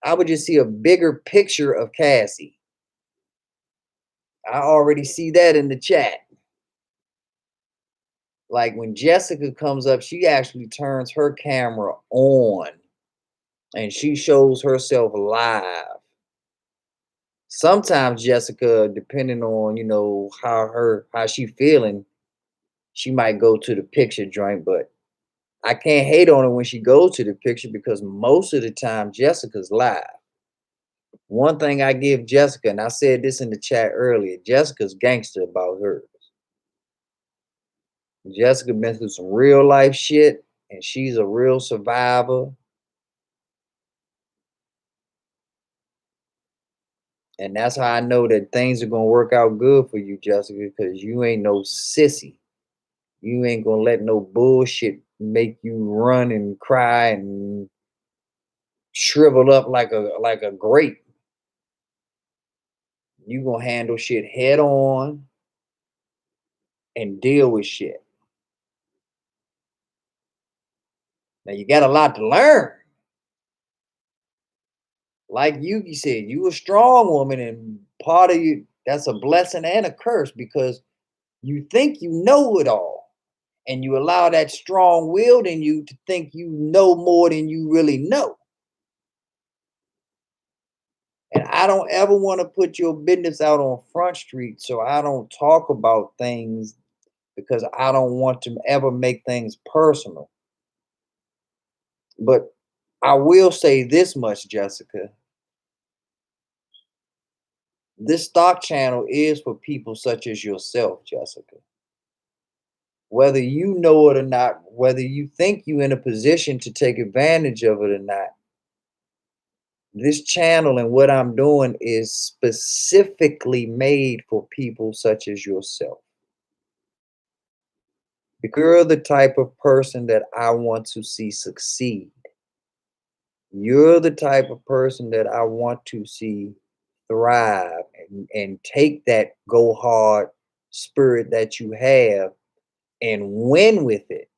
I would just see a bigger picture of Cassie. I already see that in the chat. Like when Jessica comes up, she actually turns her camera on and she shows herself live. Sometimes Jessica, depending on how she feeling, she might go to the picture joint, but I can't hate on her when she goes to the picture because most of the time Jessica's live. One thing I give Jessica, and I said this in the chat earlier, Jessica's gangster about hers. Jessica been through some real life shit, and she's a real survivor. And that's how I know that things are gonna work out good for you, Jessica, because you ain't no sissy. You ain't gonna let no bullshit make you run and cry and shrivel up like a grape. You gonna handle shit head on and deal with shit. Now you got a lot to learn. Like Yuki said, you a strong woman, and part of you that's a blessing and a curse because you think you know it all, and you allow that strong will in you to think you know more than you really know. And I don't ever want to put your business out on Front Street, so I don't talk about things because I don't want to ever make things personal. But I will say this much, Jessica. This stock channel is for people such as yourself, Jessica. Whether you know it or not, whether you think you're in a position to take advantage of it or not, this channel and what I'm doing is specifically made for people such as yourself. Because you're the type of person that I want to see succeed. You're the type of person that I want to see thrive and take that go hard spirit that you have and win with it.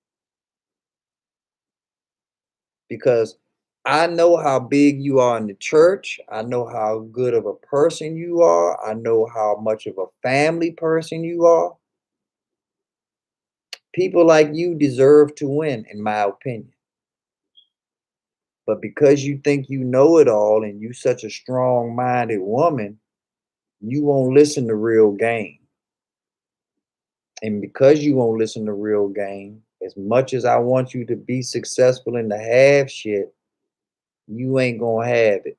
Because I know how big you are in the church. I know how good of a person you are. I know how much of a family person you are. People like you deserve to win, in my opinion. But because you think you know it all and you such a strong-minded woman, you won't listen to real game. And because you won't listen to real game, as much as I want you to be successful and to have shit, you ain't gonna have it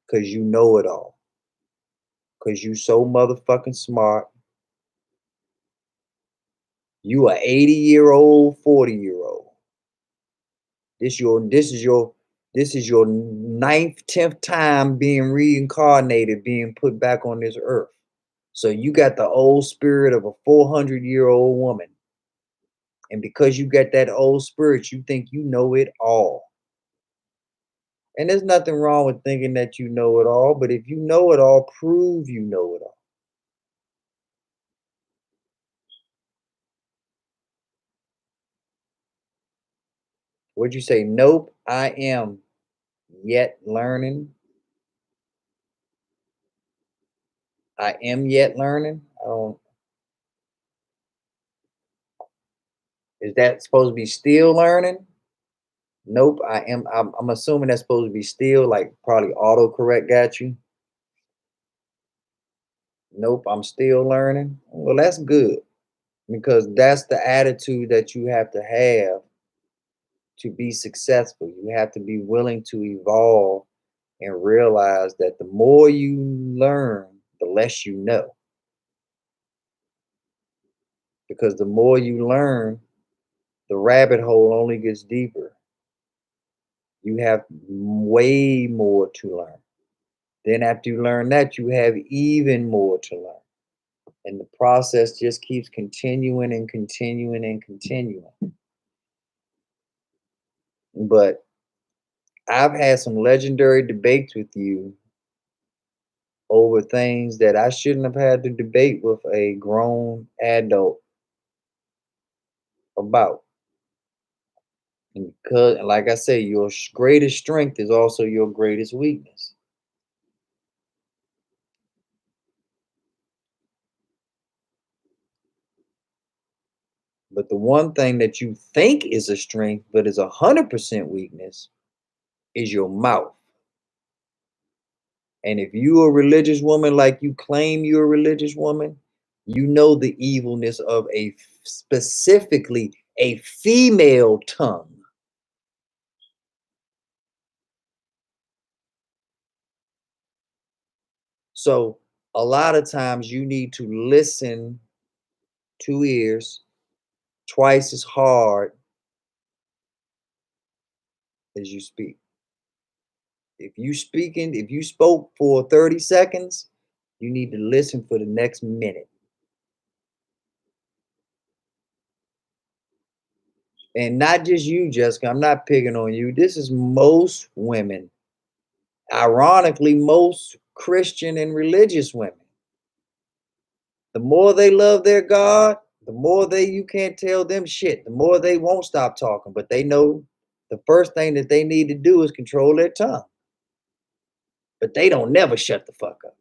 because you know it all. Because you so motherfucking smart. You a 80-year-old, 40-year-old. This is your ninth, 10th time being reincarnated, being put back on this earth. So you got the old spirit of a 400-year-old woman. And because you got that old spirit, you think you know it all. And there's nothing wrong with thinking that you know it all, but if you know it all, prove you know it all. Would you say, nope, I am yet learning? I am yet learning? I don't, is that supposed to be still learning? Nope, I am. I'm assuming that's supposed to be still, like probably autocorrect got you. Nope, I'm still learning. Well, that's good because that's the attitude that you have to be successful. You have to be willing to evolve and realize that the more you learn, the less you know. Because the more you learn, the rabbit hole only gets deeper. You have way more to learn. Then after you learn that, you have even more to learn. And the process just keeps continuing and continuing and continuing. But I've had some legendary debates with you over things that I shouldn't have had to debate with a grown adult about. And because, like I say, your greatest strength is also your greatest weakness. But the one thing that you think is a strength, but is 100% weakness, is your mouth. And if you a religious woman like you claim you're a religious woman, you know the evilness of specifically a female tongue. So a lot of times you need to listen 2 ears twice as hard as you speak. If you spoke for 30 seconds, you need to listen for the next minute. And not just you, Jessica. I'm not picking on you. This is most women. Ironically, most Christian and religious women. The more they love their God, the more you can't tell them shit. The more they won't stop talking. But they know the first thing that they need to do is control their tongue. But they don't never shut the fuck up.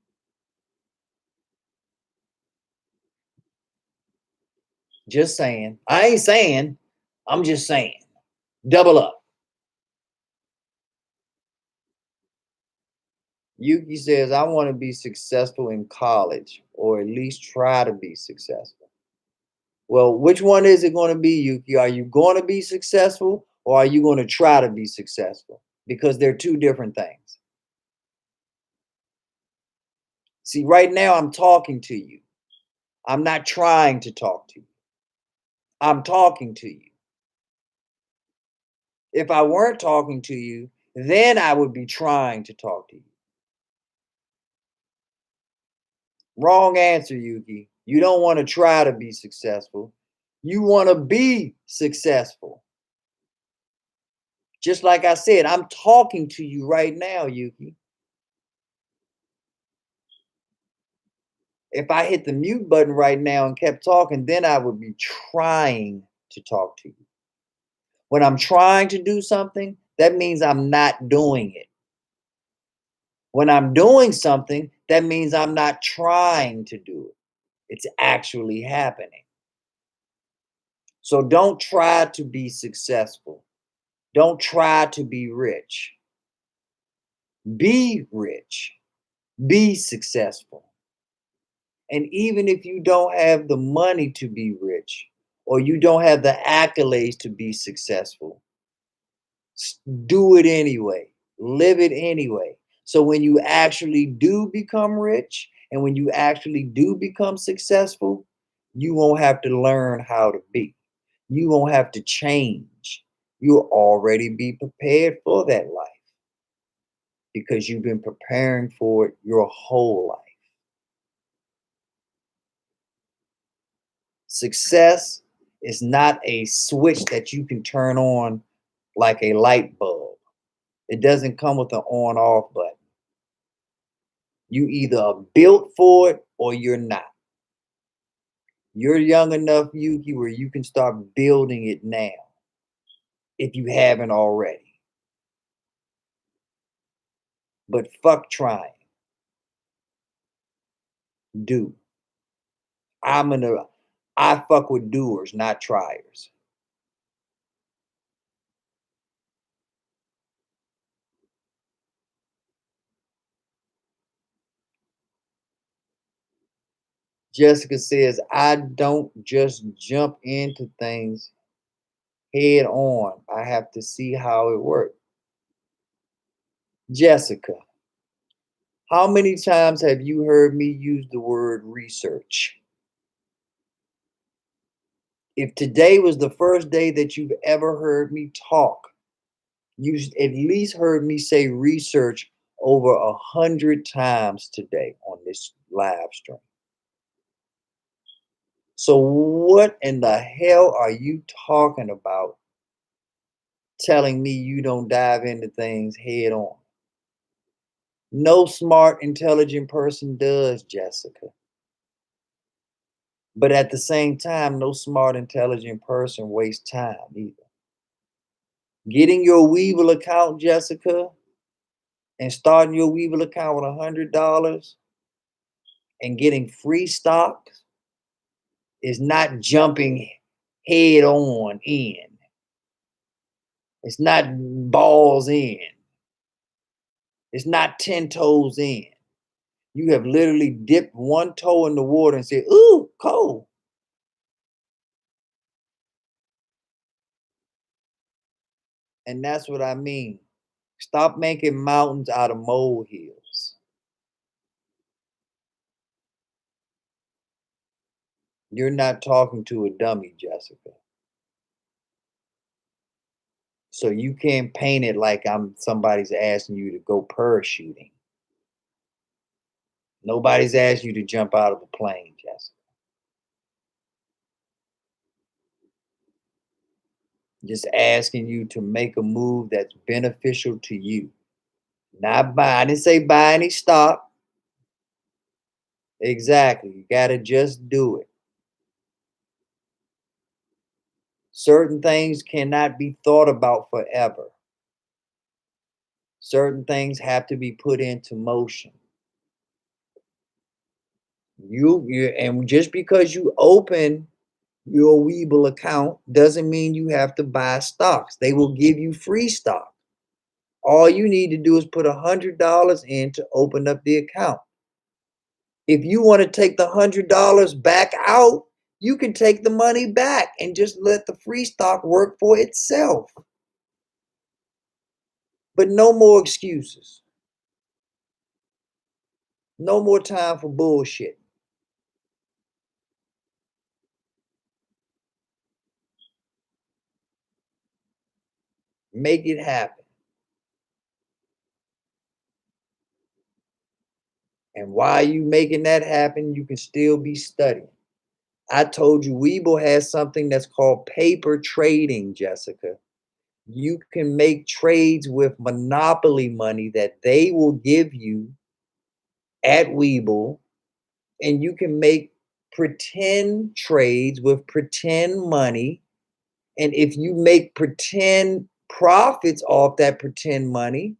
Just saying. I ain't saying. I'm just saying. Double up. Yuki says, I want to be successful in college, or at least try to be successful. Well, which one is it going to be, Yuki? Are you going to be successful, or are you going to try to be successful? Because they're two different things. See, right now I'm talking to you. I'm not trying to talk to you. I'm talking to you. If I weren't talking to you, then I would be trying to talk to you. Wrong answer, Yuki. You don't want to try to be successful. You want to be successful. Just like I said, I'm talking to you right now, Yuki. If I hit the mute button right now and kept talking, then I would be trying to talk to you. When I'm trying to do something, that means I'm not doing it. When I'm doing something, that means I'm not trying to do it. It's actually happening. So don't try to be successful. Don't try to be rich. Be rich. Be successful. And even if you don't have the money to be rich, or you don't have the accolades to be successful, do it anyway. Live it anyway. So when you actually do become rich and when you actually do become successful, you won't have to learn how to be. You won't have to change. You'll already be prepared for that life because you've been preparing for it your whole life. Success is not a switch that you can turn on like a light bulb. It doesn't come with an on off button. You either are built for it or you're not. You're young enough, Yuki, where you can start building it now if you haven't already. But fuck trying. Do. I fuck with doers, not triers. Jessica says, I don't just jump into things head on. I have to see how it works. Jessica, how many times have you heard me use the word research? If today was the first day that you've ever heard me talk, you at least heard me say research over 100 times today on this live stream. So what in the hell are you talking about telling me you don't dive into things head on? No smart, intelligent person does, Jessica. But at the same time, no smart, intelligent person wastes time either. Getting your Weevil account, Jessica, and starting your Weevil account with $100 and getting free stocks is not jumping head on in. It's not balls in. It's not 10 toes in. You have literally dipped one toe in the water and said, ooh, cold. And that's what I mean. Stop making mountains out of molehills. You're not talking to a dummy, Jessica. So you can't paint it like I'm somebody's asking you to go parachuting. Nobody's asked you to jump out of a plane, Jessica. Just asking you to make a move that's beneficial to you. Not buy. I didn't say buy any stock. Exactly. You gotta just do it. Certain things cannot be thought about forever. Certain things have to be put into motion. You and just because you open your Weeble account doesn't mean you have to buy stocks. They will give you free stock. All you need to do is put $100 in to open up the account. If you want to take the $100 back out, you can take the money back and just let the free stock work for itself. But no more excuses. No more time for bullshit. Make it happen. And while you making that happen, you can still be studying. I told you Webull has something that's called paper trading, Jessica. You can make trades with monopoly money that they will give you at Webull, and you can make pretend trades with pretend money. And if you make pretend profits off that pretend money,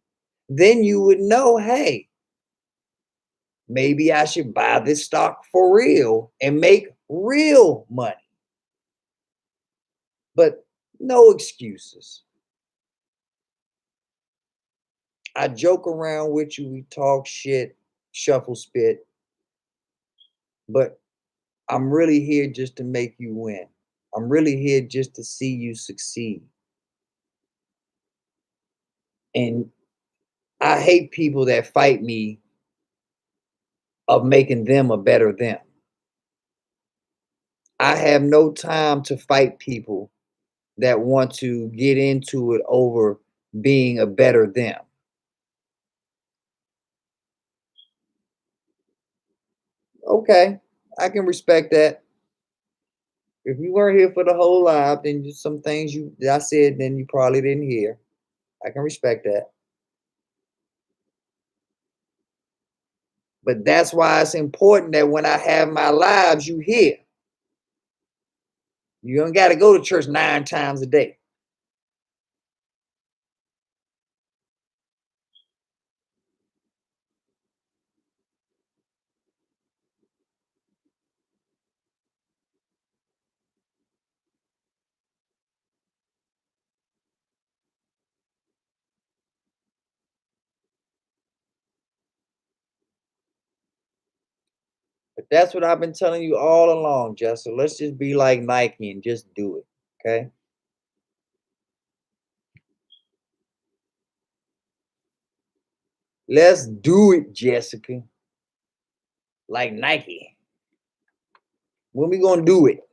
then you would know, hey, maybe I should buy this stock for real and make real money. But no excuses. I joke around with you, we talk shit, shuffle spit, but I'm really here just to make you win. I'm really here just to see you succeed. And I hate people that fight me of making them a better them. I have no time to fight people that want to get into it over being a better them. Okay, I can respect that. If you weren't here for the whole live, then just some things you that I said, then you probably didn't hear. I can respect that. But that's why it's important that when I have my lives, you hear. You don't got to go to church 9 times a day. But that's what I've been telling you all along, Jess. So let's just be like Nike and just do it. Okay. Let's do it, Jessica. Like Nike. When we gonna do it?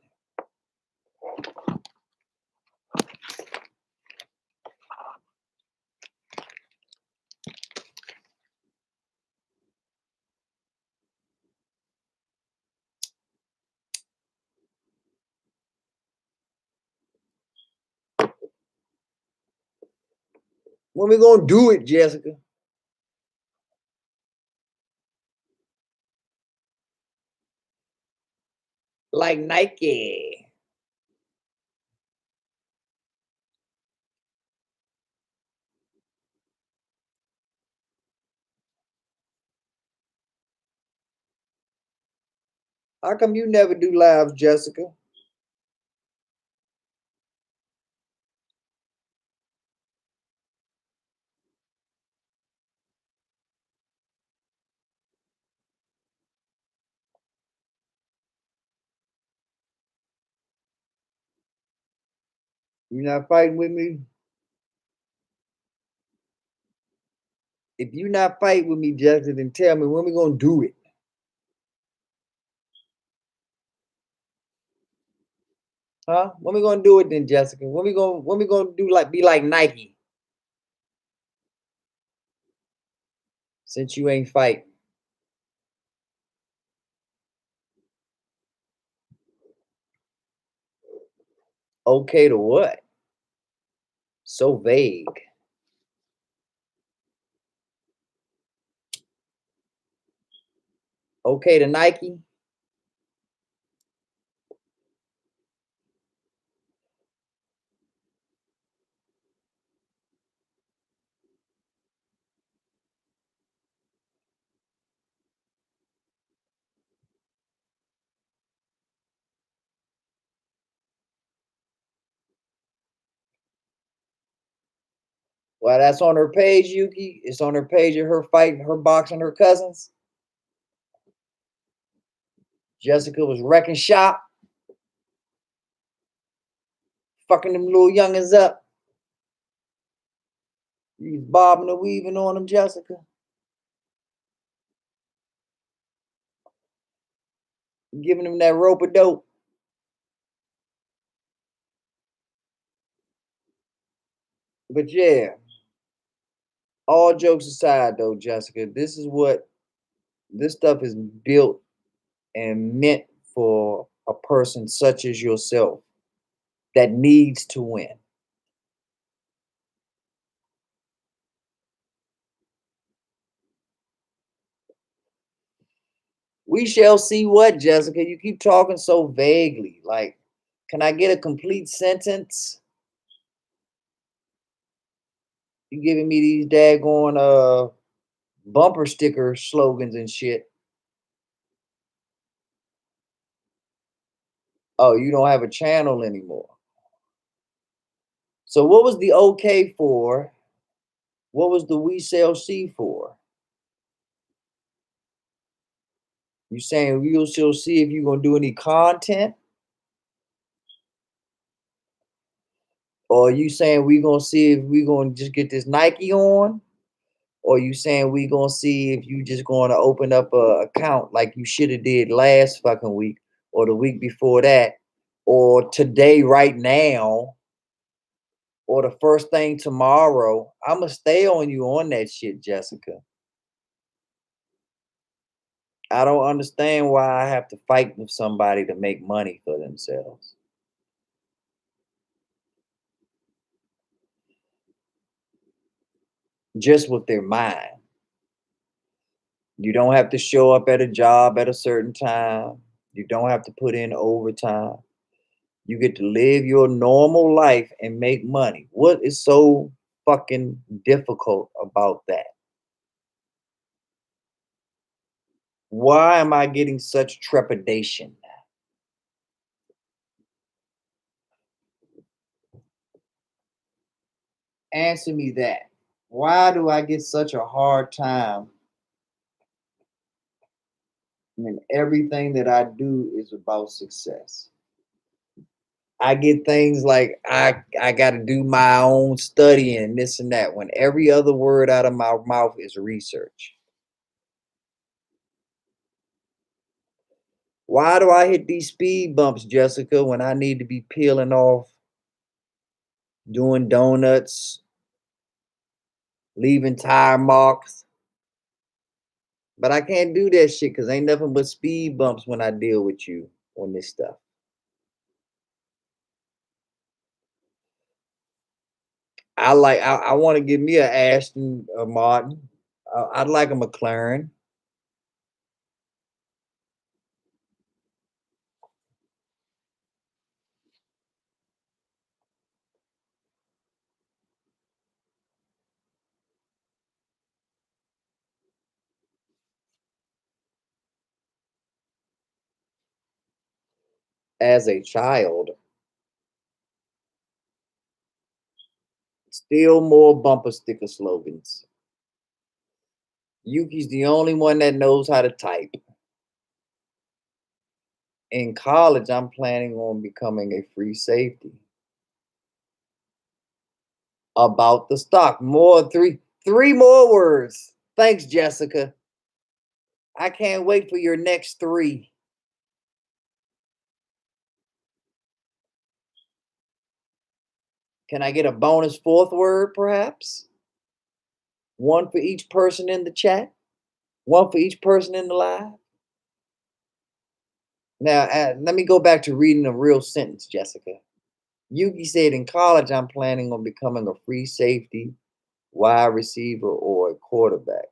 When we gonna do it, Jessica? Like Nike. How come you never do lives, Jessica? You not fighting with me? If you not fighting with me, Jessica, then tell me when we gonna do it. Huh? When we gonna do it then, Jessica? When we gonna do like be like Nike since you ain't fighting? Okay to what? So vague. Okay to Nike? Well, that's on her page, Yuki. It's on her page of her fighting, her boxing her cousins. Jessica was wrecking shop, fucking them little youngins up. You was bobbing and weaving on them, Jessica. Giving them that rope a dope. But yeah, all jokes aside though, Jessica, this is what this stuff is built and meant for a person such as yourself that needs to win. We shall see what, Jessica. You keep talking so vaguely. Like, can I get a complete sentence? You giving me these daggone bumper sticker slogans and shit. Oh, you don't have a channel anymore. So what was the okay for? What was the we shall see for? You saying we'll still see if you're gonna do any content? Or you saying we gonna see if we gonna just get this Nike on? Or you saying we gonna see if you just gonna open up a account like you should have did last fucking week or the week before that or today right now or the first thing tomorrow? I'ma stay on you on that shit, Jessica. I don't understand why I have to fight with somebody to make money for themselves. Just with their mind. You don't have to show up at a job at a certain time. You don't have to put in overtime. You get to live your normal life and make money. What is so fucking difficult about that? Why am I getting such trepidation? Answer me that. Why do I get such a hard time when everything that I do is about success? I get things like I got to do my own studying, this and that, when every other word out of my mouth is research. Why do I hit these speed bumps, Jessica, when I need to be peeling off, doing donuts, leaving tire marks? But I can't do that shit because ain't nothing but speed bumps when I deal with you on this stuff. I want to give me a Aston Martin. I'd like a McLaren as a child. Still more bumper sticker slogans. Yuki's the only one that knows how to type. In college, I'm planning on becoming a free safety. About the stock. More three more words. Thanks, Jessica. I can't wait for your next three. Can I get a bonus fourth word, perhaps? One for each person in the chat, one for each person in the live. Now, let me go back to reading a real sentence, Jessica. Yuki said, in college, I'm planning on becoming a free safety, wide receiver, or a quarterback.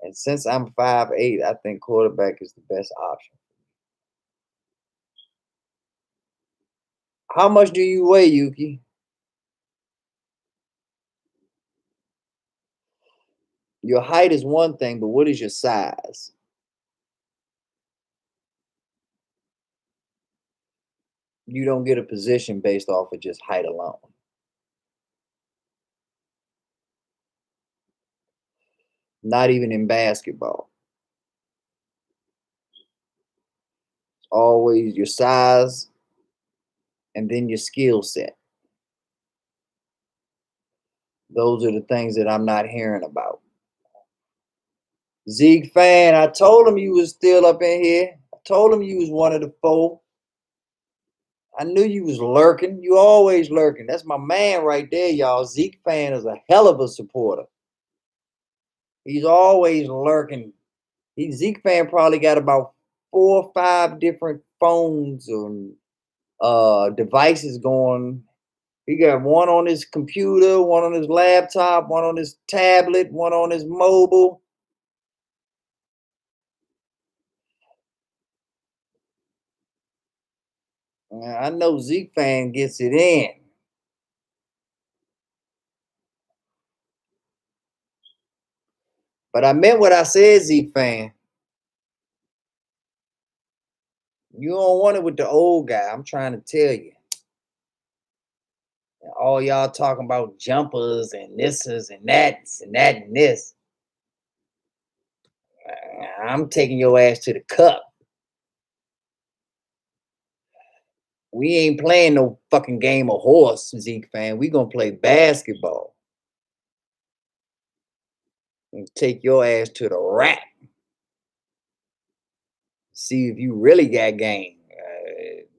And since I'm 5'8", I think quarterback is the best option. How much do you weigh, Yuki? Your height is one thing, but what is your size? You don't get a position based off of just height alone. Not even in basketball. Always your size and then your skill set. Those are the things that I'm not hearing about. Zeke fan, I told him you was still up in here. I told him you was one of the four. I knew you was lurking. You always lurking. That's my man right there, y'all. Zeke fan is a hell of a supporter. He's always lurking. Zeke fan probably got about 4 or 5 different phones and devices going. He got one on his computer, one on his laptop, one on his tablet, one on his mobile. I know Zeke fan gets it in. But I meant what I said, Zeke fan. You don't want it with the old guy. I'm trying to tell you. All y'all talking about jumpers and thises and that's and that and this. I'm taking your ass to the cup. We ain't playing no fucking game of horse, Zeke fan. We gonna play basketball. And take your ass to the rack. See if you really got game.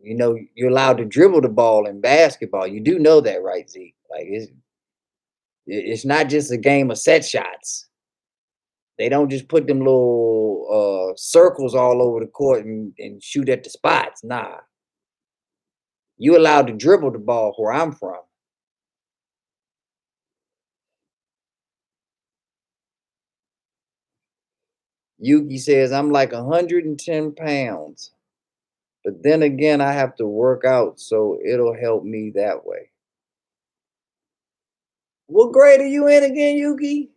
You know, you're allowed to dribble the ball in basketball. You do know that, right, Zeke? Like it's not just a game of set shots. They don't just put them little circles all over the court and shoot at the spots. Nah, you allowed to dribble the ball where I'm from. Yuki says I'm like 110 pounds, but then again, I have to work out, so it'll help me that way. What grade are you in again, Yuki?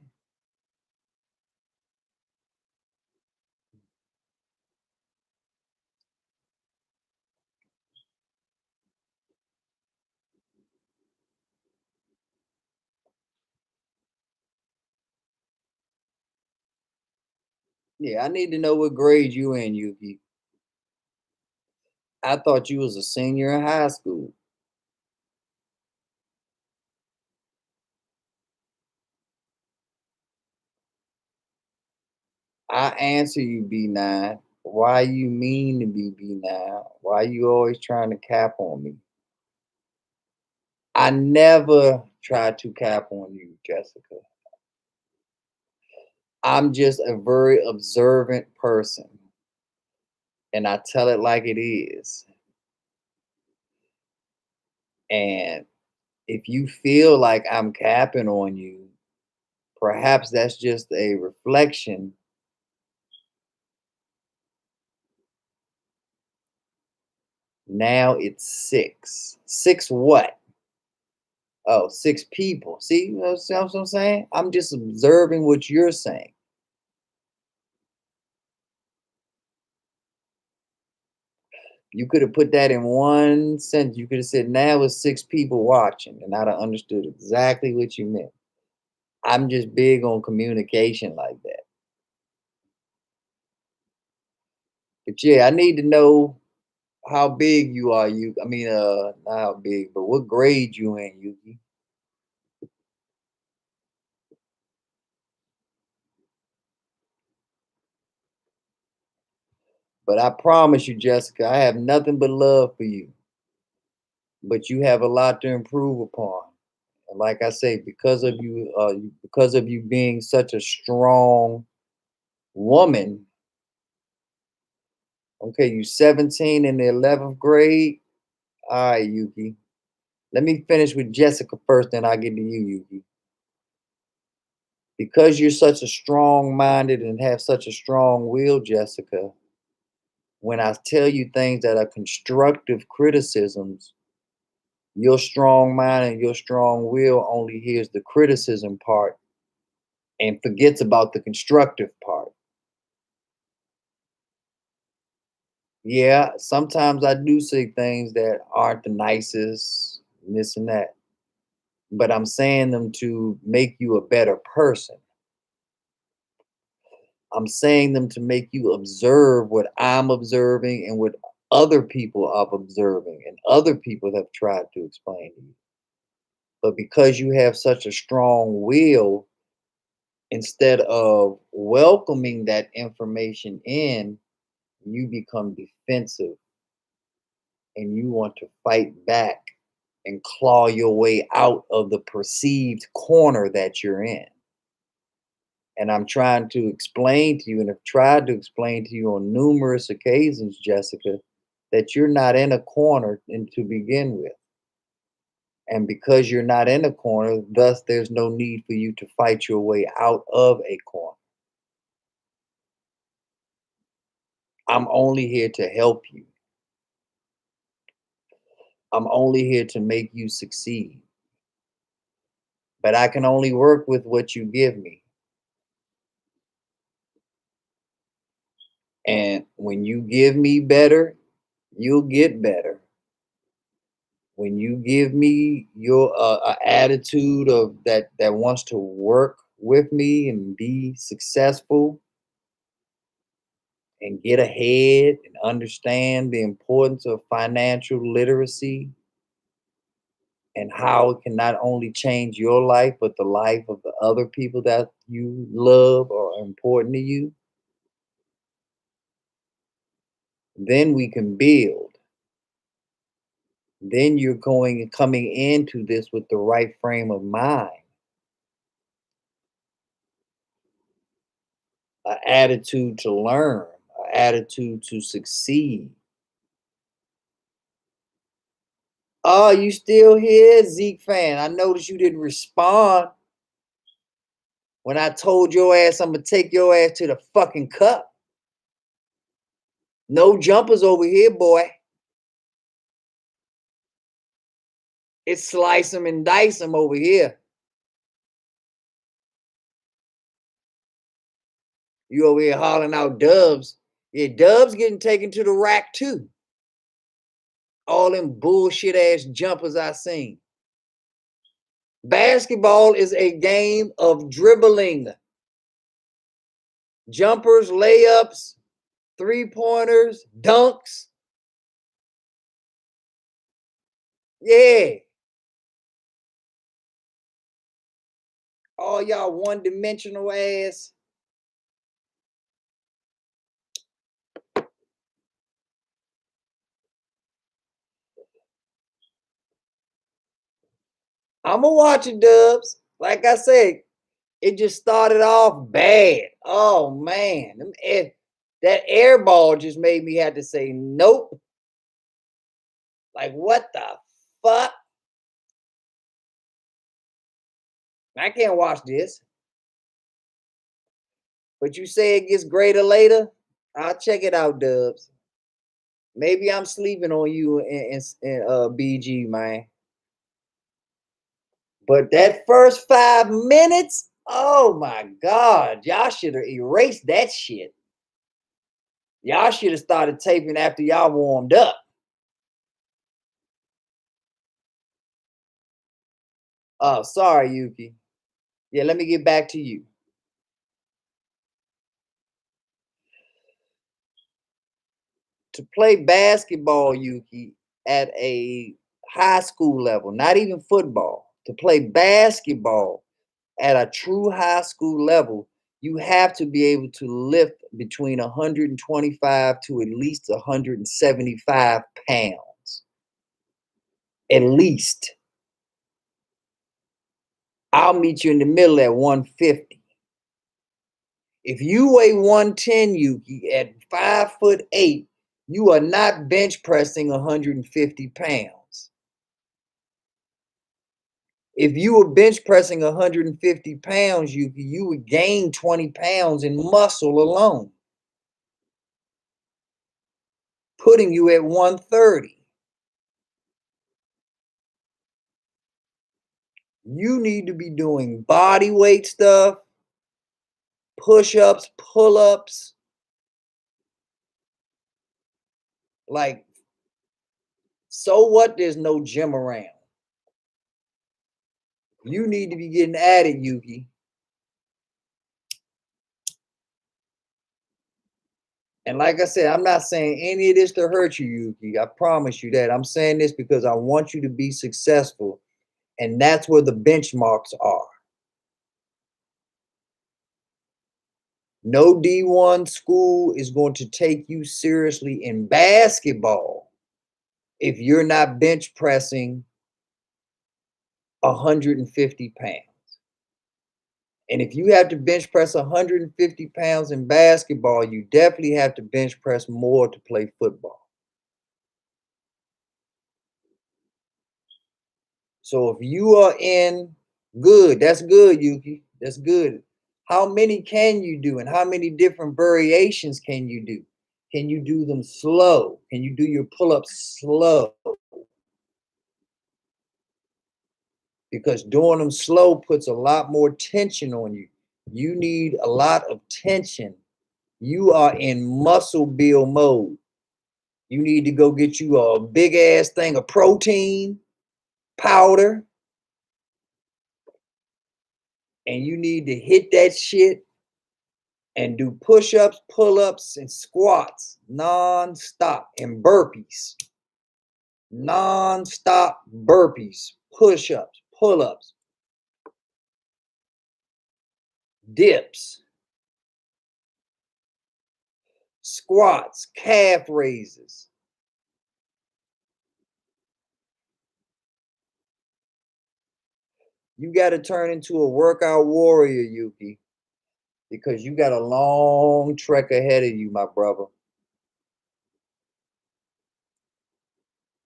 Yeah, I need to know what grade you in, Yuki. I thought you was a senior in high school. I answer you, B9. Why you mean to be B9? Why you always trying to cap on me? I never try to cap on you, Jessica. I'm just a very observant person, and I tell it like it is. And if you feel like I'm capping on you, perhaps that's just a reflection. Now it's six. Six what? Oh, six people. See, see what I'm saying? I'm just observing what you're saying. You could have put that in one sentence. You could have said, now it's six people watching, and I'd have understood exactly what you meant. I'm just big on communication like that. But yeah, I need to know how big you are. You, I mean, not how big, but what grade you in, Yuki? But I promise you, Jessica, I have nothing but love for you. But you have a lot to improve upon. And like I say, because of you being such a strong woman, okay, you 17 in the 11th grade. All right, Yuki. Let me finish with Jessica first, then I'll get to you, Yuki. Because you're such a strong minded and have such a strong will, Jessica, when I tell you things that are constructive criticisms, your strong mind and your strong will only hears the criticism part and forgets about the constructive part. Yeah, sometimes I do say things that aren't the nicest, and this and that, but I'm saying them to make you a better person. I'm saying them to make you observe what I'm observing and what other people are observing and other people have tried to explain to you. But because you have such a strong will, instead of welcoming that information in, you become defensive and you want to fight back and claw your way out of the perceived corner that you're in. And I'm trying to explain to you, and have tried to explain to you on numerous occasions, Jessica, that you're not in a corner to begin with. And because you're not in a corner, thus there's no need for you to fight your way out of a corner. I'm only here to help you. I'm only here to make you succeed. But I can only work with what you give me. And when you give me better, you'll get better. When you give me your attitude of that wants to work with me and be successful and get ahead and understand the importance of financial literacy and how it can not only change your life but the life of the other people that you love or are important to you, then we can build. Then you're going and coming into this with the right frame of mind, an attitude to learn, an attitude to succeed. Oh, you still here, Zeke fan? I noticed you didn't respond when I told your ass I'm gonna take your ass to the fucking cup. No jumpers over here, boy. It's slice them and dice them over here. You over here hollering out Dubs. Yeah, Dubs getting taken to the rack too. All them bullshit ass jumpers I seen. Basketball is a game of dribbling. Jumpers, layups, three-pointers, dunks. Yeah. All y'all one-dimensional ass. I'ma watch it, Dubs. Like I said, it just started off bad. Oh man. That air ball just made me have to say nope. Like what the fuck? I can't watch this. But you say it gets greater later? I'll check it out, Dubs. Maybe I'm sleeping on you in BG, man. But that first 5 minutes, oh my God, y'all should have erased that shit. Y'all should have started taping after y'all warmed up. Oh, sorry, Yuki. Yeah, let me get back to you. To play basketball, Yuki, at a high school level, not even football, to play basketball at a true high school level, You have to be able to lift between 125 to at least 175 pounds. At least. I'll meet you in the middle at 150. If you weigh 110, Yuki, at 5'8", you are not bench pressing 150 pounds. If you were bench pressing 150 pounds, Yuki, you would gain 20 pounds in muscle alone, putting you at 130. You need to be doing body weight stuff, push-ups, pull-ups. Like, so what? There's no gym around. You need to be getting at it, Yuki. And like I said, I'm not saying any of this to hurt you, Yuki. I promise you that. I'm saying this because I want you to be successful. And that's where the benchmarks are. No D1 school is going to take you seriously in basketball if you're not bench pressing 150 pounds. And if you have to bench press 150 pounds in basketball, you definitely have to bench press more to play football. So if you are in good, that's good, Yuki. That's good. How many can you do and how many different variations can you do? Can you do them slow? Can you do your pull-ups slow? Because doing them slow puts a lot more tension on you. You need a lot of tension. You are in muscle build mode. You need to go get you a big ass thing of protein powder, and you need to hit that shit and do push-ups, pull-ups, and squats non-stop, and burpees. Non-stop burpees, push-ups, pull-ups, dips, squats, calf raises. You got to turn into a workout warrior, Yuki, because you got a long trek ahead of you, my brother.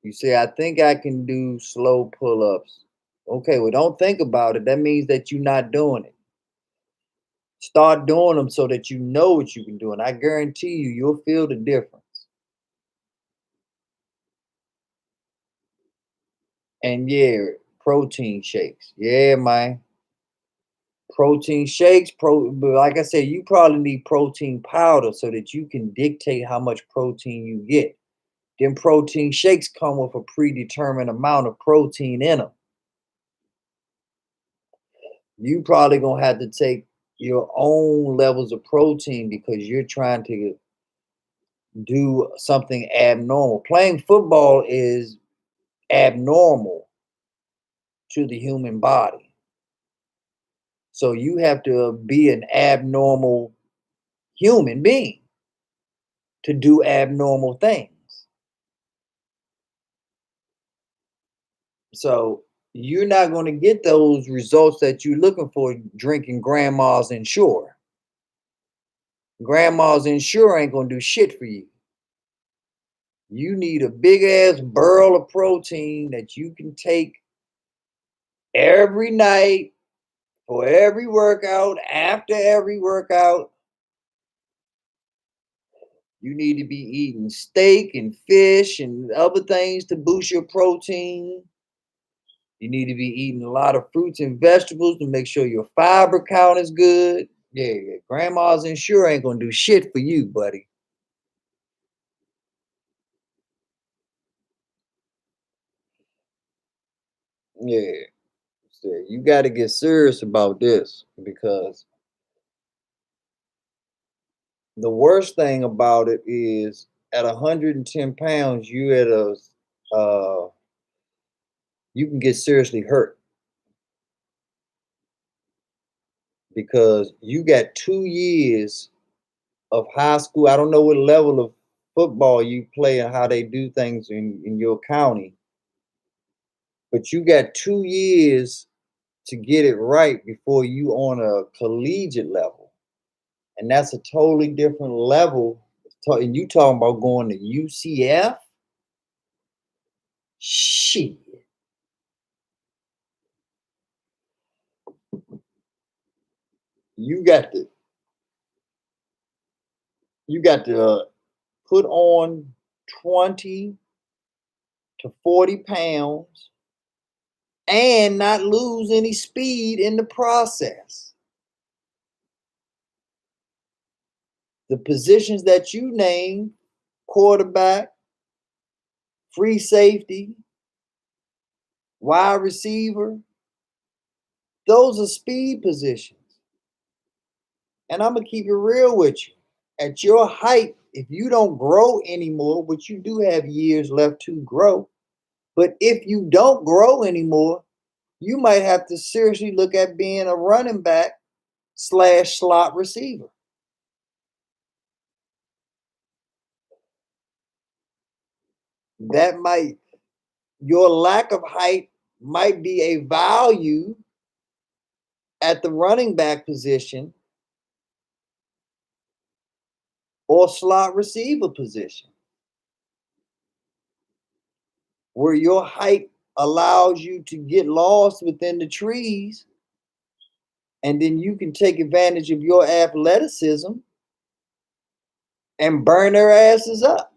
You say, I think I can do slow pull-ups. Okay, well, don't think about it. That means that you're not doing it. Start doing them so that you know what you can do. And I guarantee you, you'll feel the difference. And yeah, protein shakes. Yeah, man. Protein shakes, but like I said, you probably need protein powder so that you can dictate how much protein you get. Then protein shakes come with a predetermined amount of protein in them. You probably gonna have to take your own levels of protein because you're trying to do something abnormal. Playing football is abnormal to the human body. So you have to be an abnormal human being to do abnormal things. So you're not going to get those results that you're looking for drinking grandma's Ensure. Grandma's Ensure ain't going to do shit for you. You need a big ass barrel of protein that you can take every night for every workout, after every workout. You need to be eating steak and fish and other things to boost your protein. You need to be eating a lot of fruits and vegetables to make sure your fiber count is good. Yeah, yeah. Grandma's Ensure ain't gonna do shit for you, buddy. Yeah. So you got to get serious about this because the worst thing about it is at 110 pounds, uh, you can get seriously hurt because you got 2 years of high school. I don't know what level of football you play and how they do things in your county, but you got 2 years to get it right before you on a collegiate level. And that's a totally different level. And you talking about going to UCF? Shit. You got to put on 20 to 40 pounds and not lose any speed in the process. The positions that you name, quarterback, free safety, wide receiver, those are speed positions. And I'm going to keep it real with you. At your height, if you don't grow anymore, which you do have years left to grow, but if you don't grow anymore, you might have to seriously look at being a running back slash slot receiver. That might, your lack of height might be a value at the running back position or slot receiver position, where your height allows you to get lost within the trees, and then you can take advantage of your athleticism and burn their asses up.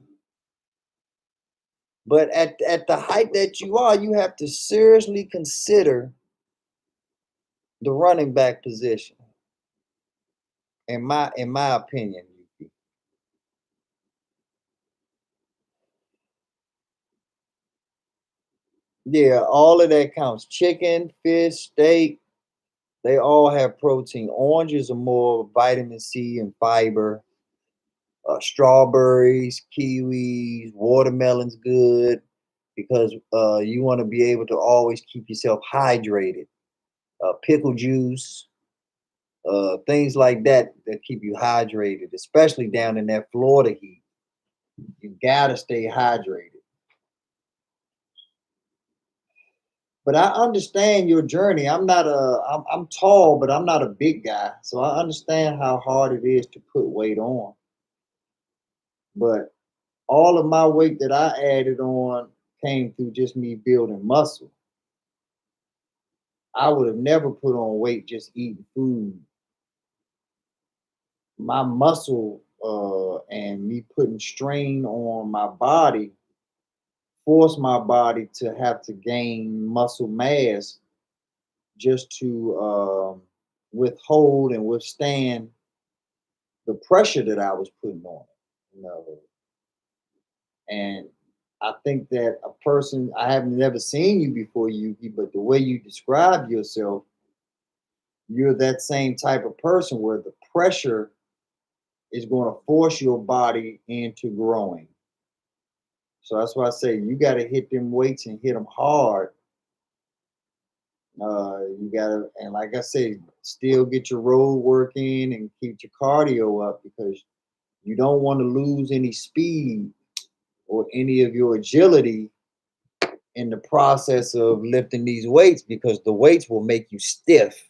But at the height that you are, you have to seriously consider the running back position. In my opinion, yeah, all of that counts. Chicken, fish, steak, they all have protein. Oranges are more vitamin C and fiber. Strawberries, kiwis, watermelons, good because you want to be able to always keep yourself hydrated. Pickle juice, things like that that keep you hydrated, especially down in that Florida heat. You gotta stay hydrated. But I understand your journey. I'm tall, but I'm not a big guy, so I understand how hard it is to put weight on. But all of my weight that I added on came through just me building muscle. I would have never put on weight just eating food. My muscle and me putting strain on my body forced my body to have to gain muscle mass just to withhold and withstand the pressure that I was putting on it. And I think that a person, I have never seen you before, Yuki, but the way you describe yourself, you're that same type of person where the pressure is going to force your body into growing. So that's why I say you got to hit them weights and hit them hard. You got to, and like I said, still get your road work in and keep your cardio up because you don't want to lose any speed or any of your agility in the process of lifting these weights because the weights will make you stiff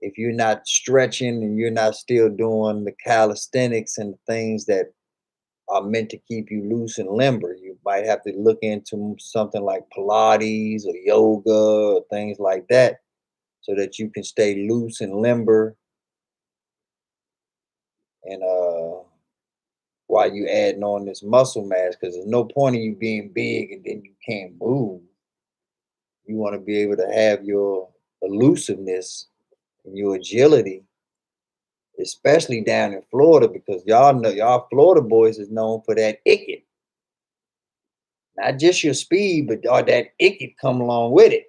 if you're not stretching and you're not still doing the calisthenics and things that are meant to keep you loose and limber. You might have to look into something like Pilates or yoga or things like that so that you can stay loose and limber and while you adding on this muscle mass because there's no point in you being big and then you can't move. You want to be able to have your elusiveness and your agility, especially down in Florida, because y'all know y'all Florida boys is known for that icket. Not just your speed, but all that icket come along with it.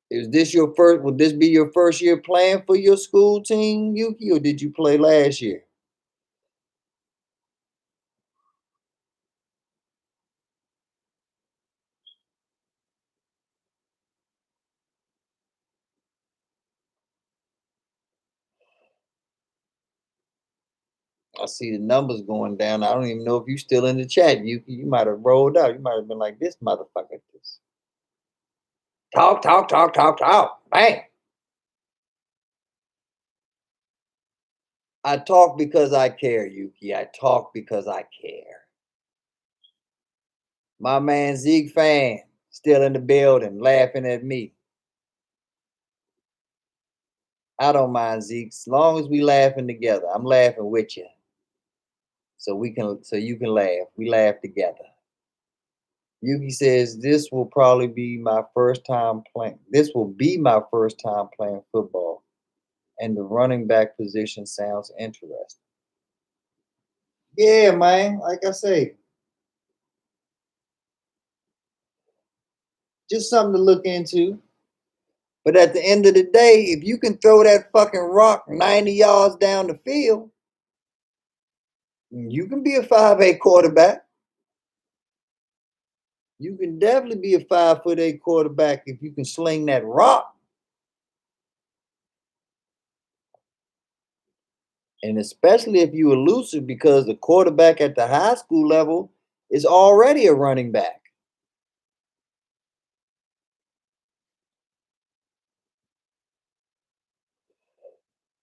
Is this your first? Would this be your first year playing for your school team, Yuki, or did you play last year? I see the numbers going down. I don't even know if you still in the chat. You might have rolled out. You might have been like this motherfucker. Just talk, talk, talk, talk, talk. Bang. I talk because I care, Yuki. I talk because I care. My man Zeke Fan still in the building, laughing at me. I don't mind Zeke, as long as we laughing together. I'm laughing with you, so you can laugh. We laugh together. Yuki says this will probably be my first time playing. This will be my first time playing football, and the running back position sounds interesting. Yeah, man. Like I say, just something to look into. But at the end of the day, if you can throw that fucking rock 90 yards down the field, you can be a 5'8" quarterback. You can definitely be a 5'8" quarterback if you can sling that rock. And especially if you elusive, because the quarterback at the high school level is already a running back.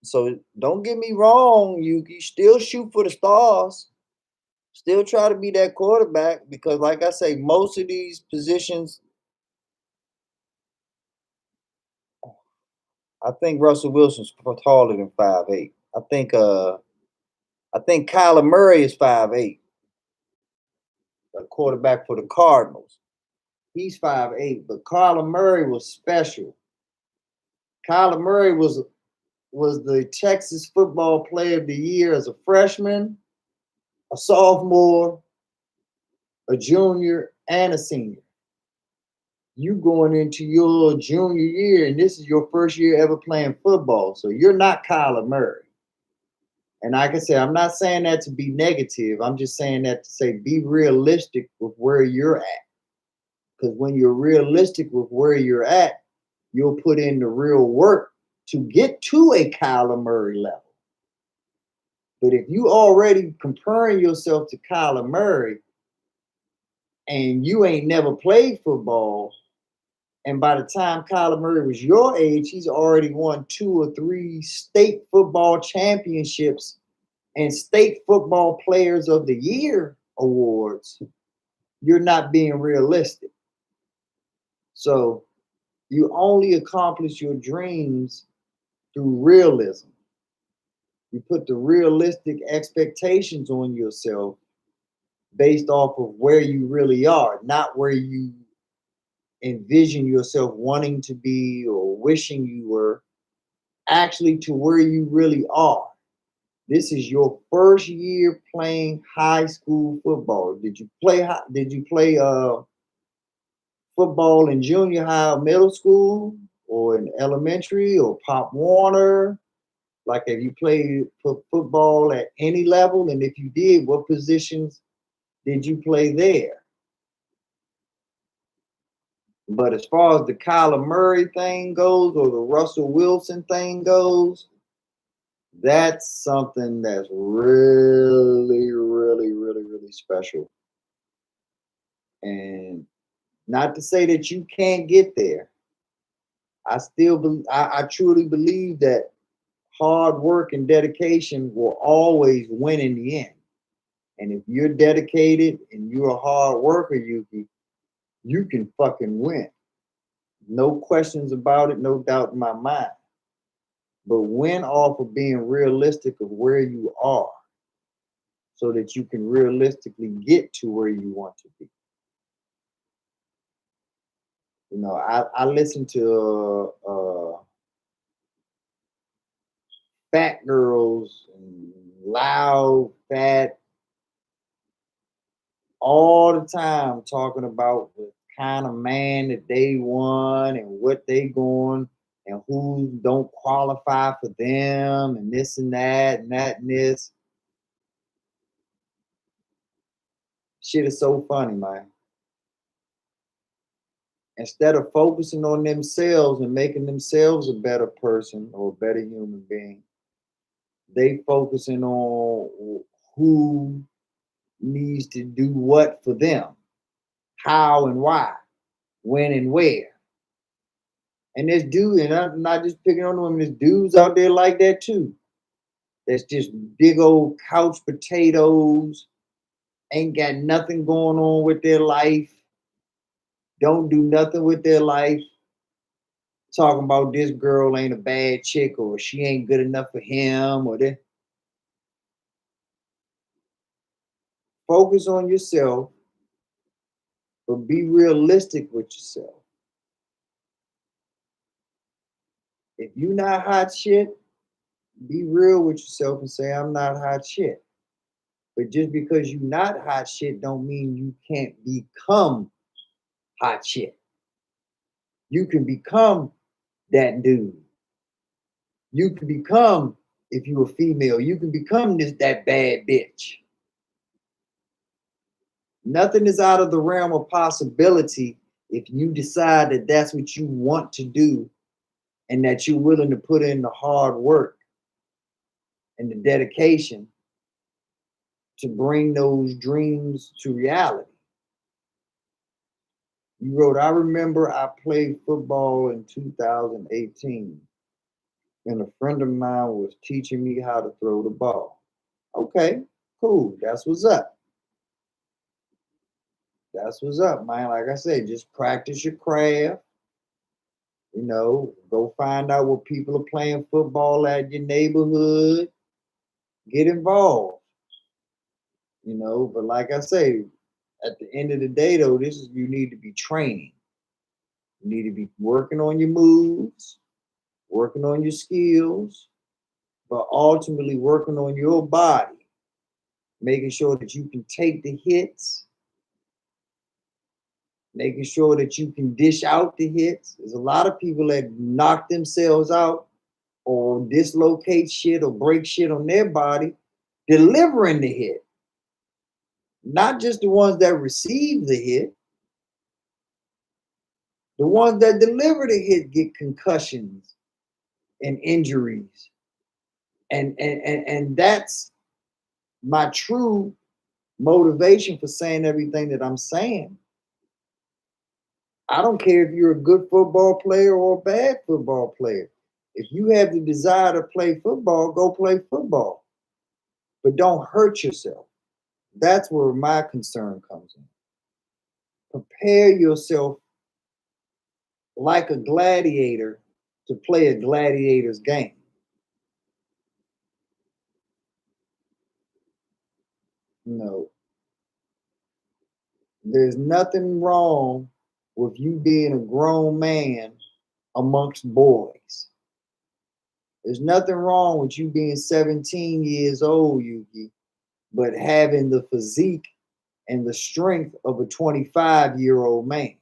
So don't get me wrong, you still shoot for the stars. Still try to be that quarterback because, like I say, most of these positions, I think Russell Wilson's taller than 5'8". I think Kyler Murray is 5'8", a quarterback for the Cardinals. He's 5'8", but Kyler Murray was special. Kyler Murray was the Texas Football Player of the Year as a freshman, a sophomore, a junior, and a senior. You going into your junior year, and this is your first year ever playing football, so you're not Kyler Murray. And like I said, I'm not saying that to be negative. I'm just saying that to say be realistic with where you're at. Because when you're realistic with where you're at, you'll put in the real work to get to a Kyler Murray level. But if you already comparing yourself to Kyler Murray and you ain't never played football, and by the time Kyler Murray was your age, he's already won 2 or 3 state football championships and state football players of the year awards, you're not being realistic. So you only accomplish your dreams through realism. You put the realistic expectations on yourself based off of where you really are, not where you envision yourself wanting to be or wishing you were, actually to where you really are. This is your first year playing high school football. Did you play football in junior high or middle school or in elementary or Pop Warner? Like, have you played football at any level? And if you did, what positions did you play there? But as far as the Kyler Murray thing goes or the Russell Wilson thing goes, that's something that's really, really, really, really special. And not to say that you can't get there. I truly believe that hard work and dedication will always win in the end. And if you're dedicated and you're a hard worker, you can fucking win. No questions about it, no doubt in my mind. But win off of being realistic of where you are so that you can realistically get to where you want to be. You know, I listen to fat girls and loud, fat, all the time talking about the kind of man that they want and what they going and who don't qualify for them and this and that and that and this. Shit is so funny, man. Instead of focusing on themselves and making themselves a better person or a better human being, They focusing on who needs to do what for them, how and why, when and where. And there's dude, and I'm not just picking on them, there's dudes out there like that too. That's just big old couch potatoes, ain't got nothing going on with their life, don't do nothing with their life, talking about this girl ain't a bad chick or she ain't good enough for him or that. Focus on yourself, but be realistic with yourself. If you're not hot shit, be real with yourself and say, I'm not hot shit. But just because you're not hot shit don't mean you can't become hot shit. You can become that dude. You can become, if you're a female, you can become that bad bitch. Nothing is out of the realm of possibility if you decide that that's what you want to do and that you're willing to put in the hard work and the dedication to bring those dreams to reality. You wrote, I remember I played football in 2018, and a friend of mine was teaching me how to throw the ball. Okay, cool. That's what's up. That's what's up, man. Like I said, just practice your craft. Go find out what people are playing football at your neighborhood. Get involved. But like I say, at the end of the day, though, this is you need to be training. You need to be working on your moves, working on your skills, but ultimately working on your body, making sure that you can take the hits, making sure that you can dish out the hits. There's a lot of people that knock themselves out or dislocate shit or break shit on their body, delivering the hit. Not just the ones that receive the hit, the ones that deliver the hit get concussions and injuries. And that's my true motivation for saying everything that I'm saying. I don't care if you're a good football player or a bad football player. If you have the desire to play football, go play football. But don't hurt yourself. That's where my concern comes in. Prepare yourself like a gladiator to play a gladiator's game. No, there's nothing wrong with you being a grown man amongst boys. There's nothing wrong with you being 17 years old, Yuki, but having the physique and the strength of a 25-year-old man.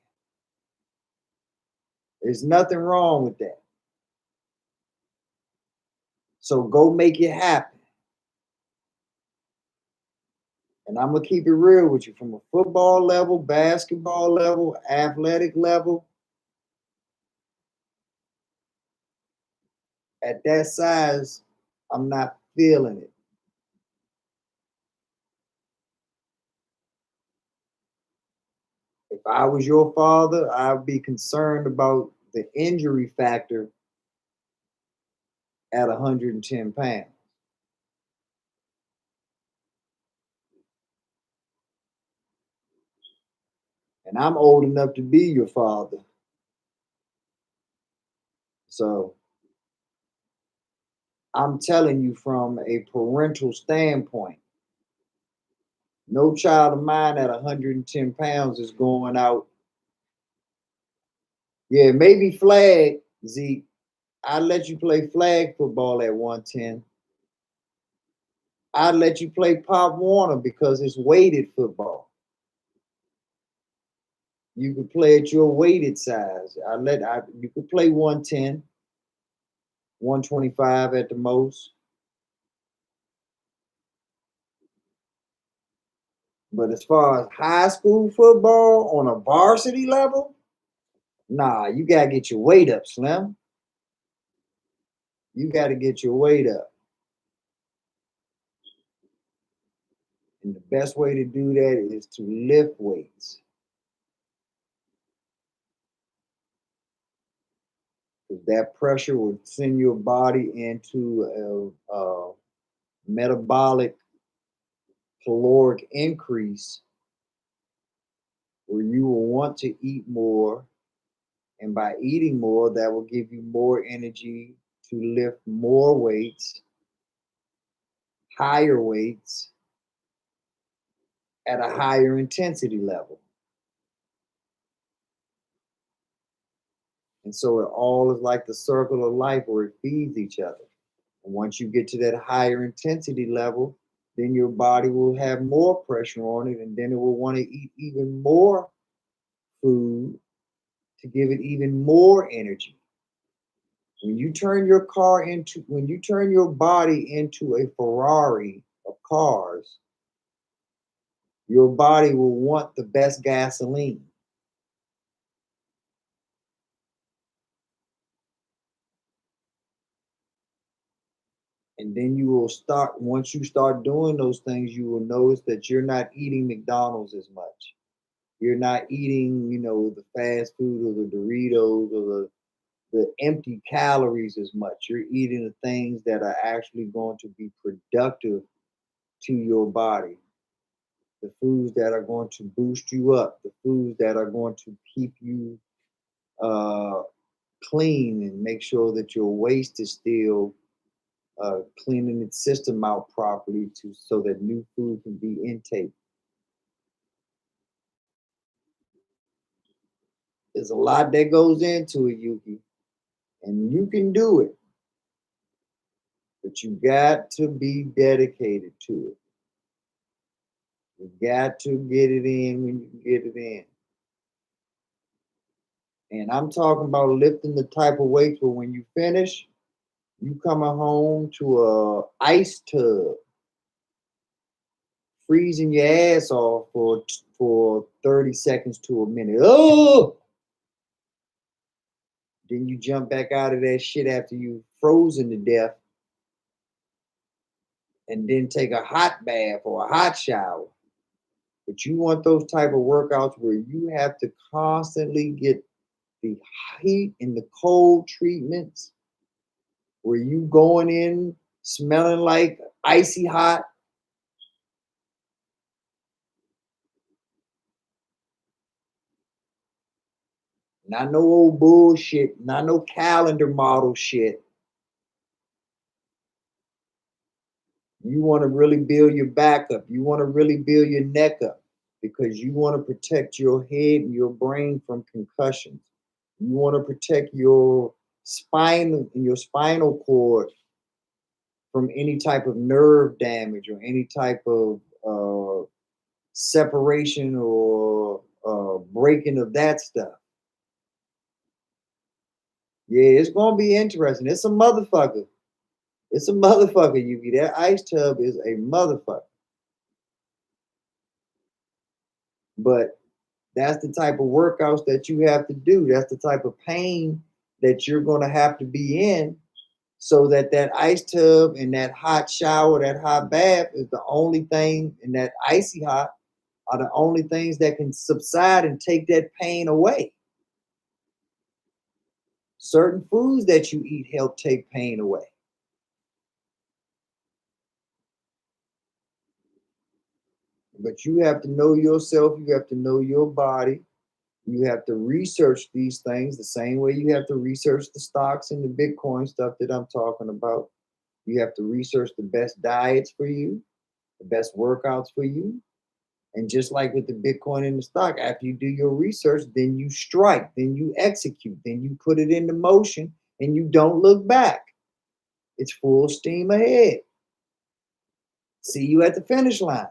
There's nothing wrong with that. So go make it happen. And I'm going to keep it real with you from a football level, basketball level, athletic level. At that size, I'm not feeling it. If I was your father, I'd be concerned about the injury factor at 110 pounds. And I'm old enough to be your father. So I'm telling you from a parental standpoint, no child of mine at 110 pounds is going out. Yeah, maybe flag, Zeke. I'd let you play flag football at 110. I'd let you play Pop Warner because it's weighted football. You could play at your weighted size. You could play 110, 125 at the most. But as far as high school football on a varsity level, nah, you gotta get your weight up, Slim. You gotta get your weight up. And the best way to do that is to lift weights. Because that pressure will send your body into a metabolic caloric increase where you will want to eat more. And by eating more, that will give you more energy to lift more weights, higher weights at a higher intensity level. And so it all is like the circle of life where it feeds each other. And once you get to that higher intensity level, then your body will have more pressure on it, and then it will want to eat even more food to give it even more energy. When you turn your body into a Ferrari of cars, your body will want the best gasoline. And then once you start doing those things, you will notice that you're not eating McDonald's as much. You're not eating, the fast food or the Doritos or the empty calories as much. You're eating the things that are actually going to be productive to your body, the foods that are going to boost you up, the foods that are going to keep you uh, clean and make sure that your waste is still cleaning its system out properly so that new food can be intake. There's a lot that goes into it, Yuki, and you can do it, but you got to be dedicated to it. You got to get it in when you can get it in. And I'm talking about lifting the type of weights where when you finish, you coming home to a ice tub, freezing your ass off for 30 seconds to a minute. Oh, then you jump back out of that shit after you frozen to death and then take a hot bath or a hot shower. But you want those type of workouts where you have to constantly get the heat and the cold treatments, where you going in smelling like icy hot. Not no old bullshit, not no calendar model shit. You want to really build your back up. You want to really build your neck up because you want to protect your head and your brain from concussions. You want to protect your spine and your spinal cord from any type of nerve damage or any type of separation or breaking of that stuff. Yeah, it's gonna be interesting. It's a motherfucker. It's a motherfucker, Yuki. That ice tub is a motherfucker. But that's the type of workouts that you have to do. That's the type of pain that you're gonna have to be in so that that ice tub and that hot shower, that hot bath is the only thing, and that icy hot are the only things that can subside and take that pain away. Certain foods that you eat help take pain away. But you have to know yourself, you have to know your body, you have to research these things the same way you have to research the stocks and the Bitcoin stuff that I'm talking about. You have to research the best diets for you, the best workouts for you. And just like with the Bitcoin and the stock, after you do your research, then you strike, then you execute, then you put it into motion and you don't look back. It's full steam ahead. See you at the finish line.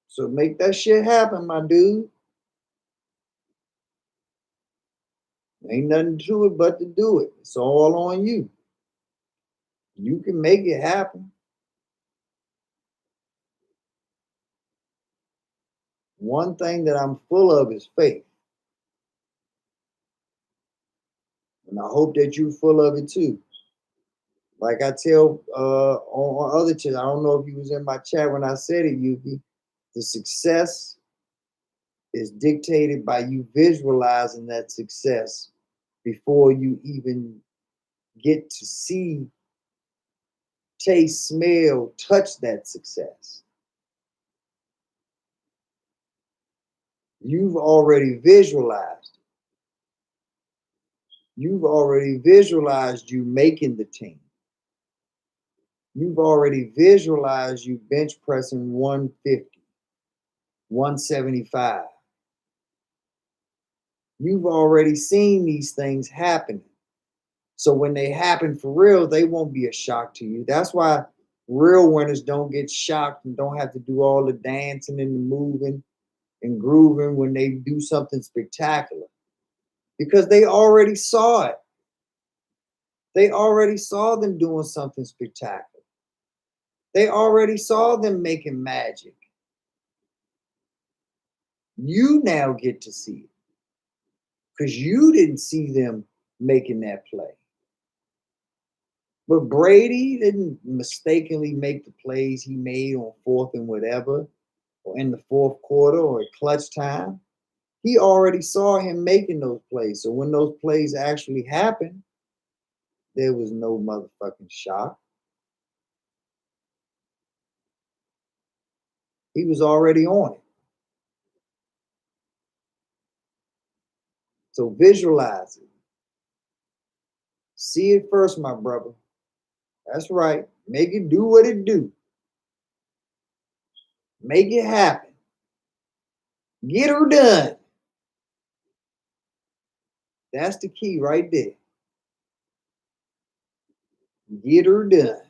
So make that shit happen, my dude. Ain't nothing to it but to do it. It's all on you. You can make it happen. One thing that I'm full of is faith. And I hope that you're full of it too. Like I tell on other chats, I don't know if you was in my chat when I said it, Yuki. The success is dictated by you visualizing that success before you even get to see, taste, smell, touch that success. You've already visualized. You've already visualized you making the team. You've already visualized you bench pressing 150, 175. You've already seen these things happening. So when they happen for real, they won't be a shock to you. That's why real winners don't get shocked and don't have to do all the dancing and the moving and grooving when they do something spectacular because they already saw it. They already saw them doing something spectacular. They already saw them making magic. You now get to see it because you didn't see them making that play. But Brady didn't mistakenly make the plays he made on fourth and whatever, or in the fourth quarter or at clutch time. He already saw him making those plays. So when those plays actually happened, there was no motherfucking shock. He was already on it. So visualize it. See it first, my brother. That's right. Make it do what it do. Make it happen. Get her done. That's the key right there. Get her done.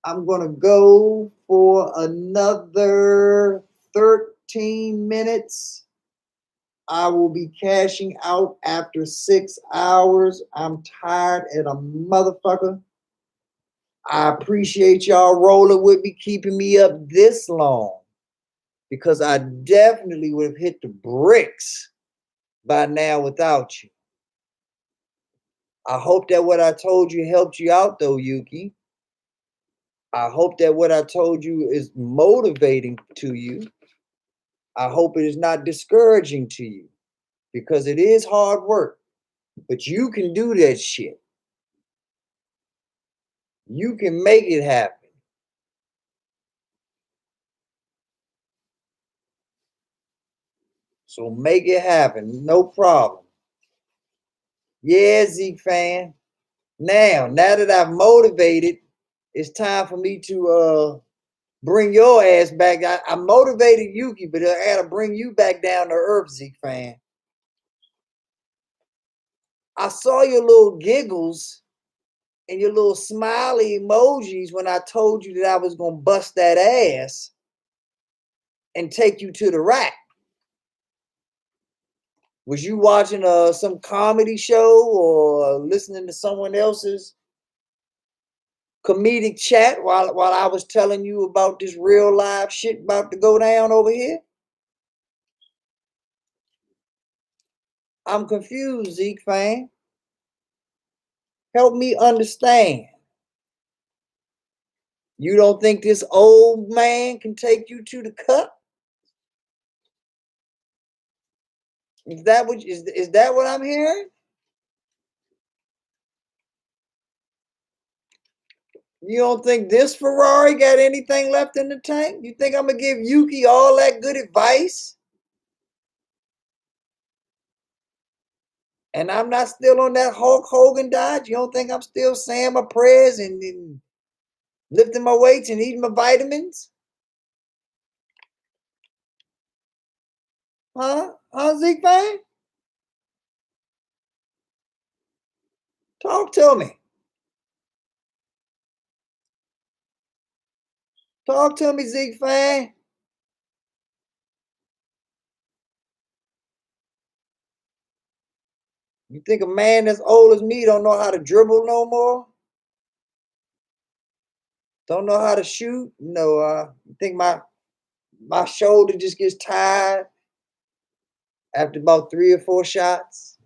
I'm going to go for another 13 minutes. I will be cashing out after 6 hours. I'm tired as a motherfucker. I appreciate y'all rolling with me, keeping me up this long, because I definitely would have hit the bricks by now without you. I hope that what I told you helped you out, though, Yuki. I hope that what I told you is motivating to you. I hope it is not discouraging to you, because it is hard work, but you can do that shit. You can make it happen. So make it happen. No problem. Yeah, Zeke fan. Now that I've motivated, it's time for me to bring your ass back. I motivated Yuki, but I gotta bring you back down to earth, Zeke fan. I saw your little giggles and your little smiley emojis when I told you that I was gonna bust that ass and take you to the rack. Was you watching some comedy show or listening to someone else's comedic chat while I was telling you about this real live shit about to go down over here? I'm confused, Zeke fan. Help me understand. You don't think this old man can take you to the cup? Is that what I'm hearing? You don't think this Ferrari got anything left in the tank? You think I'm gonna give Yuki all that good advice? And I'm not still on that Hulk Hogan diet? You don't think I'm still saying my prayers and lifting my weights and eating my vitamins? Huh? Huh, Zeke fan? Talk to me. Talk to me, Zeke fan. You think a man that's old as me don't know how to dribble no more? Don't know how to shoot? No, you think my shoulder just gets tired After about 3 or 4 shots,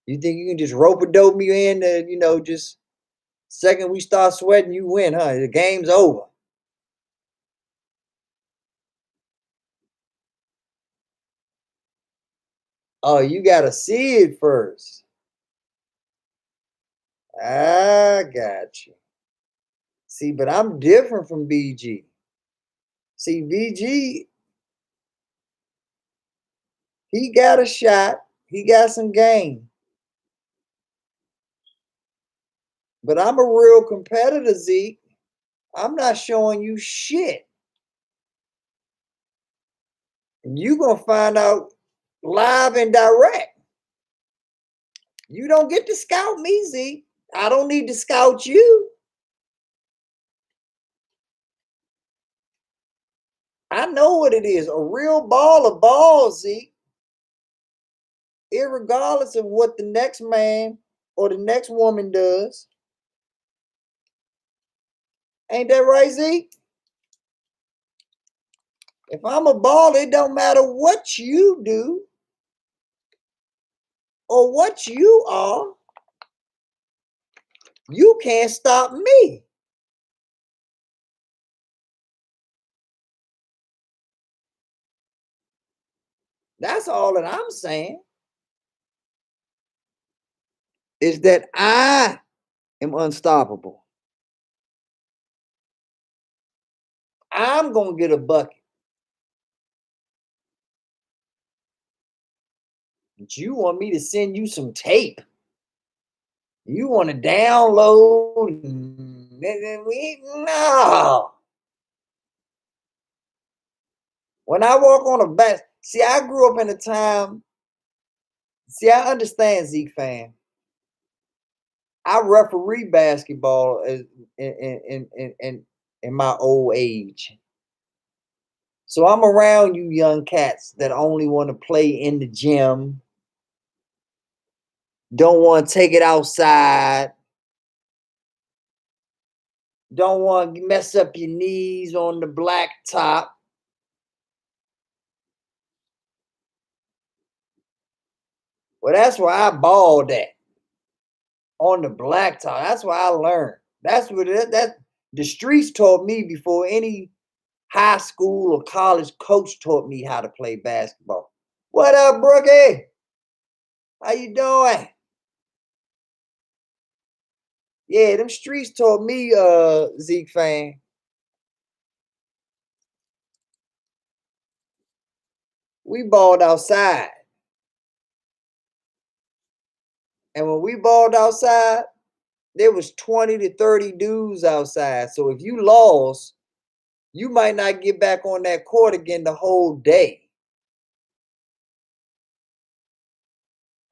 you think you can just rope a dope me in? Just second we start sweating, you win, huh? The game's over. Oh, you gotta see it first. I got you. See, but I'm different from BG. See, BG, he got a shot, he got some game, but I'm a real competitor, Zeke. I'm not showing you shit. And you gonna find out live and direct. You don't get to scout me, Zeke. I don't need to scout you. I know what it is. A real ball of balls, Zeke. Irregardless of what the next man or the next woman does. Ain't that right, Zeke? If I'm a ball, it don't matter what you do or what you are. You can't stop me. That's all that I'm saying. Is that I am unstoppable. I'm gonna get a bucket. But you want me to send you some tape. You want to download no. When I walk on a bus, see, I grew up in a time. See, I understand, Zeke fan. I referee basketball in my old age. So I'm around you young cats that only want to play in the gym, don't want to take it outside, don't want to mess up your knees on the black top. Well, that's where I balled at, on the black top. That's where I learned. That's what that the streets taught me before any high school or college coach taught me how to play basketball. What up, Brookie? How you doing? Yeah, them streets taught me, Zeke fan. We balled outside. And when we balled outside, there was 20 to 30 dudes outside. So if you lost, you might not get back on that court again the whole day.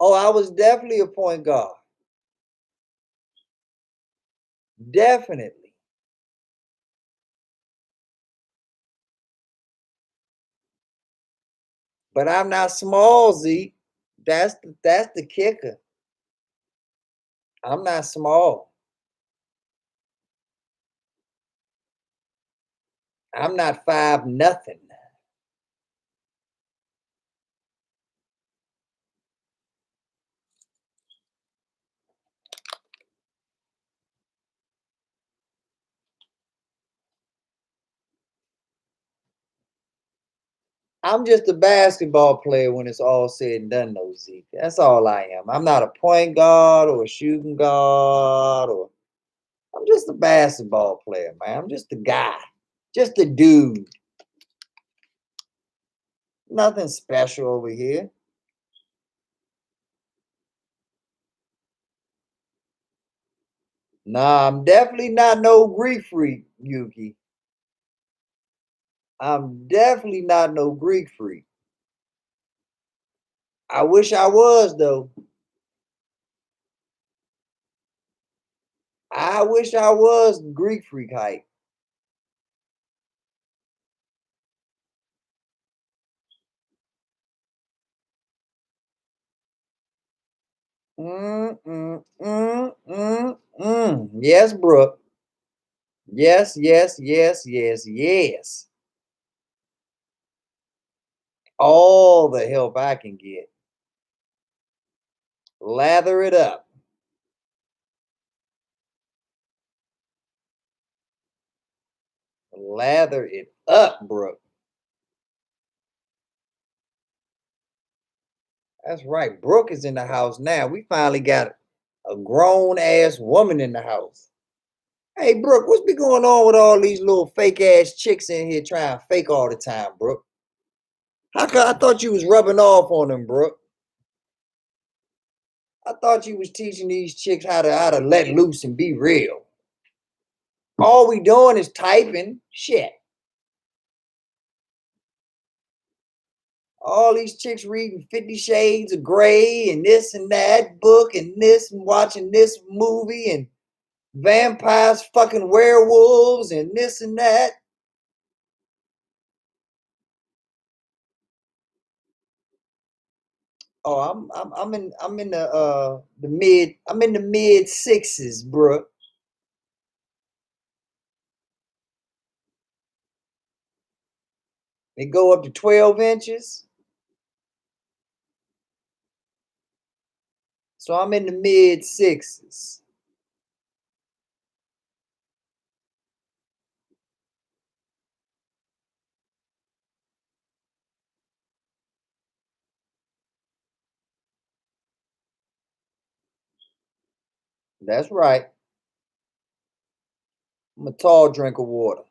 Oh, I was definitely a point guard. Definitely. But I'm not small, Zeke. That's the kicker. I'm not small. I'm not 5 nothing. I'm just a basketball player when it's all said and done, though, Zeke. That's all I am. I'm not a point guard or a shooting guard, or I'm just a basketball player, man. I'm just a guy, just a dude. Nothing special over here. Nah, I'm definitely not no Greek freak, Yuki. I'm definitely not no Greek freak. I wish I was, though. I wish I was Greek freak height. Yes, Brooke. Yes, yes, yes, yes, yes. all the help I can get. Lather it up. Lather it up, Brooke. That's right. Brooke is in the house now. We finally got a grown ass woman in the house. Hey, Brooke, what's been going on with all these little fake ass chicks in here trying to fake all the time, Brooke? How come I thought you was rubbing off on them, Brooke? I thought you was teaching these chicks how to let loose and be real. All we doing is typing shit. All these chicks reading 50 Shades of Grey and this and that book and this and watching this movie and vampires fucking werewolves and this and that. Oh, I'm in the mid sixes, bro. They go up to 12 inches. So I'm in the mid sixes. That's right. I'm a tall drink of water.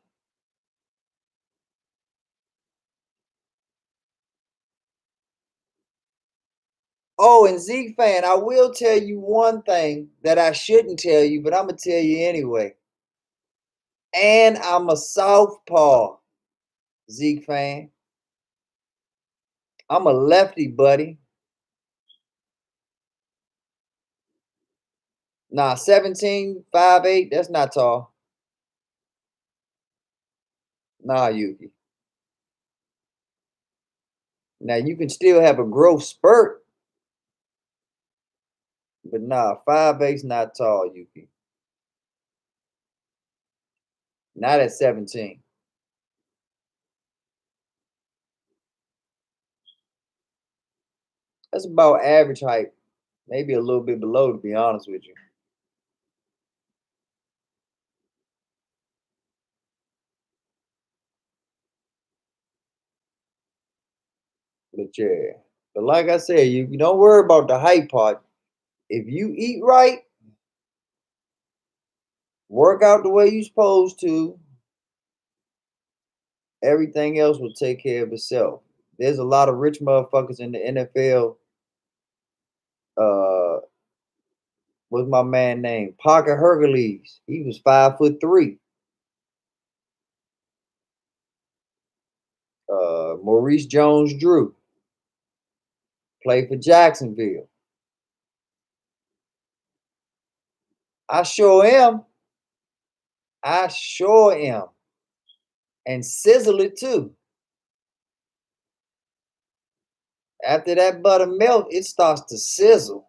Oh, and Zeke fan, I will tell you one thing that I shouldn't tell you, but I'm gonna tell you anyway. And I'm a southpaw, Zeke fan. I'm a lefty, buddy. Nah, 17, 5'8", that's not tall. Nah, Yuki. Now you can still have a growth spurt, but nah, 5'8's not tall, Yuki. Not at 17. That's about average height. Maybe a little bit below, to be honest with you. But yeah. But like I said, you don't worry about the height part. If you eat right, work out the way you're supposed to, everything else will take care of itself. There's a lot of rich motherfuckers in the NFL. Uh, what's my man name? Parker Hercules. He was 5'3". Maurice Jones-Drew played for Jacksonville. I sure am. I sure am. And sizzle it too. After that butter melt, it starts to sizzle.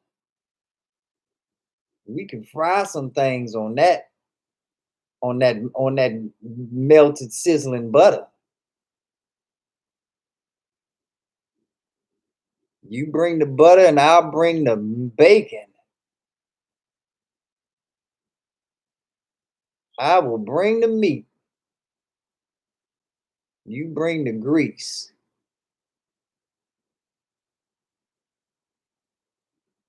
We can fry some things on that melted sizzling butter. You bring the butter and I'll bring the bacon. I will bring the meat. You bring the grease.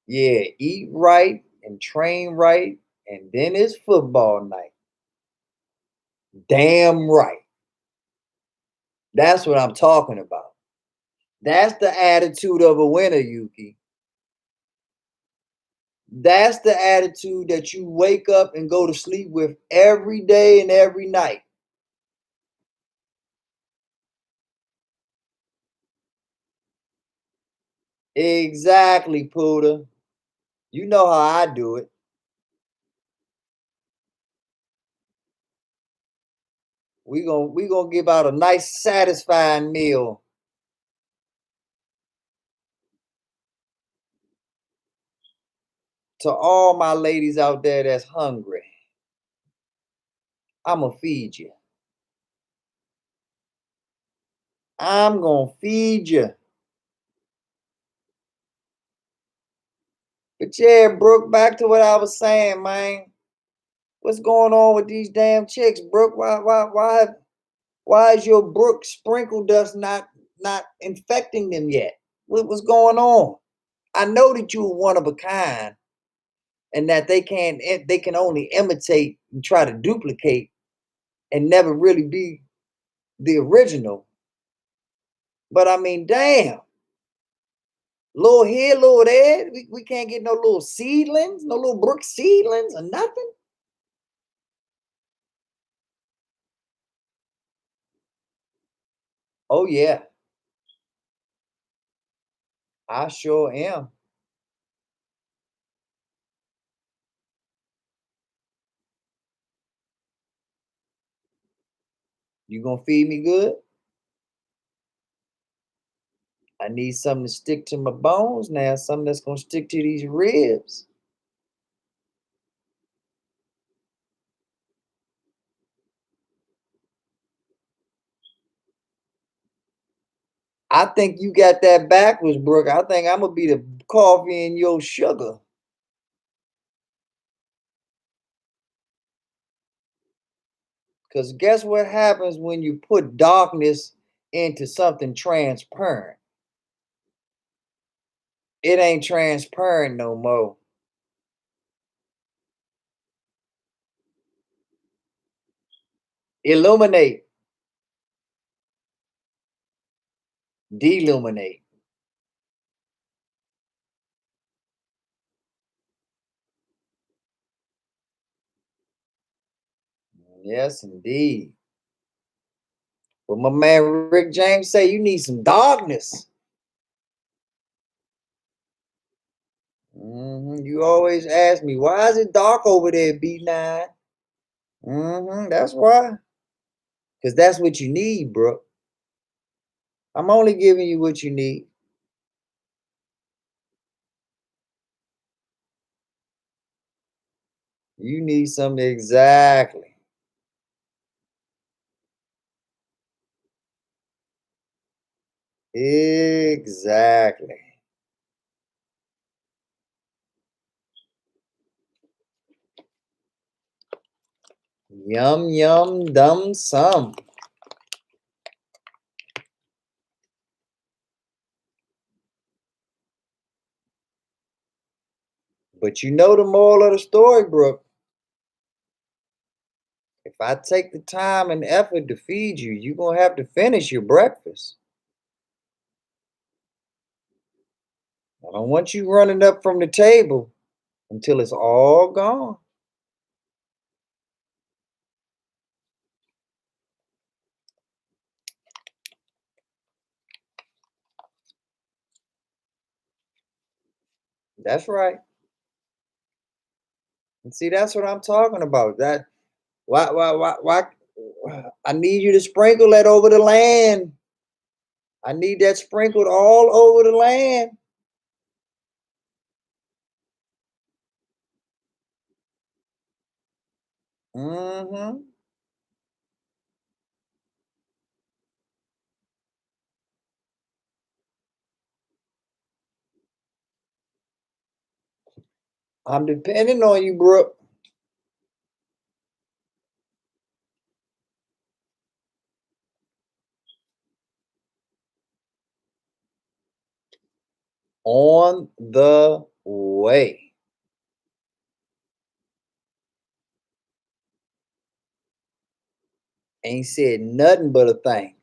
Yeah, eat right and train right, and then it's football night. Damn right. That's what I'm talking about. That's the attitude of a winner, Yuki. That's the attitude that you wake up and go to sleep with every day and every night. Exactly, Puda. You know how I do it. We gonna give out a nice, satisfying meal to all my ladies out there that's hungry. I'ma feed you. I'm gonna feed you. But yeah, Brooke, back to what I was saying, man. What's going on with these damn chicks, Brooke? Why is your Brooke sprinkle dust not infecting them yet? What's going on? I know that you're one of a kind, and that they can only imitate and try to duplicate and never really be the original. But I mean, damn, little here, little there. We can't get no little seedlings, no little Brook seedlings or nothing. Oh yeah, I sure am. You gonna feed me good? I need something to stick to my bones now, something that's gonna stick to these ribs. I think you got that backwards, Brooke. I think I'm gonna be the coffee and your sugar. Because guess what happens when you put darkness into something transparent? It ain't transparent no more. Illuminate, deluminate. Yes, indeed. But my man Rick James say you need some darkness. You always ask me, why is it dark over there, B9? That's why. Because that's what you need, bro. I'm only giving you what you need. You need something exactly. Exactly. Yum, yum, dum, sum. But you know the moral of the story, Brooke. If I take the time and effort to feed you, you're going to have to finish your breakfast. I don't want you running up from the table until it's all gone. That's right. And see, that's what I'm talking about. That why I need you to sprinkle that over the land. I need that sprinkled all over the land. hmm I'm depending on you, Brooke. On the way. Ain't said nothing but a thing.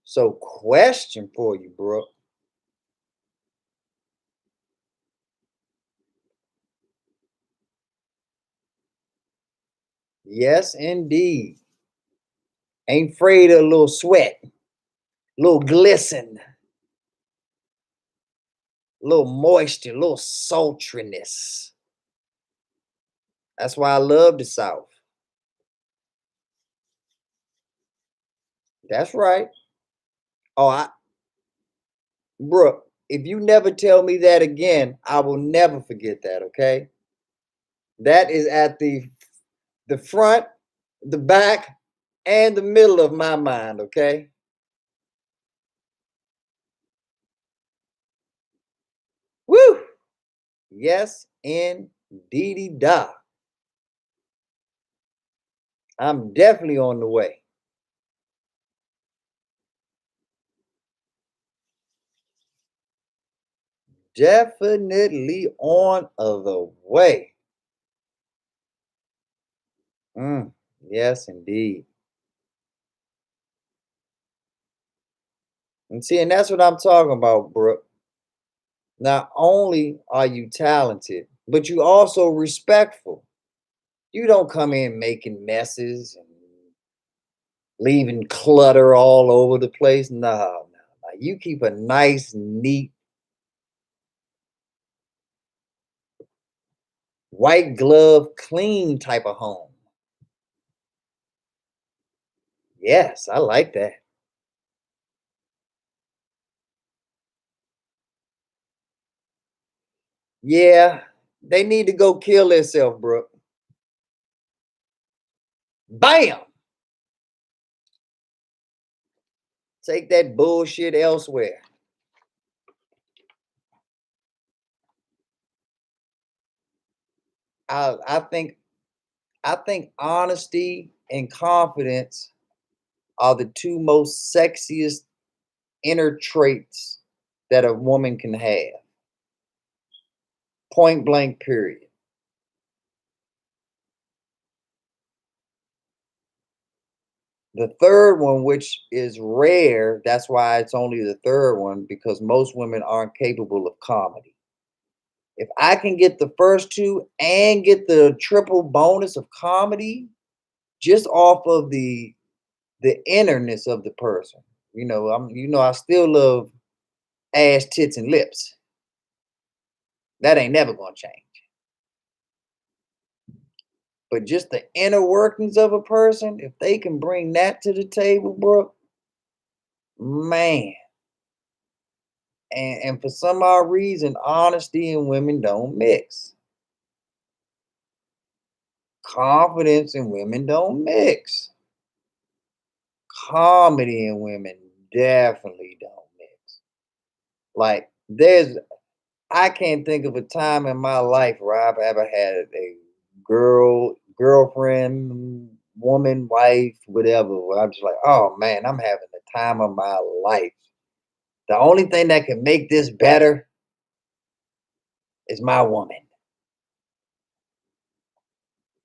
So, question for you, Brooke. Yes, indeed. Ain't afraid of a little sweat, a little glisten, a little moisture, a little sultriness. That's why I love the South. That's right. Oh, Brooke, if you never tell me that again, I will never forget that, okay? That is at the front the back and the middle of my mind, okay? Woo! Yes, indeedy da. I'm definitely on the way. Definitely on the way. Mm, yes, indeed. And see, and that's what I'm talking about, Brooke. Not only are you talented, but you also respectful. You don't come in making messes and leaving clutter all over the place. No, no, no. You keep a nice, neat, white glove, clean type of home. Yes, I like that. Yeah, they need to go kill themselves, Brooke. Bam! Take that bullshit elsewhere. I think honesty and confidence are the two most sexiest inner traits that a woman can have. Point blank, period. The third one, which is rare, that's why it's only the third one, because most women aren't capable of comedy. If I can get the first two and get the triple bonus of comedy just off of the innerness of the person. I still love ass, tits, and lips. That ain't never gonna change. But just the inner workings of a person, if they can bring that to the table, bro, man. And for some odd reason, honesty and women don't mix. Confidence and women don't mix. Comedy and women definitely don't mix. Like I can't think of a time in my life where I've ever had a girlfriend, woman, wife, whatever, where I'm just like, oh man, I'm having the time of my life. The only thing that can make this better is my woman.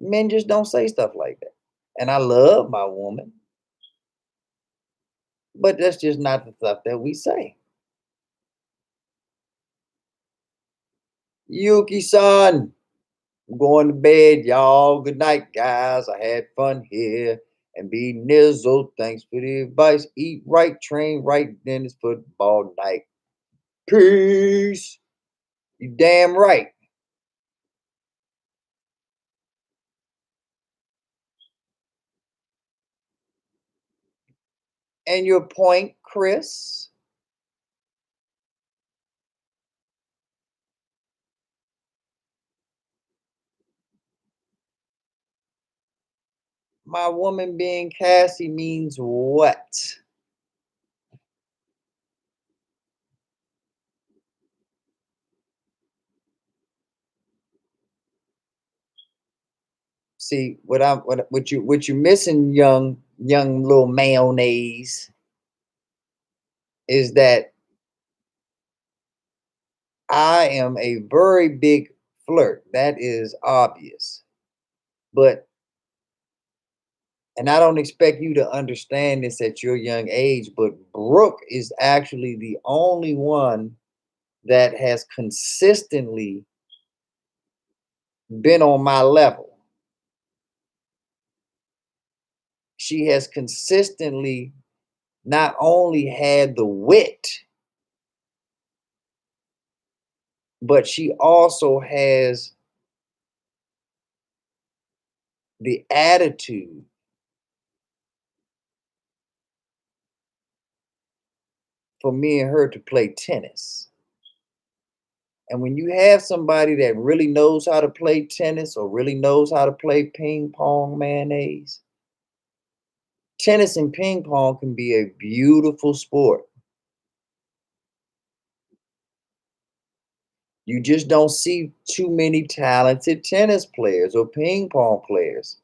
Men just don't say stuff like that. And I love my woman, but that's just not the stuff that we say. Yuki san, I'm going to bed, y'all. Good night, guys. I had fun here. And be nizzled. Thanks for the advice. Eat right, train right, then it's football night. Peace. You damn right. And your point, Chris, my woman being Cassie means what? See, what you missing, young little mayonnaise, is that I am a very big flirt. That is obvious. But and I don't expect you to understand this at your young age, but Brooke is actually the only one that has consistently been on my level. She has consistently not only had the wit, but she also has the attitude for me and her to play tennis. And when you have somebody that really knows how to play tennis or really knows how to play ping pong mayonnaise, Tennis and ping pong can be a beautiful sport. You just don't see too many talented tennis players or ping pong players.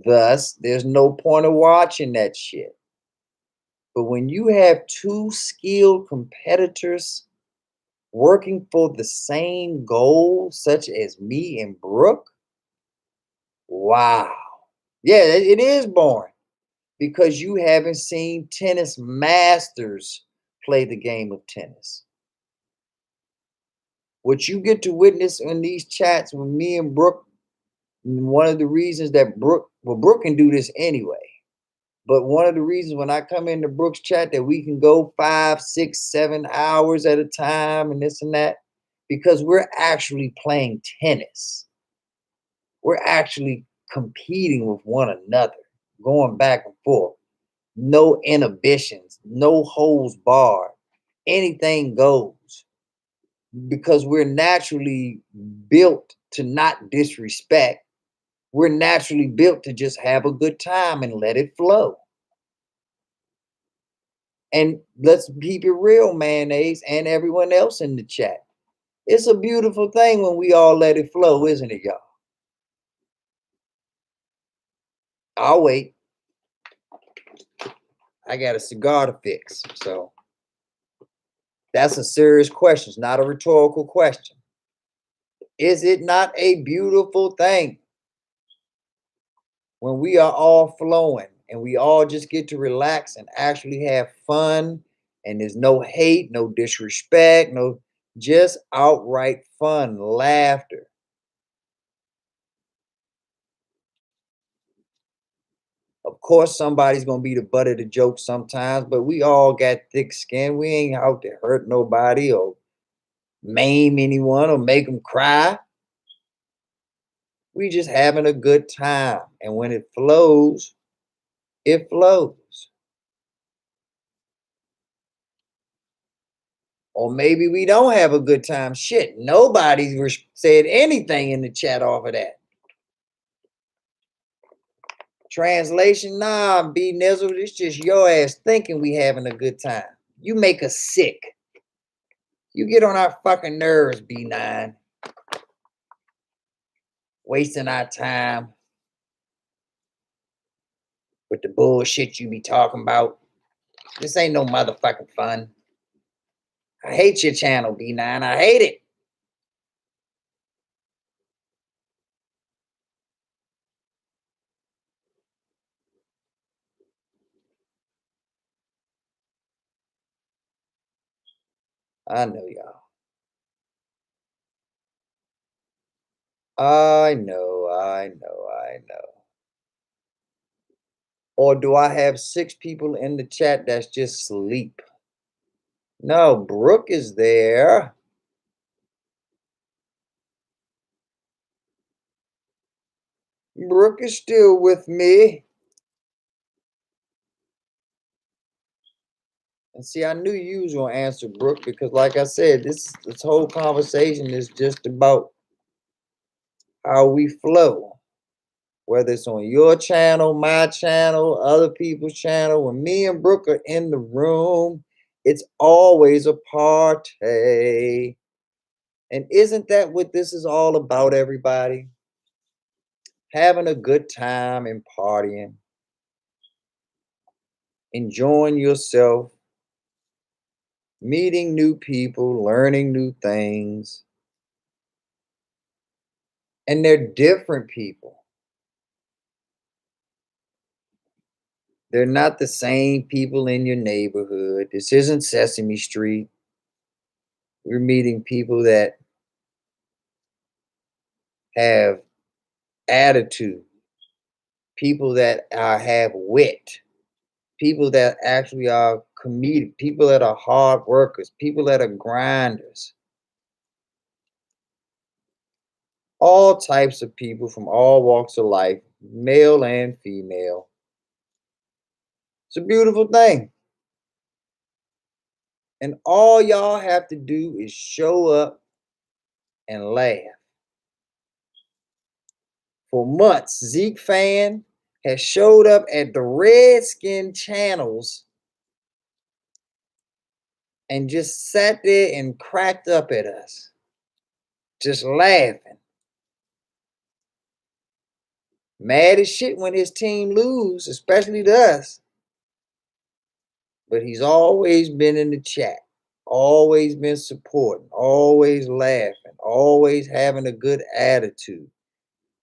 Thus, there's no point of watching that shit. But when you have two skilled competitors working for the same goal, such as me and Brooke, wow. Yeah, it is boring because you haven't seen tennis masters play the game of tennis. What you get to witness in these chats with me and Brooke, one of the reasons that Brooke can do this anyway. But one of the reasons when I come into Brooks' chat that we can go 5, 6, 7 hours at a time and this and that, because we're actually playing tennis. We're actually competing with one another, going back and forth. No inhibitions, no holds barred. Anything goes because we're naturally built to not disrespect. We're naturally built to just have a good time and let it flow. And let's keep it real, mayonnaise, and everyone else in the chat. It's a beautiful thing when we all let it flow, isn't it, y'all? I'll wait. I got a cigar to fix. So that's a serious question. It's not a rhetorical question. Is it not a beautiful thing when we are all flowing and we all just get to relax and actually have fun and there's no hate, no disrespect, no just outright fun, laughter? Of course, somebody's gonna be the butt of the joke sometimes, but we all got thick skin. We ain't out to hurt nobody or maim anyone or make them cry. We just having a good time. And when it flows, it flows. Or maybe we don't have a good time. Shit, nobody said anything in the chat off of that. Translation, nah, B Nizzle, it's just your ass thinking we having a good time. You make us sick. You get on our fucking nerves, B9. Wasting our time with the bullshit you be talking about. This ain't no motherfucking fun. I hate your channel, B9. I hate it. I know y'all. I know, I know, I know. Or do I have 6 people in the chat that's just sleep? No, Brooke is there. Brooke is still with me. And see, I knew you was gonna answer, Brooke, because like I said, this whole conversation is just about how we flow. Whether it's on your channel, my channel, other people's channel, when me and Brooke are in the room, it's always a party. And isn't that what this is all about, everybody? Having a good time and partying, enjoying yourself, meeting new people, learning new things. And they're different people. They're not the same people in your neighborhood. This isn't Sesame Street. We're meeting people that have attitude, people that have wit, people that actually are comedic, people that are hard workers, people that are grinders. All types of people from all walks of life, male and female. It's a beautiful thing. And all y'all have to do is show up and laugh. For months, Zeke fan, has showed up at the Redskin channels and just sat there and cracked up at us, just laughing. Mad as shit when his team lose, especially to us. But he's always been in the chat, always been supporting, always laughing, always having a good attitude,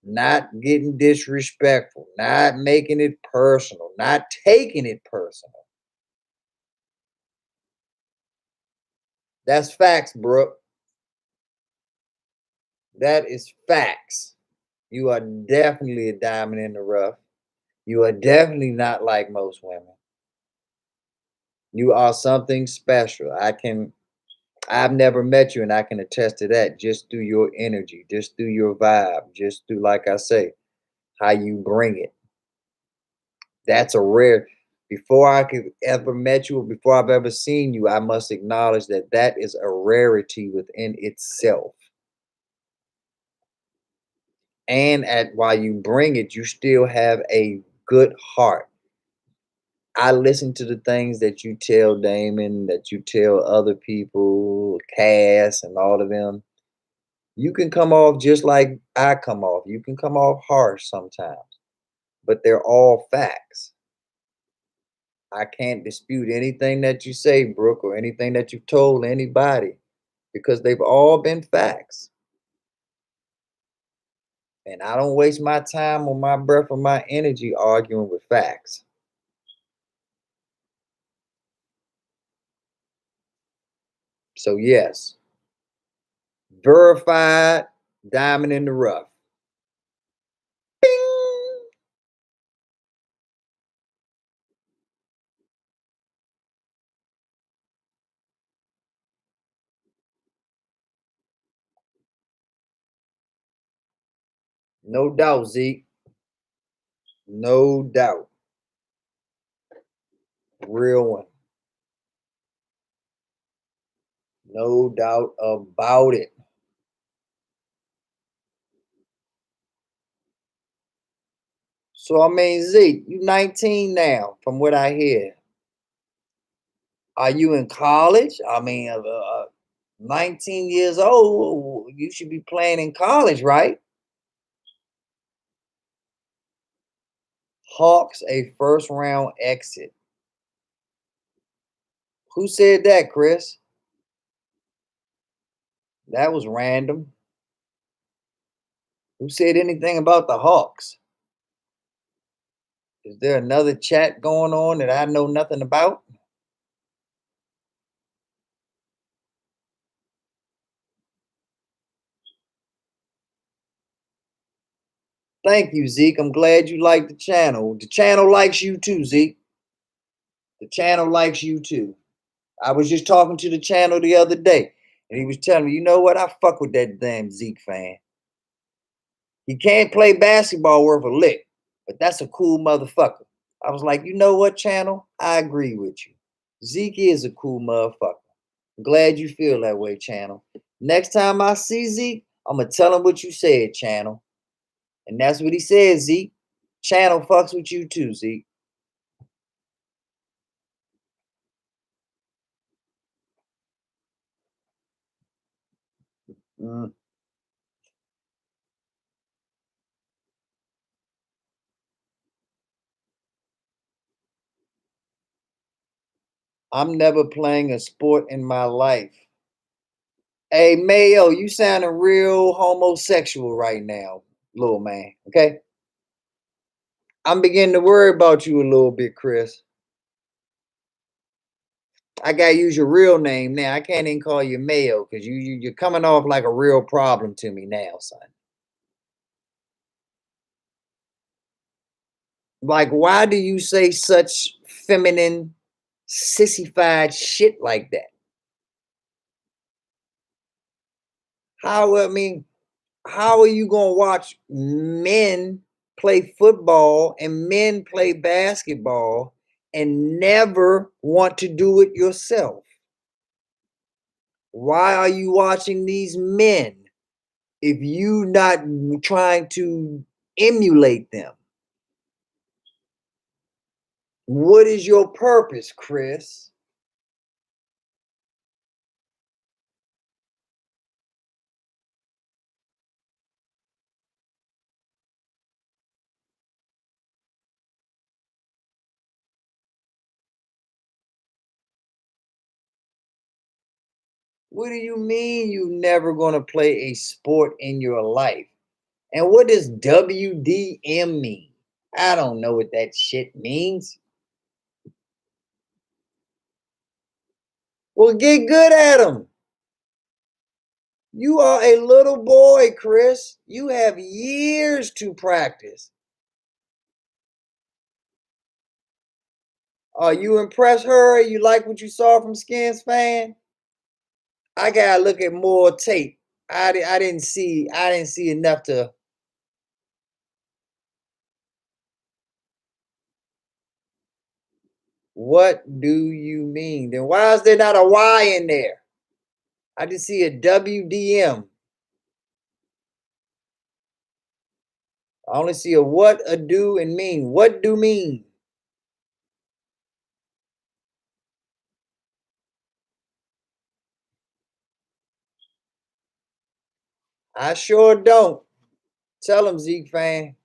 not getting disrespectful, not making it personal, not taking it personal. That's facts, Brooke. That is facts. You are definitely a diamond in the rough. You are definitely not like most women. You are something special. I've never met you and I can attest to that just through your energy, just through your vibe, just through, like I say, how you bring it. That's a rare, before I could ever met you or before I've ever seen you, I must acknowledge that that is a rarity within itself. And at while you bring it, you still have a good heart. I listen to the things that you tell Damon, that you tell other people, Cass, and all of them. You can come off just like I come off. You can come off harsh sometimes, but they're all facts. I can't dispute anything that you say, Brooke, or anything that you've told anybody because they've all been facts. And I don't waste my time or my breath or my energy arguing with facts. So, yes, verified diamond in the rough. Bing! No doubt, Zeke. No doubt. Real one. No doubt about it. So I mean, Zeke, you 19 now, from what I hear. Are you in college? I mean, 19 years old, you should be playing in college, right? Hawks a first round exit. Who said that, Chris? That was random. Who said anything about the Hawks? Is there another chat going on that I know nothing about? Thank you, Zeke. I'm glad you like the channel. The channel likes you too, Zeke. The channel likes you too. I was just talking to the channel the other day, and he was telling me, you know what? I fuck with that damn Zeke fan. He can't play basketball worth a lick, but that's a cool motherfucker. I was like, you know what, channel? I agree with you. Zeke is a cool motherfucker. I'm glad you feel that way, channel. Next time I see Zeke, I'm gonna tell him what you said, channel. And that's what he said, Zeke. Channel fucks with you too, Zeke. Mm. I'm never playing a sport in my life. Hey, Mayo, you sounding real homosexual right now, little man. Okay? I'm beginning to worry about you a little bit, Chris. I gotta use your real name now. I can't even call you Mayo because you're coming off like a real problem to me now, son. Like, why do you say such feminine, sissified shit like that? How I mean, how are you gonna watch men play football and men play basketball and never want to do it yourself? Why are you watching these men if you not trying to emulate them? What is your purpose, Chris? What do you mean you never gonna play a sport in your life? And what does WDM mean? I don't know what that shit means. Well, get good at them. You are a little boy, Chris. You have years to practice. Are you impressed, her? You like what you saw from Skins fan? I gotta look at more tape. I didn't see enough to. What do you mean? Then why is there not a Y in there? I just see a WDM. I only see a what, a do, and mean. What do mean? I sure don't. Tell him, Zeke fan.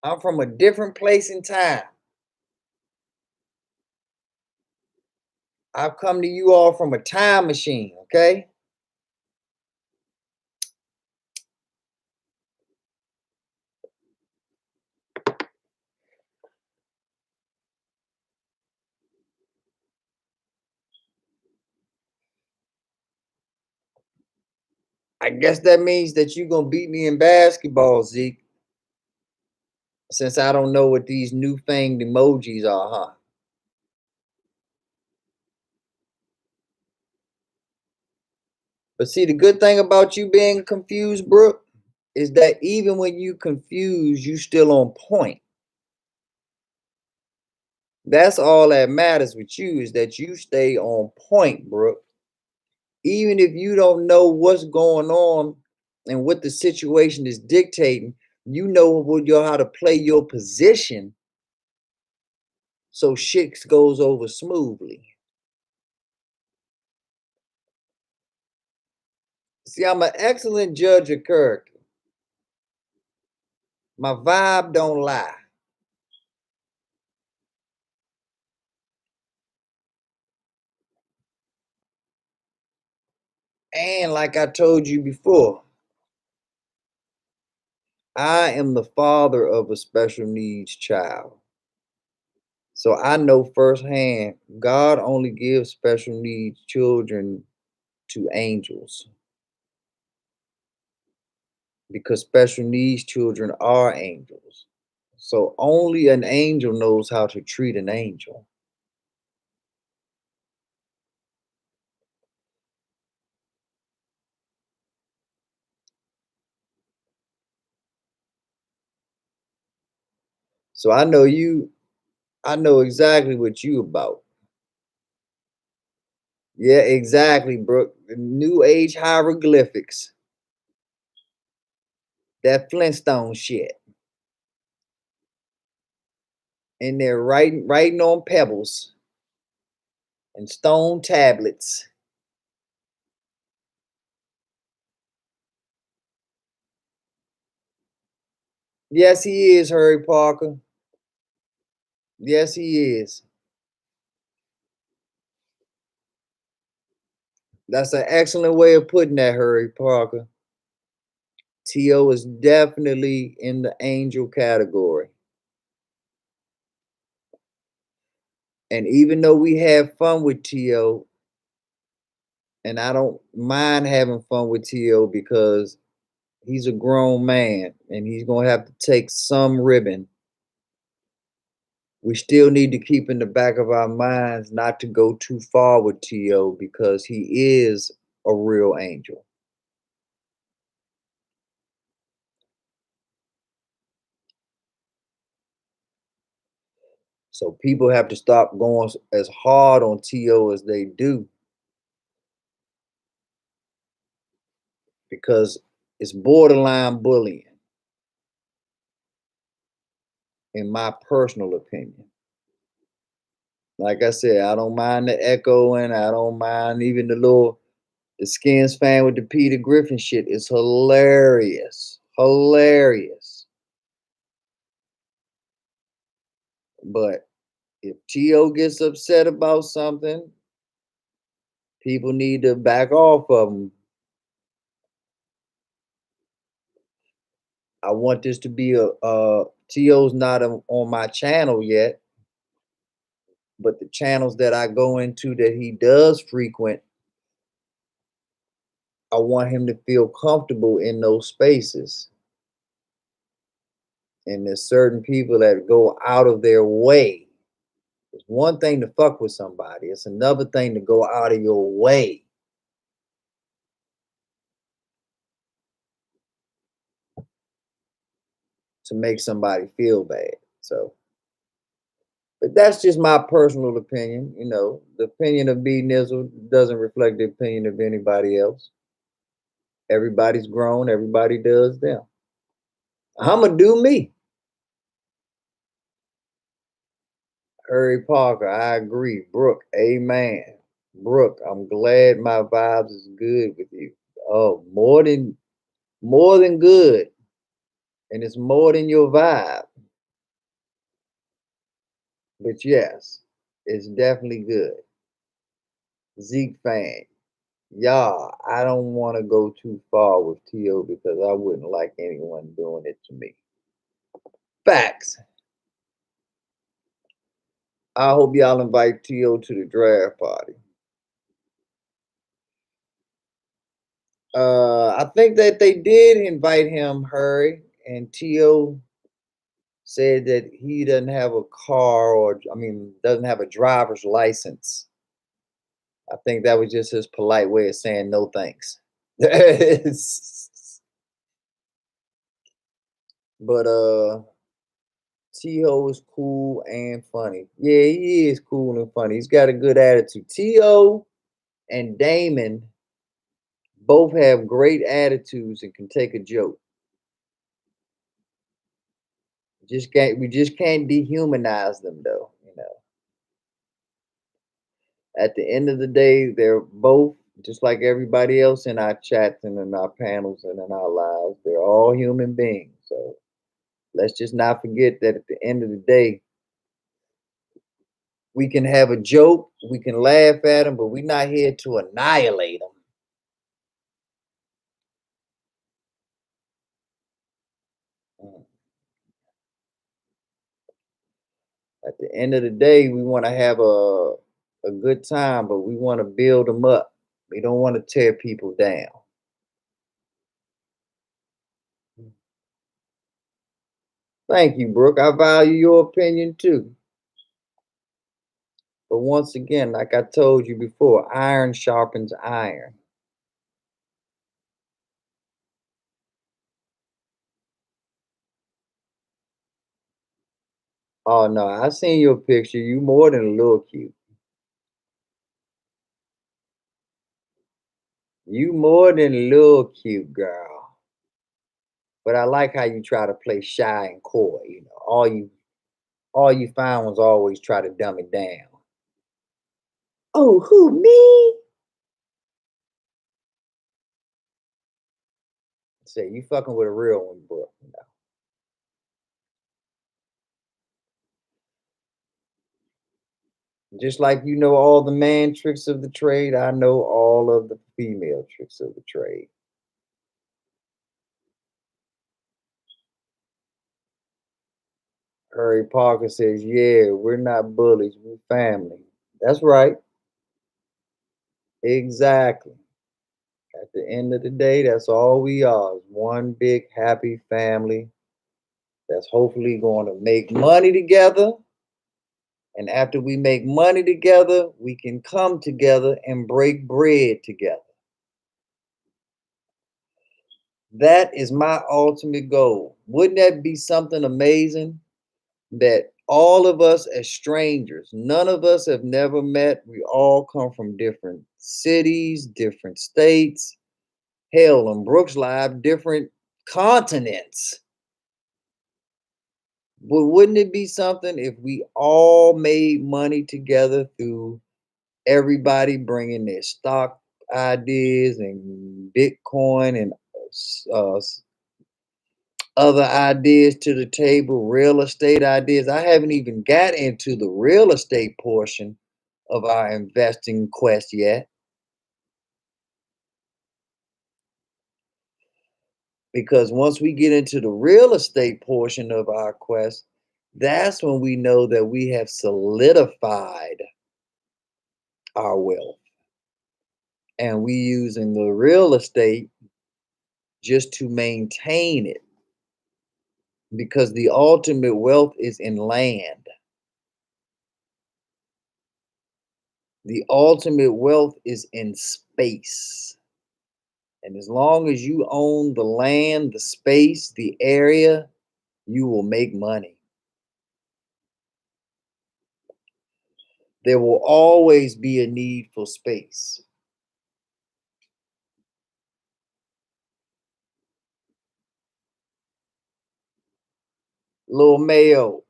I'm from a different place in time. I've come to you all from a time machine, okay? I guess that means that you're gonna beat me in basketball, Zeke, since I don't know what these new fanged emojis are, huh? But see, the good thing about you being confused, Brooke, is that even when you confused, you still on point. That's all that matters with you is that you stay on point, Brooke. Even if you don't know what's going on and what the situation is dictating, you know how to play your position so shit goes over smoothly. See, I'm an excellent judge of character. My vibe don't lie. And like I told you before, I am the father of a special needs child. So I know firsthand God only gives special needs children to angels because special needs children are angels. So only an angel knows how to treat an angel. So I know exactly what you about. Yeah, exactly, Brooke. The new age hieroglyphics. That Flintstone shit. And they're writing on pebbles and stone tablets. Yes, he is, Harry Parker. Yes, he is. That's an excellent way of putting that, Harry Parker. T.O. is definitely in the angel category. And even though we have fun with T.O., and I don't mind having fun with T.O. because he's a grown man and he's going to have to take some ribbon. We still need to keep in the back of our minds not to go too far with T.O. because he is a real angel. So people have to stop going as hard on T.O. as they do because it's borderline bullying. in my personal opinion. Like I said, I don't mind the echoing. I don't mind even the Skins fan with the Peter Griffin shit is hilarious. Hilarious. But if T.O. gets upset about something, people need to back off of him. I want this to be T.O.'s not on my channel yet, but the channels that I go into that he does frequent, I want him to feel comfortable in those spaces. And there's certain people that go out of their way. It's one thing to fuck with somebody, it's another thing to go out of your way to make somebody feel bad. So, but that's just my personal opinion. You know, the opinion of B Nizzle doesn't reflect the opinion of anybody else. Everybody's grown, everybody does them. I'ma do me. Harry Parker, I agree. Brooke, amen. Brooke, I'm glad my vibes is good with you. Oh, more than good. And it's more than your vibe. But yes, it's definitely good. Zeke fan. Y'all, I don't want to go too far with T.O. because I wouldn't like anyone doing it to me. Facts. I hope y'all invite T.O. to the draft party. I think that they did invite him, Hurry, and T.O. said that he doesn't have a car or, I mean, doesn't have a driver's license. I think that was just his polite way of saying no thanks. But T.O. is cool and funny. Yeah, he is cool and funny. He's got a good attitude. T.O. and Damon both have great attitudes and can take a joke. We just can't dehumanize them though, you know. At the end of the day, they're both just like everybody else in our chats and in our panels and in our lives. They're all human beings. So let's just not forget that at the end of the day, we can have a joke, we can laugh at them, but we're not here to annihilate them. Mm. At the end of the day, we want to have a good time, but we want to build them up. We don't want to tear people down. Thank you, Brooke. I value your opinion too. But once again, like I told you before, iron sharpens iron. Oh no, I seen your picture. You more than a little cute. You more than a little cute, girl. But I like how you try to play shy and coy. You know, all you found was always try to dumb it down. Oh, who me? Say you fucking with a real one, bro. You know. Just like you know all the man tricks of the trade, I know all of the female tricks of the trade. Harry Parker says, "Yeah, we're not bullies, we're family." That's right. Exactly. At the end of the day, that's all we are. Is one big happy family that's hopefully going to make money together. And after we make money together, we can come together and break bread together. That is my ultimate goal. Wouldn't that be something amazing? That all of us as strangers, none of us have never met. We all come from different cities, different states. Hell, in Brooks Live, different continents. But wouldn't it be something if we all made money together through everybody bringing their stock ideas and Bitcoin and other ideas to the table, real estate ideas? I haven't even got into the real estate portion of our investing quest yet. Because once we get into the real estate portion of our quest, that's when we know that we have solidified our wealth. And we using the real estate just to maintain it because the ultimate wealth is in land. The ultimate wealth is in space. And as long as you own the land, the space, the area, you will make money. There will always be a need for space. Lil Mayo,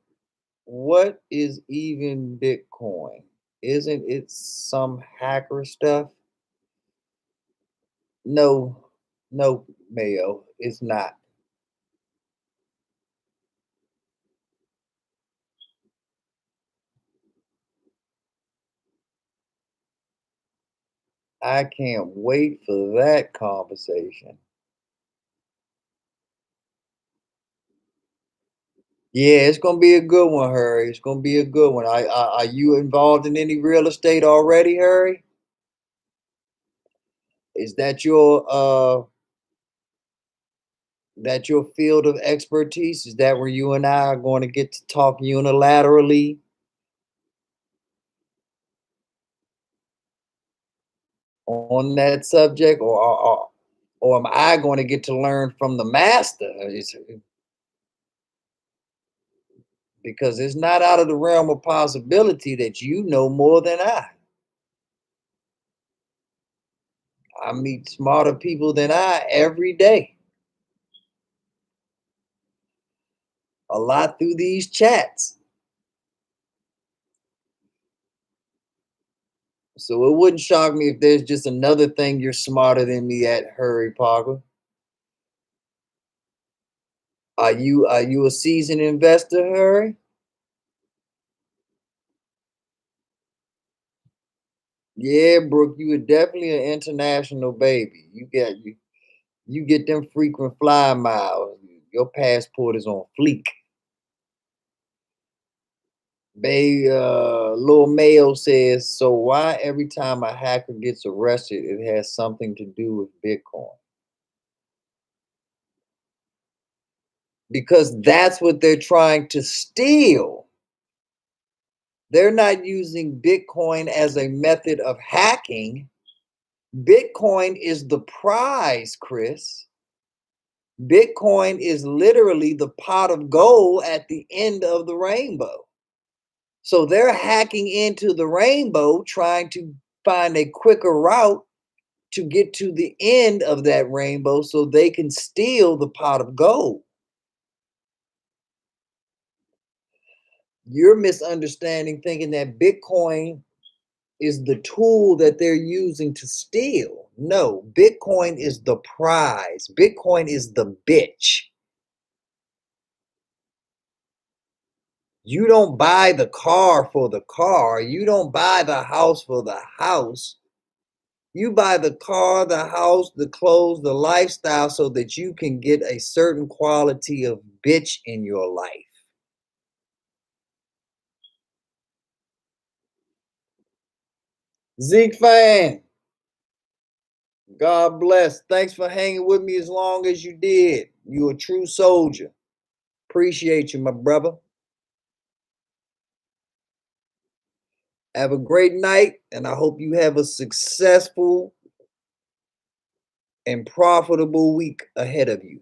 what is even Bitcoin? Isn't it some hacker stuff? No, no, Mayo, it's not. I can't wait for that conversation. Yeah, it's gonna be a good one, Harry. It's gonna be a good one. Are you involved in any real estate already, Harry? Is that your field of expertise? Is that where you and I are going to get to talk unilaterally on that subject, or am I going to get to learn from the master? Because it's not out of the realm of possibility that you know more than I. I meet smarter people than I every day, a lot through these chats. So it wouldn't shock me if there's just another thing you're smarter than me at, Harry Parker. Are you a seasoned investor, Harry? Yeah, Brooke, you are definitely an international baby. You get them frequent flyer miles. Your passport is on fleek. Lil Mayo says, so why every time a hacker gets arrested, it has something to do with Bitcoin? Because that's what they're trying to steal. They're not using Bitcoin as a method of hacking. Bitcoin is the prize, Chris. Bitcoin is literally the pot of gold at the end of the rainbow. So they're hacking into the rainbow, trying to find a quicker route to get to the end of that rainbow so they can steal the pot of gold. You're misunderstanding, thinking that Bitcoin is the tool that they're using to steal. No, Bitcoin is the prize. Bitcoin is the bitch. You don't buy the car for the car. You don't buy the house for the house. You buy the car, the house, the clothes, the lifestyle so that you can get a certain quality of bitch in your life. Zeke fan, God bless. Thanks for hanging with me as long as you did. You a true soldier. Appreciate you, my brother. Have a great night, and I hope you have a successful and profitable week ahead of you.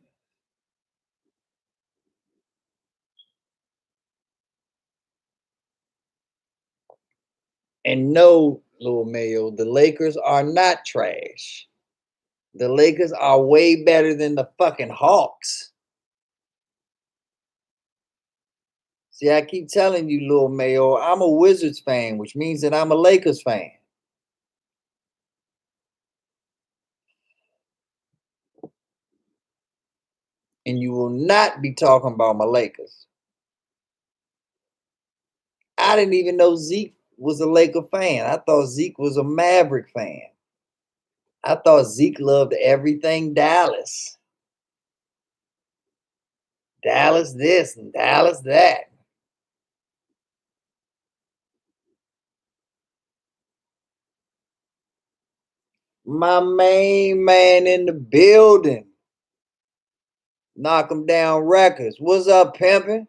And no, Lil Mayo, the Lakers are not trash. The Lakers are way better than the fucking Hawks. See, I keep telling you, Lil Mayo, I'm a Wizards fan, which means that I'm a Lakers fan. And you will not be talking about my Lakers. I didn't even know Zeke was a Laker fan. I thought Zeke was a Maverick fan. I thought Zeke loved everything Dallas. Dallas this and Dallas that. My main man in the building. Knock 'em down records. What's up, pimpin'?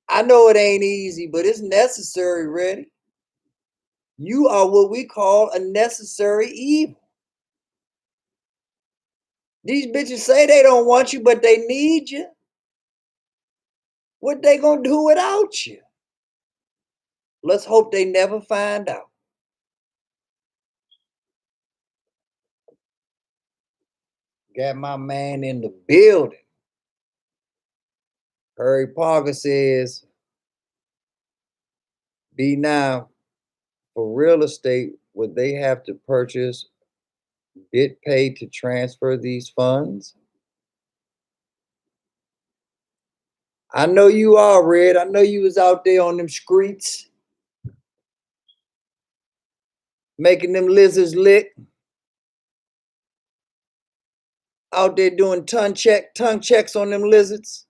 I know it ain't easy, but it's necessary, ready. You are what we call a necessary evil. These bitches say they don't want you, but they need you. What they gonna do without you? Let's hope they never find out. Got my man in the building. Harry Parker says, be now for real estate, would they have to purchase BitPay to transfer these funds? I know you are, Red. I know you was out there on them streets making them lizards lick. Out there doing tongue checks on them lizards.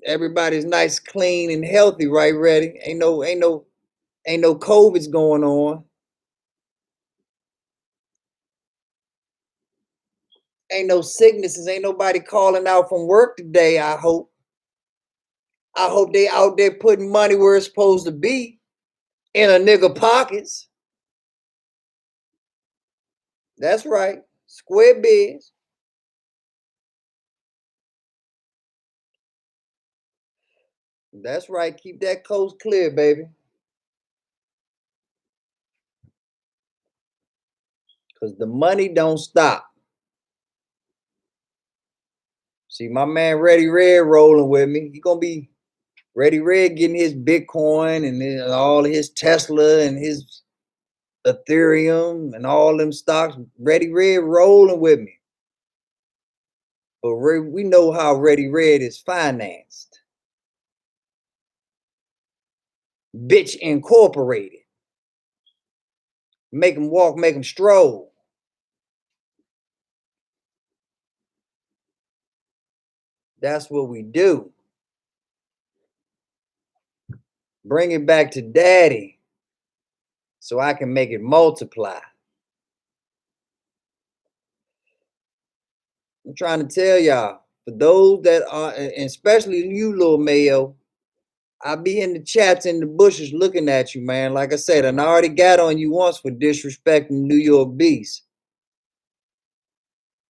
Everybody's nice, clean, and healthy, right, Reddy? Ain't no COVID's going on. Ain't no sicknesses. Ain't nobody calling out from work today, I hope. I hope they out there putting money where it's supposed to be, in a nigga pockets. That's right. Square biz. That's right. Keep that coast clear, baby. Because the money don't stop. See, my man Ready Red rolling with me. He gonna be Ready Red getting his Bitcoin and all his Tesla and his Ethereum and all them stocks. Ready Red rolling with me. But we know how Ready Red is financed. Bitch Incorporated. Make them walk, make them stroll. That's what we do. Bring it back to daddy so I can make it multiply. I'm trying to tell y'all, for those that are, and especially you, Lil Mayo, I be in the chats in the bushes looking at you, man. Like I said, and I already got on you once for disrespecting New York Beast.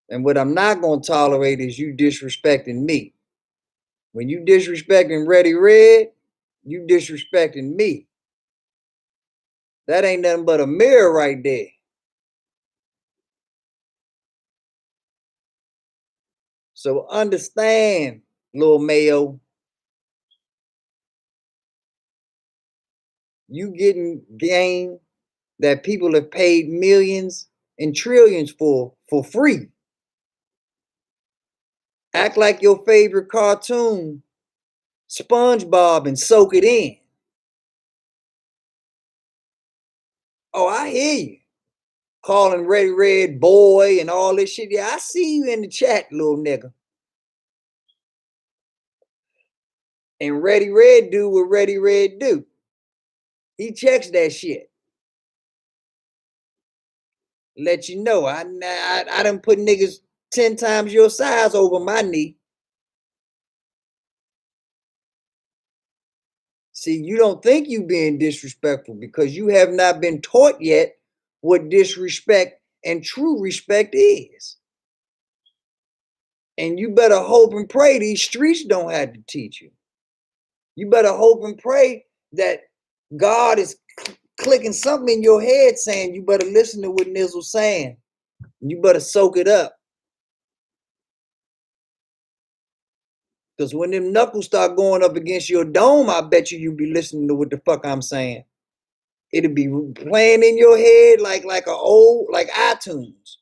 And what I'm not going to tolerate is you disrespecting me. When you disrespecting Ready Red, you disrespecting me. That ain't nothing but a mirror right there. So understand, Lil Mayo, you getting game that people have paid millions and trillions for free. Act like your favorite cartoon, SpongeBob, and soak it in. Oh, I hear you. Calling Ready Red boy and all this shit. Yeah, I see you in the chat, little nigga. And Ready Red do what Ready Red do. He checks that shit. Let you know, I done put niggas 10 times your size over my knee. See, you don't think you being disrespectful because you have not been taught yet what disrespect and true respect is. And you better hope and pray these streets don't have to teach you. You better hope and pray that God is clicking something in your head saying you better listen to what Nizzle's saying You better soak it up. Because when them knuckles start going up against your dome, I bet you be listening to what the fuck I'm saying. It'll be playing in your head like a old like iTunes.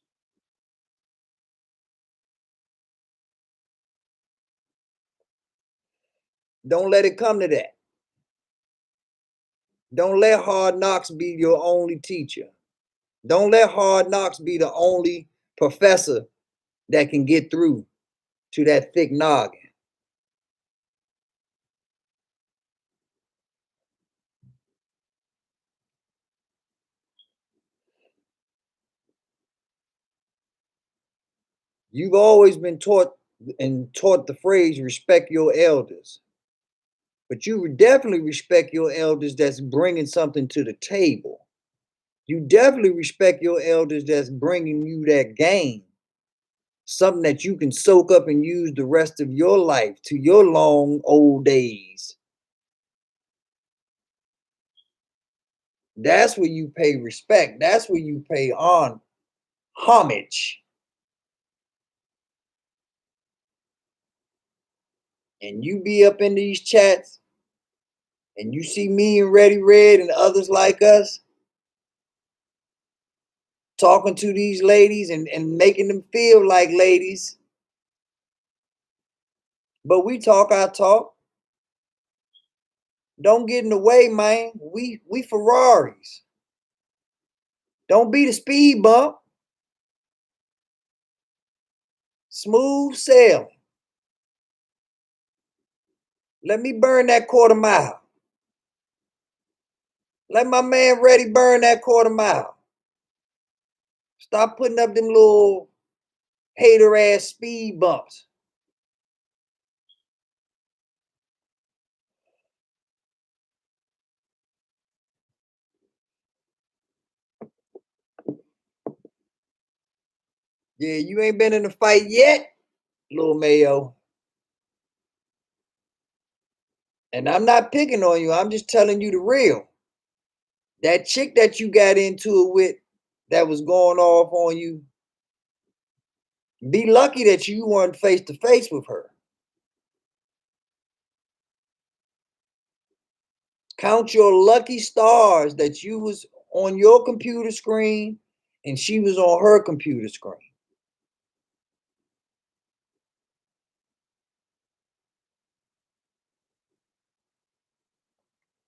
Don't let it come to that. Don't let hard knocks be your only teacher. Don't let hard knocks be the only professor that can get through to that thick noggin. You've always been taught the phrase respect your elders. But you definitely respect your elders that's bringing something to the table. You definitely respect your elders that's bringing you that game, something that you can soak up and use the rest of your life to your long old days. That's where you pay respect. That's where you pay on homage. And you be up in these chats and you see me and Ready Red and others like us talking to these ladies and making them feel like ladies. But we talk our talk. Don't get in the way, man. We Ferraris. Don't be the speed bump. Smooth sailing. Let me burn that quarter mile. Let my man Ready burn that quarter mile. Stop putting up them little hater ass speed bumps. Yeah, you ain't been in a fight yet, little Mayo. And I'm not picking on you. I'm just telling you the real. That chick that you got into it with that was going off on you, be lucky that you weren't face to face with her. Count your lucky stars that you was on your computer screen and she was on her computer screen.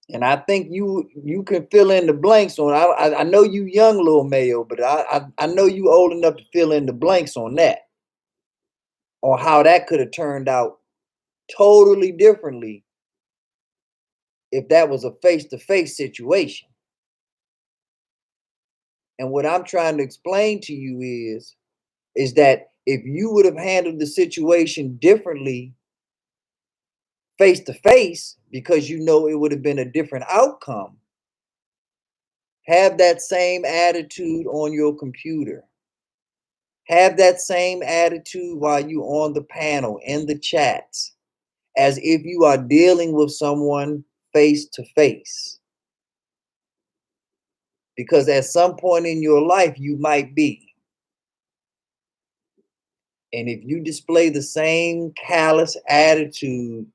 And I think you can fill in the blanks on. I know you young, little Mayo, but I know you old enough to fill in the blanks on that, or how that could have turned out totally differently if that was a face to face situation. And what I'm trying to explain to you is that if you would have handled the situation differently face to face, because you know it would have been a different outcome, have that same attitude on your computer. Have that same attitude while you on the panel in the chats, as if you are dealing with someone face to face. Because at some point in your life, you might be. And if you display the same callous attitude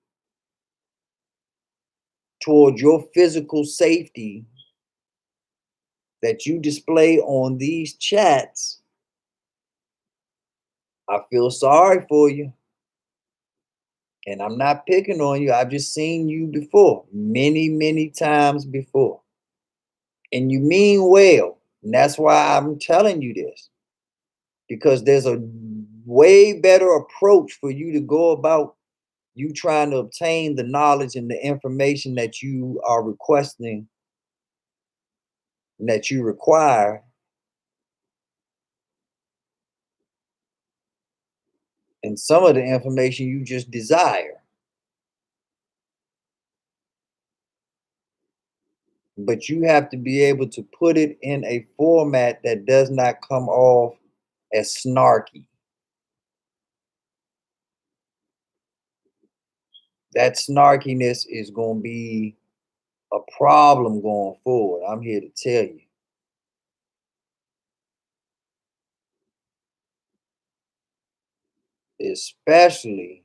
toward your physical safety that you display on these chats, I feel sorry for you. And I'm not picking on you. I've just seen you before, many, many times before. And you mean well. And that's why I'm telling you this, because there's a way better approach for you to go about you trying to obtain the knowledge and the information that you are requesting, that you require, and some of the information you just desire. But you have to be able to put it in a format that does not come off as snarky. That snarkiness is going to be a problem going forward. I'm here to tell you. especially,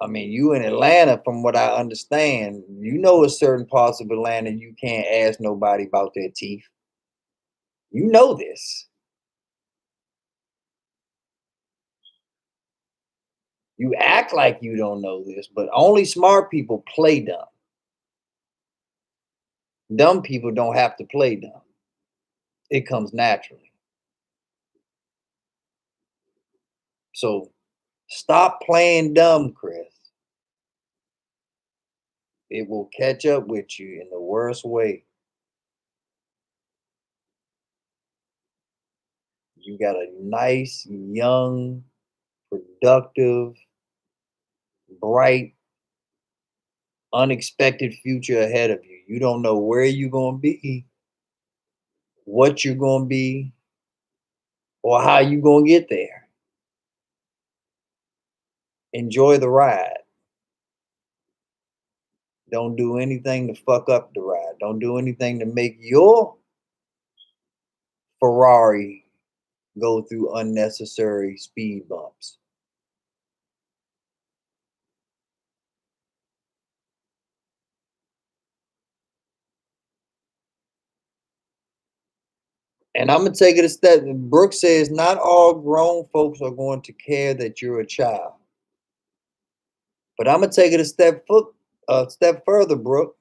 I mean, you in Atlanta, from what I understand, you know, in certain parts of Atlanta, you can't ask nobody about their teeth. You know this. You act like you don't know this, but only smart people play dumb. Dumb people don't have to play dumb. It comes naturally. So stop playing dumb, Chris. It will catch up with you in the worst way. You got a nice, young, productive, bright, unexpected future ahead of you. You don't know where you're going to be, what you're going to be, or how you're going to get there. Enjoy the ride. Don't do anything to fuck up the ride. Don't do anything to make your Ferrari go through unnecessary speed bumps. And I'm gonna take it a step. Brooke says not all grown folks are going to care that you're a child. But I'm gonna take it a step further, Brooke.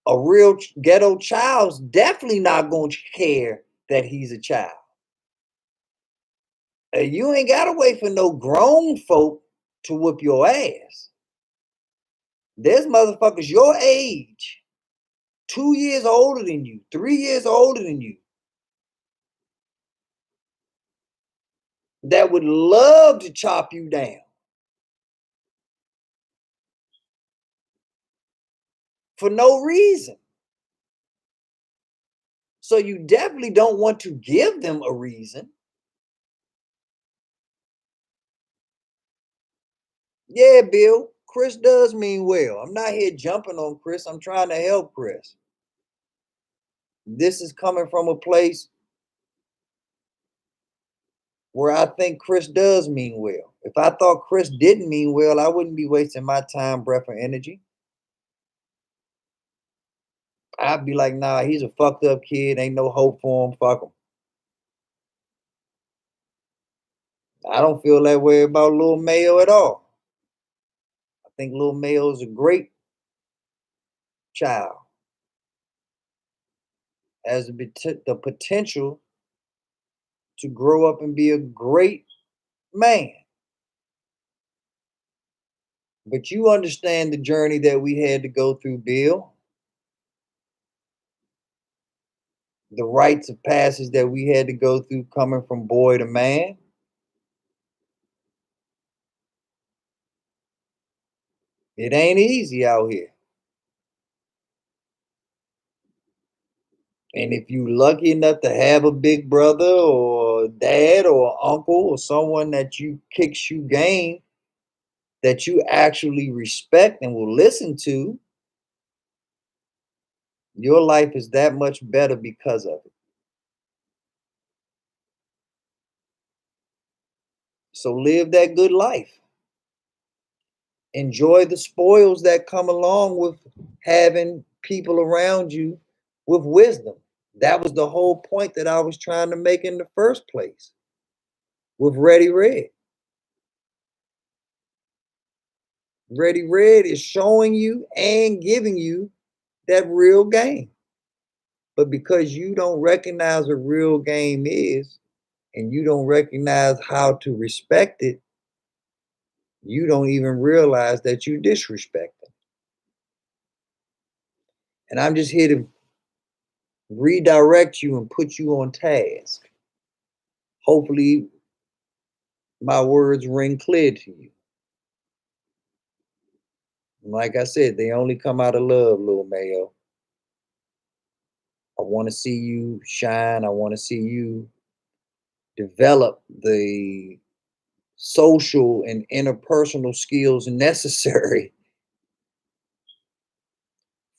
A real ghetto child's definitely not going to care that he's a child. You ain't gotta wait for no grown folk to whoop your ass. There's motherfuckers your age, 2 years older than you, 3 years older than you, that would love to chop you down for no reason. So you definitely don't want to give them a reason. Yeah, Bill, Chris does mean well. I'm not here jumping on Chris. I'm trying to help Chris. This is coming from a place where I think Chris does mean well. If I thought Chris didn't mean well, I wouldn't be wasting my time, breath, or energy. I'd be like, nah, he's a fucked up kid. Ain't no hope for him. Fuck him. I don't feel that way about Lil Mayo at all. I think Lil Mayo is a great child, has the potential to grow up and be a great man. But you understand the journey that we had to go through, Bill, the rites of passage that we had to go through coming from boy to man. It ain't easy out here. And if you lucky enough to have a big brother or dad or uncle or someone that you kicks you game that you actually respect and will listen to, your life is that much better because of it. So live that good life. Enjoy the spoils that come along with having people around you with wisdom. That was the whole point that I was trying to make in the first place with Ready Red. Ready Red is showing you and giving you that real game. But because you don't recognize what real game is and you don't recognize how to respect it, you don't even realize that you disrespect it. And I'm just here to redirect you and put you on task. Hopefully, my words ring clear to you. Like I said, they only come out of love, little Mayo. I want to see you shine. I want to see you develop the social and interpersonal skills necessary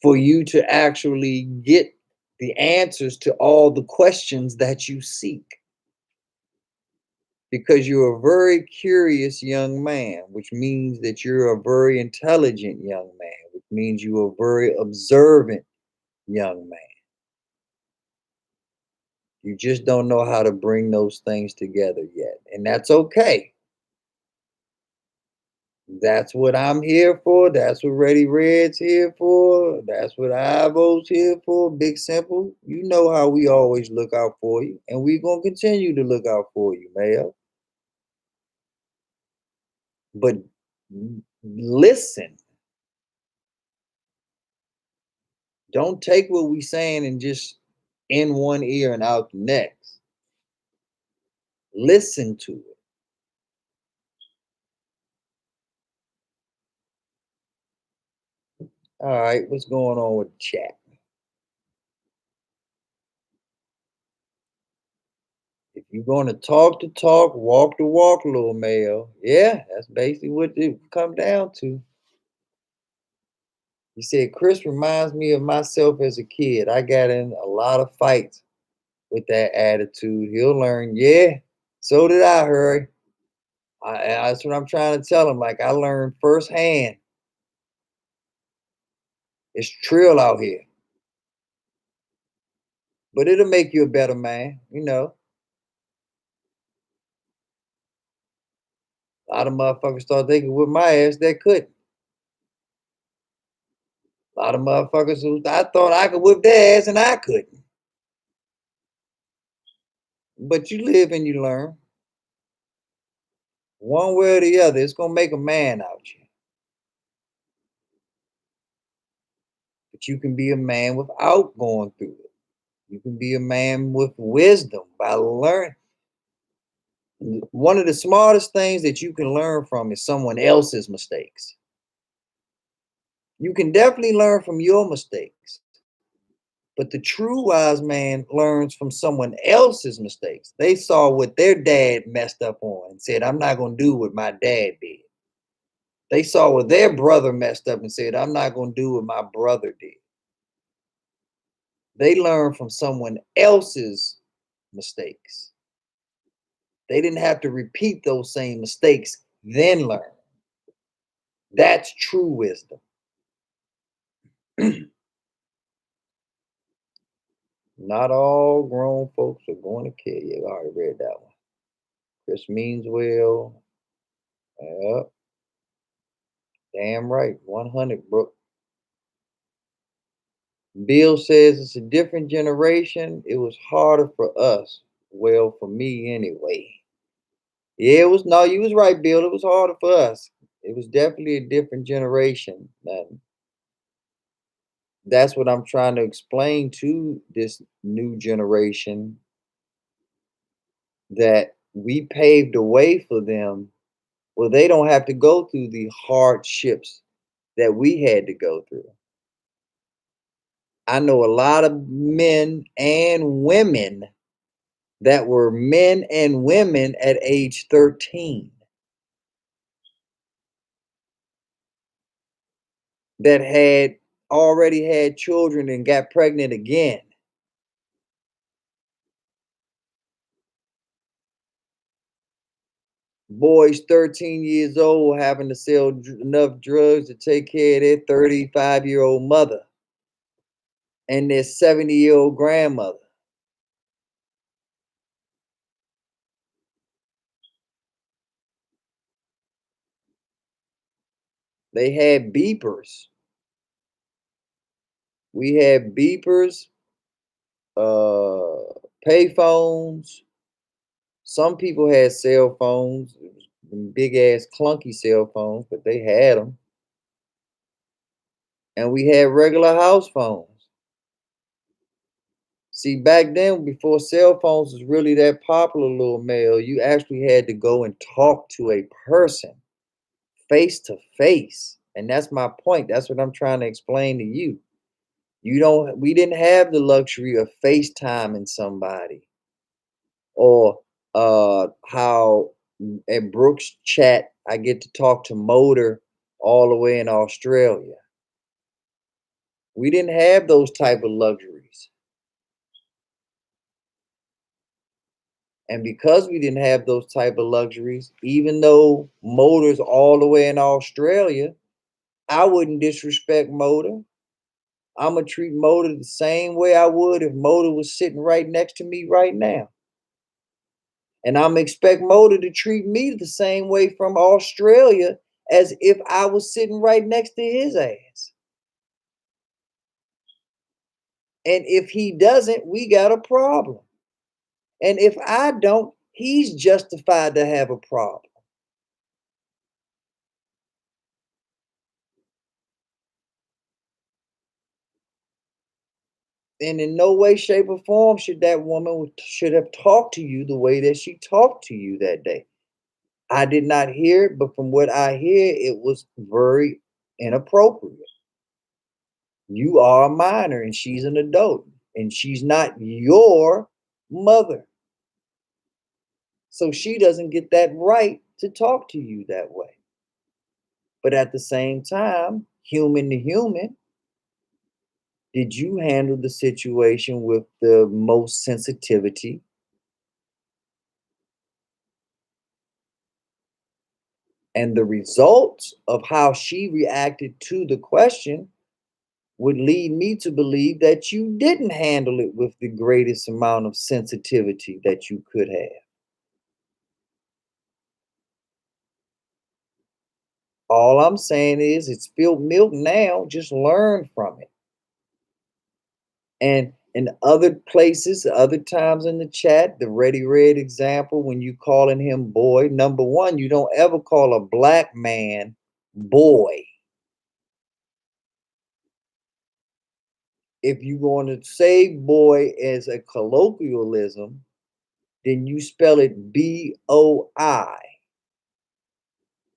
for you to actually get the answers to all the questions that you seek. because you're a very curious young man, which means that you're a very intelligent young man, which means you're a very observant young man. You just don't know how to bring those things together yet. And that's okay. That's what I'm here for. That's what Ready Red's here for. That's what Ivo's here for. Big Simple. You know how we always look out for you. And we're going to continue to look out for you, Mayo. But listen, don't take what we saying and just in one ear and out the next. Listen to it. All right, what's going on with the chat? If you're going to talk, walk the walk, little Mayo. Yeah, that's basically what it come down to. He said, Chris reminds me of myself as a kid. I got in a lot of fights with that attitude. He'll learn. Yeah, so did I, Hurry. That's what I'm trying to tell him. Like, I learned firsthand. It's trill out here. But it'll make you a better man, you know. A lot of motherfuckers thought they could whip my ass that couldn't. A lot of motherfuckers who I thought I could whip their ass and I couldn't. But you live and you learn. One way or the other, it's gonna make a man out you. But you can be a man without going through it. You can be a man with wisdom by learning. One of the smartest things that you can learn from is someone else's mistakes. You can definitely learn from your mistakes, but the true wise man learns from someone else's mistakes. They saw what their dad messed up on and said, I'm not going to do what my dad did. They saw what their brother messed up and said, I'm not going to do what my brother did. They learned from someone else's mistakes. They didn't have to repeat those same mistakes, then learn. That's true wisdom. Not all grown folks are going to kill you. I already read that one. Chris means well. Yep. Damn right. 100, bro. Bill says it's a different generation. It was harder for us. Well, for me anyway. Yeah, it was. No, you was right, Bill. It was harder for us. It was definitely a different generation. And that's what I'm trying to explain to this new generation, that we paved the way for them. Well, they don't have to go through the hardships that we had to go through. I know a lot of men and women that were men and women at age 13 that had already had children and got pregnant again. Boys 13 years old having to sell enough drugs to take care of their 35-year-old mother and their 70-year-old grandmother. They had beepers. We had beepers, payphones. Some people had cell phones, big ass clunky cell phones, but they had them. And we had regular house phones. See, back then, before cell phones was really that popular, little male, you actually had to go and talk to a person face to face. And that's my point. That's what I'm trying to explain to you. We didn't have the luxury of FaceTiming somebody, or how at Brooks chat, I get to talk to Motor all the way in Australia. We didn't have those type of luxuries. And because we didn't have those type of luxuries, even though Motor's all the way in Australia, I wouldn't disrespect Motor. I'm gonna treat Motor the same way I would if Motor was sitting right next to me right now. And I'm expect Motor to treat me the same way from Australia as if I was sitting right next to his ass. And if he doesn't, we got a problem. And if I don't, he's justified to have a problem. And in no way, shape, or form should that woman should have talked to you the way that she talked to you that day. I did not hear it, but from what I hear, it was very inappropriate. You are a minor and she's an adult, and she's not your mother. So she doesn't get that right to talk to you that way. But at the same time, human to human, did you handle the situation with the most sensitivity? And the results of how she reacted to the question would lead me to believe that you didn't handle it with the greatest amount of sensitivity that you could have. All I'm saying is it's spilled milk now, just learn from it. And in other places, other times in the chat, the Ready Red example, when you calling him boy, number one, you don't ever call a black man boy. If you're going to say boy as a colloquialism, then you spell it BOI.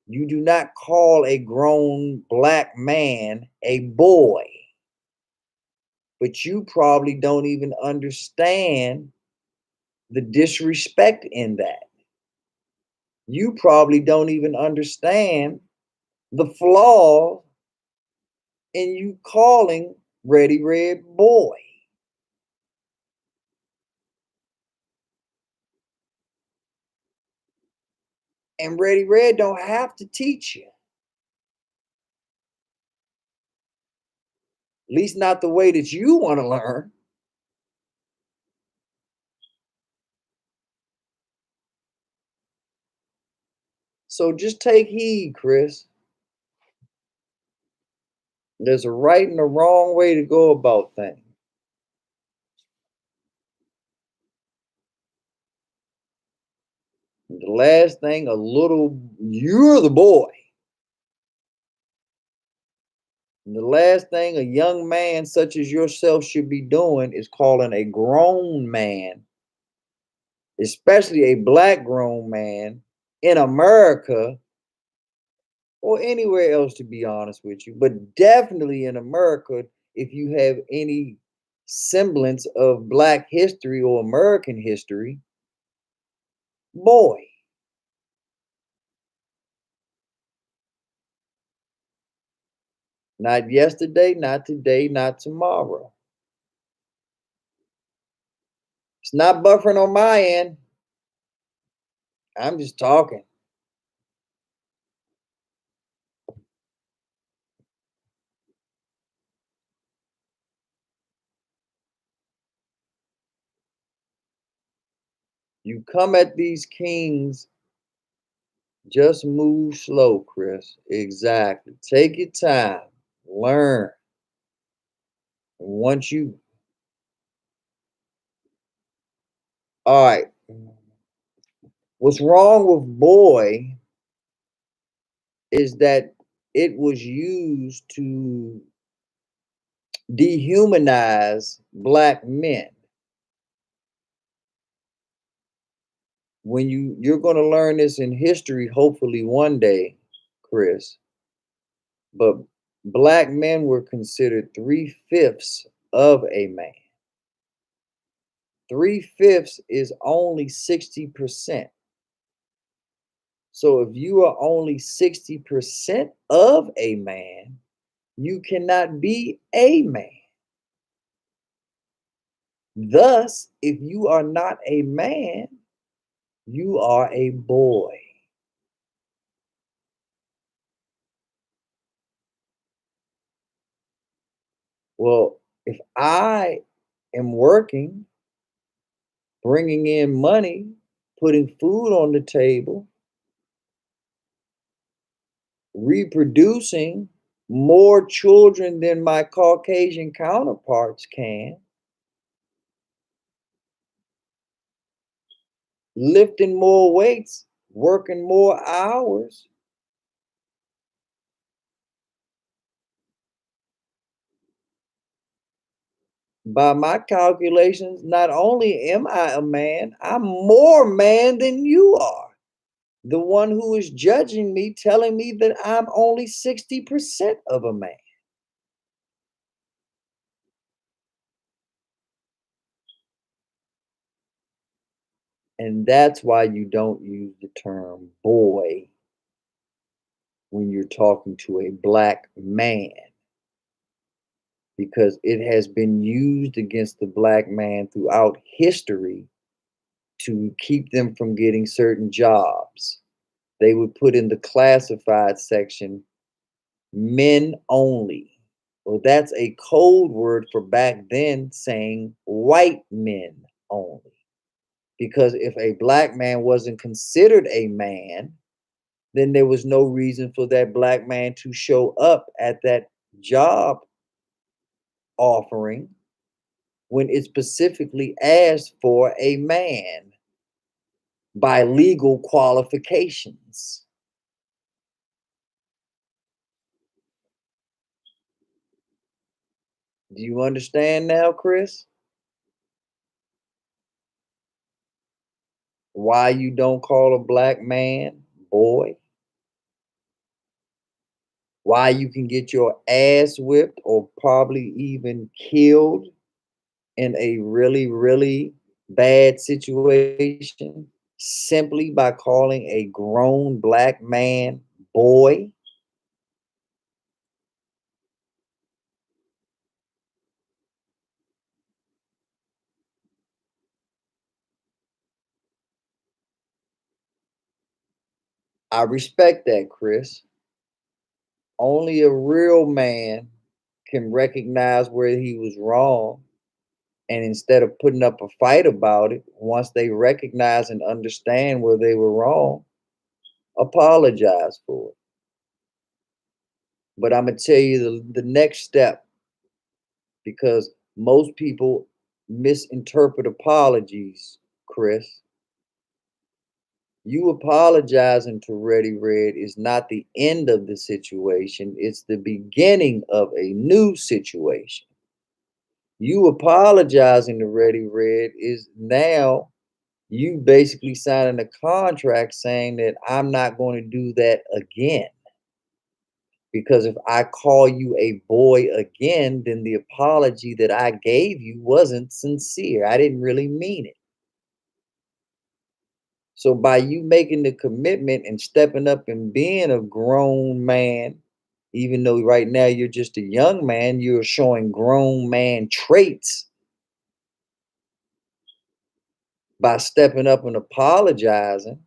You do not call a grown black man a boy, but you probably don't even understand the disrespect in that. You probably don't even understand the flaw in you calling Ready Red boy. And Ready Red don't have to teach you, at least not the way that you want to learn. So just take heed, Chris. There's a right and a wrong way to go about things. And the last thing, a little, you're the boy. And the last thing a young man such as yourself should be doing is calling a grown man, especially a black grown man in America or anywhere else, to be honest with you, but definitely in America, if you have any semblance of black history or American history, boy. Not yesterday, not today, not tomorrow. It's not buffering on my end. I'm just talking. You come at these kings, just move slow, Chris. Exactly. Take your time. Learn. And once you, all right. What's wrong with boy is that it was used to dehumanize black men. When you're going to learn this in history, hopefully one day, Chris, but black men were considered three-fifths of a man. Three-fifths is only 60%. So if you are only 60% of a man, you cannot be a man. Thus, if you are not a man, You are a boy. Well, if I am working, bringing in money, putting food on the table, reproducing more children than my Caucasian counterparts can, lifting more weights, working more hours, by my calculations, not only am I a man, I'm more man than you are. The one who is judging me, telling me that I'm only 60% of a man. And that's why you don't use the term boy when you're talking to a black man, because it has been used against the black man throughout history to keep them from getting certain jobs. They would put in the classified section men only. Well, that's a code word for back then saying white men only. Because if a black man wasn't considered a man, then there was no reason for that black man to show up at that job offering when it specifically asked for a man by legal qualifications. Do you understand now, Chris? Why you don't call a black man boy? Why you can get your ass whipped or probably even killed in a really, really bad situation simply by calling a grown black man boy? I respect that, Chris. Only a real man can recognize where he was wrong. And instead of putting up a fight about it, once they recognize and understand where they were wrong, apologize for it. But I'm going to tell you the next step, because most people misinterpret apologies, Chris. You apologizing to Ready Red is not the end of the situation, it's the beginning of a new situation. You apologizing to Ready Red is now you basically signing a contract saying that I'm not going to do that again. Because if I call you a boy again, then the apology that I gave you wasn't sincere. I didn't really mean it. So by you making the commitment and stepping up and being a grown man, even though right now you're just a young man, you're showing grown man traits by stepping up and apologizing.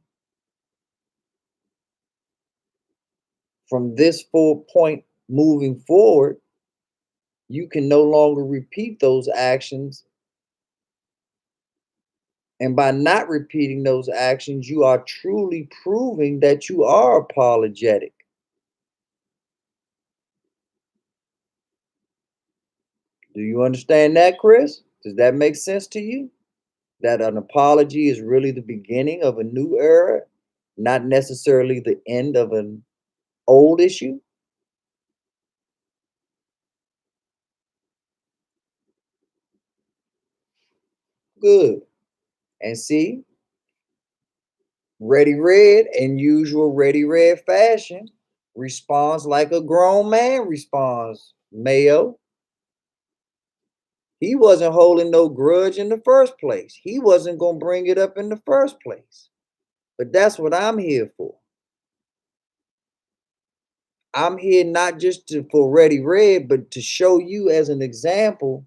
From this full point moving forward, you can no longer repeat those actions. And by not repeating those actions, you are truly proving that you are apologetic. Do you understand that, Chris? Does that make sense to you? That an apology is really the beginning of a new era, not necessarily the end of an old issue? Good. And see, Ready Red, in usual Ready Red fashion, responds like a grown man responds, Mayo. He wasn't holding no grudge in the first place. He wasn't going to bring it up in the first place. But that's what I'm here for. I'm here not just for Ready Red, but to show you as an example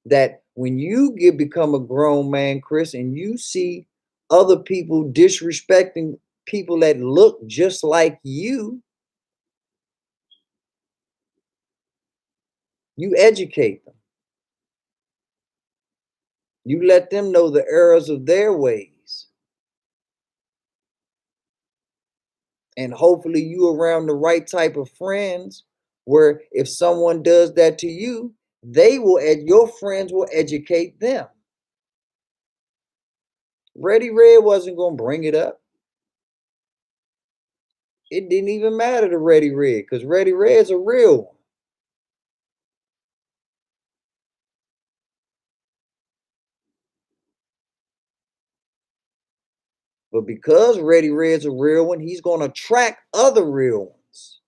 that when you become a grown man, Chris, and you see other people disrespecting people that look just like you educate them. You let them know the errors of their ways. And hopefully you around the right type of friends where if someone does that to you, your friends will educate them. Ready Red wasn't gonna bring it up. It didn't even matter to Ready Red because Ready Red's a real one. But because Ready Red's a real one, he's gonna attract other real ones.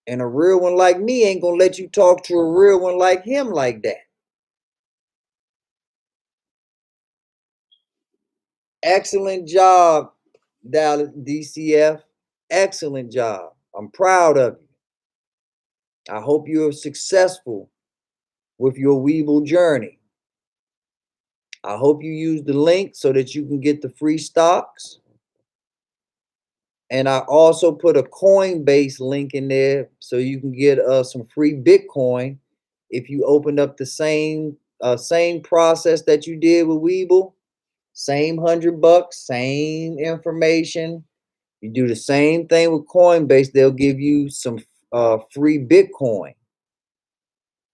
And a real one like me ain't gonna let you talk to a real one like him like that. Excellent job, Dallas DCF. Excellent job. I'm proud of you. I hope you're successful with your Weeble journey. I hope you use the link so that you can get the free stocks. And I also put a Coinbase link in there so you can get some free Bitcoin if you opened up the same process that you did with Weeble. Same $100, same information. You do the same thing with Coinbase. They'll give you some free Bitcoin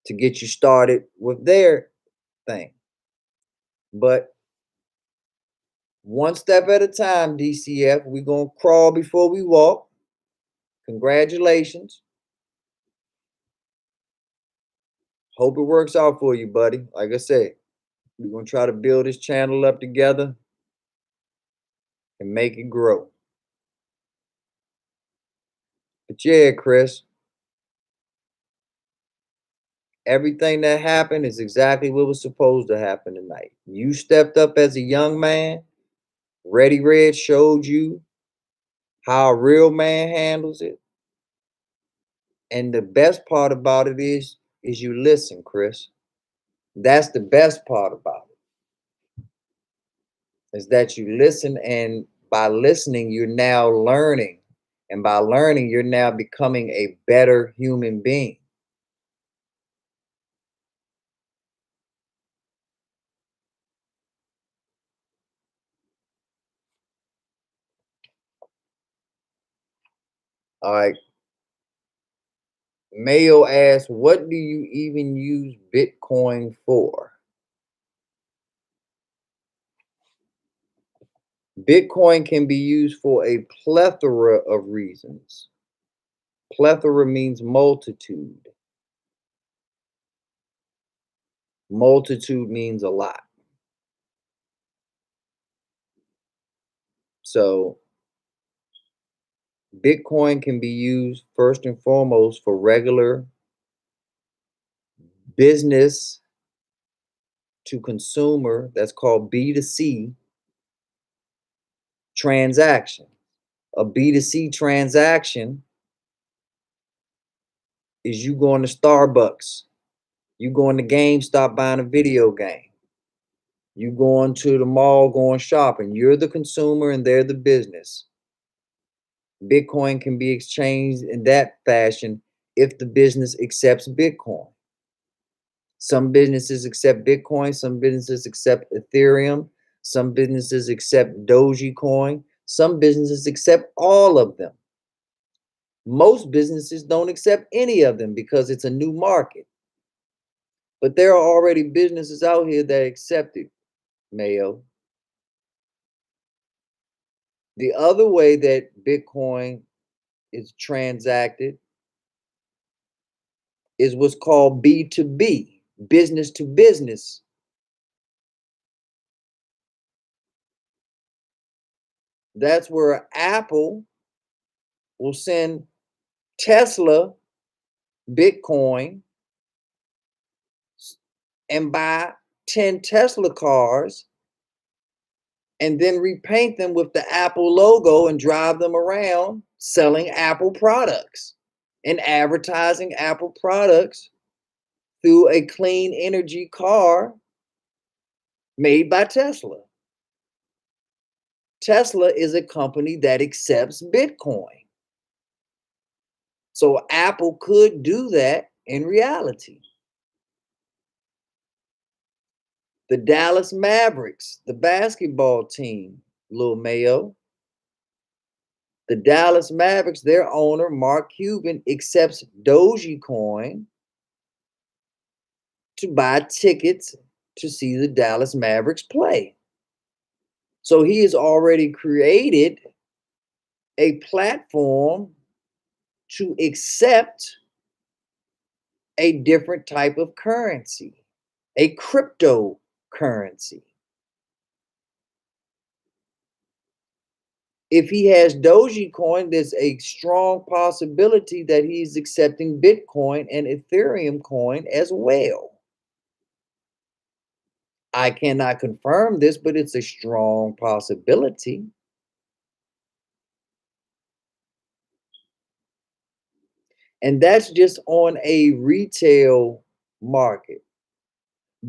to get you started with their thing. But one step at a time, DCF. We're going to crawl before we walk. Congratulations. Hope it works out for you, buddy. Like I said, we're going to try to build this channel up together and make it grow. But yeah, Chris, everything that happened is exactly what was supposed to happen tonight. You stepped up as a young man. Ready Red showed you how a real man handles it. And the best part about it is you listen, Chris. That's the best part about it, is that you listen, and by listening, you're now learning. And by learning, you're now becoming a better human being. All right. Mayo asks, what do you even use Bitcoin for? Bitcoin can be used for a plethora of reasons. Plethora means multitude. Multitude means a lot. So Bitcoin can be used first and foremost for regular business to consumer, that's called B2C transaction. A B2C transaction is you going to Starbucks, you going to GameStop buying a video game, you going to the mall going shopping. You're the consumer and they're the business. Bitcoin can be exchanged in that fashion if the business accepts Bitcoin. Some businesses accept Bitcoin, some businesses accept Ethereum, some businesses accept Dogecoin, some businesses accept all of them. Most businesses don't accept any of them because it's a new market. But there are already businesses out here that accept it, Mayo. The other way that Bitcoin is transacted is what's called B2B, business to business. That's where Apple will send Tesla Bitcoin and buy 10 Tesla cars and then repaint them with the Apple logo and drive them around selling Apple products and advertising Apple products through a clean energy car made by Tesla. Tesla is a company that accepts Bitcoin. So Apple could do that in reality. The Dallas Mavericks, the basketball team, Lil Mayo, the Dallas Mavericks, their owner, Mark Cuban, accepts Dogecoin to buy tickets to see the Dallas Mavericks play. So he has already created a platform to accept a different type of currency, a cryptocurrency. If he has Dogecoin, there's a strong possibility that he's accepting Bitcoin and Ethereum coin as well. I cannot confirm this, but it's a strong possibility. And that's just on a retail market.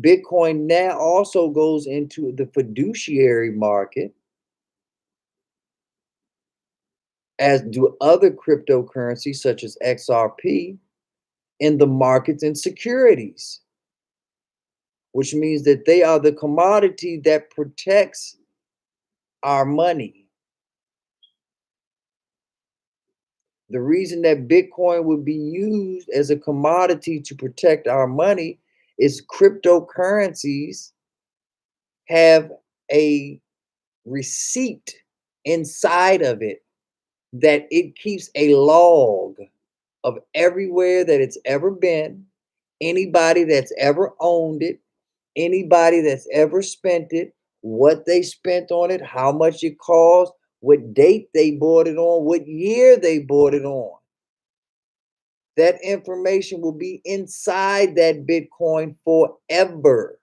Bitcoin now also goes into the fiduciary market, as do other cryptocurrencies such as XRP, in the markets and securities, which means that they are the commodity that protects our money. The reason that Bitcoin would be used as a commodity to protect our money is cryptocurrencies have a receipt inside of it that it keeps a log of everywhere that it's ever been, anybody that's ever owned it, anybody that's ever spent it, what they spent on it, how much it cost, what date they bought it on, what year they bought it on. That information will be inside that Bitcoin forever.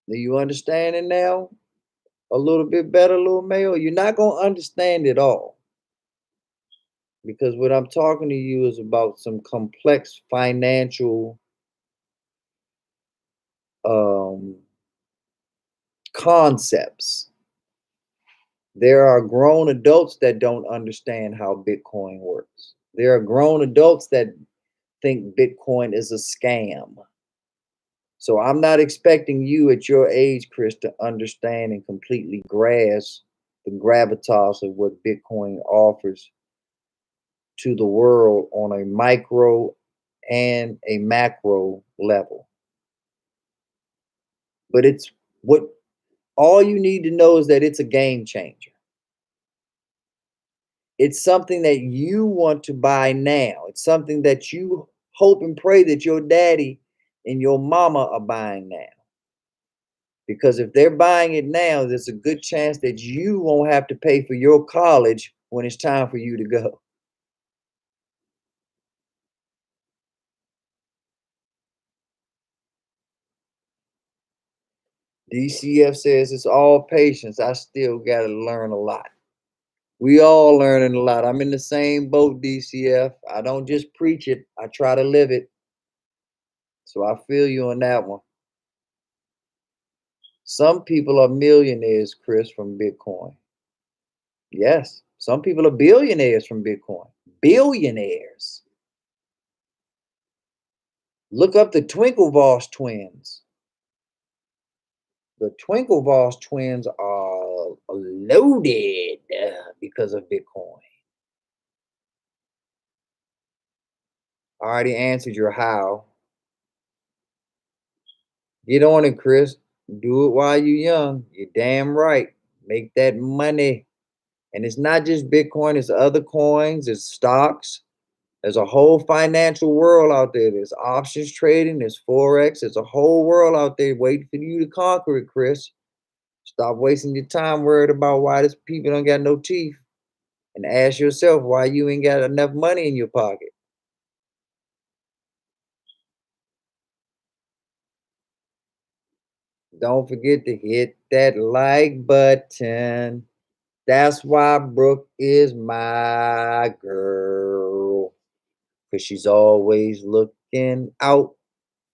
Do you understand it now? A little bit better, little Mayo? You're not going to understand it all because what I'm talking to you is about some complex financial um, concepts. There are grown adults that don't understand how Bitcoin works. There are grown adults that think Bitcoin is a scam. So I'm not expecting you at your age, Chris, to understand and completely grasp the gravitas of what Bitcoin offers to the world on a micro and a macro level. But it's what all you need to know is that it's a game changer. It's something that you want to buy now. It's something that you hope and pray that your daddy and your mama are buying now. Because if they're buying it now, there's a good chance that you won't have to pay for your college when it's time for you to go. DCF says it's all patience. I still got to learn a lot. We all learning a lot. I'm in the same boat, DCF. I don't just preach it, I try to live it. So I feel you on that one. Some people are millionaires, Chris, from Bitcoin. Yes, some people are billionaires from Bitcoin. Billionaires. Look up the Twinklevoss twins. The Twinklevoss twins are loaded because of Bitcoin. I already answered your how. Get on it, Chris. Do it while you're young. You're damn right. Make that money. And it's not just Bitcoin, it's other coins, it's stocks. There's a whole financial world out there. There's options trading, there's Forex, there's a whole world out there waiting for you to conquer it, Chris. Stop wasting your time worried about why these people don't got no teeth. And ask yourself why you ain't got enough money in your pocket. Don't forget to hit that like button. That's why Brooke is my girl. Because she's always looking out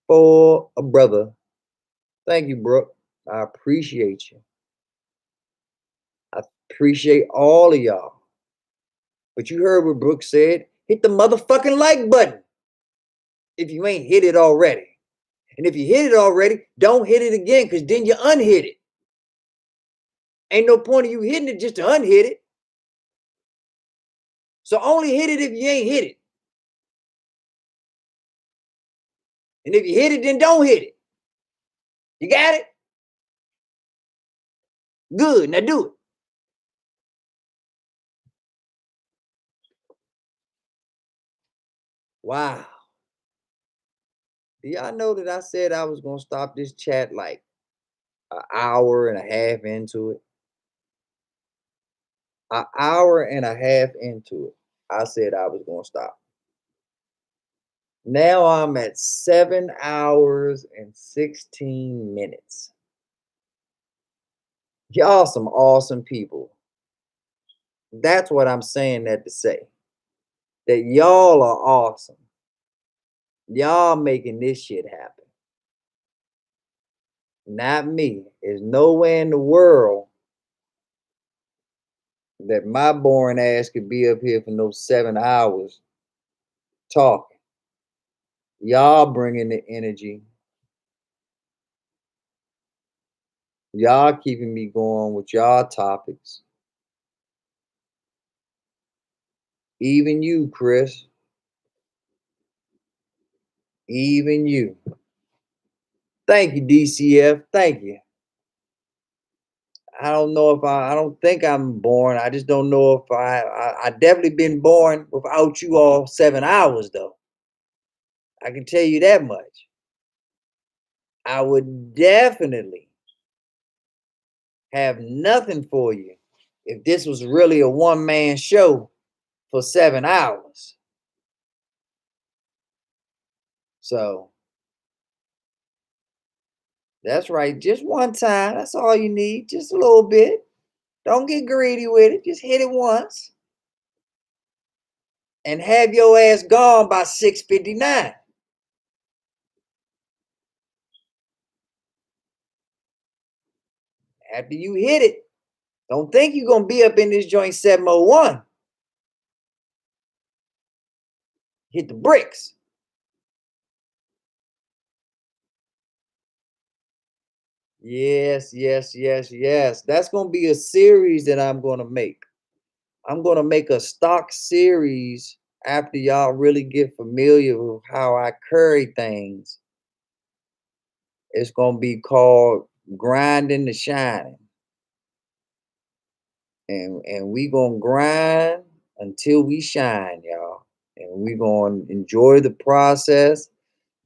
for a brother. Thank you, Brooke. I appreciate you. I appreciate all of y'all. But you heard what Brooke said. Hit the motherfucking like button if you ain't hit it already. And if you hit it already, don't hit it again because then you unhit it. Ain't no point of you hitting it just to unhit it. So only hit it if you ain't hit it. And if you hit it, then don't hit it. You got it? Good. Now do it. Wow. Do y'all know that I said I was going to stop this chat like an hour and a half into it? An hour and a half into it. I said I was going to stop. Now I'm at 7 hours and 16 minutes. Y'all some awesome people. That's what I'm saying that to say. That y'all are awesome. Y'all making this shit happen. Not me. There's nowhere in the world that my boring ass could be up here for no 7 hours talking. Y'all bringing the energy. Y'all keeping me going with y'all topics. Even you, Chris. Even you. Thank you, DCF. Thank you. I don't know if I don't think I'm born. I just don't know if I definitely been born without you all 7 hours though. I can tell you that much. I would definitely have nothing for you if this was really a one-man show for 7 hours. So that's right. Just one time. That's all you need. Just a little bit. Don't get greedy with it. Just hit it once and have your ass gone by 6:59. After you hit it, don't think you're gonna be up in this joint 701. Hit the bricks. Yes, yes, yes, yes. That's gonna be a series that I'm gonna make. I'm gonna make a stock series after y'all really get familiar with how I carry things. It's gonna be called Grinding the Shining. And we gonna grind until we shine, y'all. And we gonna enjoy the process.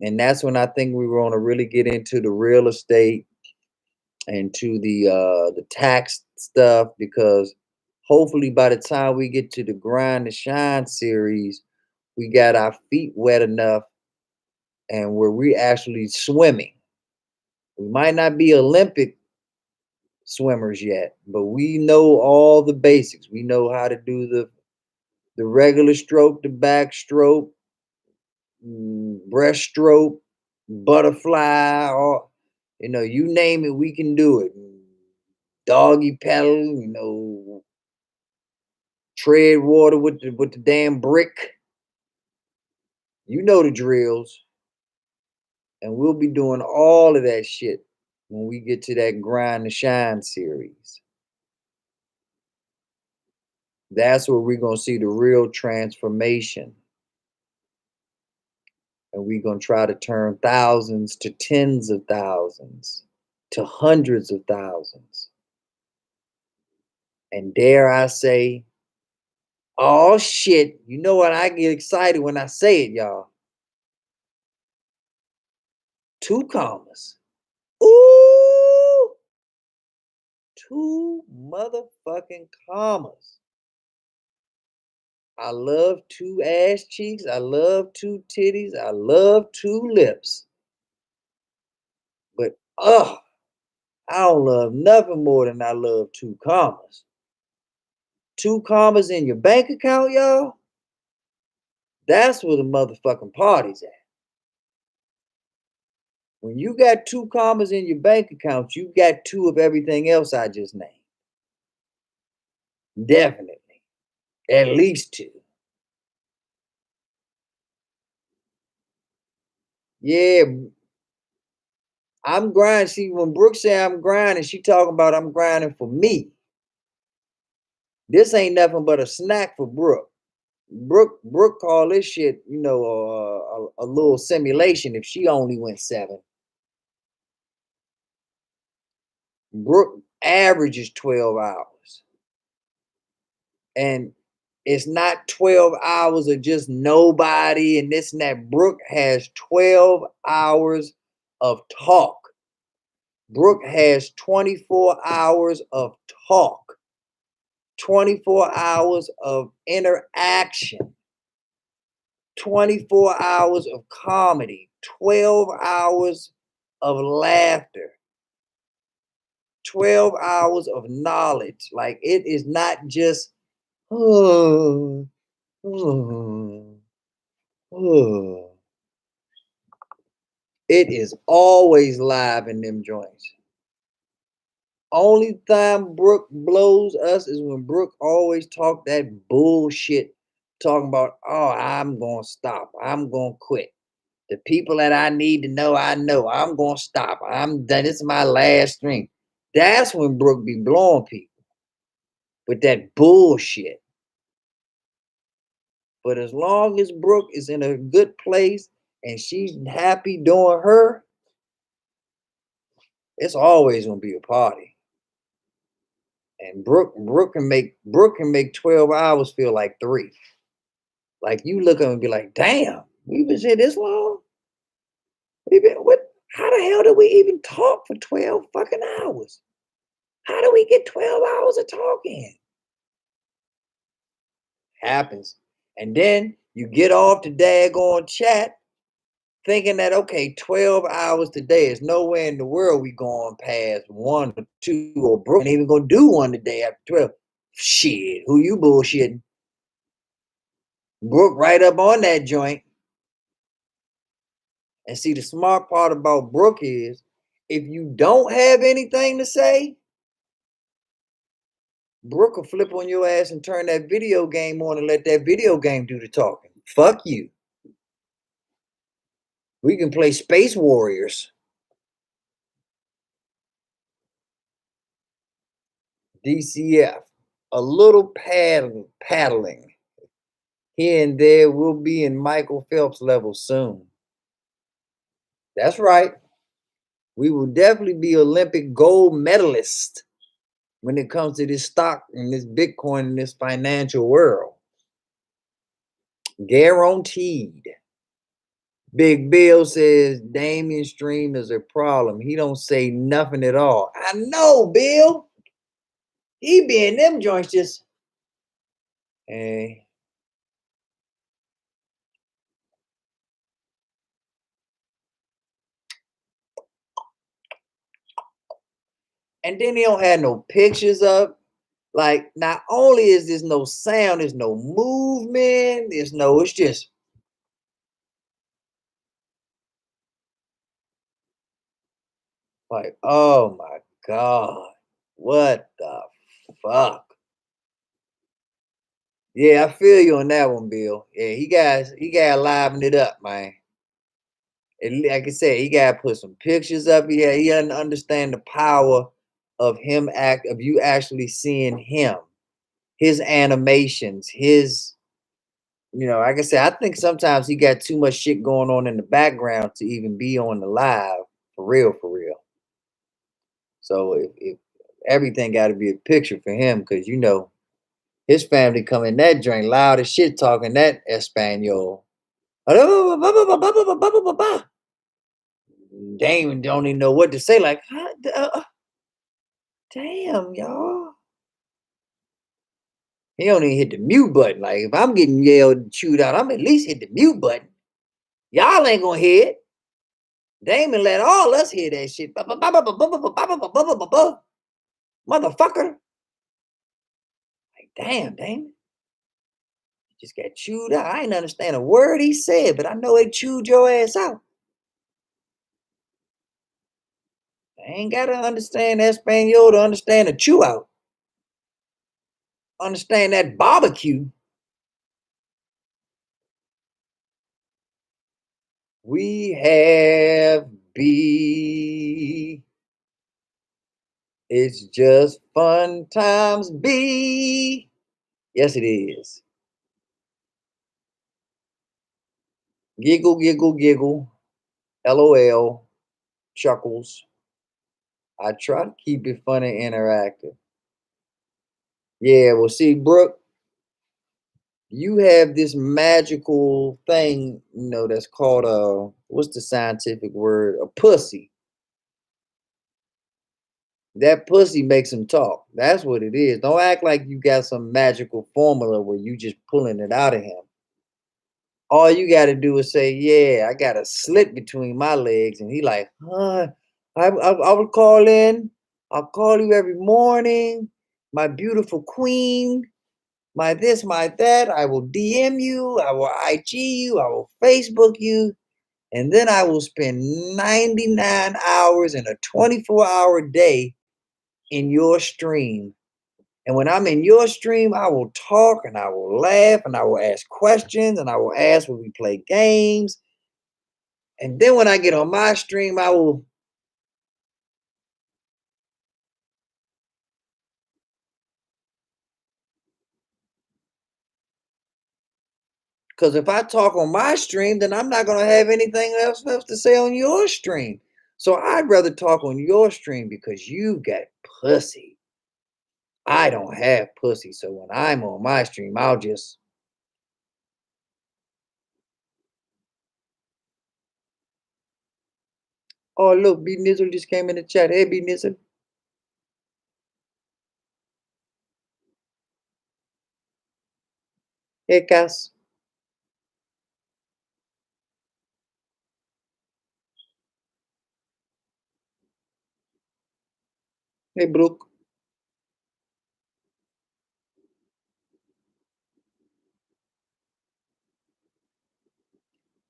And that's when I think we're gonna really get into the real estate and to the tax stuff because hopefully by the time we get to the Grind to Shine series, we got our feet wet enough and where we actually swimming. We might not be Olympic swimmers yet, but we know all the basics. We know how to do the regular stroke, the backstroke, breaststroke, butterfly, or you name it, we can do it. Doggy paddle, tread water with the damn brick. You know the drills. And we'll be doing all of that shit when we get to that Grind to Shine series. That's where we're gonna see the real transformation. And we're gonna try to turn thousands to tens of thousands to hundreds of thousands. And dare I say, oh shit, you know what? I get excited when I say it, y'all. 2 commas. Ooh, 2 motherfucking commas. I love 2 ass cheeks. I love 2 titties. I love 2 lips. But I don't love nothing more than I love 2 commas. 2 commas in your bank account, y'all, that's where the motherfucking party's at. When you got 2 commas in your bank account, you got 2 of everything else I just named. Definitely. At least 2. Yeah, I'm grinding. See, when Brooke say I'm grinding, she talking about I'm grinding for me. This ain't nothing but a snack for Brooke. Brooke call this shit, a little simulation if she only went 7. Brooke averages 12 hours. And it's not 12 hours of just nobody and this and that. Brooke has 12 hours of talk. Brooke has 24 hours of talk, 24 hours of interaction, 24 hours of comedy, 12 hours of laughter, 12 hours of knowledge. Like it is not just, oh, oh, oh. It is always live in them joints. Only time Brooke blows us is when Brooke always talk that bullshit, talking about, oh, I'm gonna stop. I'm gonna quit. The people that I need to know, I know. I'm gonna stop. I'm done. This is my last string. That's when Brooke be blowing people with that bullshit. But as long as Brooke is in a good place and she's happy doing her, it's always gonna be a party. And Brooke can make 12 hours feel like 3. Like you look at them and be like, damn, we've been here this long? We've been what how the hell did we even talk for 12 fucking hours? How do we get 12 hours of talking? Happens. And then you get off the daggone chat thinking that okay, 12 hours today is nowhere in the world we going past 1 or 2 or Brooke ain't even gonna do one today after 12. Shit, who you bullshitting? Brooke right up on that joint. And see, the smart part about Brooke is if you don't have anything to say, Brooke will flip on your ass and turn that video game on and let that video game do the talking. Fuck you. We can play Space Warriors. DCF. A little paddling. Here and there, we'll be in Michael Phelps level soon. That's right. We will definitely be Olympic gold medalist when it comes to this stock and this Bitcoin and this financial world. Guaranteed. Big Bill says Damien's stream is a problem. He don't say nothing at all. I know, Bill. He be in them joints just, hey. And then he don't have no pictures up. Like, not only is there's no sound, there's no movement, it's just. Like, oh my God. What the fuck? Yeah, I feel you on that one, Bill. Yeah, he got liven it up, man. And like I said, he got to put some pictures up. Yeah, he doesn't understand the power of of you actually seeing him, his animations, like I said, I think sometimes he got too much shit going on in the background to even be on the live for real, for real. So if everything got to be a picture for him, because his family come in that joint loud as shit talking that Espanol. Damon don't even know what to say. Like, damn, y'all. He don't even hit the mute button. Like, if I'm getting yelled and chewed out, I'm at least hit the mute button. Y'all ain't gonna hear it. Damon let all us hear that shit. Motherfucker. Like, Damn, Damon. Just got chewed out. I ain't understand a word he said, but I know they chewed your ass out. I ain't gotta understand Espanol to understand a chew out. Understand that barbecue. We have B. It's just fun times B. Yes, it is. Giggle, giggle, giggle. LOL. Chuckles. I try to keep it fun and interactive. Yeah, well, see, Brooke, you have this magical thing, that's called what's the scientific word? A pussy. That pussy makes him talk. That's what it is. Don't act like you got some magical formula where you just pulling it out of him. All you got to do is say, "Yeah, I got a slit between my legs," and he like, "Huh? I will call in. I'll call you every morning, my beautiful queen. My this, my that. I will DM you. I will IG you. I will Facebook you." And then I will spend 99 hours in a 24-hour day in your stream. And when I'm in your stream, I will talk and I will laugh and I will ask questions and I will ask when we play games. And then when I get on my stream, I will, because if I talk on my stream, then I'm not going to have anything else to say on your stream. So I'd rather talk on your stream because you got pussy. I don't have pussy. So when I'm on my stream, I'll just, oh, look, B Nizzle just came in the chat. Hey, B Nizzle. Hey, Cass. Hey, Brooke.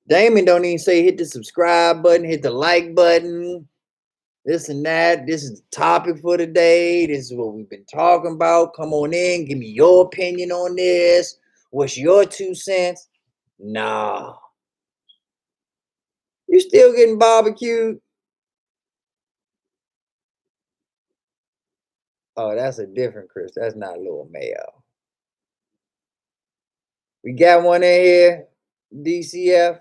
Damon don't even say hit the subscribe button, hit the like button, this and that. This is the topic for today. This is what we've been talking about. Come on in, give me your opinion on this. What's your 2 cents? Nah. You still getting barbecued? Oh, that's a different Chris. That's not Lil Mayo. We got one in here, DCF.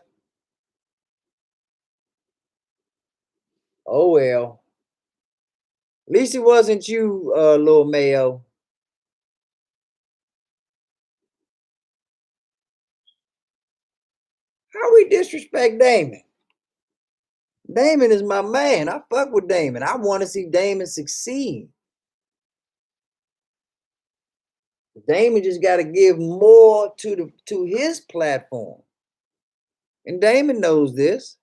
Oh well. At least it wasn't you, Lil Mayo. How we disrespect Damon? Damon is my man. I fuck with Damon. I want to see Damon succeed. Damon just got to give more to his platform, and Damon knows this.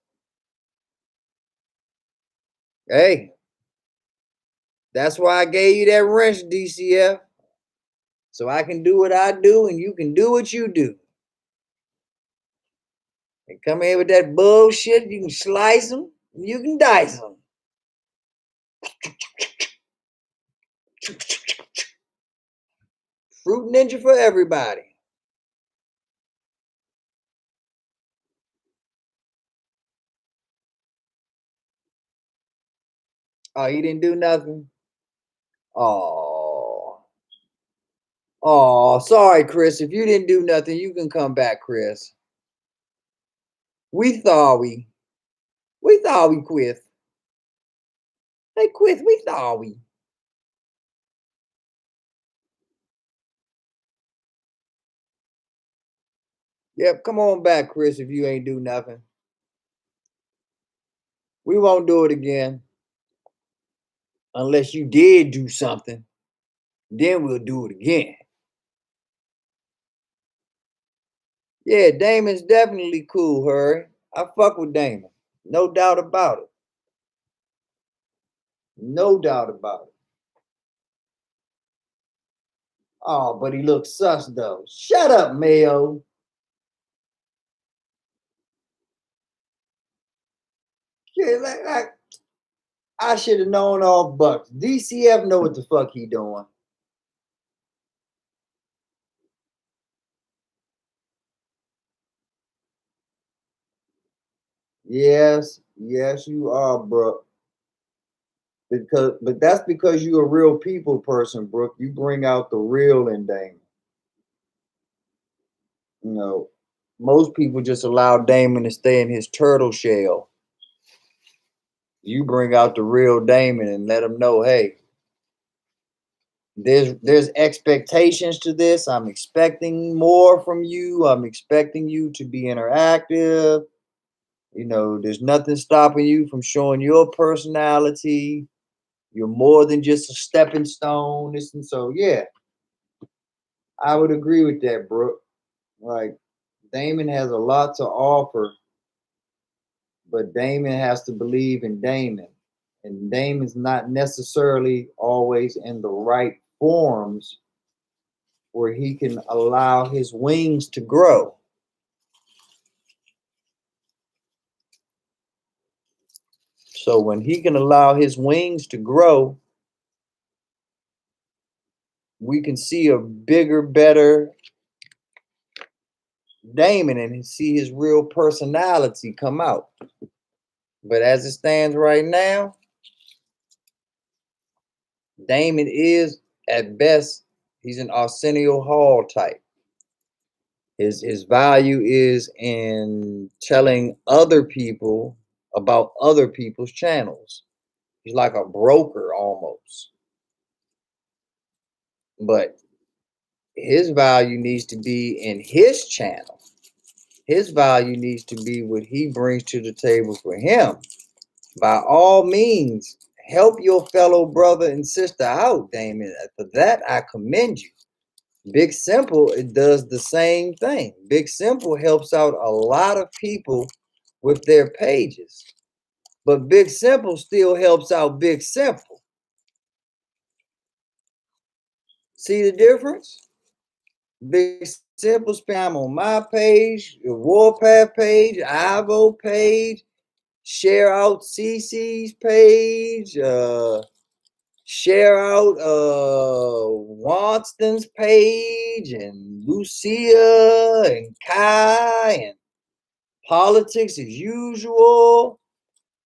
Hey, that's why I gave you that wrench, DCF, so I can do what I do, and you can do what you do. And come here with that bullshit. You can slice them, you can dice them. Fruit ninja for everybody. Oh, he didn't do nothing. Oh, oh, sorry, Chris. If you didn't do nothing, you can come back, Chris. We thought we quit. Hey, quit. We thought we. Yep, come on back, Chris, if you ain't do nothing. We won't do it again. Unless you did do something. Then we'll do it again. Yeah, Damon's definitely cool, Hurry. I fuck with Damon. No doubt about it. No doubt about it. Oh, but he looks sus though. Shut up, Mayo. Yeah, like I should have known all bucks. DCF know what the fuck he doing. Yes, yes, you are, bro. But that's because you're a real people person, Brooke. You bring out the real in Damon. You know, most people just allow Damon to stay in his turtle shell. You bring out the real Damon and let him know, hey, there's expectations to this. I'm expecting more from you. I'm expecting you to be interactive. You know, there's nothing stopping you from showing your personality. You're more than just a stepping stone. This and so, yeah, I would agree with that, Brooke. Like Damon has a lot to offer, but Damon has to believe in Damon. And Damon's not necessarily always in the right forms where he can allow his wings to grow. So when he can allow his wings to grow, we can see a bigger, better Damon and see his real personality come out. But as it stands right now, Damon is at best, he's an Arsenio Hall type. His value is in telling other people about other people's channels. He's like a broker almost. But his value needs to be in his channel. His value needs to be what he brings to the table for him. By all means, help your fellow brother and sister out, Damon. For that, I commend you. Big Simple, it does the same thing. Big Simple helps out a lot of people with their pages. But Big Simple still helps out Big Simple. See the difference? Big Simple spam on my page, the Warpath page, Ivo page, share out CC's page, share out Wanston's page, and Lucia and Kai and politics as usual.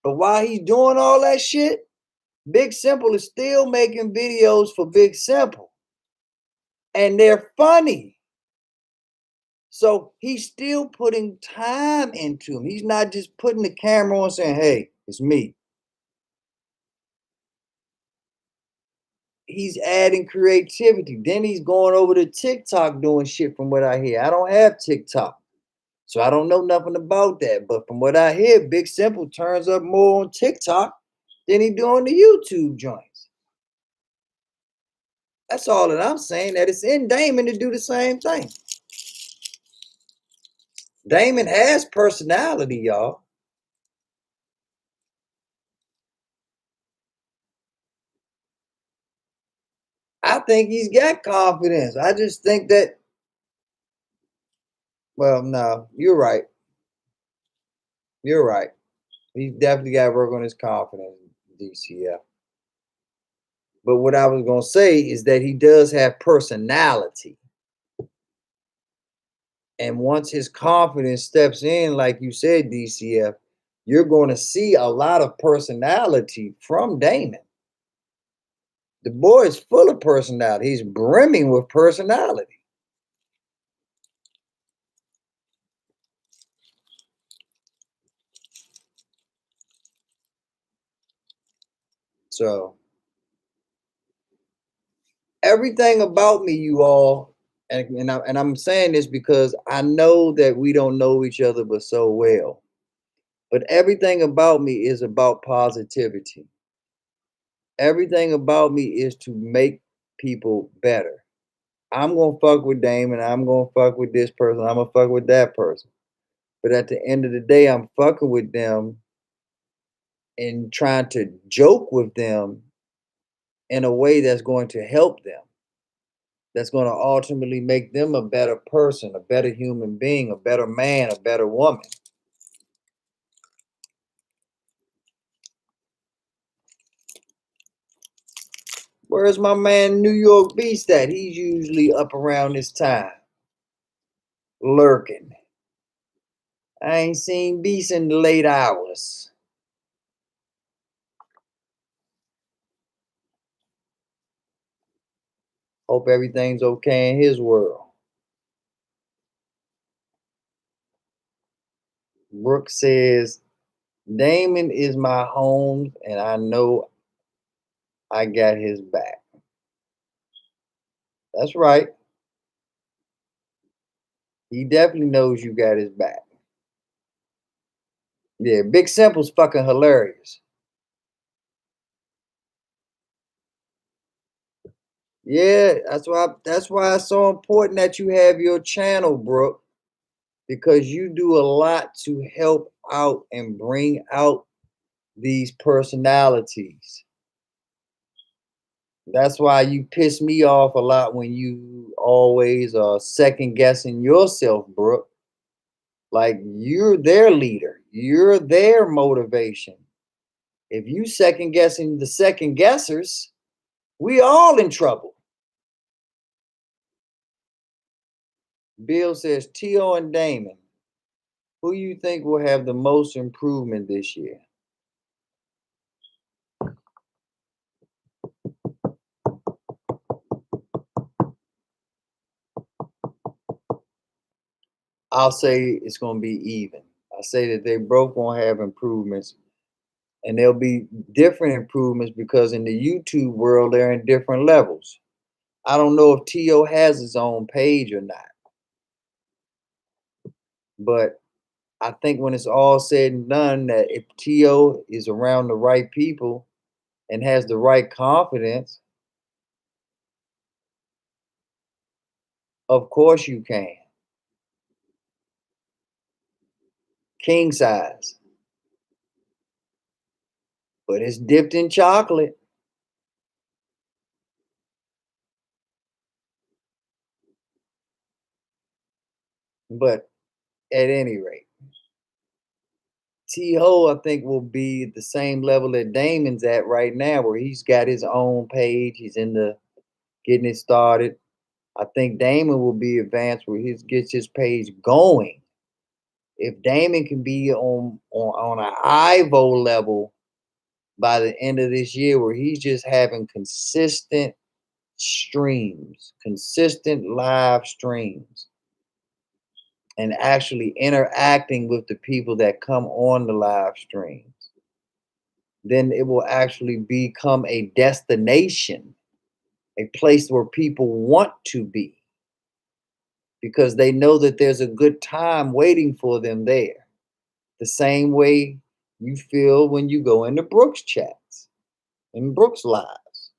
But while he's doing all that shit, Big Simple is still making videos for Big Simple. And they're funny. So he's still putting time into them. He's not just putting the camera on and saying, hey, it's me. He's adding creativity. Then he's going over to TikTok doing shit from what I hear. I don't have TikTok. So I don't know nothing about that. But from what I hear, Big Simple turns up more on TikTok than he do on the YouTube joints. That's all that I'm saying. That it's in Damon to do the same thing. Damon has personality, y'all. I think he's got confidence. I just think that, well, no, you're right. You're right. He's definitely got to work on his confidence, DCF. But what I was going to say is that he does have personality. And once his confidence steps in, like you said, DCF, you're going to see a lot of personality from Damon. The boy is full of personality. He's brimming with personality. So everything about me, you all, and I'm saying this because I know that we don't know each other but so well. But everything about me is about positivity. Everything about me is to make people better. I'm gonna fuck with Damon. I'm gonna fuck with this person. I'm gonna fuck with that person. But at the end of the day, I'm fucking with them and trying to joke with them in a way that's going to help them. that's going to ultimately make them a better person, a better human being, a better man, a better woman. Where's my man New York Beast at? He's usually up around this time, lurking. I ain't seen Beast in the late hours. Hope everything's okay in his world. Brooke says, Damon is my home, and I know I got his back. That's right. He definitely knows you got his back. Yeah, Big Simple's fucking hilarious. Yeah, that's why it's so important that you have your channel, Brooke, because you do a lot to help out and bring out these personalities. That's why you piss me off a lot when you always are second guessing yourself, Brooke. Like you're their leader, you're their motivation. If you second guessing the second guessers, we all in trouble. Bill says Tio and Damon. Who you think will have the most improvement this year? I'll say it's going to be even. I say that they both going to have improvements, and there'll be different improvements because in the YouTube world they're in different levels. I don't know if Tio has his own page or not, but I think when it's all said and done, that if Tio is around the right people and has the right confidence, of course you can. King size, but it's dipped in chocolate. But at any rate, T Ho, I think, will be at the same level that Damon's at right now, where he's got his own page. He's in the getting it started. I think Damon will be advanced where he gets his page going. If Damon can be on an Ivo level by the end of this year, where he's just having consistent streams, consistent live streams, and actually interacting with the people that come on the live streams, then it will actually become a destination, a place where people want to be because they know that there's a good time waiting for them there. The same way you feel when you go into Brooks chats and Brooks lives.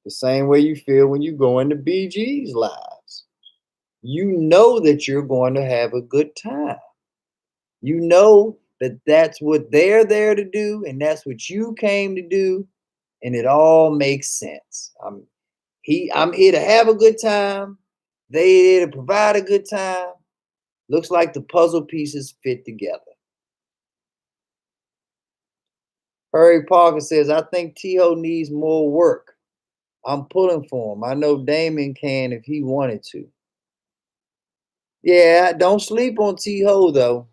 The same way you feel when you go into BG's lives. You know that you're going to have a good time. You know that that's what they're there to do, and that's what you came to do, and it all makes sense. I'm here to have a good time. They here to provide a good time. Looks like the puzzle pieces fit together. Harry Parker says, I think T.O. needs more work. I'm pulling for him. I know Damon can if he wanted to. Yeah, don't sleep on T.O. though.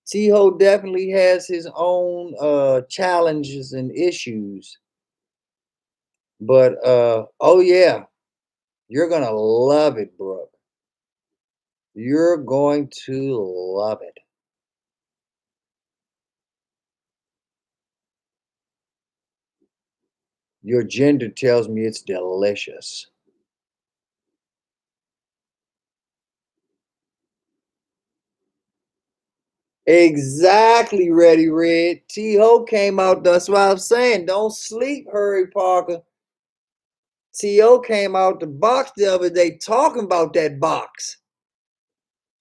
T.O. definitely has his own challenges and issues. But oh yeah, you're gonna love it, Brooke. You're going to love it. Your gender tells me it's delicious. Exactly, Ready Red. T.O. came out. That's why I'm saying don't sleep, Harry Parker. T.O. came out the box the other day talking about that box.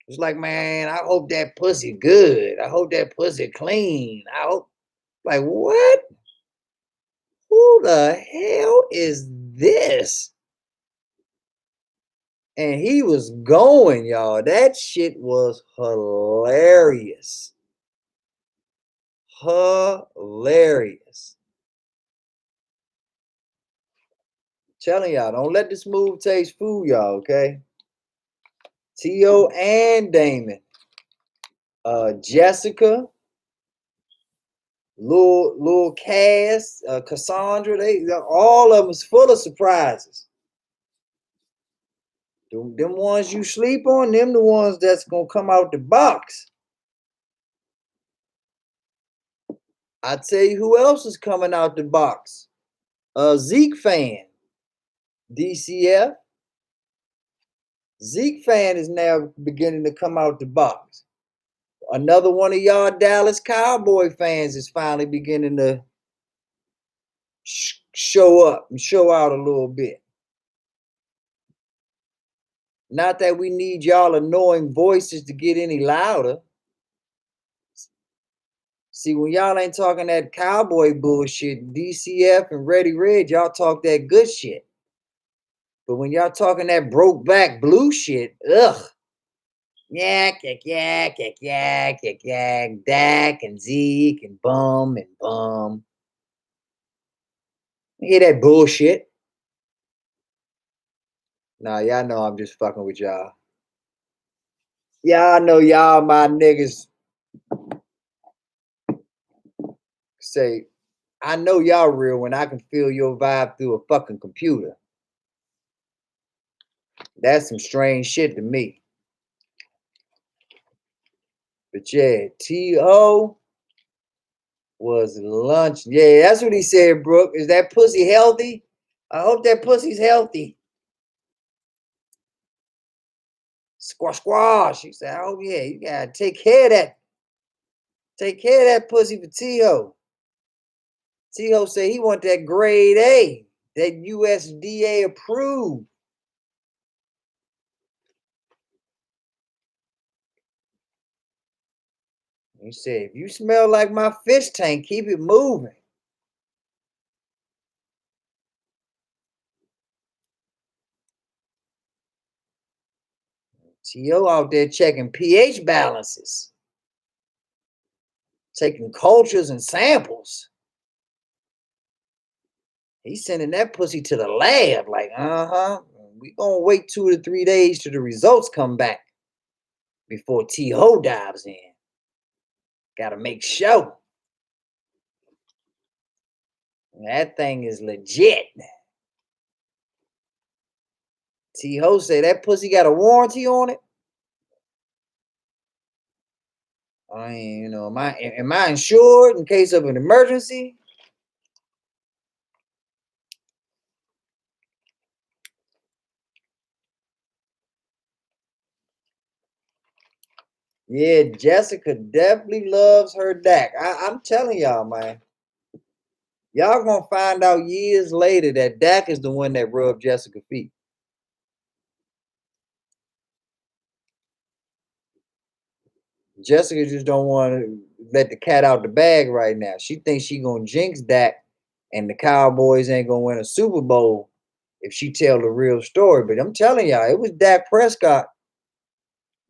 It's like, man, I hope that pussy good. I hope that pussy clean. I hope, like, what? Who the hell is this? And he was going, y'all. That shit was hilarious. Hilarious. Telling y'all, don't let this move taste fool y'all, okay? T.O. and Damon. Jessica, Lil Cass, Cassandra, they all of them is full of surprises. Them ones you sleep on, them the ones that's gonna come out the box. I tell you who else is coming out the box. Zeke fan, DCF. Zeke fan is now beginning to come out the box. Another one of y'all Dallas Cowboy fans is finally beginning to show up and show out a little bit. Not that we need y'all annoying voices to get any louder. See, when y'all ain't talking that cowboy bullshit, DCF and Ready Red, y'all talk that good shit. But when y'all talking that broke back blue shit, ugh. Yak, yak, yak, yak, yak, yak, yak, Dak and Zeke and bum and bum. You hear that bullshit? Nah, y'all know I'm just fucking with y'all. Y'all know y'all my niggas say, I know y'all real when I can feel your vibe through a fucking computer. That's some strange shit to me. But yeah, T.O. was lunch. Yeah, that's what he said, Brooke. Is that pussy healthy? I hope that pussy's healthy. Squash, squash. He said, oh yeah, you gotta take care of that. Take care of that pussy for T.O. T.O. said he want that grade A, that USDA approved. He said, if you smell like my fish tank, keep it moving. T.O. out there checking pH balances, taking cultures and samples. He's sending that pussy to the lab, like, we gonna wait 2 to 3 days till the results come back before T.O. dives in. Gotta make sure. That thing is legit. T.O. say that pussy got a warranty on it. I mean, am I insured in case of an emergency? Yeah, Jessica definitely loves her Dak. I'm telling y'all, man. Y'all gonna find out years later that Dak is the one that rubbed Jessica's feet. Jessica just don't want to let the cat out the bag right now. She thinks she gonna jinx Dak, and the Cowboys ain't gonna win a Super Bowl if she tell the real story. But I'm telling y'all, it was Dak Prescott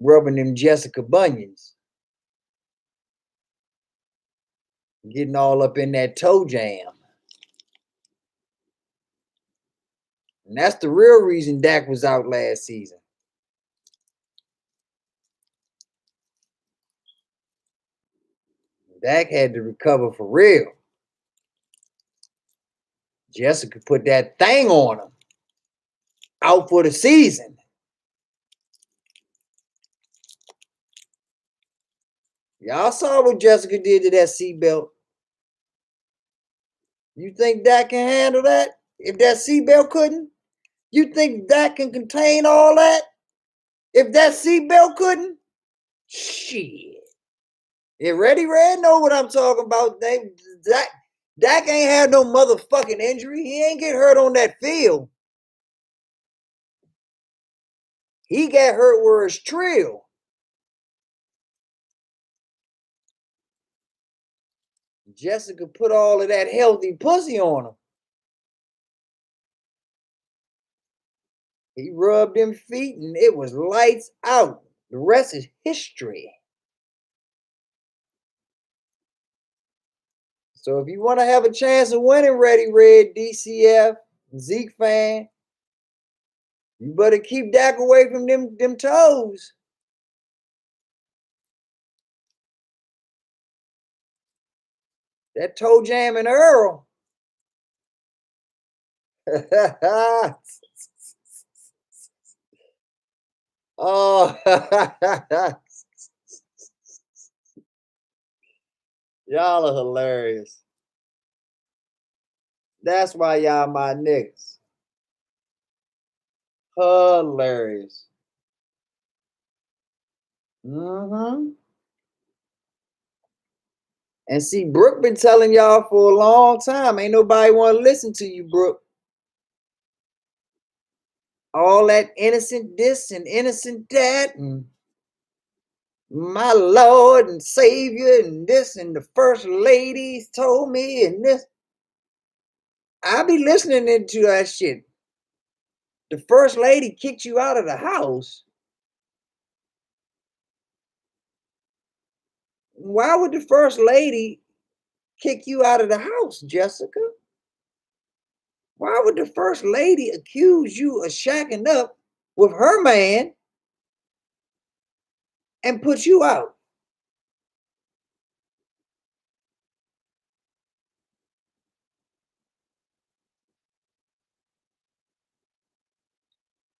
rubbing them Jessica bunions, getting all up in that toe jam. And that's the real reason Dak was out last season. Dak had to recover for real. Jessica put that thing on him. Out for the season. Y'all saw what Jessica did to that seatbelt. You think Dak can handle that? If that seatbelt couldn't? You think Dak can contain all that? If that seatbelt couldn't? Shit. If Ready Red know what I'm talking about, Dak ain't had no motherfucking injury. He ain't get hurt on that field. He got hurt where it's trill. Jessica put all of that healthy pussy on him. He rubbed them feet and it was lights out. The rest is history. So if you want to have a chance of winning, Ready Red, DCF, Zeke fan, you better keep Dak away from them toes. That toe jam and Earl. Oh, y'all are hilarious. That's why y'all my niggas. Hilarious. Mm-hmm. And see, Brooke been telling y'all for a long time. Ain't nobody want to listen to you, Brooke. All that innocent this and innocent that, and my Lord and Savior, and this, and the first ladies told me, and this. I be listening into that shit. The first lady kicked you out of the house. Why would the first lady kick you out of the house, Jessica? Why would the first lady accuse you of shacking up with her man and put you out?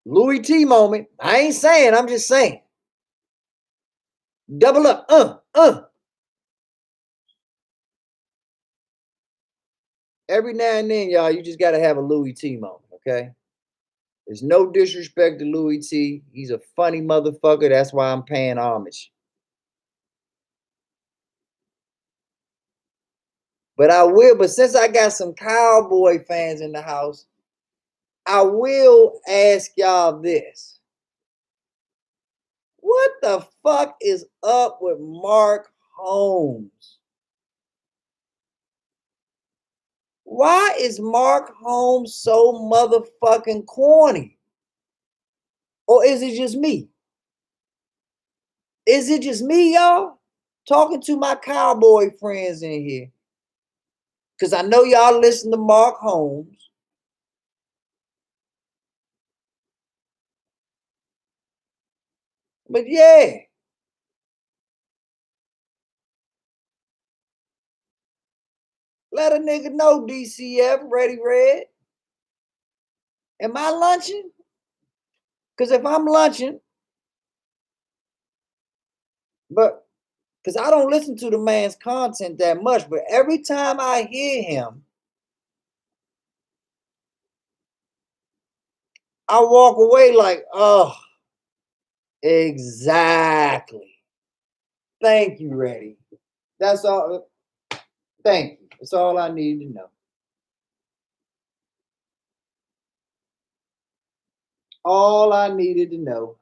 Louis T moment. I ain't saying, I'm just saying. Double up. Every now and then, y'all, you just gotta have a Louis T moment, okay? There's no disrespect to Louis T. He's a funny motherfucker. That's why I'm paying homage. But since I got some Cowboy fans in the house, I will ask y'all this. What the fuck is up with Mark Holmes? Why is Mark Holmes so motherfucking corny? Or is it just me? Is it just me, y'all? Talking to my cowboy friends in here. Because I know y'all listen to Mark Holmes. But yeah, let a nigga know, DCF, Ready Red. Am I lunching? Because if I'm lunching, but because I don't listen to the man's content that much, but every time I hear him, I walk away like, oh, exactly. Thank you, Reddy. That's all. Thank you. That's all I need to know. All I needed to know.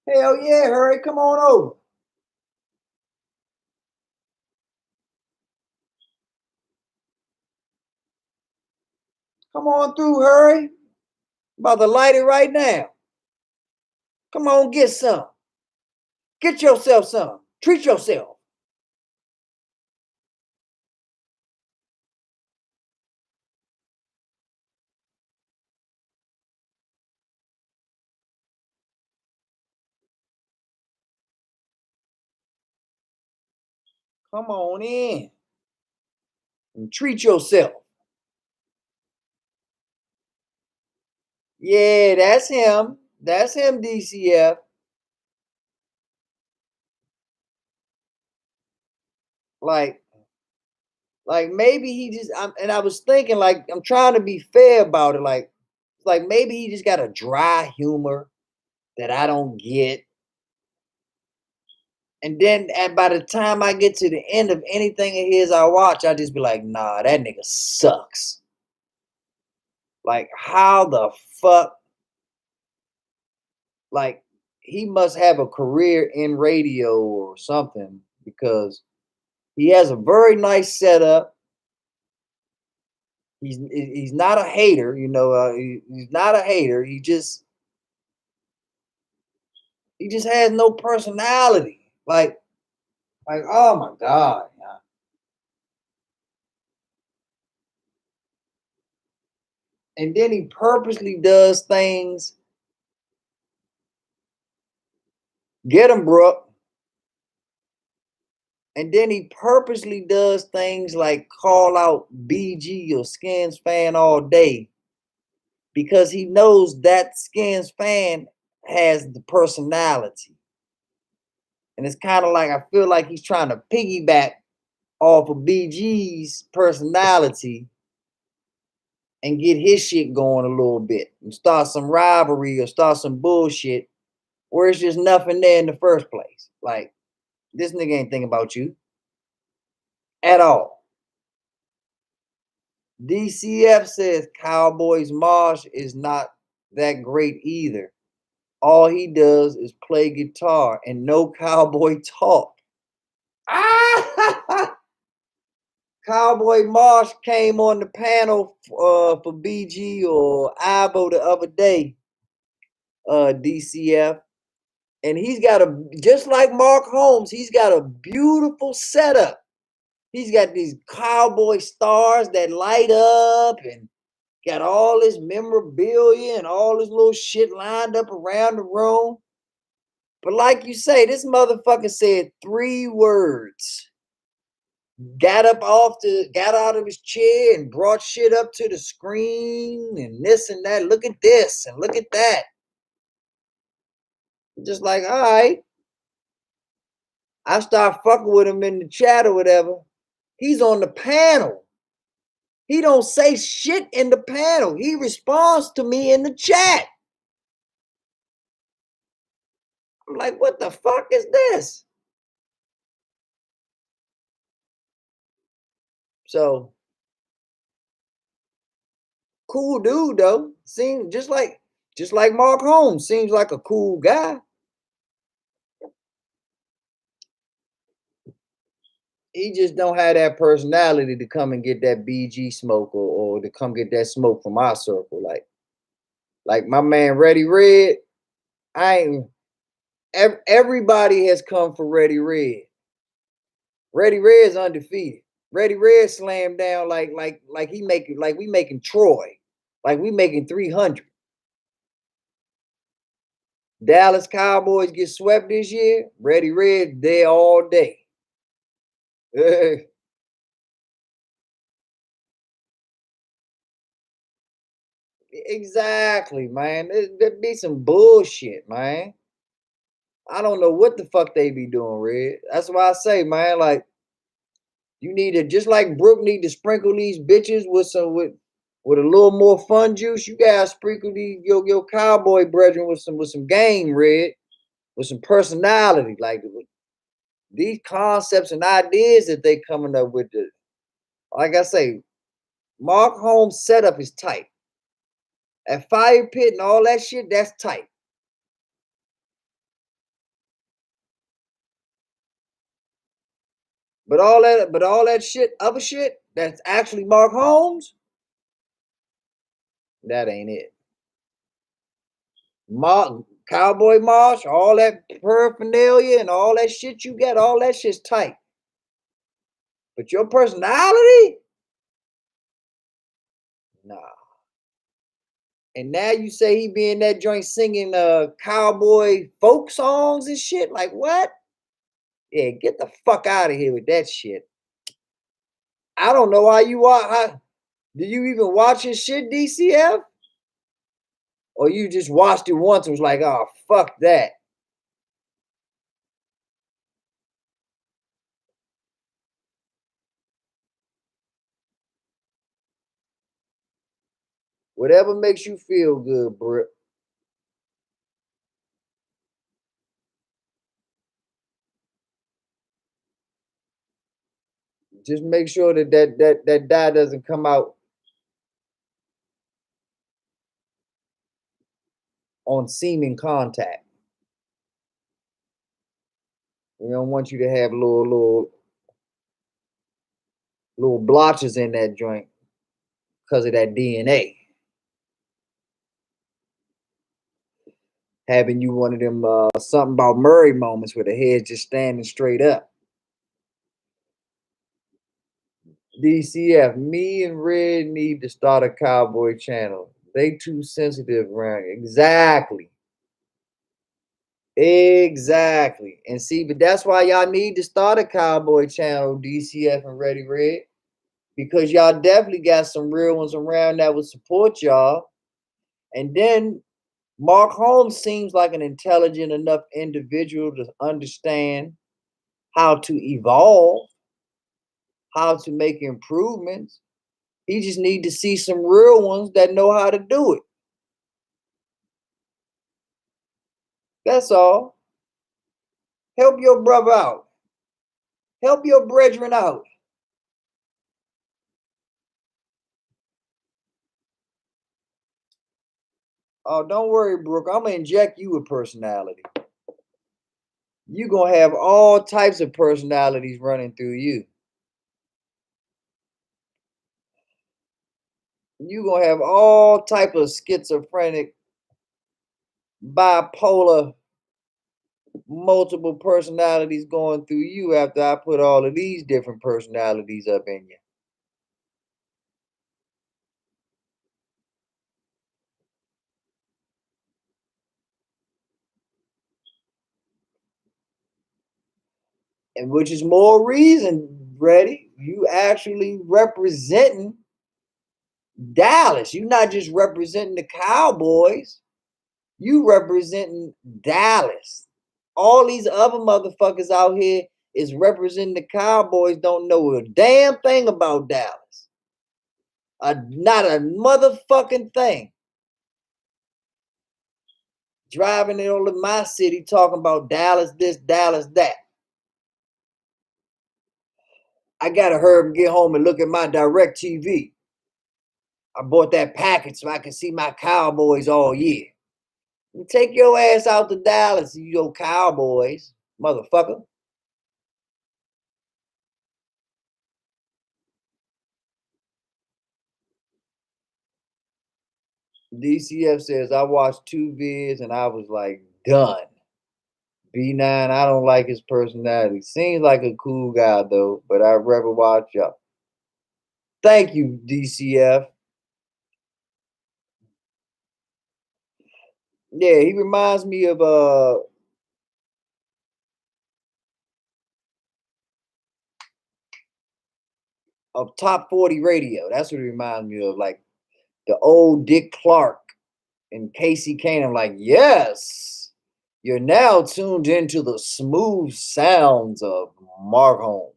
Hell yeah, hurry, come on over. Come on through, hurry. About to light it right now. Come on, get some. Get yourself some. Treat yourself. Come on in and treat yourself. Yeah, that's him. That's him, DCF. Like, like maybe he just. And I was thinking, like, I'm trying to be fair about it. Like maybe he just got a dry humor that I don't get. And then, and by the time I get to the end of anything of his I watch, I just be like, nah, that nigga sucks. Like, how the fuck? Like, he must have a career in radio or something because he has a very nice setup. He's not a hater, he's not a hater. He just has no personality. Like oh my god. Yeah. And then he purposely does things. Get him, Brooke. And then he purposely does things like call out BG or Skins fan all day because he knows that Skins fan has the personality. And it's kind of like I feel like he's trying to piggyback off of BG's personality and get his shit going a little bit and start some rivalry or start some bullshit where it's just nothing there in the first place. Like, this nigga ain't thinking about you at all. DCF says Cowboys Marsh is not that great either. All he does is play guitar and no cowboy talk. Ah! Cowboy Marsh came on the panel for BG or Ibo the other day, DCF. And he's got just like Mark Holmes, he's got a beautiful setup. He's got these cowboy stars that light up and got all this memorabilia and all this little shit lined up around the room. But like you say, this motherfucker said 3 words. Got out of his chair and brought shit up to the screen and this and that. Look at this and look at that. Just like, all right. I start fucking with him in the chat or whatever. He's on the panel. He don't say shit in the panel. He responds to me in the chat. I'm like, what the fuck is this? So cool dude though. Seems just like Mark Holmes. Seems like a cool guy. He just don't have that personality to come and get that BG smoke or to come get that smoke from our circle. Like my man Reddy Red. I ain't everybody has come for Reddy Red. Reddy Red's undefeated. Reddy Red slammed down like he making like we making Troy. Like we making 300. Dallas Cowboys get swept this year. Reddy Red there all day. Exactly, man. There be some bullshit, man. I don't know what the fuck they be doing, Red. That's why I say, man, like you need to just like Brooke need to sprinkle these bitches with a little more fun juice. You gotta sprinkle these your cowboy brethren with some game, Red, with some personality. Like these concepts and ideas that they coming up with. Like I say, Mark Holmes' setup is tight. That fire pit and all that shit, that's tight. But all that shit, other shit, that's actually Mark Holmes, that ain't it. Mark Cowboy Marsh, all that paraphernalia and all that shit you got, all that shit's tight. But your personality, nah. And now you say he be in that joint singing cowboy folk songs and shit. Like what? Yeah, get the fuck out of here with that shit. I don't know why you watch. Do you even watch his shit, DCF? Or you just watched it once and was like, oh fuck that. Whatever makes you feel good, bro. Just make sure that dye doesn't come out on seeming contact. We don't want you to have little blotches in that joint because of that DNA. Having you one of them something about Murray moments where the head's just standing straight up. DCF, me and Red need to start a cowboy channel. They too sensitive around. Exactly. Exactly. And see, but that's why y'all need to start a cowboy channel, DCF and Ready Red. Because y'all definitely got some real ones around that would support y'all. And then Mark Holmes seems like an intelligent enough individual to understand how to evolve, how to make improvements. He just need to see some real ones that know how to do it. That's all. Help your brother out. Help your brethren out. Oh, don't worry, Brooke. I'm gonna inject you with personality. You're gonna have all types of personalities running through you. You're gonna have all type of schizophrenic, bipolar, multiple personalities going through you after I put all of these different personalities up in you. And which is more reason, ready, you actually representing Dallas. You're not just representing the Cowboys, you representing Dallas. All these other motherfuckers out here is representing the Cowboys, don't know a damn thing about Dallas. Not a motherfucking thing. Driving it all in my city talking about Dallas this, Dallas that. I gotta hurry and get home and look at my direct TV. I bought that package so I can see my Cowboys all year. You take your ass out to Dallas, you your Cowboys, motherfucker. DCF says I watched 2 vids and I was like done. B9, I don't like his personality. Seems like a cool guy though, but I'd rather watch y'all. Thank you, DCF. Yeah, he reminds me of Top 40 Radio. That's what it reminds me of. Like the old Dick Clark and Casey Kane. I'm like, yes, you're now tuned into the smooth sounds of Mark Holmes.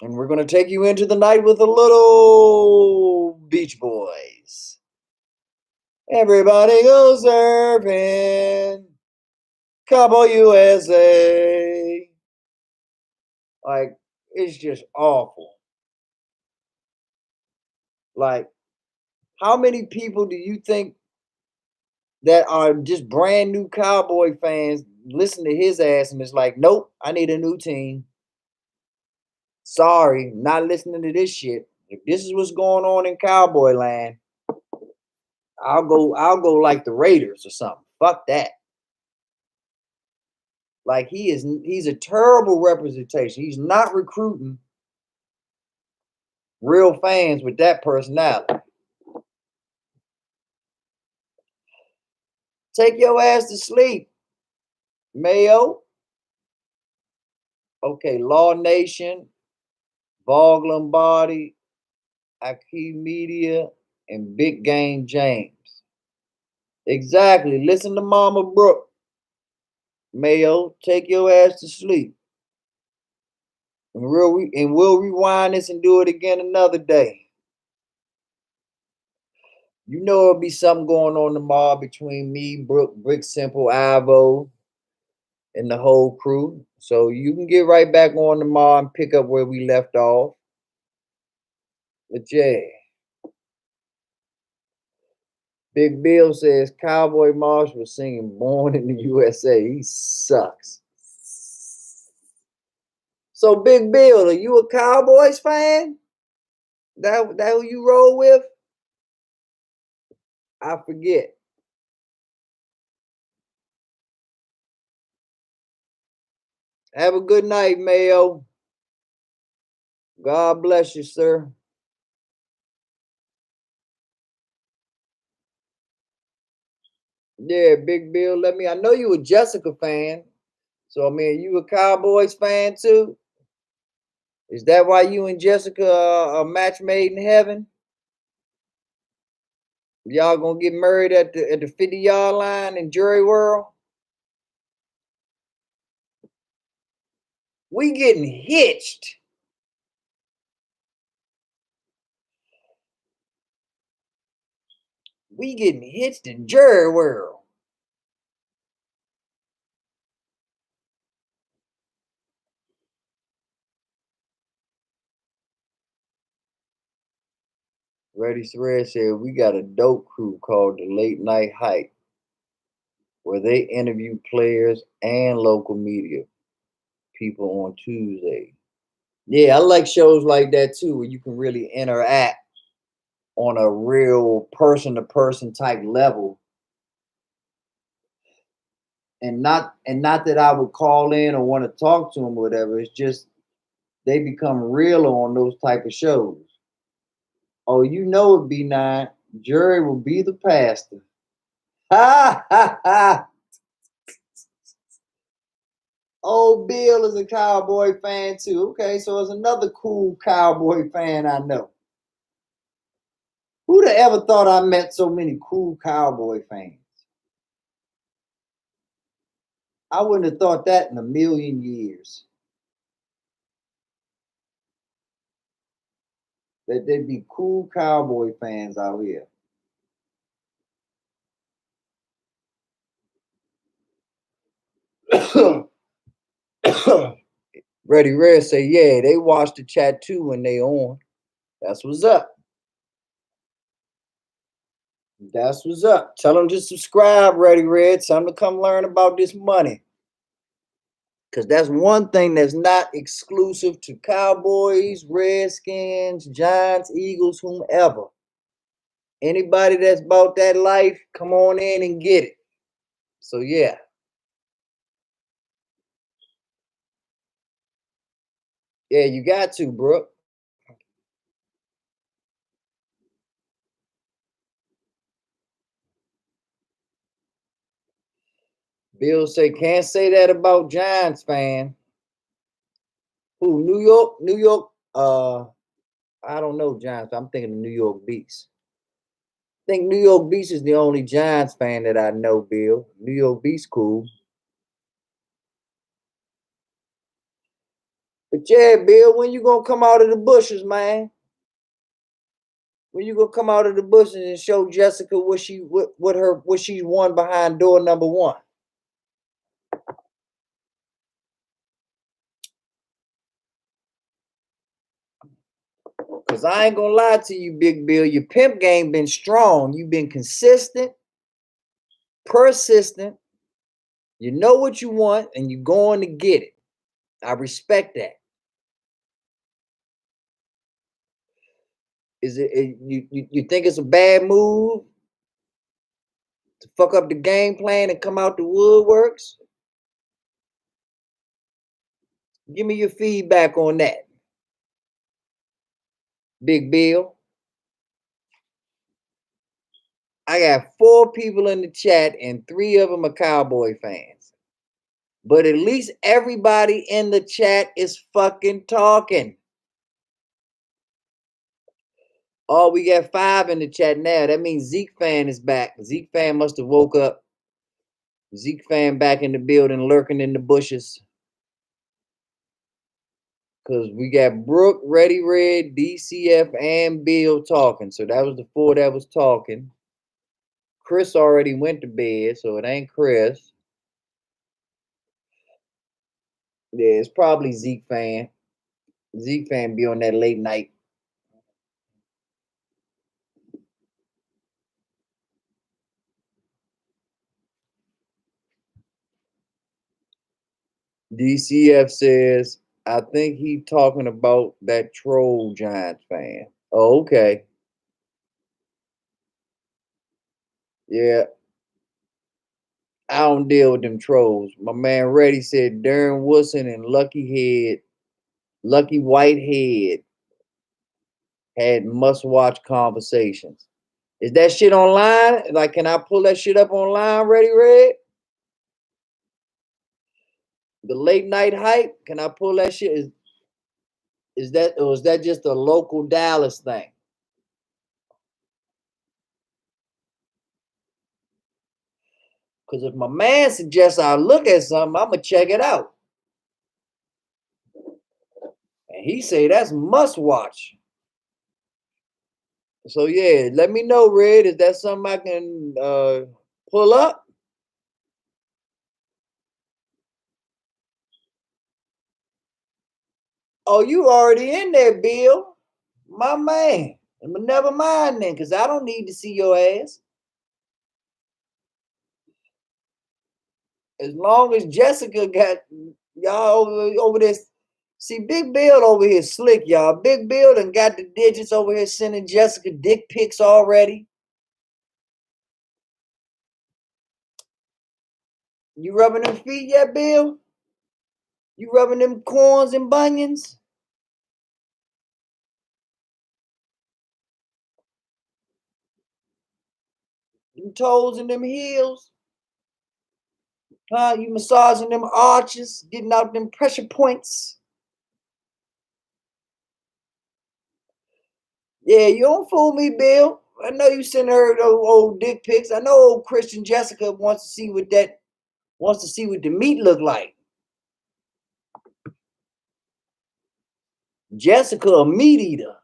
And we're going to take you into the night with a little Beach Boys. Everybody go surfing. Cabo USA. Like, it's just awful. Like, how many people do you think that are just brand new Cowboy fans listen to his ass and it's like, nope, I need a new team. Sorry, not listening to this shit. If this is what's going on in Cowboy land, I'll go like the Raiders or something. Fuck that. Like he's a terrible representation. He's not recruiting real fans with that personality. Take your ass to sleep, Mayo. Okay, Law Nation, Vog Lombardi, Aki Media, and Big Game James. Exactly. Listen to Mama Brooke. Mayo, take your ass to sleep. And we'll rewind this and do it again another day. You know there'll be something going on tomorrow between me, Brooke, Brick Simple, Ivo, and the whole crew. So you can get right back on tomorrow and pick up where we left off. But yeah. Big Bill says Cowboy Marsh was singing Born in the USA. He sucks. So Big Bill, are you a Cowboys fan? That who you roll with? I forget. Have a good night, Mayo. God bless you, sir. Yeah, Big Bill. I know you a Jessica fan. So I mean, you a Cowboys fan too? Is that why you and Jessica are a match made in heaven? Y'all gonna get married at the 50-yard line in Jury World? We getting hitched. We getting hitched in Jury World. Reddy Red said we got a dope crew called the Late Night Hype, where they interview players and local media people on Tuesday. Yeah, I like shows like that too, where you can really interact on a real person to person type level. And not that I would call in or want to talk to them or whatever. It's just they become realer on those type of shows. Oh, you know it, B9. Jury will be the pastor. Ha ha ha. Old Bill is a Cowboy fan too. Okay, so it's another cool Cowboy fan I know. Who'd have ever thought I met so many cool Cowboy fans? I wouldn't have thought that in a million years. That there'd be cool Cowboy fans out here. Ready Red say, yeah, they watch the chat too when they on. That's what's up. That's what's up. Tell them to subscribe, Ready Red. Tell them to come learn about this money. Because that's one thing that's not exclusive to Cowboys, Redskins, Giants, Eagles, whomever. Anybody that's about that life, come on in and get it. So, yeah. Yeah, you got to, Brooke. Bill say, can't say that about Giants fan. Who, New York? New York, I don't know Giants. I'm thinking of New York Beats. I think New York Beats is the only Giants fan that I know, Bill. New York Beats cool. But yeah, Bill, when you gonna come out of the bushes, man? When you gonna come out of the bushes and show Jessica what she's won behind door number one? Cause I ain't gonna lie to you, Big Bill. Your pimp game been strong. You've been consistent, persistent. You know what you want, and you're going to get it. I respect that. You think it's a bad move to fuck up the game plan and come out the woodworks? Give me your feedback on that, Big Bill. I got 4 people in the chat, and 3 of them are Cowboy fans. But at least everybody in the chat is fucking talking. Oh, we got 5 in the chat now. That means Zeke fan is back. Zeke fan must have woke up. Zeke fan back in the building, lurking in the bushes. Because we got Brooke, Ready Red, DCF, and Bill talking. So that was the 4 that was talking. Chris already went to bed, so it ain't Chris. Yeah, it's probably Zeke fan. Zeke fan be on that late night. DCF says, I think he talking about that troll Giants fan. Oh, okay. Yeah. I don't deal with them trolls. My man Reddy said Darren Woodson and Lucky Whitehead had must watch conversations. Is that shit online? Like, can I pull that shit up online, Ready Red? The late night hype? Can I pull that shit? Is that, or is that just a local Dallas thing? Because if my man suggests I look at something, I'ma check it out. And he say that's must watch. So yeah, let me know, Red. Is that something I can pull up? Oh, you already in there, Bill. My man. Never mind then, because I don't need to see your ass. As long as Jessica got y'all over this. See, Big Bill over here slick, y'all. Big Bill done got the digits over here sending Jessica dick pics already. You rubbing them feet yet, Bill? You rubbing them corns and bunions? Them toes and them heels? Huh? You massaging them arches, getting out them pressure points? Yeah, you don't fool me, Bill. I know you sent her those old dick pics. I know old Christian Jessica wants to see what the meat look like. Jessica a meat eater.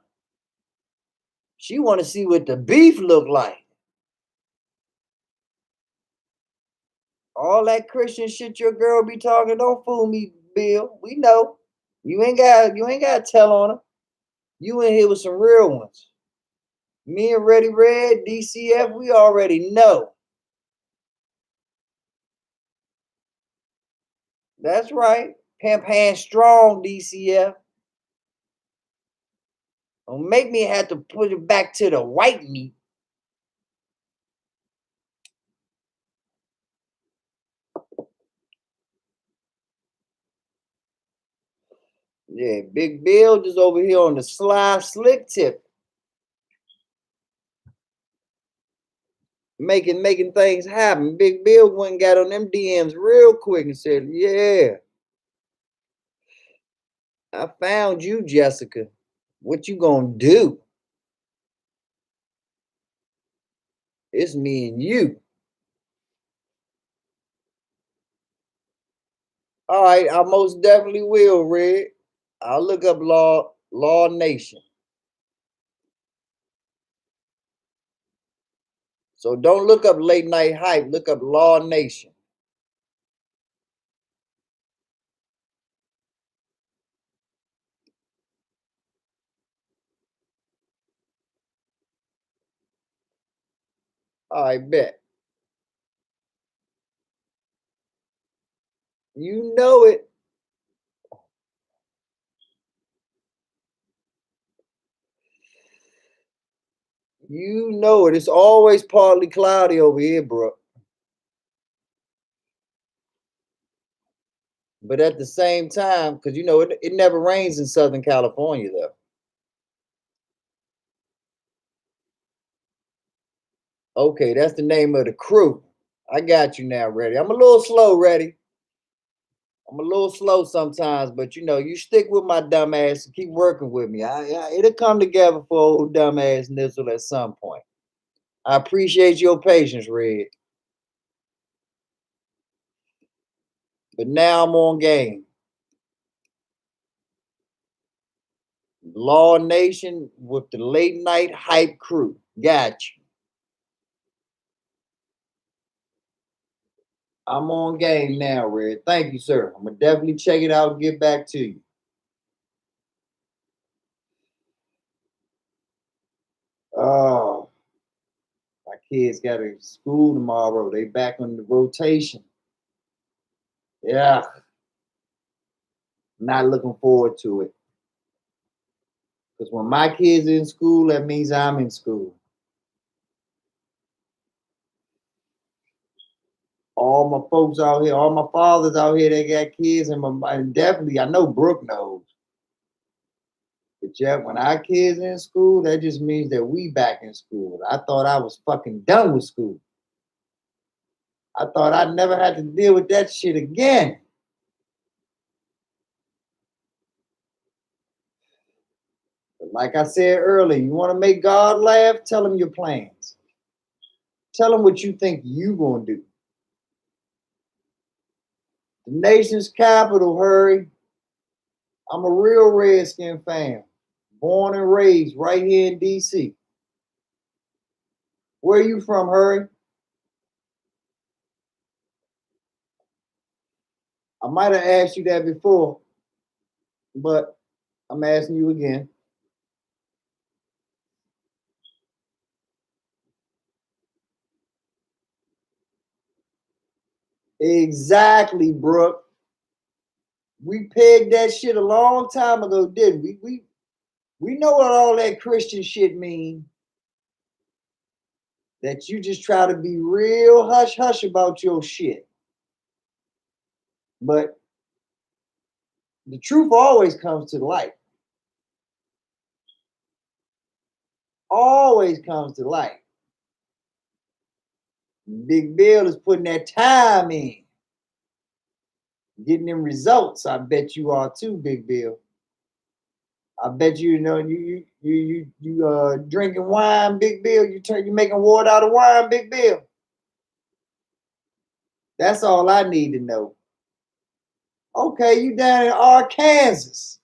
She want to see what the beef look like. All that Christian shit your girl be talking, don't fool me, Bill. We know. You ain't got to tell on her. You in here with some real ones. Me and Ready Red, DCF, we already know. That's right. Pimp hand strong, DCF. Don't make me have to put it back to the white meat. Yeah, Big Bill just over here on the sly slick tip. Making things happen. Big Bill went and got on them DMs real quick and said, "Yeah, I found you, Jessica. What you gonna do? It's me and you." All right, I most definitely will, Red. I'll look up Law Nation. So don't look up late night hype. Look up Law Nation. All right, bet. You know it. You know it. It's always partly cloudy over here, bro. But at the same time, because you know it never rains in Southern California, though. Okay, that's the name of the crew. I got you now, Ready. I'm a little slow, Ready. I'm a little slow sometimes, but you know, you stick with my dumb ass and keep working with me. It'll come together for old dumb ass Nizzle at some point. I appreciate your patience, Red. But now I'm on game. Law Nation with the late night hype crew. Got you. I'm on game now, Red. Thank you, sir. I'm gonna definitely check it out and get back to you. Oh, my kids got to school tomorrow. They back on the rotation. Yeah, not looking forward to it. Because when my kids are in school, that means I'm in school. All my folks out here, all my fathers out here, they got kids, and definitely, I know Brooke knows. But yeah, when our kids in school, that just means that we back in school. I thought I was fucking done with school. I thought I'd never have to deal with that shit again. But like I said earlier, you want to make God laugh? Tell him your plans. Tell him what you think you gonna do. The nation's capital, hurry. I'm a real Redskin fan. Born and raised right here in DC. Where are you from, hurry? I might have asked you that before, but I'm asking you again. Exactly, Brooke. We pegged that shit a long time ago, didn't we? We know what all that Christian shit means. That you just try to be real hush hush about your shit. But the truth always comes to light. Always comes to light. Big Bill is putting that time in, getting them results. I bet you are too, Big Bill. I bet you drinking wine, Big Bill. You making water out of wine, Big Bill. That's all I need to know. Okay, you down in Arkansas.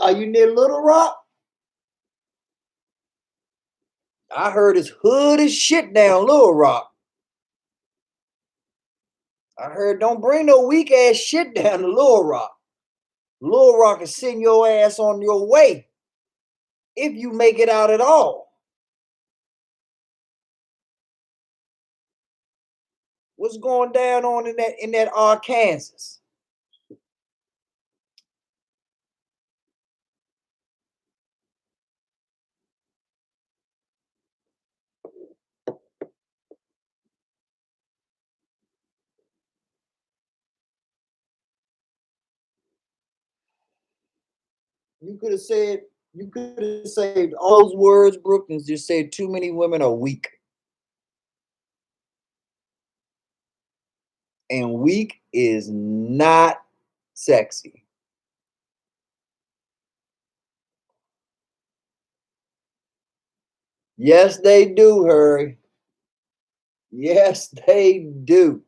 Are you near Little Rock? I heard it's hood as shit down Little Rock. I heard don't bring no weak ass shit down to Little Rock. Little Rock is send your ass on your way if you make it out at all. What's going down on in that Arkansas? You could have saved all those words, Brooke, and just said too many women are weak. And weak is not sexy. Yes, they do, Hurry. Yes, they do.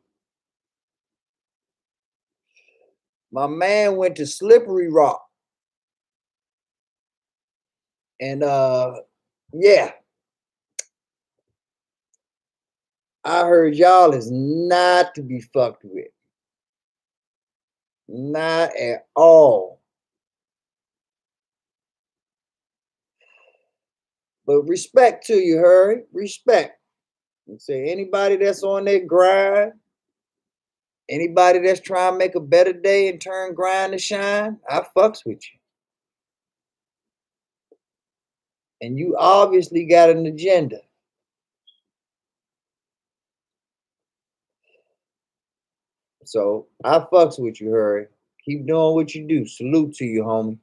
My man went to Slippery Rock. And yeah, I heard y'all is not to be fucked with. Not at all. But respect to you, Hurry. Respect. And say anybody that's on that grind, anybody that's trying to make a better day and turn grind to shine, I fucks with you. And you obviously got an agenda. So I fucks with you, Hurry. Keep doing what you do. Salute to you, homie.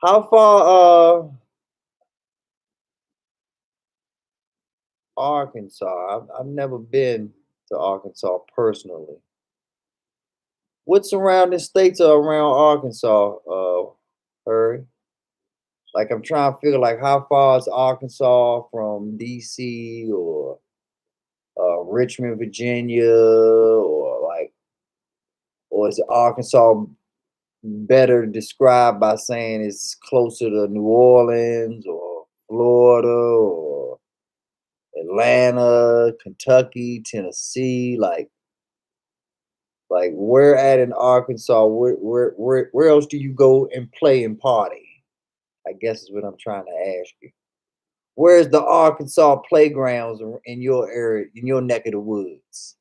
How far Arkansas? I've never been to Arkansas personally. What surrounding states are around Arkansas, Hurry? Like I'm trying to figure like how far is Arkansas from DC or Richmond, Virginia, or is Arkansas better described by saying it's closer to New Orleans or Florida or Atlanta, Kentucky, Tennessee, like where at in Arkansas? Where else do you go and play and party? I guess is what I'm trying to ask you. Where's the Arkansas playgrounds in your area, in your neck of the woods?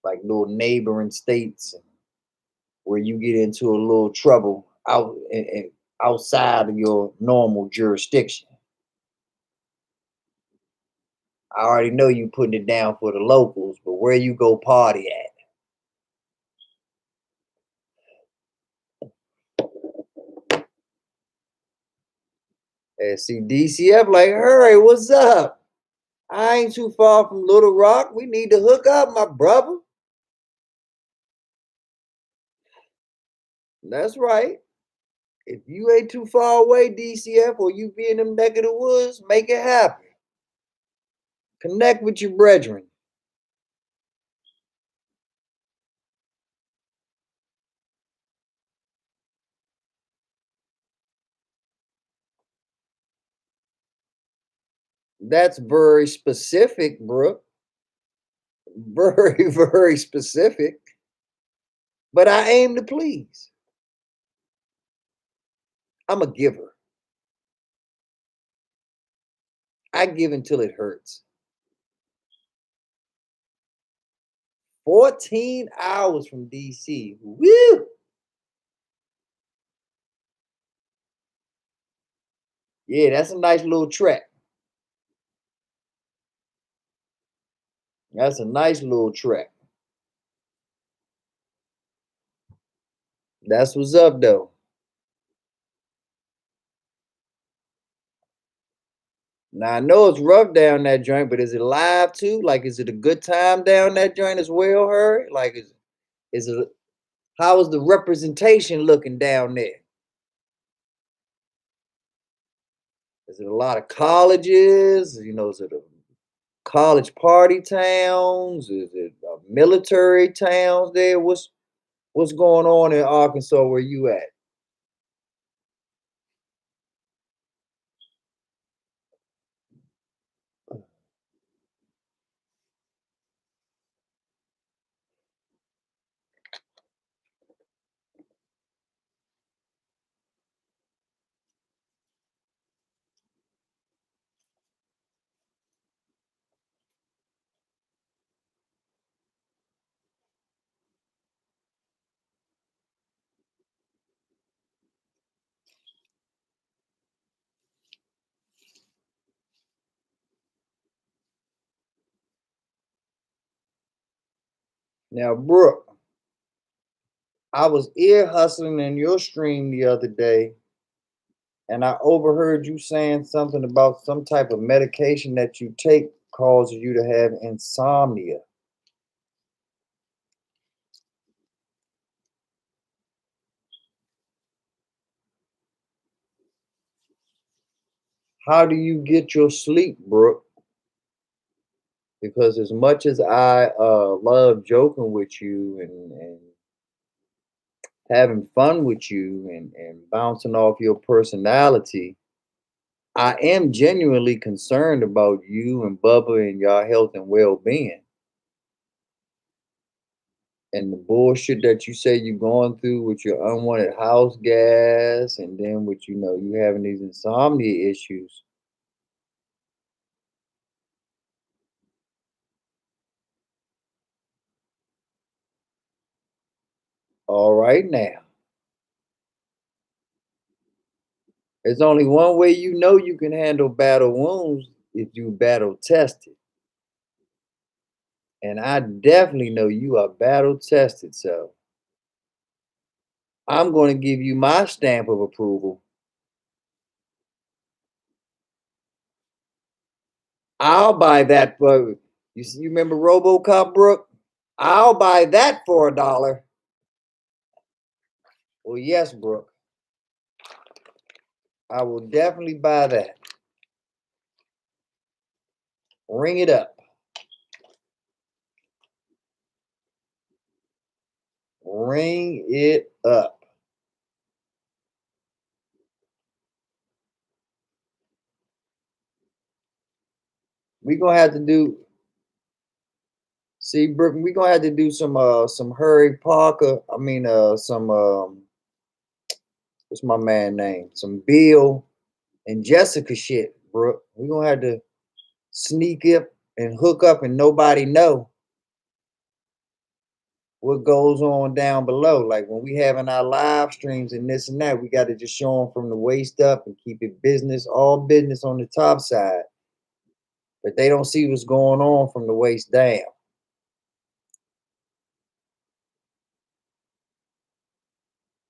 Like little neighboring states. where you get into a little trouble outside of your normal jurisdiction. I already know you putting it down for the locals, but where you go party at? And see DCF like, hurry, what's up? I ain't too far from Little Rock. We need to hook up, my brother. That's right. If you ain't too far away, DCF, or you be in them neck of the woods, make it happen. Connect with your brethren. That's very specific, Brooke. Very, very specific. But I aim to please. I'm a giver. I give until it hurts. 14 hours from DC. Woo! Yeah, that's a nice little trek. That's a nice little trek. That's what's up, though. Now I know it's rough down that joint, but is it live too? Like, is it a good time down that joint as well, Hurry? Like, is it how is the representation looking down there? Is it a lot of colleges? Is it a college party towns? Is it military towns there? What's going on in Arkansas where you at? Now, Brooke, I was ear hustling in your stream the other day, and I overheard you saying something about some type of medication that you take causes you to have insomnia. How do you get your sleep, Brooke? Because as much as I love joking with you and having fun with you and bouncing off your personality, I am genuinely concerned about you and Bubba and your health and well being. And the bullshit that you say you're going through with your unwanted house gas, and then with you having these insomnia issues. All right now. There's only one way you can handle battle wounds if you battle tested. And I definitely know you are battle tested. So I'm going to give you my stamp of approval. I'll buy that for you remember RoboCop, Brooke? I'll buy that for $1. Well, yes, Brooke. I will definitely buy that. Ring it up. Ring it up. We're gonna have to do see Brooke, we're gonna have to do some Harry Parker. I mean some what's my man name? Some Bill and Jessica shit, Brooke. We're gonna have to sneak up and hook up and nobody know. what goes on down below. Like when we having our live streams and this and that, we got to just show them from the waist up and keep it business, all business on the top side. But they don't see what's going on from the waist down.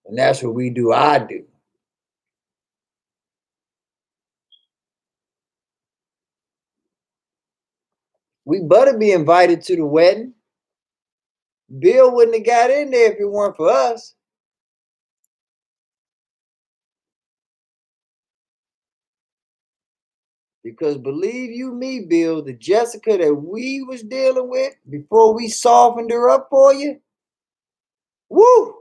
And that's what we do. I do. We better be invited to the wedding. Bill wouldn't have got in there if it weren't for us. Because believe you me, Bill, the Jessica that we was dealing with before we softened her up for you, woo!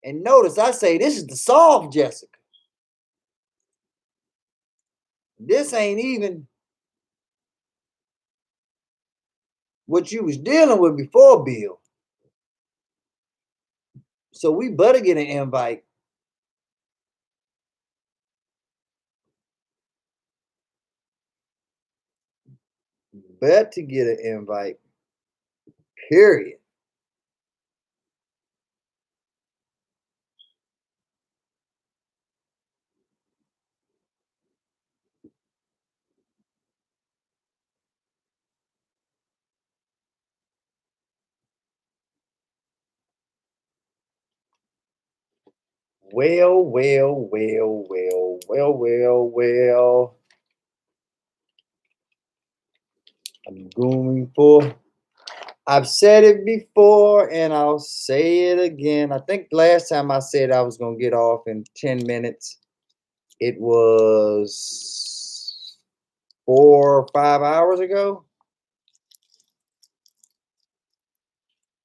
And notice I say this is the soft Jessica. This ain't even what you was dealing with before, Bill. So we better get an invite. Better get an invite. Period. Well, well, well, well, well, well, well. I'm going for. I've said it before and I'll say it again. I think last time I said I was going to get off in 10 minutes. It was 4 or 5 hours ago.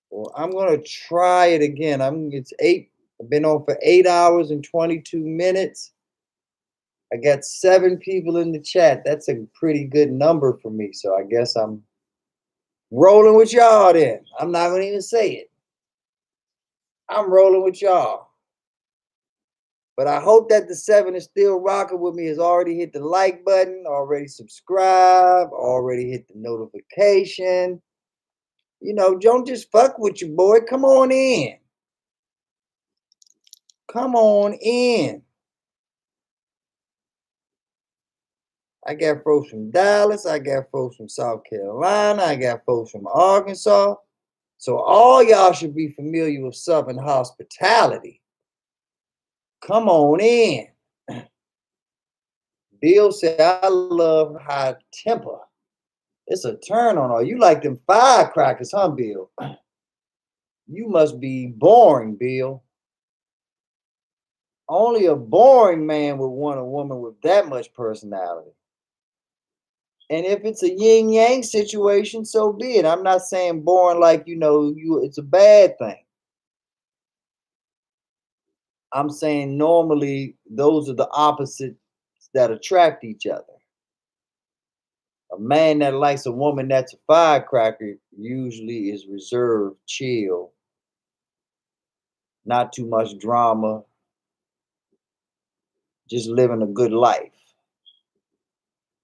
Well, I'm going to try it again. It's 8. I've been on for 8 hours and 22 minutes. I got 7 people in the chat. That's a pretty good number for me. So I guess I'm rolling with y'all then. I'm not going to even say it. I'm rolling with y'all. But I hope that the 7 is still rocking with me, has already hit the like button, already subscribe, already hit the notification. You know, don't just fuck with your boy. Come on in. Come on in. I got folks from Dallas. I got folks from South Carolina. I got folks from Arkansas. So all y'all should be familiar with Southern hospitality. Come on in. Bill said, I love high temper. It's a turn on all. You like them firecrackers, huh, Bill? You must be boring, Bill. Only a boring man would want a woman with that much personality. And if it's a yin yang situation, so be it. I'm not saying boring like it's a bad thing. I'm saying normally those are the opposites that attract each other. A man that likes a woman that's a firecracker usually is reserved, chill, not too much drama, just living a good life,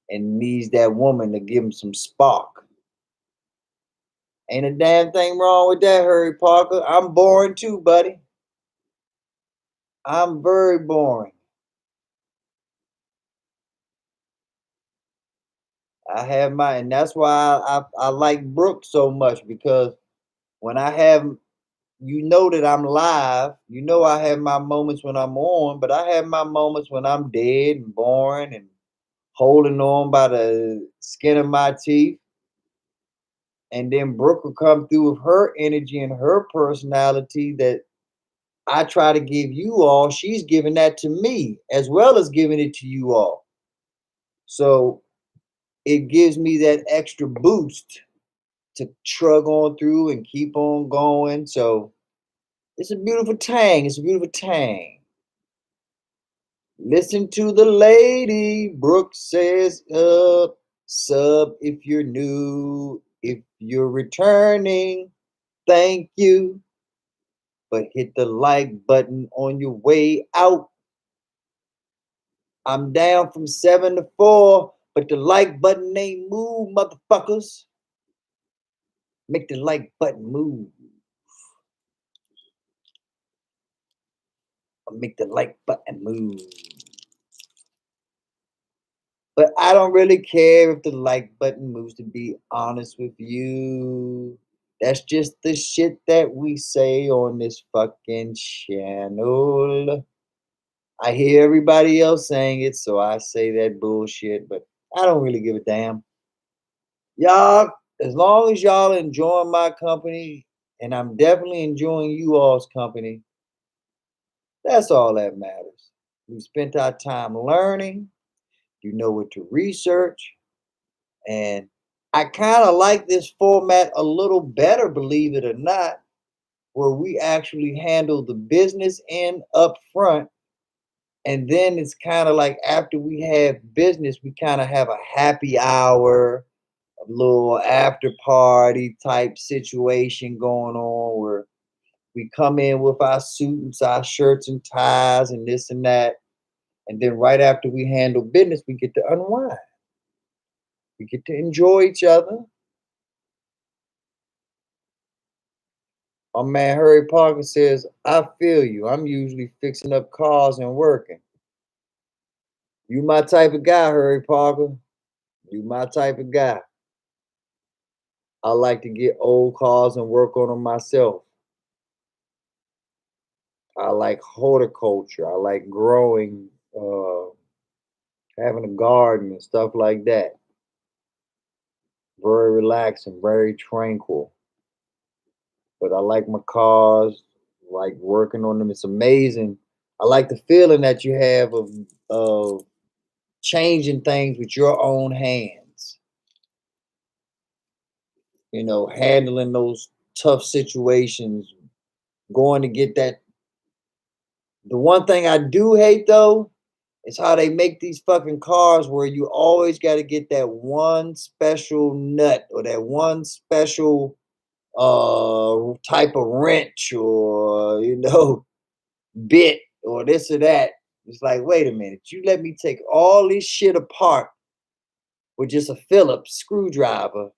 and needs that woman to give him some spark. Ain't a damn thing wrong with that, Harry Parker. I'm boring too, buddy. I'm very boring. And that's why I like Brooke so much, because when I have, that I'm live, I have my moments when I'm on, but I have my moments when I'm dead and boring and holding on by the skin of my teeth. And then Brooke will come through with her energy and her personality that I try to give you all. She's giving that to me as well as giving it to you all. So it gives me that extra boost to trug on through and keep on going. So it's a beautiful tang. It's a beautiful tang. Listen to the lady. Brooke says, sub if you're new. If you're returning, thank you. But hit the like button on your way out. I'm down from 7 to 4, but the like button ain't move, motherfuckers. Make the like button move. I'll make the like button move. But I don't really care if the like button moves, to be honest with you. That's just the shit that we say on this fucking channel. I hear everybody else saying it, so I say that bullshit, but I don't really give a damn. Y'all, as long as y'all enjoying my company, and I'm definitely enjoying you all's company, that's all that matters. We spent our time learning, you know what to research, and I kind of like this format a little better, believe it or not, where we actually handle the business end up front. And then it's kind of like after we have business, we kind of have a happy hour, a little after party type situation going on where we come in with our suits, our shirts and ties, and this and that. And then right after we handle business, we get to unwind. We get to enjoy each other. My man Harry Parker says, I feel you. I'm usually fixing up cars and working. You my type of guy, Harry Parker. You my type of guy. I like to get old cars and work on them myself. I like horticulture. I like growing, having a garden and stuff like that. Very relaxing, very tranquil. But I like my cars, like working on them. It's amazing. I like the feeling that you have of changing things with your own hands. You know, handling those tough situations, going to get that. The one thing I do hate though is how they make these fucking cars where you always got to get that one special nut or that one special type of wrench or bit or this or that. It's like, wait a minute, you let me take all this shit apart with just a Phillips screwdriver.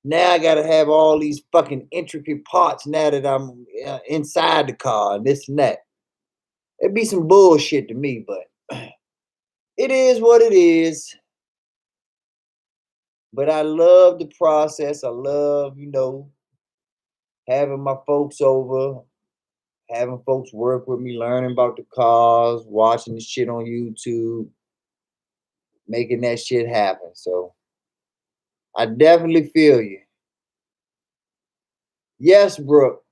Now I gotta have all these fucking intricate parts now that I'm inside the car and this and that. It'd be some bullshit to me, but it is what it is. But I love the process. I love, having my folks over, having folks work with me, learning about the cars, watching the shit on YouTube, making that shit happen. So I definitely feel you. Yes, Brooke.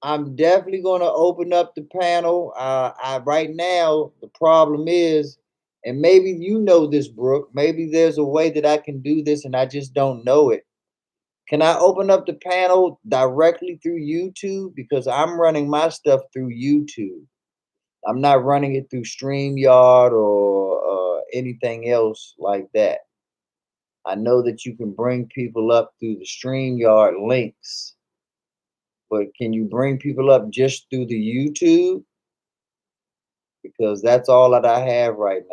I'm definitely going to open up the panel. I right now the problem is, and maybe you know this, Brooke. Maybe there's a way that I can do this, and I just don't know it. Can I open up the panel directly through YouTube because I'm running my stuff through YouTube? I'm not running it through StreamYard or anything else like that. I know that you can bring people up through the StreamYard links, but can you bring people up just through the YouTube? Because that's all that I have right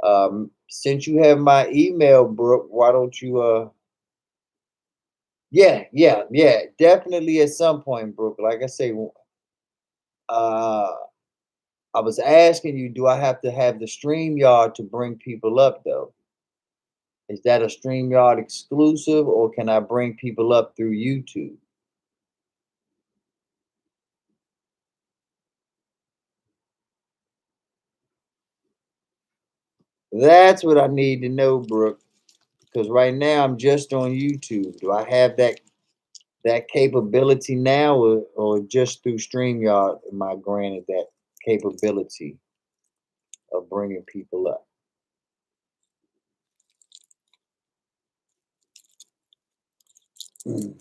now. Since you have my email, Brooke, why don't you yeah, definitely at some point, Brooke. Like I say, uh I was asking you, do I have to have the StreamYard to bring people up though? Is that a StreamYard exclusive or can I bring people up through YouTube? That's what I need to know, Brooke. Because right now I'm just on YouTube. Do I have that capability now or just through StreamYard am I granted that capability of bringing people up? Mm.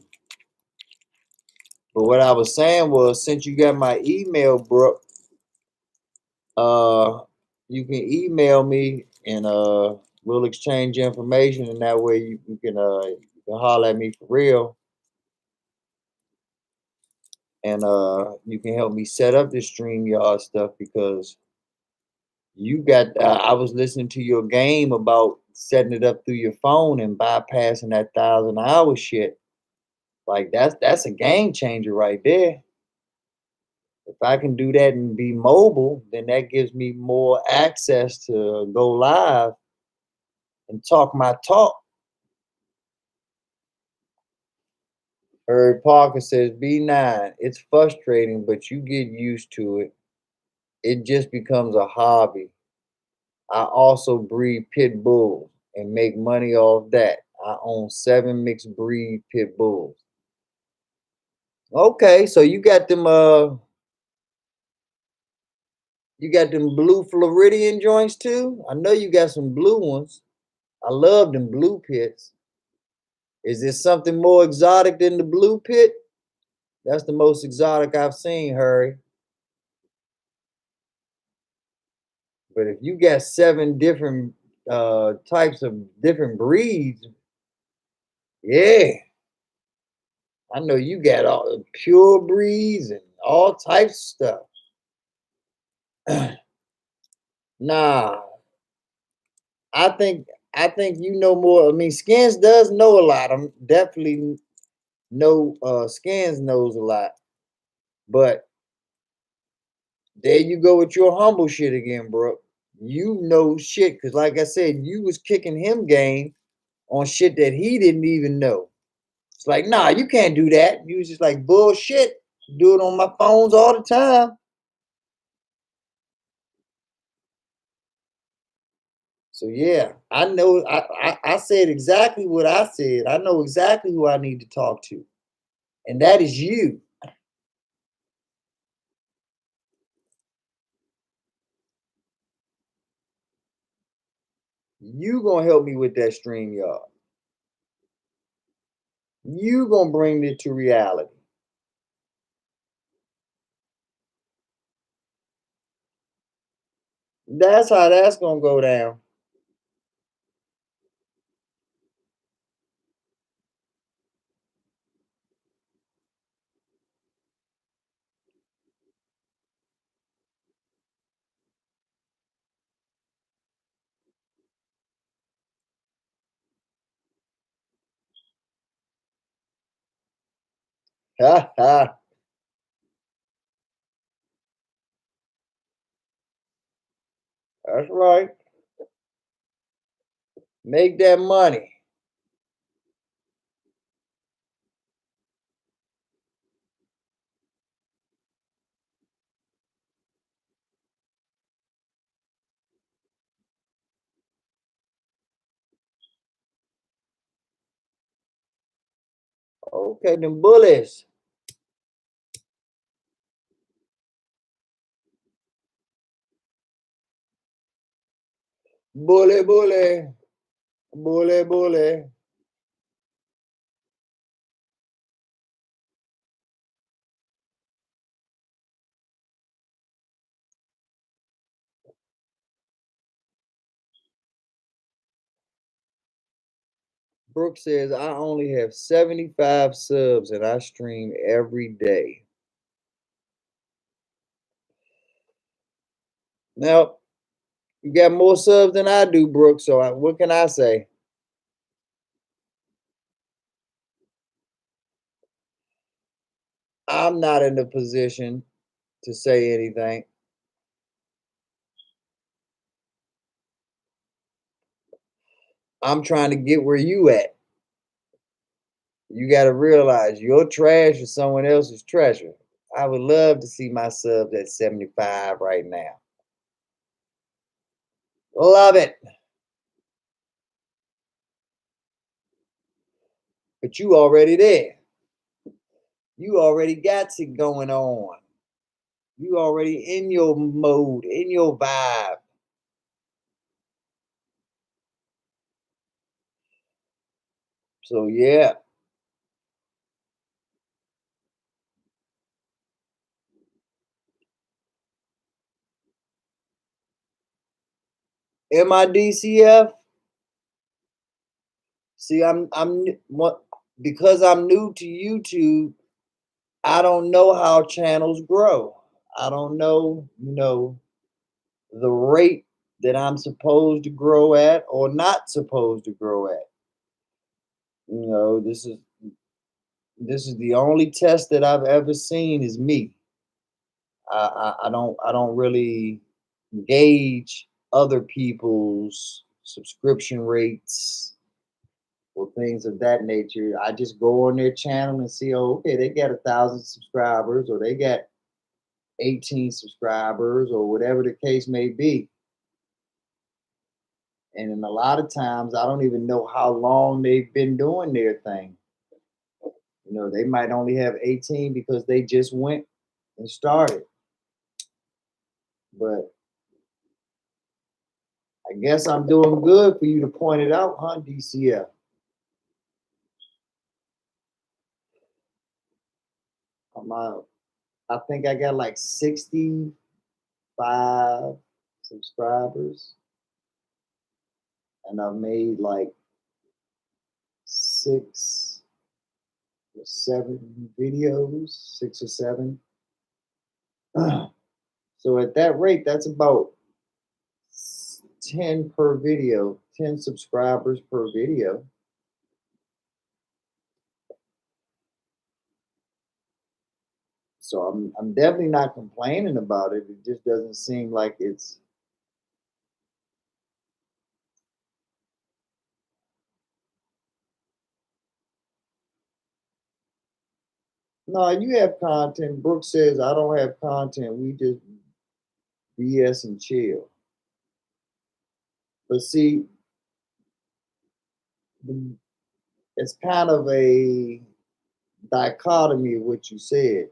But what I was saying was, since you got my email, Brooke, uh, you can email me and we'll exchange information, and that way you can holler at me for real, and you can help me set up this StreamYard stuff because you got. I was listening to your game about setting it up through your phone and bypassing that 1,000 hour shit. Like that's a game changer right there. If I can do that and be mobile, then that gives me more access to go live and talk my talk. Harry Parker says, B9, it's frustrating, but you get used to it. It just becomes a hobby. I also breed pit bulls and make money off that. I own 7 mixed breed pit bulls. Okay, so you got them blue Floridian joints too? I know you got some blue ones. I love them blue pits. Is there something more exotic than the blue pit? That's the most exotic I've seen, Harry. But if you got 7 different types of different breeds, yeah, I know you got all the pure breeds and all types of stuff. Nah, I think you know more. I mean, Skins does know a lot. I'm definitely know Skins knows a lot. But there you go with your humble shit again, bro. You know shit, cause like I said, you was kicking him game on shit that he didn't even know. It's like, nah, you can't do that. You was just like bullshit. Do it on my phones all the time. So yeah, I know I said exactly what I said. I know exactly who I need to talk to. And that is you. You gonna help me with that stream, y'all. You gonna bring it to reality. That's how that's gonna go down. Ha ha. That's right. Make that money. Okay, them bullies. Bully, bully. Bully, bully. Brooke says, I only have 75 subs and I stream every day. Now, you got more subs than I do, Brooke. So what can I say? I'm not in the position to say anything. I'm trying to get where you at. You got to realize your trash is someone else's treasure. I would love to see my subs at 75 right now. Love it. But you already there. You already got it going on. You already in your mode, in your vibe. So yeah. MIDCF. See, what because I'm new to YouTube, I don't know how channels grow. I don't know, the rate that I'm supposed to grow at or not supposed to grow at. This is the only test that I've ever seen is me. I don't really gauge other people's subscription rates or things of that nature. I just go on their channel and see, oh, okay, they got 1,000 subscribers, or they got 18 subscribers, or whatever the case may be. And in a lot of times, I don't even know how long they've been doing their thing. They might only have 18 because they just went and started. But I guess I'm doing good for you to point it out, huh, DCF? I'm, I think I got like 65 subscribers, and I've made like 6 or 7 videos, 6 or 7. So at that rate, that's about 10 per video, 10 subscribers per video. So I'm definitely not complaining about it. It just doesn't seem like it's. No, you have content. Brooke says I don't have content. We just BS and chill. But see, it's kind of a dichotomy of what you said.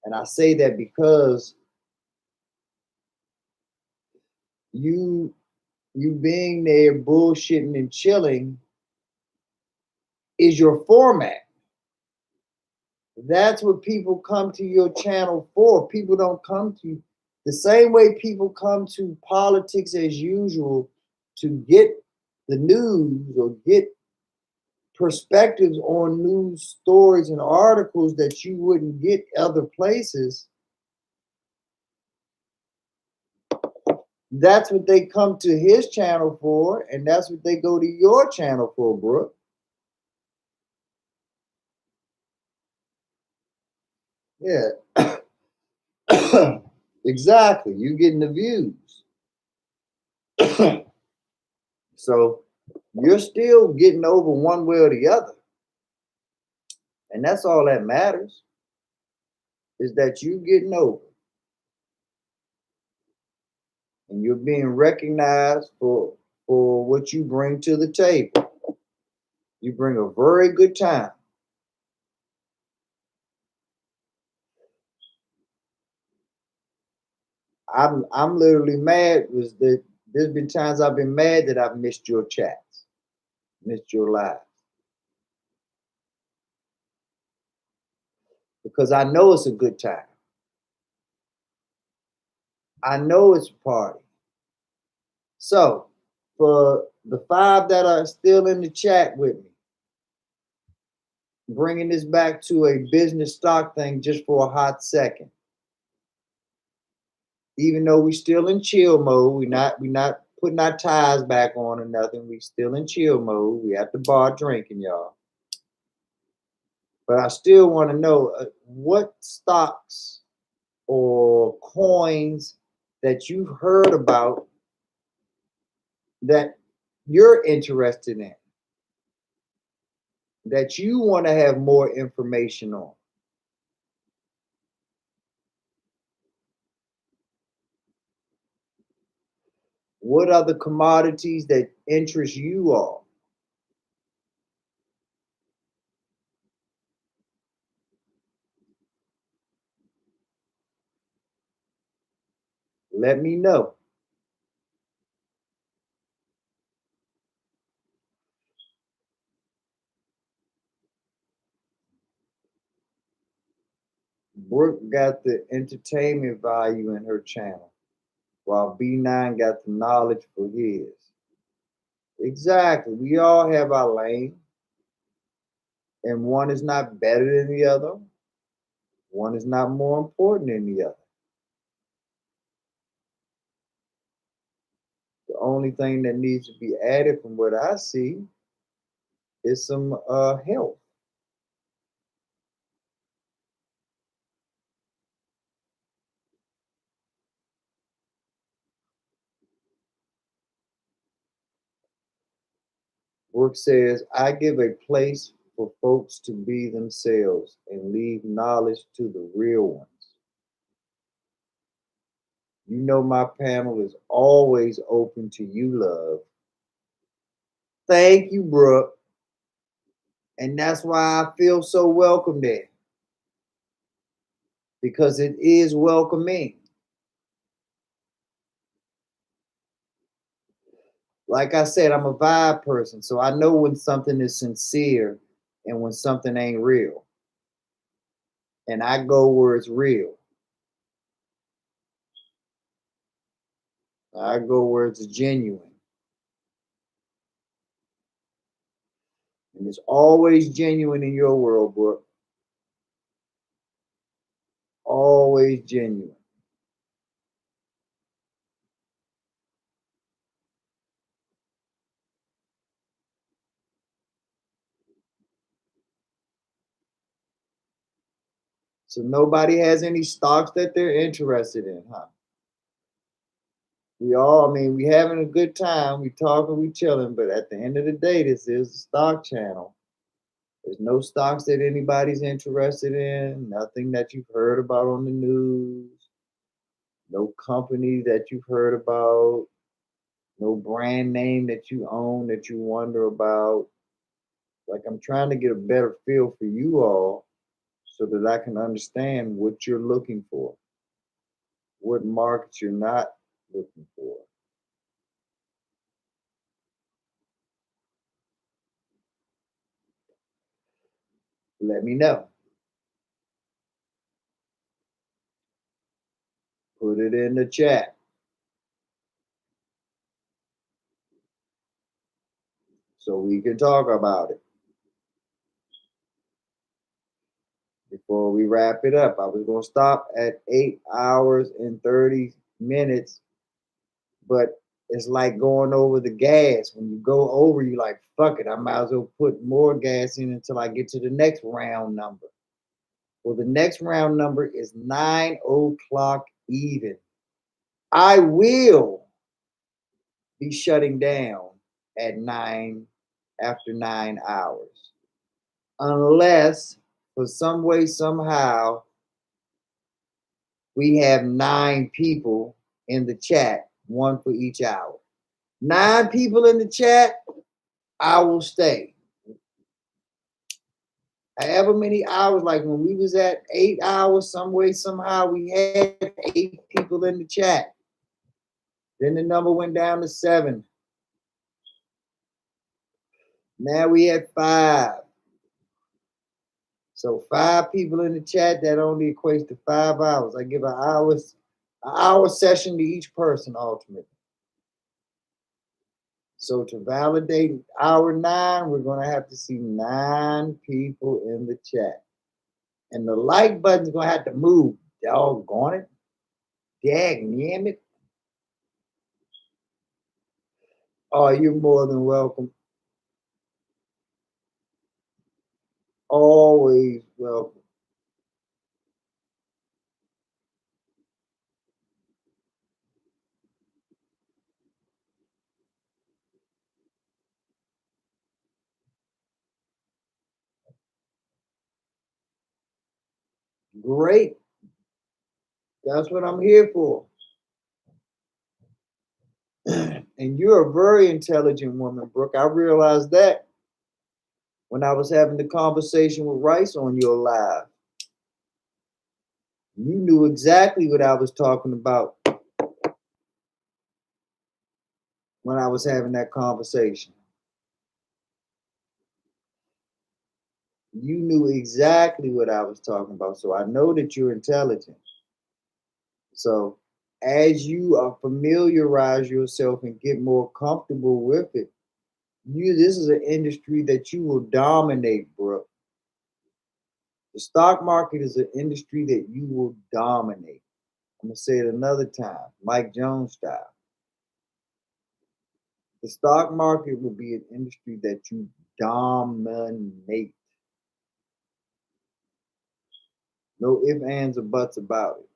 And I say that because you you being there bullshitting and chilling is your format. That's what people come to your channel for. People don't come to you the same way people come to politics as usual to get the news or get perspectives on news stories and articles that you wouldn't get other places. That's what they come to his channel for, and that's what they go to your channel for, Brooke. Yeah. Exactly. You getting the views. So you're still getting over one way or the other. And that's all that matters, is that you getting over and you're being recognized for what you bring to the table. You bring a very good time. I'm literally mad was that there's been times I've been mad that I've missed your chats, missed your lives. Because I know it's a good time. I know it's a party. So for the 5 that are still in the chat with me, bringing this back to a business stock thing just for a hot second. Even though we still in chill mode, we not putting our ties back on or nothing. We still in chill mode. We at the bar drinking, y'all. But I still want to know what stocks or coins that you've heard about that you're interested in, that you want to have more information on. What are the commodities that interest you all? Let me know. Brooke got the entertainment value in her channel, while B9 got the knowledge for his. Exactly. We all have our lane, and one is not better than the other. One is not more important than the other. The only thing that needs to be added from what I see is some health. Brooke says, I give a place for folks to be themselves and leave knowledge to the real ones. You know, my panel is always open to you, love. Thank you, Brooke. And that's why I feel so welcome there because it is welcoming. Like I said, I'm a vibe person, so I know when something is sincere and when something ain't real. And I go where it's real. I go where it's genuine. And it's always genuine in your world, Brooke. Always genuine. So nobody has any stocks that they're interested in, huh? We all, I mean, we having a good time. We talking, we chilling, but at the end of the day, this is a stock channel. There's no stocks that anybody's interested in, nothing that you've heard about on the news, no company that you've heard about, no brand name that you own that you wonder about. Like, I'm trying to get a better feel for you all so that I can understand what you're looking for, what markets you're not looking for. Let me know. Put it in the chat so we can talk about it. Before we wrap it up, I was going to stop at 8 hours and 30 minutes, but it's like going over the gas. When you go over, you like, fuck it, I might as well put more gas in until I get to the next round number. Well, the next round number is 9 o'clock even. I will be shutting down at 9 after 9 hours. Unless for some way, somehow, we have 9 people in the chat, one for each hour. 9 people in the chat, I will stay. However many hours, like when we was at 8 hours, some way, somehow, we had 8 people in the chat. Then the number went down to 7. Now we at 5. So 5 people in the chat, that only equates to 5 hours. I give an hour session to each person ultimately. So to validate hour 9, we're gonna have to see 9 people in the chat. And the like button's gonna have to move. Doggone it. Damn it. Oh, you're more than welcome. Always welcome. Great. That's what I'm here for. And you're a very intelligent woman, Brooke. I realized that when I was having the conversation with Rice on your live. You knew exactly what I was talking about when I was having that conversation. You knew exactly what I was talking about. So I know that you're intelligent. So as you familiarize yourself and get more comfortable with it, this is an industry that you will dominate, bro. The stock market is an industry that you will dominate. I'm gonna say it another time, Mike Jones style. The stock market will be an industry that you dominate. No ifs, ands, or buts about it.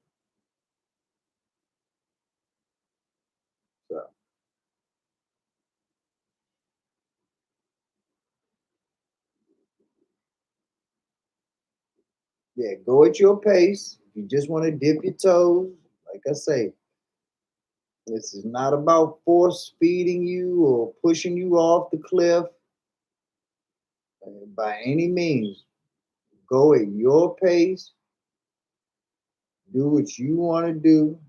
So Yeah, go at your pace. If you just want to dip your toes, like I say, this is not about force feeding you or pushing you off the cliff by any means. Go at your pace, do what you want to do.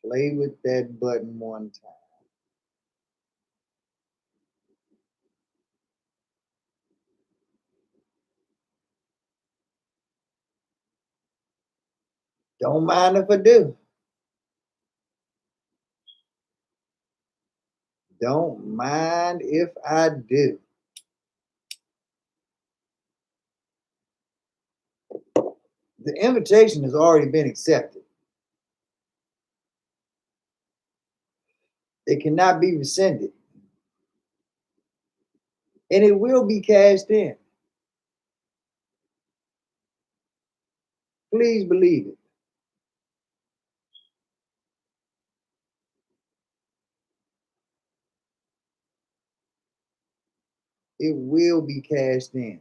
Play with that button one time. Don't mind if I do. Don't mind if I do. The invitation has already been accepted. It cannot be rescinded. And it will be cashed in. Please believe it. It will be cashed in.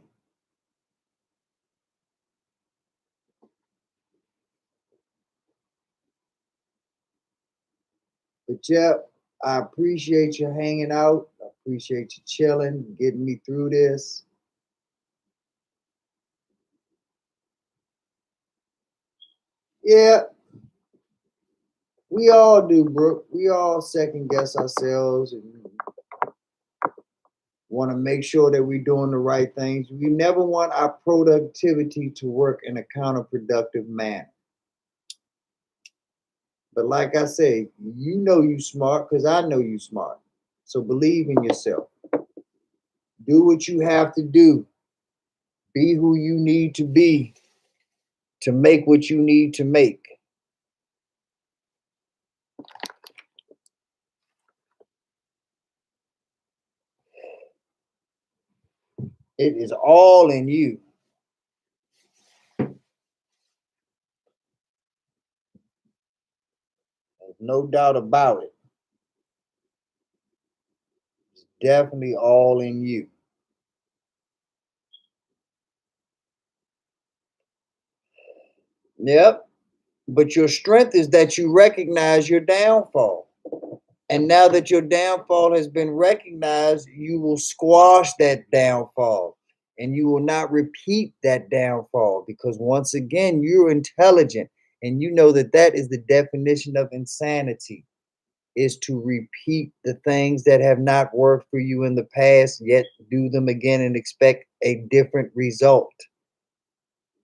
But yeah, I appreciate you hanging out. I appreciate you chilling, getting me through this. Yeah, we all do, Brooke. We all second guess ourselves and want to make sure that we're doing the right things. We never want our productivity to work in a counterproductive manner. But like I say, you know you smart because I know you smart. So believe in yourself. Do what you have to do. Be who you need to make what you need to make. It is all in you. There's no doubt about it. It's definitely all in you. Yep. But your strength is that you recognize your downfall. And now that your downfall has been recognized, you will squash that downfall and you will not repeat that downfall because once again, you're intelligent and you know that that is the definition of insanity is to repeat the things that have not worked for you in the past, yet do them again and expect a different result.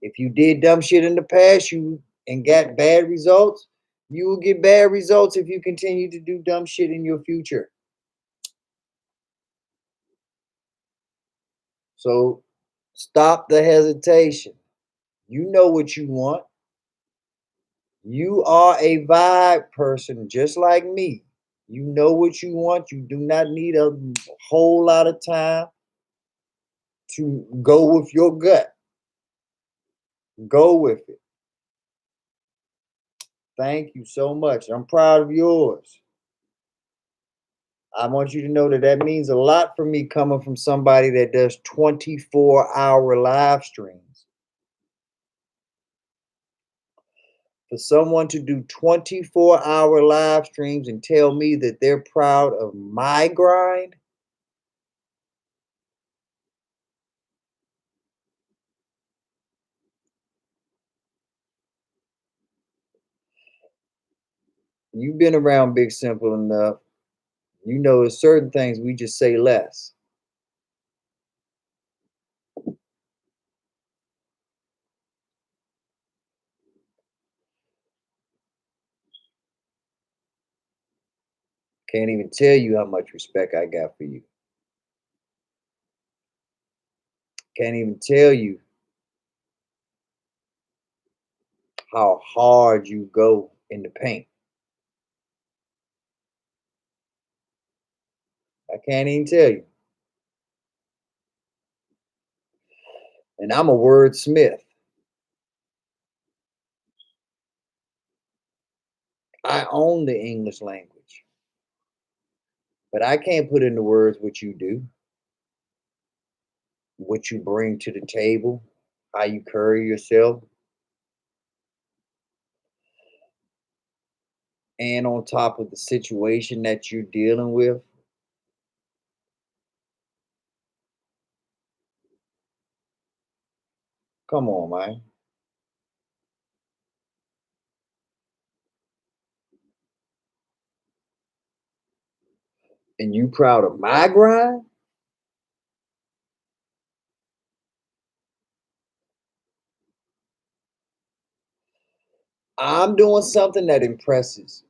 If you did dumb shit in the past, you and got bad results, you will get bad results if you continue to do dumb shit in your future. So stop the hesitation. You know what you want. You are a vibe person just like me. You know what you want. You do not need a whole lot of time to go with your gut. Go with it. Thank you so much. I'm proud of yours. I want you to know that that means a lot for me coming from somebody that does 24-hour live streams. For someone to do 24-hour live streams and tell me that they're proud of my grind, you've been around Big Simple enough. You know, there's certain things we just say less. Can't even tell you how much respect I got for you. Can't even tell you how hard you go in the paint. I can't even tell you. And I'm a wordsmith. I own the English language, but I can't put into words what you do. what you bring to the table, how you carry yourself, and on top of the situation that you're dealing with. Come on, man. And you proud of my grind? I'm doing something that impresses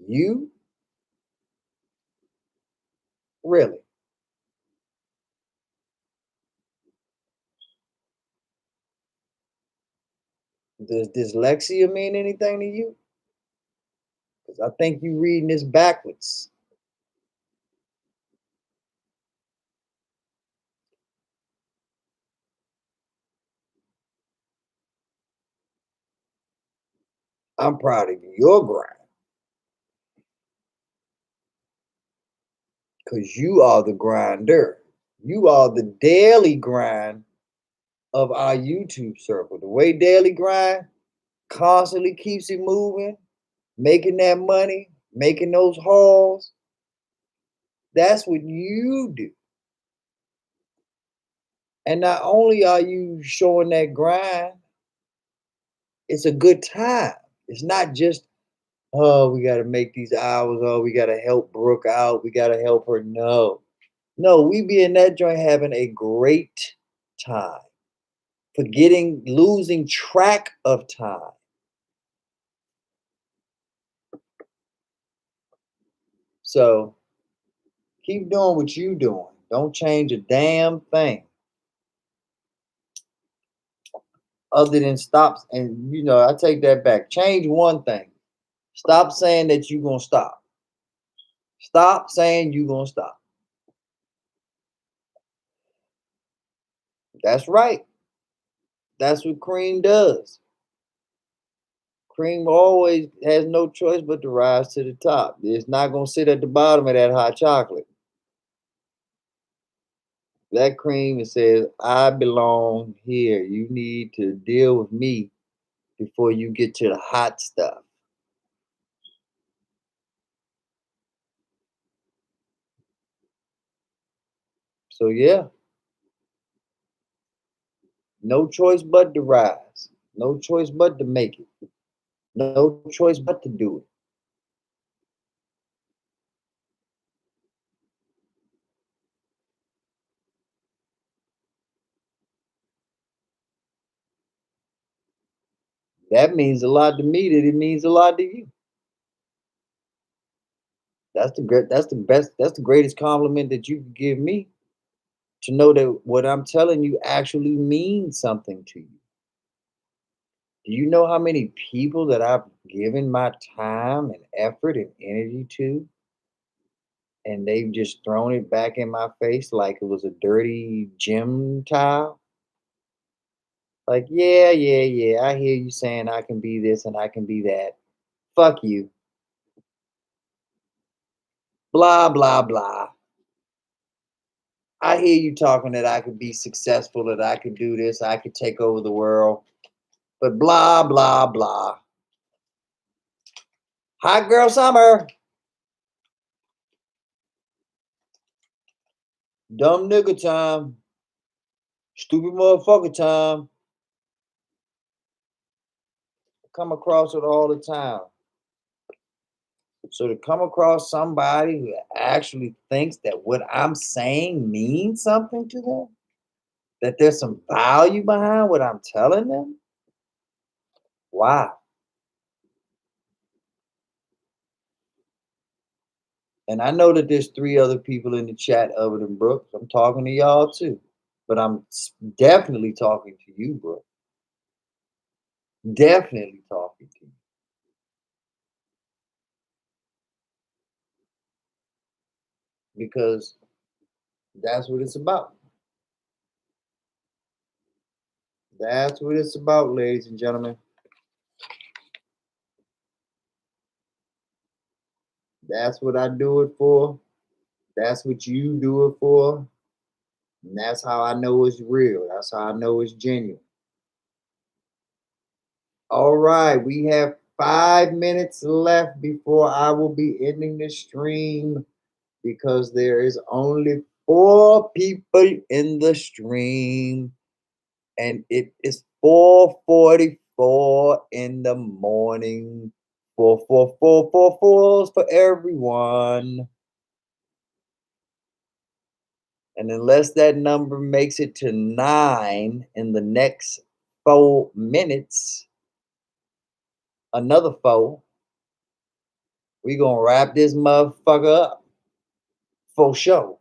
you? Really? Does dyslexia mean anything to you? Because I think you reading this backwards. I'm proud of your grind because you are the grinder. You are the daily grind of our YouTube circle. The way daily grind constantly keeps it moving, making that money, making those hauls. That's what you do. And not only are you showing that grind, it's a good time. It's not just, oh, we got to make these hours. Oh, we got to help Brooke out. We got to help her. No, no, we be in that joint having a great time, forgetting, losing track of time. So keep doing what you doing. Don't change a damn thing other than stops. And I take that back. Change one thing. Stop saying that you're gonna stop. Stop saying you're gonna stop. That's right. That's what cream does. Cream always has no choice but to rise to the top. It's not gonna sit at the bottom of that hot chocolate. That cream, it says, I belong here. You need to deal with me before you get to the hot stuff. So yeah, no choice but to rise. No choice but to make it. No choice but to do it. That means a lot to me that it means a lot to you. That's the best, that's the greatest compliment that you can give me, to know that what I'm telling you actually means something to you. Do you know how many people that I've given my time and effort and energy to, and they've just thrown it back in my face like it was a dirty gym towel? Like, yeah, yeah, yeah, I hear you saying I can be this and I can be that. Fuck you. Blah, blah, blah. I hear you talking that I could be successful, that I could do this, I could take over the world, but blah, blah, blah. Hot girl summer, dumb nigga time, stupid motherfucker time. Come across it all the time. So to come across somebody who actually thinks that what I'm saying means something to them, that there's some value behind what I'm telling them, wow. And I know that there's three other people in the chat other than Brooks. I'm talking to y'all too, but definitely talking to you, Brooke. Definitely talking to you because that's what it's about. That's what it's about, ladies and gentlemen. That's what I do it for. That's what you do it for. And that's how I know it's real. That's how I know it's genuine. All right, we have 5 minutes left before I will be ending the stream because there is only 4 people in the stream and it is 4:44 in the morning. 4 for everyone. And unless that number makes it to 9 in the next 4 minutes, another 4, we gonna wrap this motherfucker up for sure.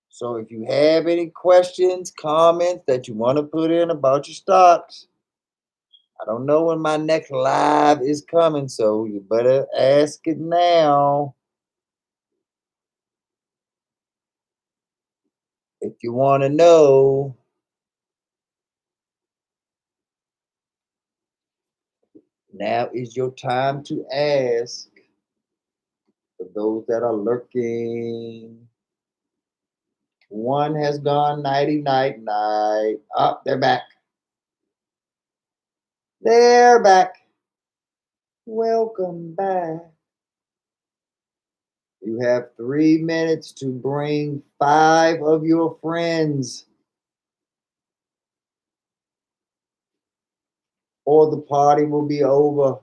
So if you have any questions, comments that you want to put in about your stocks, I don't know when my next live is coming, so you better ask it now. If you want to know, now is your time to ask. For those that are lurking, one has gone nighty night night. Up, they're back. They're back. Welcome back. You have 3 minutes to bring 5 of your friends, or the party will be over.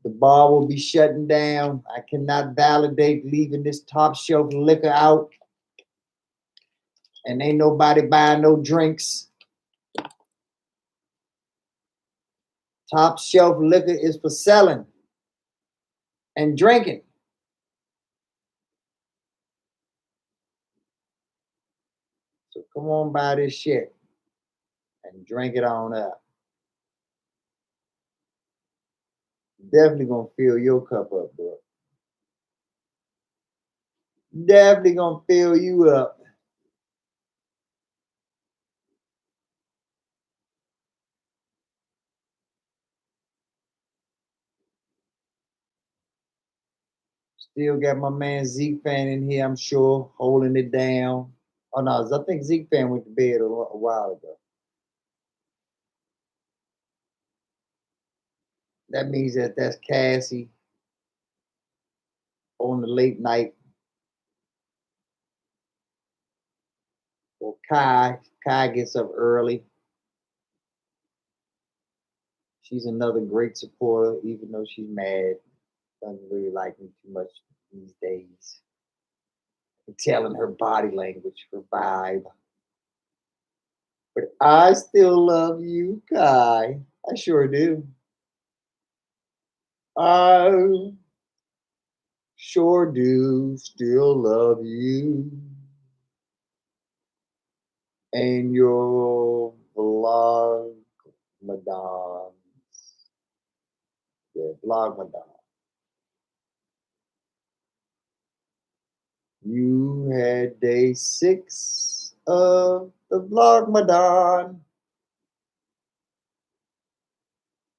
The bar will be shutting down. I cannot validate leaving this top shelf liquor out, and ain't nobody buying no drinks. Top shelf liquor is for selling and drinking. So come on, buy this shit and drink it on up. Definitely gonna fill your cup up, bro. Definitely gonna fill you up. Still got my man Zeke fan in here, I'm sure, holding it down. Oh no, I think Zeke fan went to bed a while ago. That means that that's Cassie on the late night, or Kai. Kai gets up early. She's another great supporter, even though she's mad. Doesn't really like me too much these days. I can tell in her body language, her vibe. But I still love you, Kai. I sure do. I sure do still love you. And your vlog, Madame. Yeah, vlog, Madame. You had day 6 of the Vlogmadon,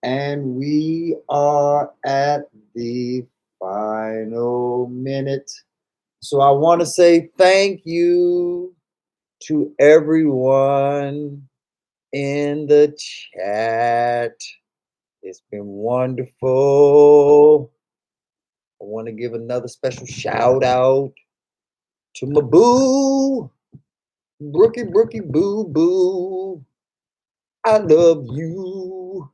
and we are at the final minute. So I want to say thank you to everyone in the chat. It's been wonderful. I want to give another special shout out to my boo, Brookie Boo Boo. I love you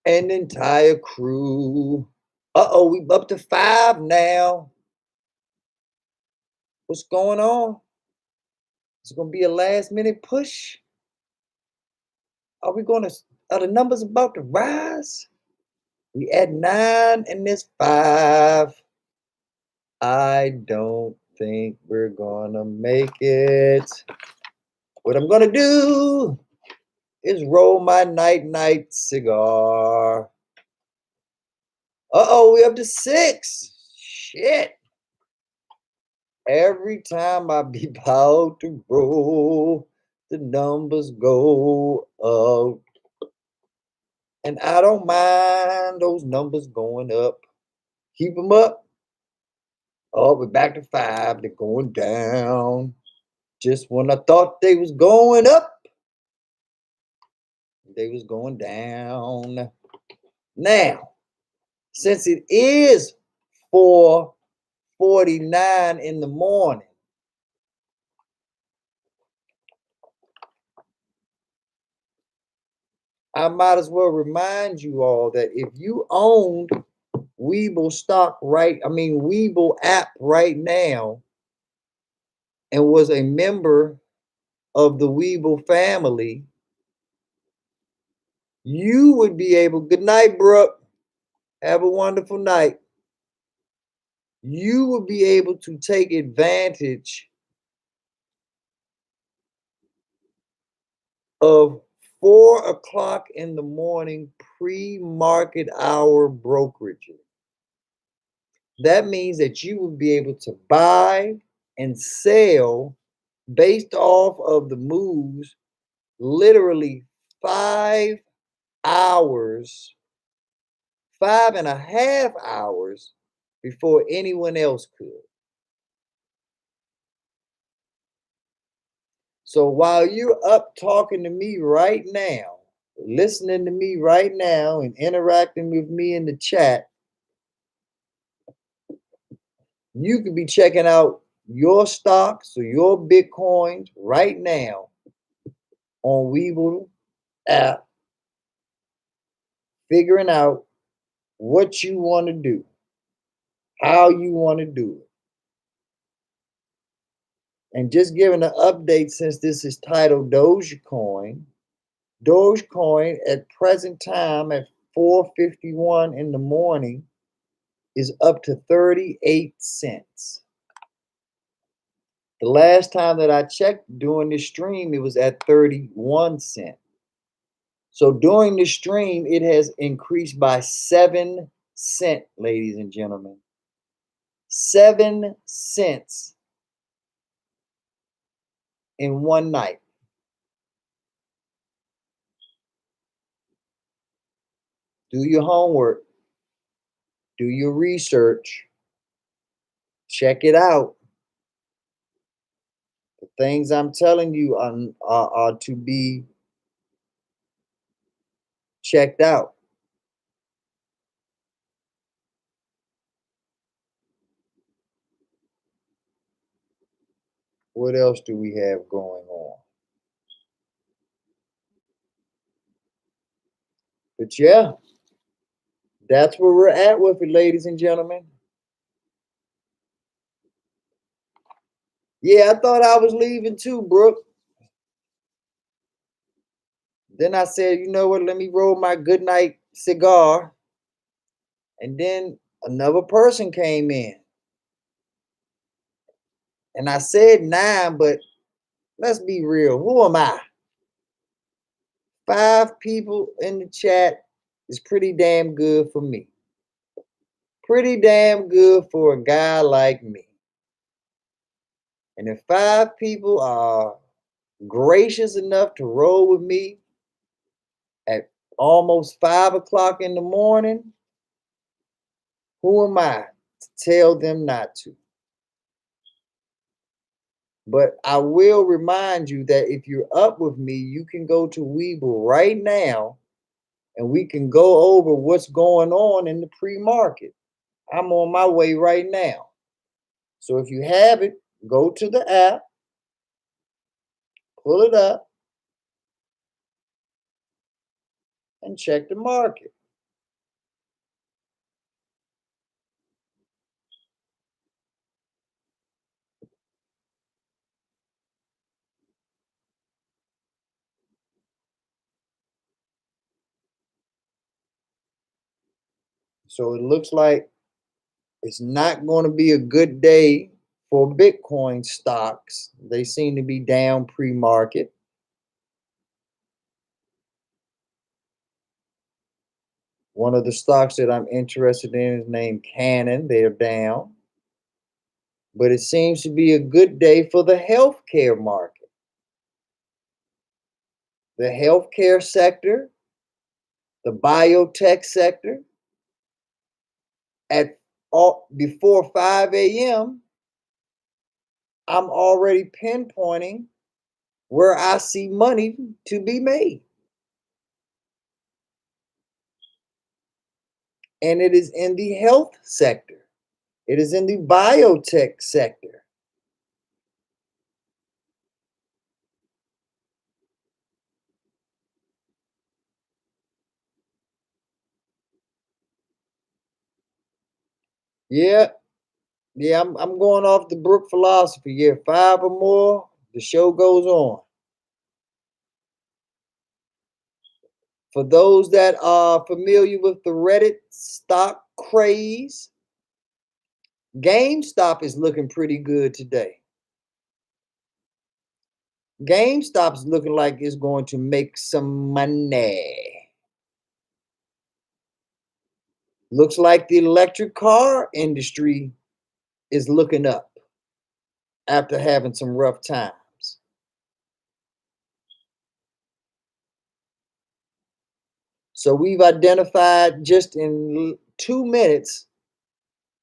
and the entire crew. Uh-oh, we up to 5 now. What's going on? Is it gonna be a last minute push? Are we gonna are the numbers about to rise? We at 9 and there's 5. I don't think we're gonna make it. What I'm gonna do is roll my night cigar. Uh-oh, we up to 6. Shit. Every time I be about to roll, the numbers go up. And I don't mind those numbers going up. Keep them up. Oh, we're back to 5. They're going down. Just when I thought they was going up, they was going down. Now, since it is 4:49 in the morning, I might as well remind you all that if you owned Weeble app right now and was a member of the Weeble family, you would be able, good night, Brooke. Have a wonderful night. You would be able to take advantage of 4 o'clock in the morning pre-market hour brokerage. That means that you will be able to buy and sell based off of the moves literally 5 hours, 5.5 hours before anyone else could. So while you're up talking to me right now, listening to me right now, and interacting with me in the chat, you could be checking out your stocks or your Bitcoins right now on Webull app, figuring out what you want to do, how you want to do it. And just giving an update, since this is titled Dogecoin. Dogecoin at present time at 4:51 in the morning is up to 38 cents. The last time that I checked during this stream, it was at 31 cents. So during the stream, it has increased by 7 cents, ladies and gentlemen. 7 cents in one night. Do your homework. Do your research. Check it out. The things I'm telling you are to be checked out. What else do we have going on? But yeah, that's where we're at with it, ladies and gentlemen. Yeah, I thought I was leaving too, Brooke. Then I said, you know what? Let me roll my good night cigar. And then another person came in. And I said 9, but let's be real. Who am I? 5 people in the chat is pretty damn good for me. Pretty damn good for a guy like me. And if 5 people are gracious enough to roll with me at almost 5 o'clock in the morning, who am I to tell them not to? But I will remind you that if you're up with me, you can go to Webull right now and we can go over what's going on in the pre-market. I'm on my way right now. So if you have it, go to the app, pull it up, and check the market. So it looks like it's not going to be a good day for Bitcoin stocks. They seem to be down pre-market. One of the stocks that I'm interested in is named Canon. They're down. But it seems to be a good day for the healthcare market. The healthcare sector, the biotech sector, at all before 5 a.m., I'm already pinpointing where I see money to be made. And it is in the health sector. It is in the biotech sector. Yeah, yeah, I'm going off the Brook philosophy. Yeah, five or more, the show goes on. For those that are familiar with the Reddit stock craze, GameStop is looking pretty good today. GameStop's looking like it's going to make some money. Looks like the electric car industry is looking up after having some rough times. So we've identified just in 2 minutes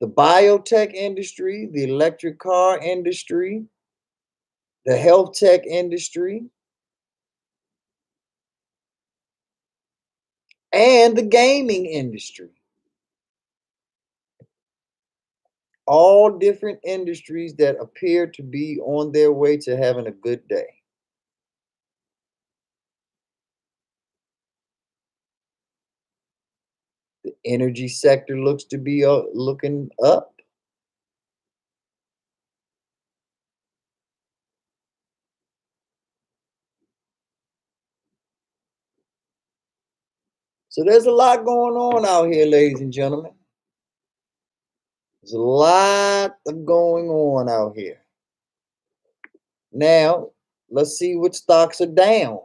the biotech industry, the electric car industry, the health tech industry, and the gaming industry. All different industries that appear to be on their way to having a good day. The energy sector looks to be looking up. So there's a lot going on out here, ladies and gentlemen. There's a lot of going on out here. Now, let's see what stocks are down.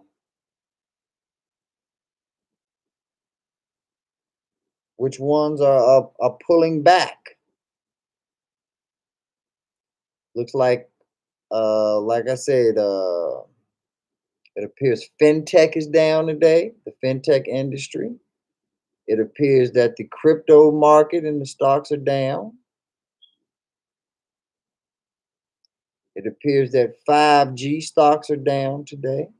Which ones are pulling back? Looks like I said, it appears fintech is down today, the fintech industry. It appears that the crypto market and the stocks are down. It appears that 5G stocks are down today.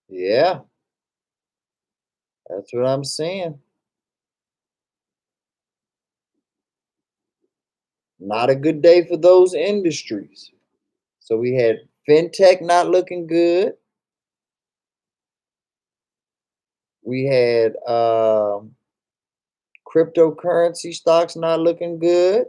Yeah, that's what I'm saying. Not a good day for those industries. So we had fintech not looking good. We had cryptocurrency stocks not looking good.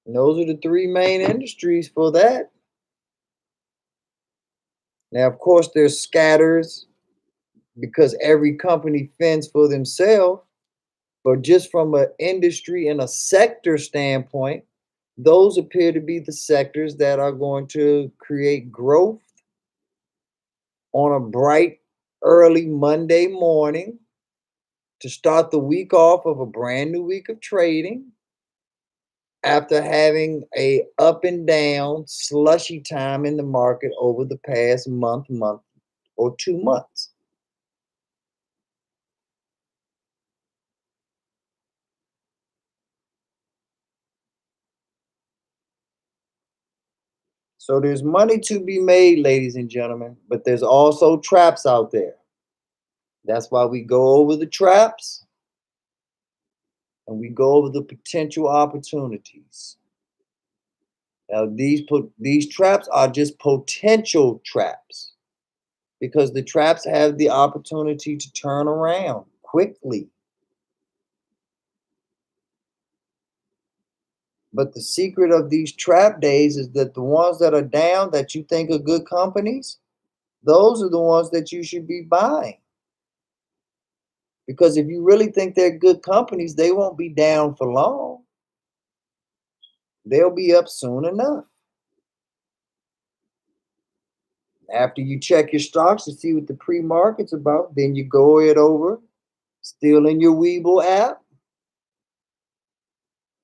And those are the three main industries for that. Now, of course, there's scatters because every company fends for themselves. But just from an industry and a sector standpoint, those appear to be the sectors that are going to create growth on a bright, early Monday morning to start the week off of a brand new week of trading after having a up and down slushy time in the market over the past month or 2 months. So there's money to be made, ladies and gentlemen, but there's also traps out there. That's why we go over the traps and we go over the potential opportunities. Now, these traps are just potential traps because the traps have the opportunity to turn around quickly. But the secret of these trap days is that the ones that are down that you think are good companies, those are the ones that you should be buying. Because if you really think they're good companies, they won't be down for long. They'll be up soon enough. After you check your stocks to see what the pre-market's about, then you go it over Still in your Weeble app,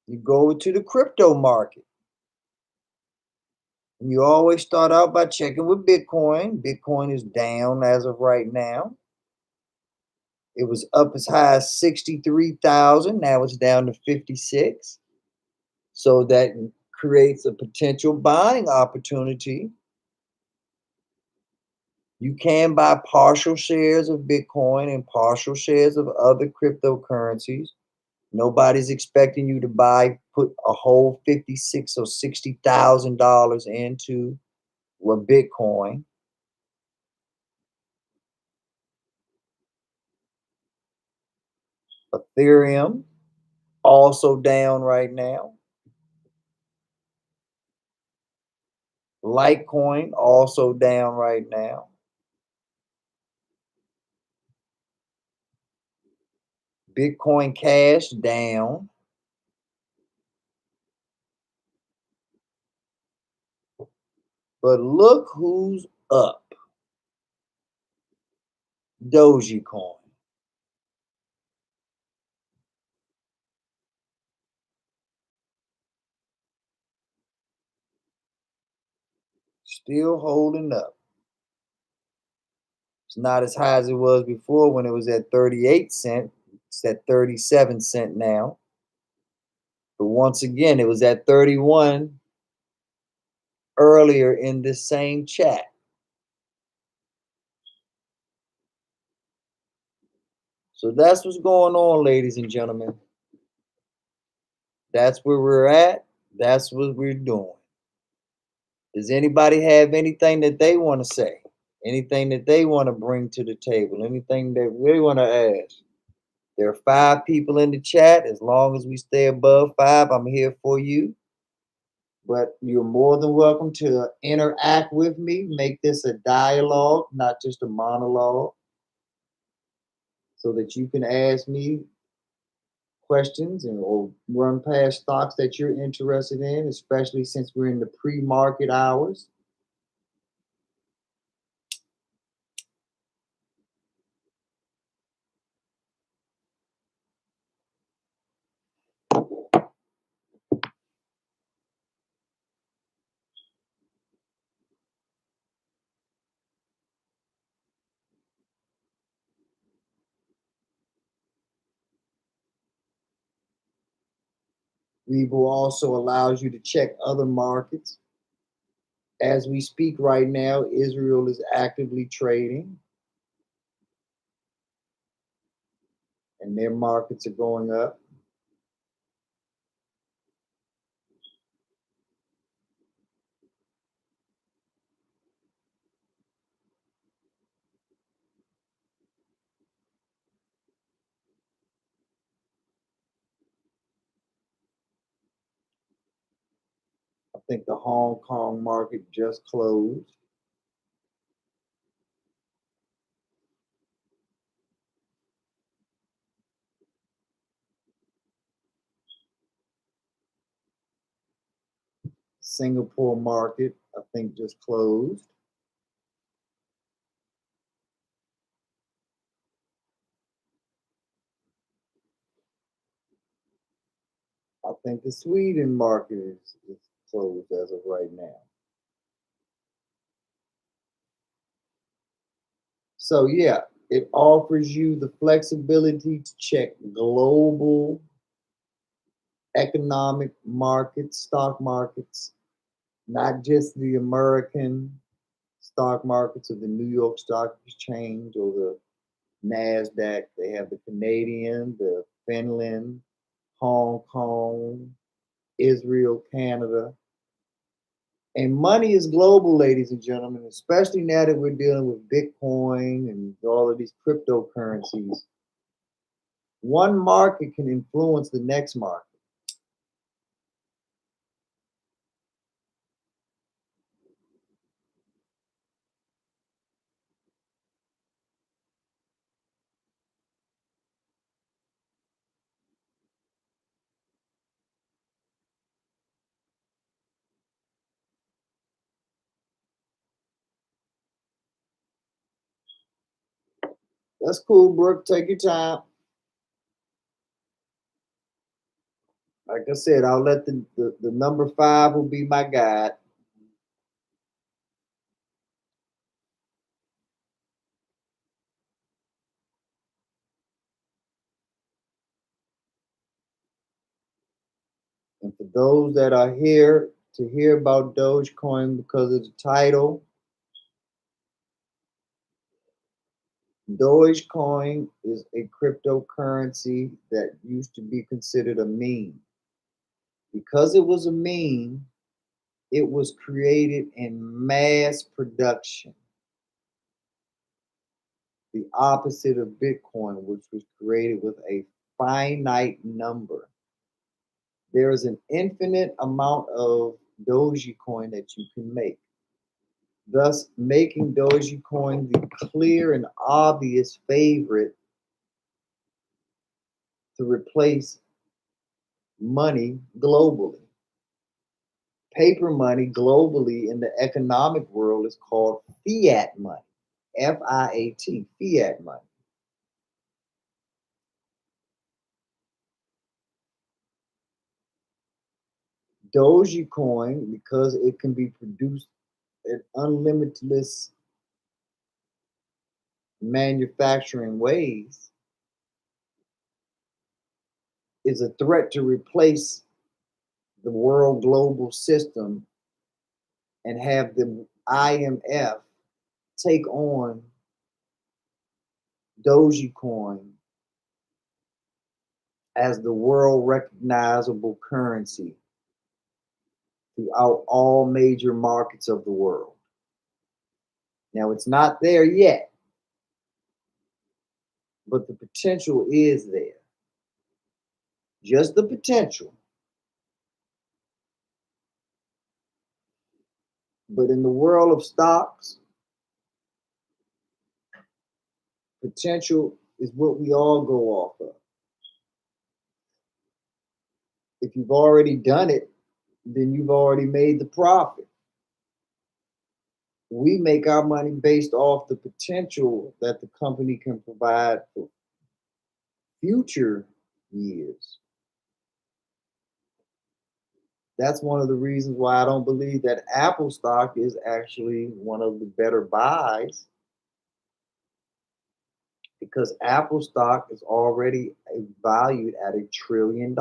you go to the crypto market. And you always start out by checking with Bitcoin. Bitcoin is down as of right now. It was up as high as 63,000. Now it's down to 56. So that creates a potential buying opportunity. You can buy partial shares of Bitcoin and partial shares of other cryptocurrencies. Nobody's expecting you to put a whole 56 or $60,000 into a Bitcoin. Ethereum also down right now. Litecoin also down right now. Bitcoin Cash down. But look who's up. Dogecoin. Still holding up. It's not as high as it was before when it was at 38 cents. It's at 37 cents now. But once again, it was at 31 earlier in this same chat. So that's what's going on, ladies and gentlemen. That's where we're at. That's what we're doing. Does anybody have anything that they want to say? Anything that they want to bring to the table? Anything that we want to ask? There are 5 people in the chat. As long as we stay above 5, I'm here for you. But you're more than welcome to interact with me. Make this a dialogue, not just a monologue, so that you can ask me questions and or run past stocks that you're interested in, especially since we're in the pre-market hours. Webull also allows you to check other markets. As we speak right now, Israel is actively trading and their markets are going up. I think the Hong Kong market just closed. Singapore market, I think, just closed. I think the Sweden market is closed as of right now. So yeah, it offers you the flexibility to check global economic markets, stock markets, not just the American stock markets of the New York Stock Exchange or the NASDAQ. They have the Canadian, the Finland, Hong Kong, Israel, Canada. And money is global, ladies and gentlemen, especially now that we're dealing with Bitcoin and all of these cryptocurrencies. One market can influence the next market. That's cool, Brooke. Take your time. Like I said, I'll let the number 5 will be my guide. And for those that are here to hear about Dogecoin because of the title, Dogecoin is a cryptocurrency that used to be considered a meme. Because it was a meme, it was created in mass production, the opposite of Bitcoin, which was created with a finite number. There is an infinite amount of Dogecoin that you can make, thus making Dogecoin the clear and obvious favorite to replace money globally. Paper money globally in the economic world is called fiat money. FIAT, fiat money. Dogecoin, because it can be produced at unlimitless manufacturing ways, is a threat to replace the world global system and have the IMF take on Dogecoin as the world recognizable currency throughout all major markets of the world. Now, it's not there yet, but the potential is there. Just the potential. But in the world of stocks, potential is what we all go off of. If you've already done it, then you've already made the profit. We make our money based off the potential that the company can provide for future years. That's one of the reasons why I don't believe that Apple stock is actually one of the better buys, because Apple stock is already valued at $1 trillion.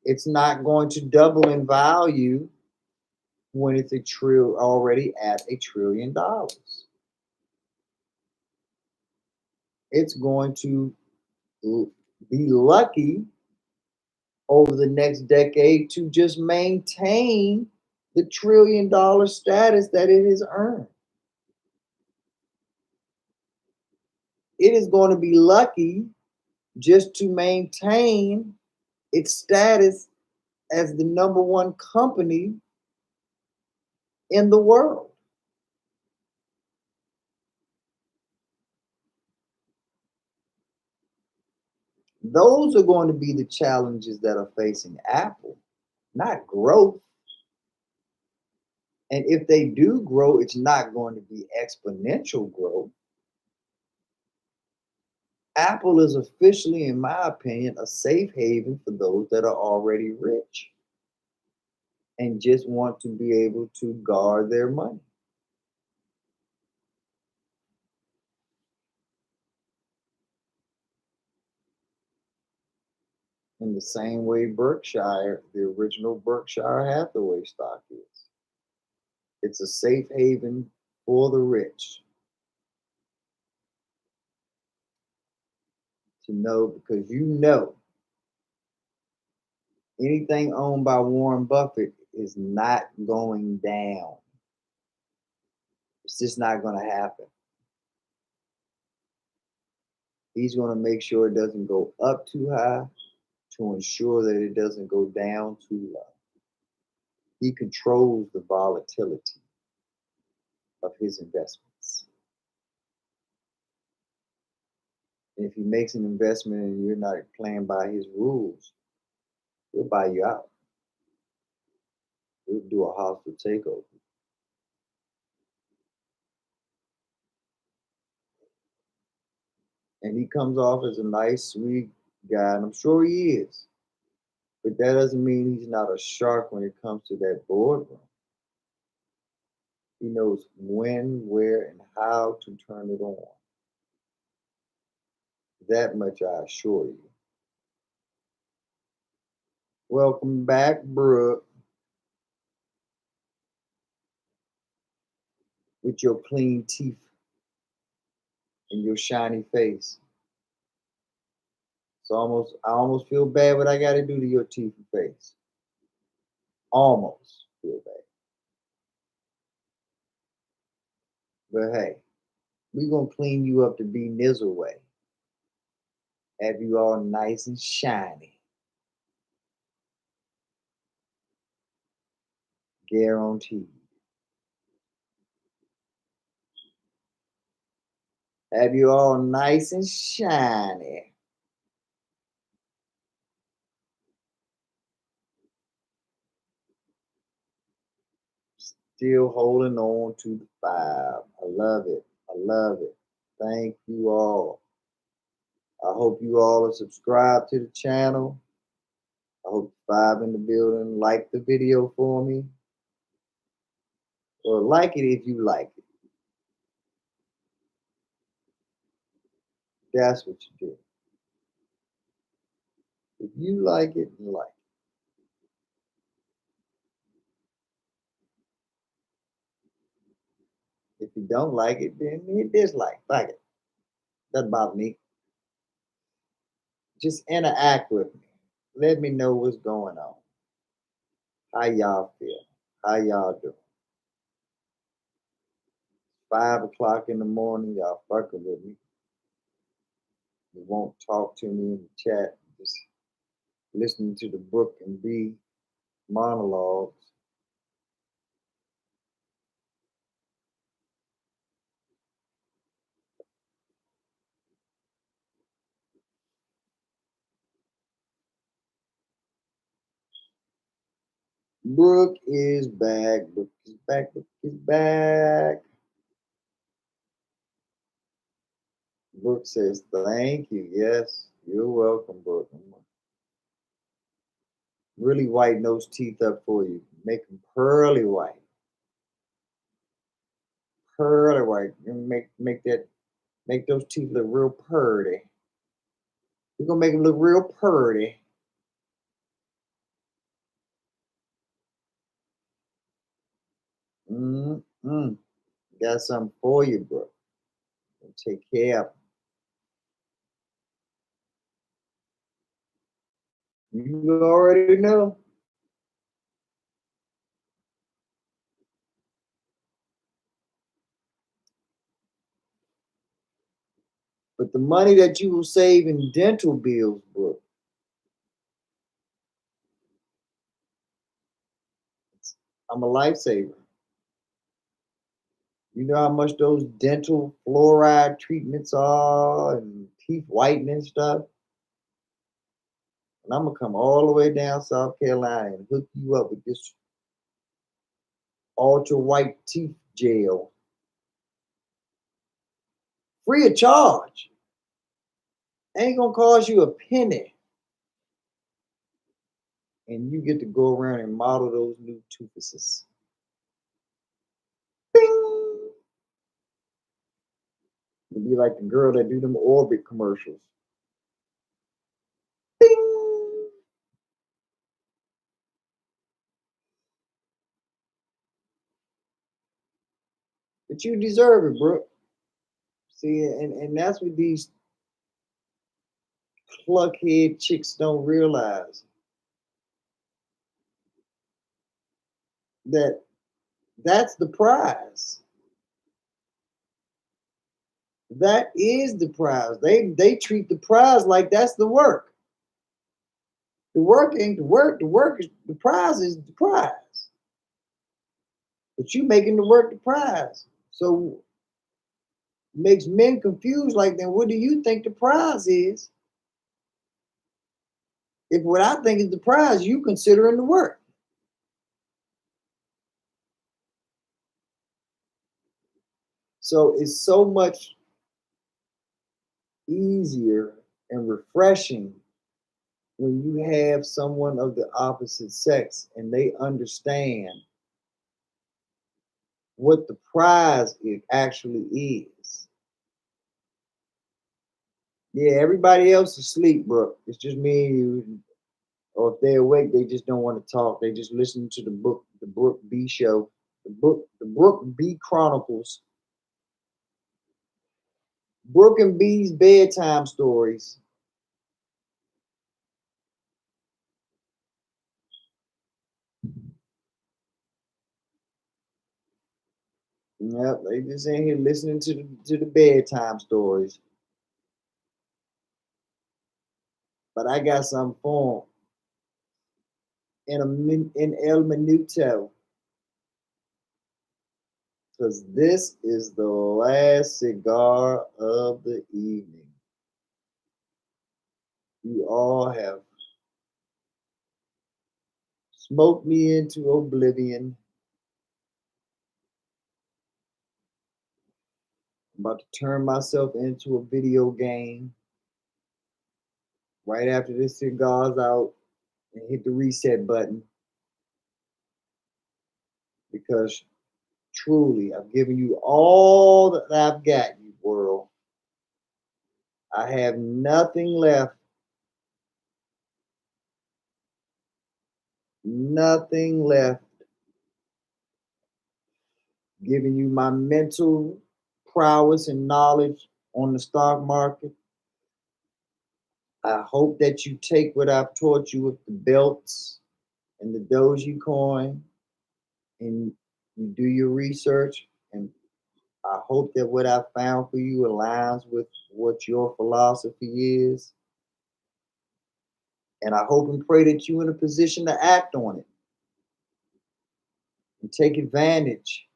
It's not going to double in value when it's already at $1 trillion. It's going to be lucky over the next decade to just maintain the $1 trillion status that it has earned. It is going to be lucky just to maintain its status as the number one company in the world. Those are going to be the challenges that are facing Apple, not growth. And if they do grow, it's not going to be exponential growth. Apple is officially, in my opinion, a safe haven for those that are already rich and just want to be able to guard their money. In the same way Berkshire, the original Berkshire Hathaway stock is. It's a safe haven for the rich to know, because anything owned by Warren Buffett is not going down. It's just not going to happen. He's going to make sure it doesn't go up too high to ensure that it doesn't go down too low. He controls the volatility of his investments. And if he makes an investment and you're not playing by his rules, he'll buy you out. He'll do a hostile takeover. And he comes off as a nice, sweet guy, and I'm sure he is. But that doesn't mean he's not a shark when it comes to that boardroom. He knows when, where, and how to turn it on. That much I assure you. Welcome back, Brooke, with your clean teeth and your shiny face. I almost feel bad what I got to do to your teeth and face. Almost feel bad. But hey, we're going to clean you up to be Nizzle way. Have you all nice and shiny. Guaranteed. Have you all nice and shiny. Still holding on to the 5. I love it. I love it. Thank you all. I hope you all are subscribed to the channel. I hope 5 in the building like the video for me. Or like it if you like it. That's what you do. If you like it, you like it. If you don't like it, then hit dislike. Like it. Doesn't bother me. Just interact with me. Let me know what's going on. How y'all feel? How y'all doing? 5 o'clock in the morning, y'all fucking with me. You won't talk to me in the chat. Just listening to the Brooke and B monologues. Brooke is back. Brooke is back. Brooke is back. Brooke says, thank you. Yes, you're welcome, Brooke. Really whiten those teeth up for you. Make them pearly white. Pearly white. And make those teeth look real purty. We're gonna make them look real purty. Mm-hmm. Got something for you, Brooke. Take care of them. You already know. But the money that you will save in dental bills, Brooke, I'm a lifesaver. You know how much those dental fluoride treatments are and teeth whitening stuff? And I'm gonna come all the way down South Carolina and hook you up with this ultra white teeth gel. Free of charge. Ain't gonna cost you a penny. And you get to go around and model those new toothpicks. Bing! You'll be like the girl that do them Orbit commercials. Bing! But you deserve it, Brooke. See, and that's what these cluckhead chicks don't realize. That that's the prize. That is the prize. They treat the prize like that's the work. The work ain't the work. The work is the prize is the prize. But you making the work the prize. So makes men confused like then what do you think the prize is? If what I think is the prize, you considering the work. So it's so much easier and refreshing when you have someone of the opposite sex and they understand what the prize it actually is. Yeah, everybody else is asleep, bro. It's just me and you. Or if they're awake, they just don't want to talk. They just listen to the Brooke B show, the Brooke B Chronicles, Brooke and B's bedtime stories. Yep, they just in here listening to the bedtime stories. But I got something for 'em in El Minuto, because this is the last cigar of the evening. You all have smoked me into oblivion. I'm about to turn myself into a video game right after this cigar's out and hit the reset button, because truly I've given you all that I've got, you world. I have nothing left, nothing left, giving you my mental prowess and knowledge on the stock market. I hope that you take what I've taught you with the belts and the Dogecoin and you do your research. And I hope that what I found for you aligns with what your philosophy is. And I hope and pray that you're in a position to act on it and take advantage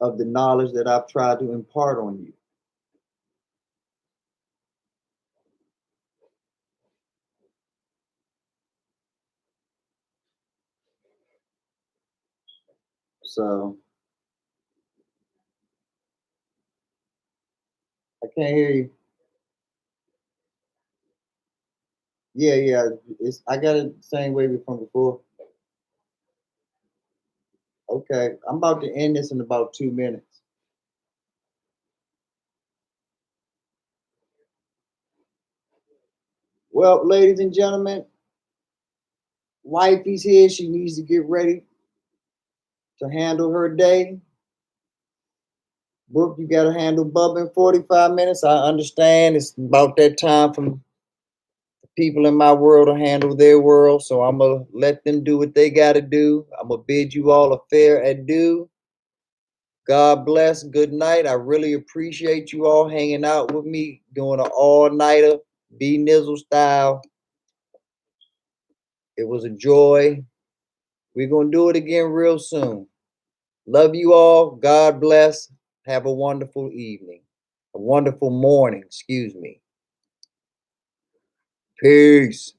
of the knowledge that I've tried to impart on you. So I can't hear you. Yeah, yeah. I got it the same way from before. Okay. I'm about to end this in about 2 minutes. Well, ladies and gentlemen, wifey's here. She needs to get ready to handle her day. Brooke, you got to handle Bubba in 45 minutes. I understand it's about that time for the people in my world to handle their world. So I'm going to let them do what they got to do. I'm going to bid you all a fair adieu. God bless. Good night. I really appreciate you all hanging out with me, doing an all-nighter, B Nizzle style. It was a joy. We're going to do it again real soon. Love you all. God bless. Have a wonderful evening. A wonderful morning, excuse me. Peace.